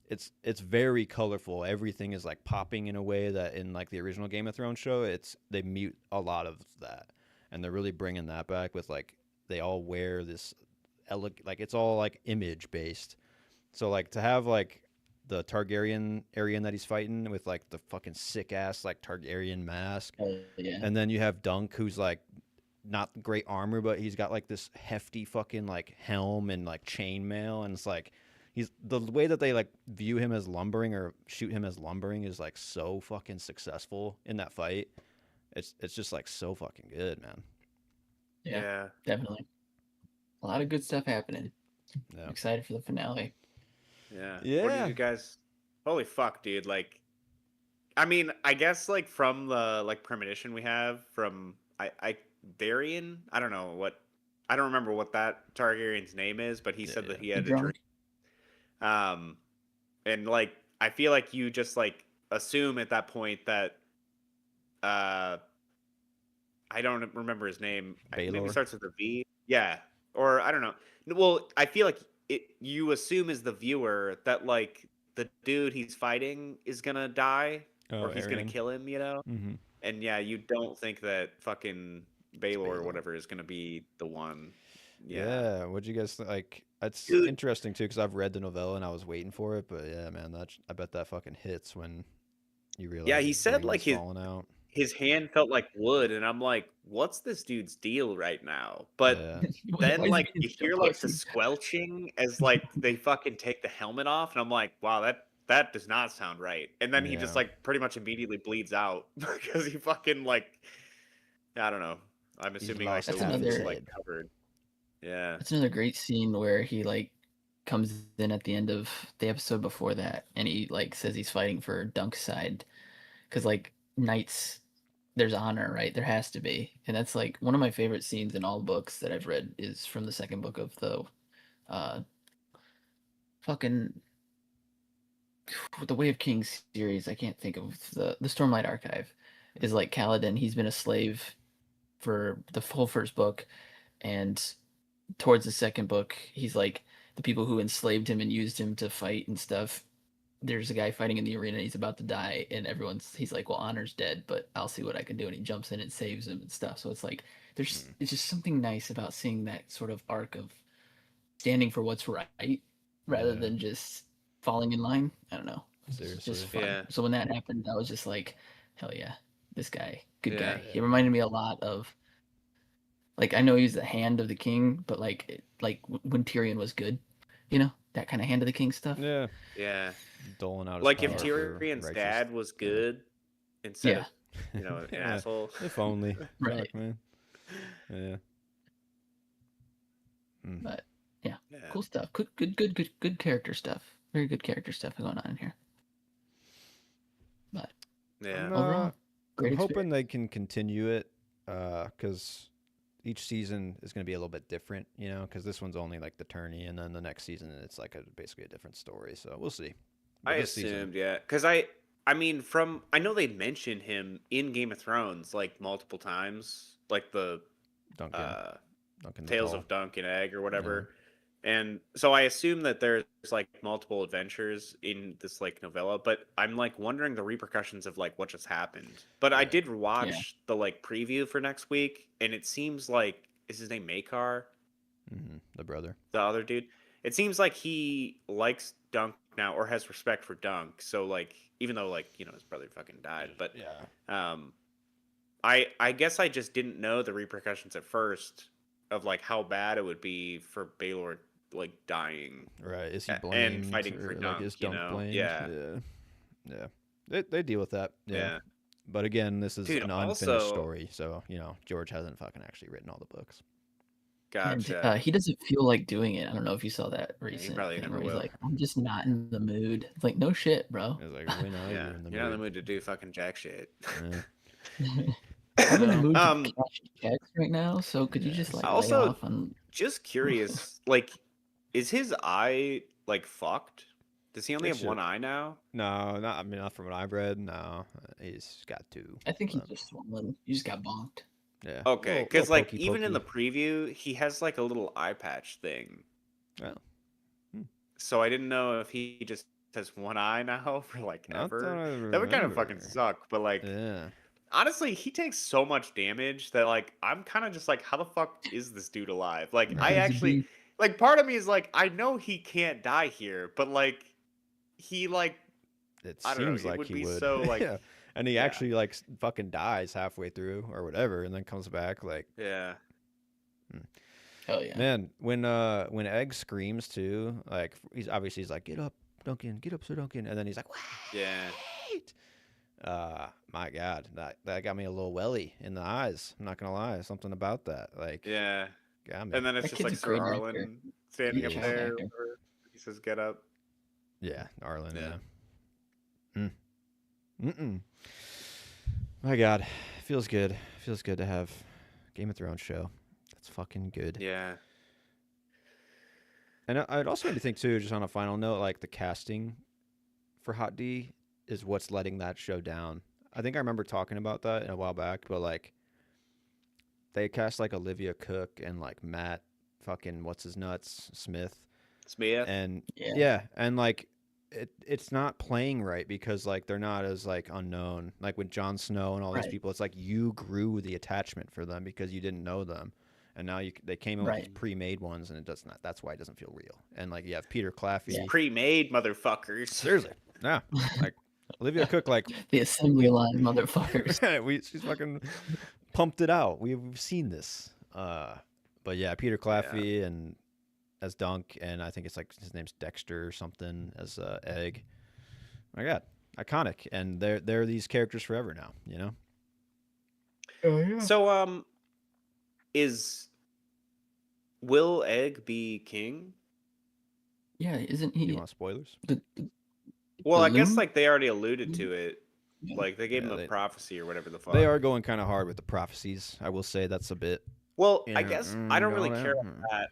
[SPEAKER 1] it's very colorful. Everything is like popping in a way that in like the original Game of Thrones show, it's they mute a lot of that, and they're really bringing that back with like they all wear this like it's all like image based. So like to have like the Targaryen Aryan that he's fighting with like the fucking sick ass like Targaryen mask,
[SPEAKER 4] yeah.
[SPEAKER 1] and then you have Dunk who's like not great armor, but he's got like this hefty fucking like helm and like chainmail, and it's like he's the way that they like view him as lumbering or shoot him as lumbering is like so fucking successful in that fight. It's just like so fucking good, man.
[SPEAKER 4] Yeah,
[SPEAKER 3] yeah,
[SPEAKER 4] definitely. A lot of good stuff happening. I'm
[SPEAKER 1] Yeah.
[SPEAKER 4] excited for the finale.
[SPEAKER 3] yeah. What did
[SPEAKER 1] Yeah.
[SPEAKER 3] you guys? Holy fuck, dude! Like I mean, I guess like from the like premonition we have from I Darian, I don't know what I don't remember what that Targaryen's name is, but he
[SPEAKER 1] Yeah.
[SPEAKER 3] said that
[SPEAKER 1] Yeah.
[SPEAKER 3] he
[SPEAKER 4] The
[SPEAKER 3] had a dream.
[SPEAKER 4] drunk.
[SPEAKER 3] Um and like I feel like you just like assume at that point that uh I don't remember his name. Maybe
[SPEAKER 1] Baylor.
[SPEAKER 3] starts with a V. Yeah. Or I don't know. Well, I feel like you assume as the viewer that like the dude he's fighting is going to die
[SPEAKER 1] Oh,
[SPEAKER 3] or he's going to
[SPEAKER 1] Arian.
[SPEAKER 3] kill him, you know?
[SPEAKER 1] Mm-hmm.
[SPEAKER 3] And yeah, you don't think that fucking
[SPEAKER 1] It's
[SPEAKER 3] Baylor or
[SPEAKER 1] Baylor.
[SPEAKER 3] whatever is going to be the one. Yeah.
[SPEAKER 1] Yeah. What'd you guys like? It's
[SPEAKER 3] Dude,
[SPEAKER 1] interesting too because I've read the novella and I was waiting for it, but yeah, man, I bet that fucking hits when you
[SPEAKER 3] yeah,
[SPEAKER 1] realize
[SPEAKER 3] he
[SPEAKER 1] his
[SPEAKER 3] said
[SPEAKER 1] ring
[SPEAKER 3] like
[SPEAKER 1] is falling out.
[SPEAKER 3] his hand felt like wood and I'm like, what's this dude's deal right now? But
[SPEAKER 1] Yeah.
[SPEAKER 4] Why
[SPEAKER 3] then
[SPEAKER 4] is he
[SPEAKER 3] like
[SPEAKER 4] being
[SPEAKER 3] you
[SPEAKER 4] such a
[SPEAKER 3] hear like the
[SPEAKER 4] pussy?
[SPEAKER 3] squelching as like they fucking take the helmet off and I'm like, wow, that does not sound right. And then he just
[SPEAKER 1] Yeah.
[SPEAKER 3] like pretty much immediately bleeds out because he fucking like I don't know. I'm
[SPEAKER 1] He's
[SPEAKER 3] assuming like
[SPEAKER 1] lost
[SPEAKER 3] the
[SPEAKER 4] That's
[SPEAKER 3] wolf is
[SPEAKER 4] another-
[SPEAKER 3] like covered. Yeah.
[SPEAKER 4] That's another great scene where he like comes in at the end of the episode before that, and he like says he's fighting for Dunk's side, because like knights, there's honor, right? There has to be, and that's like one of my favorite scenes in all books that I've read is from the second book of the, uh, fucking the Way of Kings series. I can't think of the Stormlight Archive. Is like Kaladin. He's been a slave for the whole first book, and towards the second book, he's like the people who enslaved him and used him to fight and stuff. There's a guy fighting in the arena. He's about to die, and he's like, "Well, Honor's dead, but I'll see what I can do." And he jumps in and saves him and stuff. So it's like it's just something nice about seeing that sort of arc of standing for what's right rather
[SPEAKER 1] Yeah.
[SPEAKER 4] than just falling in line. I don't know. It's
[SPEAKER 1] Seriously.
[SPEAKER 4] just fun.
[SPEAKER 3] Yeah.
[SPEAKER 4] So when that happened, I was just like, "Hell yeah, this guy, good
[SPEAKER 3] Yeah.
[SPEAKER 4] guy." He reminded me a lot of, like, I know he's the hand of the king, but like when Tyrion was good, that kind of hand of the king stuff.
[SPEAKER 1] Yeah.
[SPEAKER 3] Yeah.
[SPEAKER 1] Doling out his
[SPEAKER 3] Like if
[SPEAKER 1] power for
[SPEAKER 3] Tyrion's
[SPEAKER 1] righteous-
[SPEAKER 3] dad was good instead
[SPEAKER 4] Yeah.
[SPEAKER 3] of an
[SPEAKER 1] Yeah,
[SPEAKER 3] asshole.
[SPEAKER 1] If only.
[SPEAKER 4] Right.
[SPEAKER 1] Fuck, man. Yeah. Mm.
[SPEAKER 4] But yeah,
[SPEAKER 3] Yeah.
[SPEAKER 4] cool stuff. Good character stuff. Very good character stuff going on in here. But
[SPEAKER 3] Yeah.
[SPEAKER 1] I'm,
[SPEAKER 4] overall, great
[SPEAKER 1] I'm hoping
[SPEAKER 4] experience.
[SPEAKER 1] they can continue it because each season is going to be a little bit different, because this one's only like the tourney, and then the next season it's like basically a different story. So we'll see. But
[SPEAKER 3] I
[SPEAKER 1] this season-
[SPEAKER 3] assumed, yeah, because I mean, I know they mentioned him in Game of Thrones like multiple times, like the
[SPEAKER 1] Duncan, Duncan the
[SPEAKER 3] Tales
[SPEAKER 1] Tall.
[SPEAKER 3] of Dunk and Egg or whatever. And so I assume that there's like multiple adventures in this like novella, but I'm like wondering the repercussions of like what just happened. But I
[SPEAKER 1] Yeah.
[SPEAKER 3] did watch the like preview for next week, and it seems like is his name Makar,
[SPEAKER 1] The brother.
[SPEAKER 3] the other dude. It seems like he likes Dunk now or has respect for Dunk. So like even though like his brother fucking died, but
[SPEAKER 1] Yeah.
[SPEAKER 3] I guess I just didn't know the repercussions at first of like how bad it would be for Baelor like dying.
[SPEAKER 1] Right. Is he
[SPEAKER 3] and
[SPEAKER 1] blamed?
[SPEAKER 3] fighting for
[SPEAKER 1] or,
[SPEAKER 3] Dunk,
[SPEAKER 1] is
[SPEAKER 3] you
[SPEAKER 1] Dunk
[SPEAKER 3] know?
[SPEAKER 1] blamed?
[SPEAKER 3] Yeah.
[SPEAKER 1] Yeah. They deal with that. Yeah.
[SPEAKER 3] Yeah.
[SPEAKER 1] But again, this is
[SPEAKER 3] Dude,
[SPEAKER 1] an unfinished
[SPEAKER 3] also-
[SPEAKER 1] story, so George hasn't fucking actually written all the books.
[SPEAKER 3] Gotcha.
[SPEAKER 4] And he doesn't feel like doing it. I don't know if you saw that
[SPEAKER 3] he
[SPEAKER 4] recent
[SPEAKER 3] probably
[SPEAKER 4] thing
[SPEAKER 3] never
[SPEAKER 4] where he's
[SPEAKER 3] will.
[SPEAKER 4] like, "I'm just not in the mood." It's like, no shit, bro.
[SPEAKER 1] It's like we know
[SPEAKER 3] yeah.
[SPEAKER 1] you're in the
[SPEAKER 3] You're not in the
[SPEAKER 1] mood.
[SPEAKER 3] mood to do fucking jack shit.
[SPEAKER 1] Yeah.
[SPEAKER 4] I'm in the mood
[SPEAKER 3] Um,
[SPEAKER 4] to cash checks right now, so could you just like
[SPEAKER 3] Also-
[SPEAKER 4] lay off on?
[SPEAKER 3] Just curious, like, is his eye like fucked? Does he only
[SPEAKER 1] It
[SPEAKER 3] have
[SPEAKER 1] should.
[SPEAKER 3] one eye now?
[SPEAKER 1] No, not from what I've read. No, he's got two.
[SPEAKER 4] I think he's
[SPEAKER 1] but,
[SPEAKER 4] just swollen. You just got bonked.
[SPEAKER 1] yeah.
[SPEAKER 3] Okay,
[SPEAKER 1] Little-
[SPEAKER 3] because
[SPEAKER 1] little
[SPEAKER 3] like
[SPEAKER 1] pokey
[SPEAKER 3] even in the
[SPEAKER 1] pokey.
[SPEAKER 3] preview, he has like a little eye patch thing.
[SPEAKER 1] Oh. Hmm.
[SPEAKER 3] So I didn't know if he just has one eye now for like
[SPEAKER 1] Not
[SPEAKER 3] ever.
[SPEAKER 1] that I
[SPEAKER 3] That would kind of fucking
[SPEAKER 1] remember.
[SPEAKER 3] suck. But like,
[SPEAKER 1] Yeah.
[SPEAKER 3] honestly, he takes so much damage that like I'm kind of just like, how the fuck is this dude alive? Like, I
[SPEAKER 4] He's a
[SPEAKER 3] actually
[SPEAKER 4] beast.
[SPEAKER 3] like part of me is like, I know he can't die here, but like, he like
[SPEAKER 1] It
[SPEAKER 3] I don't know,
[SPEAKER 1] seems
[SPEAKER 3] it
[SPEAKER 1] like
[SPEAKER 3] would
[SPEAKER 1] he
[SPEAKER 3] be
[SPEAKER 1] would.
[SPEAKER 3] so, like-
[SPEAKER 1] yeah. And he
[SPEAKER 3] yeah.
[SPEAKER 1] actually like fucking dies halfway through or whatever, and then comes back like.
[SPEAKER 3] yeah.
[SPEAKER 4] Hell yeah.
[SPEAKER 1] Man, when Egg screams too, like he's like, "Get up, Duncan, get up, Sir Duncan," and then he's like,
[SPEAKER 3] Yeah.
[SPEAKER 1] "Wait!" My God, that got me a little welly in the eyes. I'm not gonna lie, something about that, like,
[SPEAKER 3] Yeah.
[SPEAKER 1] got me.
[SPEAKER 3] And then it's
[SPEAKER 4] That
[SPEAKER 3] just
[SPEAKER 4] kid's
[SPEAKER 3] like
[SPEAKER 4] a
[SPEAKER 3] Sir
[SPEAKER 4] great actor.
[SPEAKER 3] Arlen standing
[SPEAKER 1] He
[SPEAKER 3] up
[SPEAKER 1] is.
[SPEAKER 3] there.
[SPEAKER 4] Actor.
[SPEAKER 3] Where he says, "Get up."
[SPEAKER 1] Yeah, Arlen.
[SPEAKER 3] Yeah.
[SPEAKER 1] Yeah. My God, feels good. Feels good to have Game of Thrones show. That's fucking good.
[SPEAKER 3] Yeah.
[SPEAKER 1] And I'd also made me think too, just on a final note, like the casting for Hot D is what's letting that show down. I think I remember talking about that a while back, but like they cast like Olivia Cook and like Matt fucking what's his nuts Smith,
[SPEAKER 3] Smith.
[SPEAKER 1] and
[SPEAKER 4] Yeah.
[SPEAKER 1] and like it's not playing right because like they're not as like unknown. Like with Jon Snow and all these
[SPEAKER 4] Right.
[SPEAKER 1] people, it's like you grew the attachment for them because you didn't know them. And now they came in with these
[SPEAKER 4] Right.
[SPEAKER 1] pre-made ones, and it does not. That's why it doesn't feel real. And like you have Peter Claffey.
[SPEAKER 4] Yeah.
[SPEAKER 3] Pre-made motherfuckers.
[SPEAKER 1] Seriously, yeah. Like Olivia Cook, like
[SPEAKER 4] The assembly line, motherfuckers.
[SPEAKER 1] she's fucking pumped it out. We've seen this. But yeah, Peter Claffey and as Dunk, and I think it's like his name's Dexter or something as Egg. My God, iconic, and they're these characters forever now. You know.
[SPEAKER 4] Oh yeah.
[SPEAKER 3] So is will Egg be king?
[SPEAKER 4] Yeah, isn't
[SPEAKER 1] Do you
[SPEAKER 4] he
[SPEAKER 1] want spoilers?
[SPEAKER 4] the
[SPEAKER 3] Well, I guess
[SPEAKER 4] loon?
[SPEAKER 3] like they already alluded to it.
[SPEAKER 4] Yeah.
[SPEAKER 3] Like they gave him
[SPEAKER 1] Yeah,
[SPEAKER 3] a prophecy or whatever the fuck.
[SPEAKER 1] they are going kind of hard with the prophecies. I will say that's a bit.
[SPEAKER 3] Well, I
[SPEAKER 1] Yeah,
[SPEAKER 3] guess I don't really
[SPEAKER 1] got
[SPEAKER 3] care
[SPEAKER 1] it.
[SPEAKER 3] about that.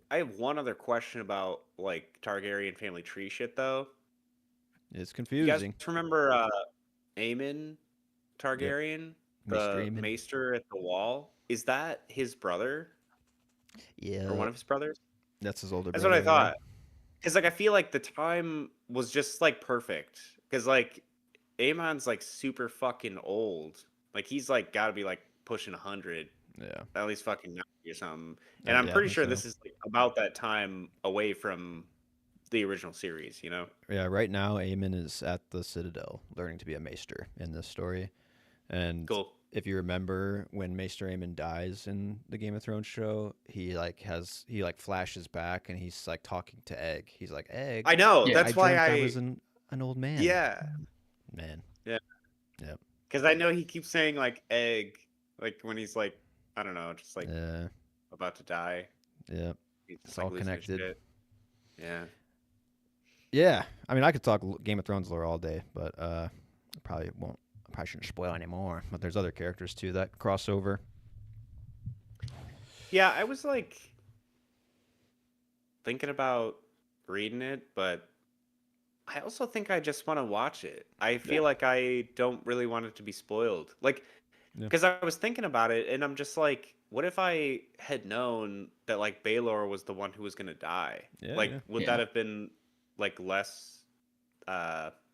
[SPEAKER 3] I have one other question about like Targaryen family tree shit though.
[SPEAKER 1] It's
[SPEAKER 3] You guys
[SPEAKER 1] confusing.
[SPEAKER 3] remember Aemon
[SPEAKER 1] Yep,
[SPEAKER 3] Targaryen,
[SPEAKER 1] Maester
[SPEAKER 3] the
[SPEAKER 1] Aemon.
[SPEAKER 3] maester at the wall? Is that his brother or
[SPEAKER 1] Yeah,
[SPEAKER 3] one of his brothers?
[SPEAKER 1] that's his older
[SPEAKER 3] That's what I
[SPEAKER 1] brother. Yeah.
[SPEAKER 3] thought. Because like I feel like the time was just like perfect. Because like Aemon's like super fucking old. Like he's like got to be like pushing 100,
[SPEAKER 1] Yeah.
[SPEAKER 3] at least fucking 90 or something. And I'm
[SPEAKER 1] Yeah, I
[SPEAKER 3] pretty
[SPEAKER 1] think
[SPEAKER 3] sure
[SPEAKER 1] so.
[SPEAKER 3] this is like about that time away from the original series. You know?
[SPEAKER 1] Yeah, right now Aemon is at the Citadel learning to be a maester in this story. And
[SPEAKER 3] Cool.
[SPEAKER 1] if you remember when Maester Aemon dies in the Game of Thrones show, he like flashes back and he's like talking to Egg. He's like, "Egg,
[SPEAKER 3] I know.
[SPEAKER 4] Yeah.
[SPEAKER 1] I
[SPEAKER 3] That's why
[SPEAKER 1] dreamt I was an old man."
[SPEAKER 3] yeah.
[SPEAKER 1] Man.
[SPEAKER 3] Yeah.
[SPEAKER 1] Yep.
[SPEAKER 3] Because I know he keeps saying like egg, like when he's like, I don't know, just like
[SPEAKER 1] Yeah.
[SPEAKER 3] about to die.
[SPEAKER 1] Yep.
[SPEAKER 3] He's just
[SPEAKER 1] It's
[SPEAKER 3] like
[SPEAKER 1] all
[SPEAKER 3] losing his
[SPEAKER 1] connected.
[SPEAKER 3] shit. Yeah.
[SPEAKER 1] Yeah. I mean, I could talk Game of Thrones lore all day, but probably won't. I probably shouldn't spoil anymore. But there's other characters too that cross over.
[SPEAKER 3] Yeah, I was like thinking about reading it, but I also think I just want to watch it. I feel like I don't really want it to be spoiled. Like,
[SPEAKER 1] Yeah.
[SPEAKER 3] because I was thinking about it and I'm just like, what if I had known that like Baelor was the one who was gonna die?
[SPEAKER 1] Yeah.
[SPEAKER 3] Like,
[SPEAKER 1] Yeah.
[SPEAKER 3] would
[SPEAKER 4] Yeah.
[SPEAKER 3] that have been like less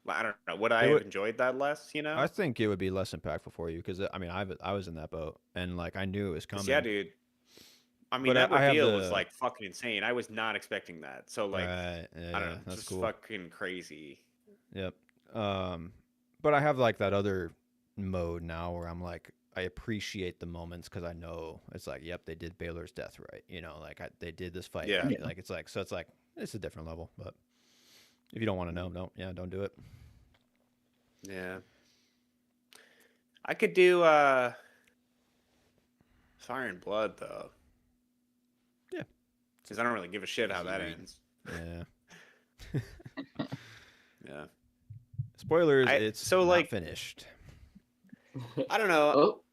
[SPEAKER 3] I don't know, would I
[SPEAKER 1] It
[SPEAKER 3] have
[SPEAKER 1] would.
[SPEAKER 3] enjoyed that less, you
[SPEAKER 1] I
[SPEAKER 3] know?
[SPEAKER 1] think it would be less impactful for you because I mean I was in that boat and like I knew it was
[SPEAKER 3] 'Cause yeah,
[SPEAKER 1] coming.
[SPEAKER 3] dude. I mean,
[SPEAKER 1] But
[SPEAKER 3] that
[SPEAKER 1] I have
[SPEAKER 3] reveal was
[SPEAKER 1] the
[SPEAKER 3] like fucking insane. I was not expecting that. So like,
[SPEAKER 1] right.
[SPEAKER 3] I don't
[SPEAKER 1] Yeah,
[SPEAKER 3] know,
[SPEAKER 1] that's
[SPEAKER 3] just
[SPEAKER 1] cool.
[SPEAKER 3] fucking crazy.
[SPEAKER 1] Yep. But I have like that other mode now where I'm like I appreciate the moments because I know it's like, yep, they did Baylor's death right. You know, like they did this fight
[SPEAKER 3] Yeah.
[SPEAKER 1] right.
[SPEAKER 4] Yeah.
[SPEAKER 1] Like it's like so it's like it's a different level. But if you don't want to know, don't do it.
[SPEAKER 3] Yeah. I could do Fire and Blood though.
[SPEAKER 1] Yeah.
[SPEAKER 3] Because I don't really give a shit how
[SPEAKER 4] Easy
[SPEAKER 3] that
[SPEAKER 4] read.
[SPEAKER 3] ends.
[SPEAKER 1] Yeah.
[SPEAKER 3] Yeah.
[SPEAKER 1] Spoilers.
[SPEAKER 3] I
[SPEAKER 1] It's
[SPEAKER 3] so
[SPEAKER 1] not
[SPEAKER 3] like
[SPEAKER 1] finished.
[SPEAKER 3] I don't know.
[SPEAKER 4] Oh,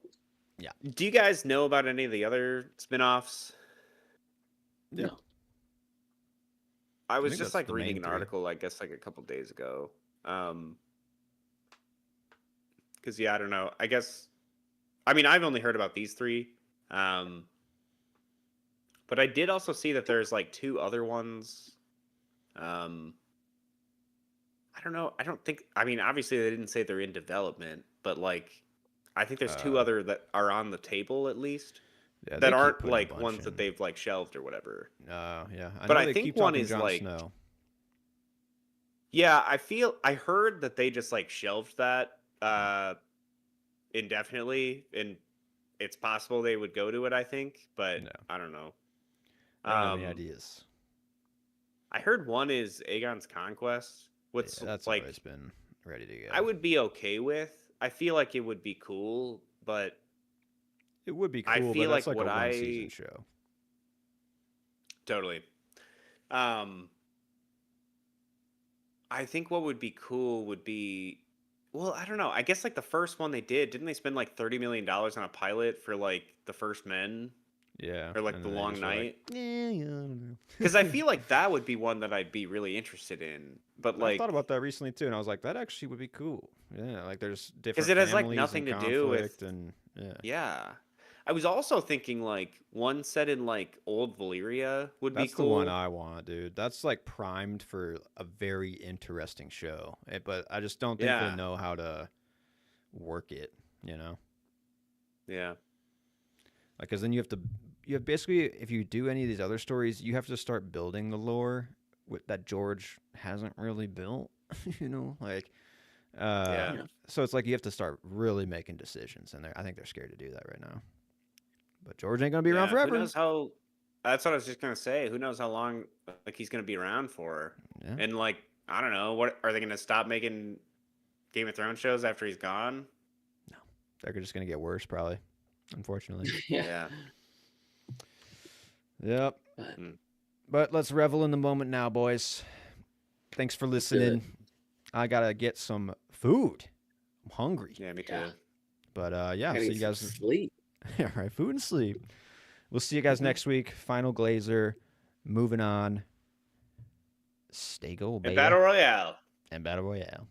[SPEAKER 3] Do you guys know about any of the other spin-offs?
[SPEAKER 1] Yeah.
[SPEAKER 4] no.
[SPEAKER 3] I was
[SPEAKER 1] think
[SPEAKER 3] just
[SPEAKER 1] that's
[SPEAKER 3] like
[SPEAKER 1] the
[SPEAKER 3] reading
[SPEAKER 1] main
[SPEAKER 3] an
[SPEAKER 1] three.
[SPEAKER 3] article, I guess like a couple days ago. Because yeah, I don't know. I guess I mean I've only heard about these three. Um, but I did also see that there's like two other ones. Um, I don't know. I don't think. I mean, obviously they didn't say they're in development, but like, I think there's two
[SPEAKER 1] Uh,
[SPEAKER 3] other that are on the table at least
[SPEAKER 1] Yeah, they
[SPEAKER 3] that
[SPEAKER 1] keep
[SPEAKER 3] aren't
[SPEAKER 1] putting a
[SPEAKER 3] like
[SPEAKER 1] bunch
[SPEAKER 3] ones that
[SPEAKER 1] in.
[SPEAKER 3] they've like shelved or whatever.
[SPEAKER 1] Yeah, I
[SPEAKER 3] But
[SPEAKER 1] know
[SPEAKER 3] I
[SPEAKER 1] they
[SPEAKER 3] think
[SPEAKER 1] keep
[SPEAKER 3] one
[SPEAKER 1] talking
[SPEAKER 3] is
[SPEAKER 1] Jon
[SPEAKER 3] like,
[SPEAKER 1] Snow.
[SPEAKER 3] yeah, I heard that they just like shelved that indefinitely, and it's possible they would go to it. I think, but
[SPEAKER 1] No,
[SPEAKER 3] I don't know.
[SPEAKER 1] I don't have any
[SPEAKER 3] Um,
[SPEAKER 1] ideas.
[SPEAKER 3] I heard one is Aegon's Conquest.
[SPEAKER 1] Yeah,
[SPEAKER 3] What's
[SPEAKER 1] that's
[SPEAKER 3] like
[SPEAKER 1] always been ready to go.
[SPEAKER 3] I would be okay with. I feel like it would be cool, but
[SPEAKER 1] It would be
[SPEAKER 3] I
[SPEAKER 1] cool, but
[SPEAKER 3] feel
[SPEAKER 1] that's
[SPEAKER 3] like
[SPEAKER 1] like a
[SPEAKER 3] what
[SPEAKER 1] one season
[SPEAKER 3] I
[SPEAKER 1] show.
[SPEAKER 3] totally. Um, I think what would be cool would be, well, I don't know. I guess like the first one they did, didn't they spend like $30 million on a pilot for like the First Men
[SPEAKER 1] Yeah,
[SPEAKER 3] or like
[SPEAKER 1] and
[SPEAKER 3] the
[SPEAKER 1] then they
[SPEAKER 3] Long
[SPEAKER 1] just were like,
[SPEAKER 3] Night?
[SPEAKER 1] yeah, I don't know.
[SPEAKER 3] Because I feel like that would be one that I'd be really interested in. But
[SPEAKER 1] I've
[SPEAKER 3] like,
[SPEAKER 1] thought about that recently too, and I was like, that actually would be cool. Yeah, like there's
[SPEAKER 3] because
[SPEAKER 1] different
[SPEAKER 3] it has like
[SPEAKER 1] families and
[SPEAKER 3] nothing to do with,
[SPEAKER 1] conflict, and yeah,
[SPEAKER 3] yeah. I was also thinking like one set in like old Valyria would be
[SPEAKER 1] that's the one
[SPEAKER 3] cool.
[SPEAKER 1] I want, dude. That's like primed for a very interesting show, but I just don't think they
[SPEAKER 3] Yeah,
[SPEAKER 1] know how to work it. You know,
[SPEAKER 3] yeah,
[SPEAKER 1] like because then you have basically if you do any of these other stories, you have to start building the lore that George hasn't really built. You know, like
[SPEAKER 3] yeah.
[SPEAKER 4] Yeah.
[SPEAKER 1] so it's like you have to start really making decisions, and I think they're scared to do that right now. But George ain't gonna be around
[SPEAKER 3] Yeah, who
[SPEAKER 1] forever.
[SPEAKER 3] knows how? That's what I was just gonna say. Who knows how long like he's gonna be around for?
[SPEAKER 1] Yeah,
[SPEAKER 3] And like, I don't know. What are they gonna stop making Game of Thrones shows after he's gone?
[SPEAKER 1] they're just gonna get worse, probably. Unfortunately.
[SPEAKER 4] Yeah.
[SPEAKER 3] Yeah.
[SPEAKER 1] Yep.
[SPEAKER 3] Mm.
[SPEAKER 1] But let's revel in the moment now, boys. Thanks for
[SPEAKER 4] Let's do it.
[SPEAKER 1] listening. I gotta get some food. I'm hungry.
[SPEAKER 3] Yeah, me too.
[SPEAKER 4] Yeah.
[SPEAKER 1] But yeah,
[SPEAKER 5] Gotta
[SPEAKER 1] see
[SPEAKER 5] get
[SPEAKER 1] you
[SPEAKER 5] some
[SPEAKER 1] guys.
[SPEAKER 5] sleep.
[SPEAKER 1] All right, food and sleep. We'll see you guys next week. Final Glazer. Moving on. Stay gold,
[SPEAKER 3] And
[SPEAKER 1] baby.
[SPEAKER 3] Battle Royale.
[SPEAKER 1] And Battle Royale.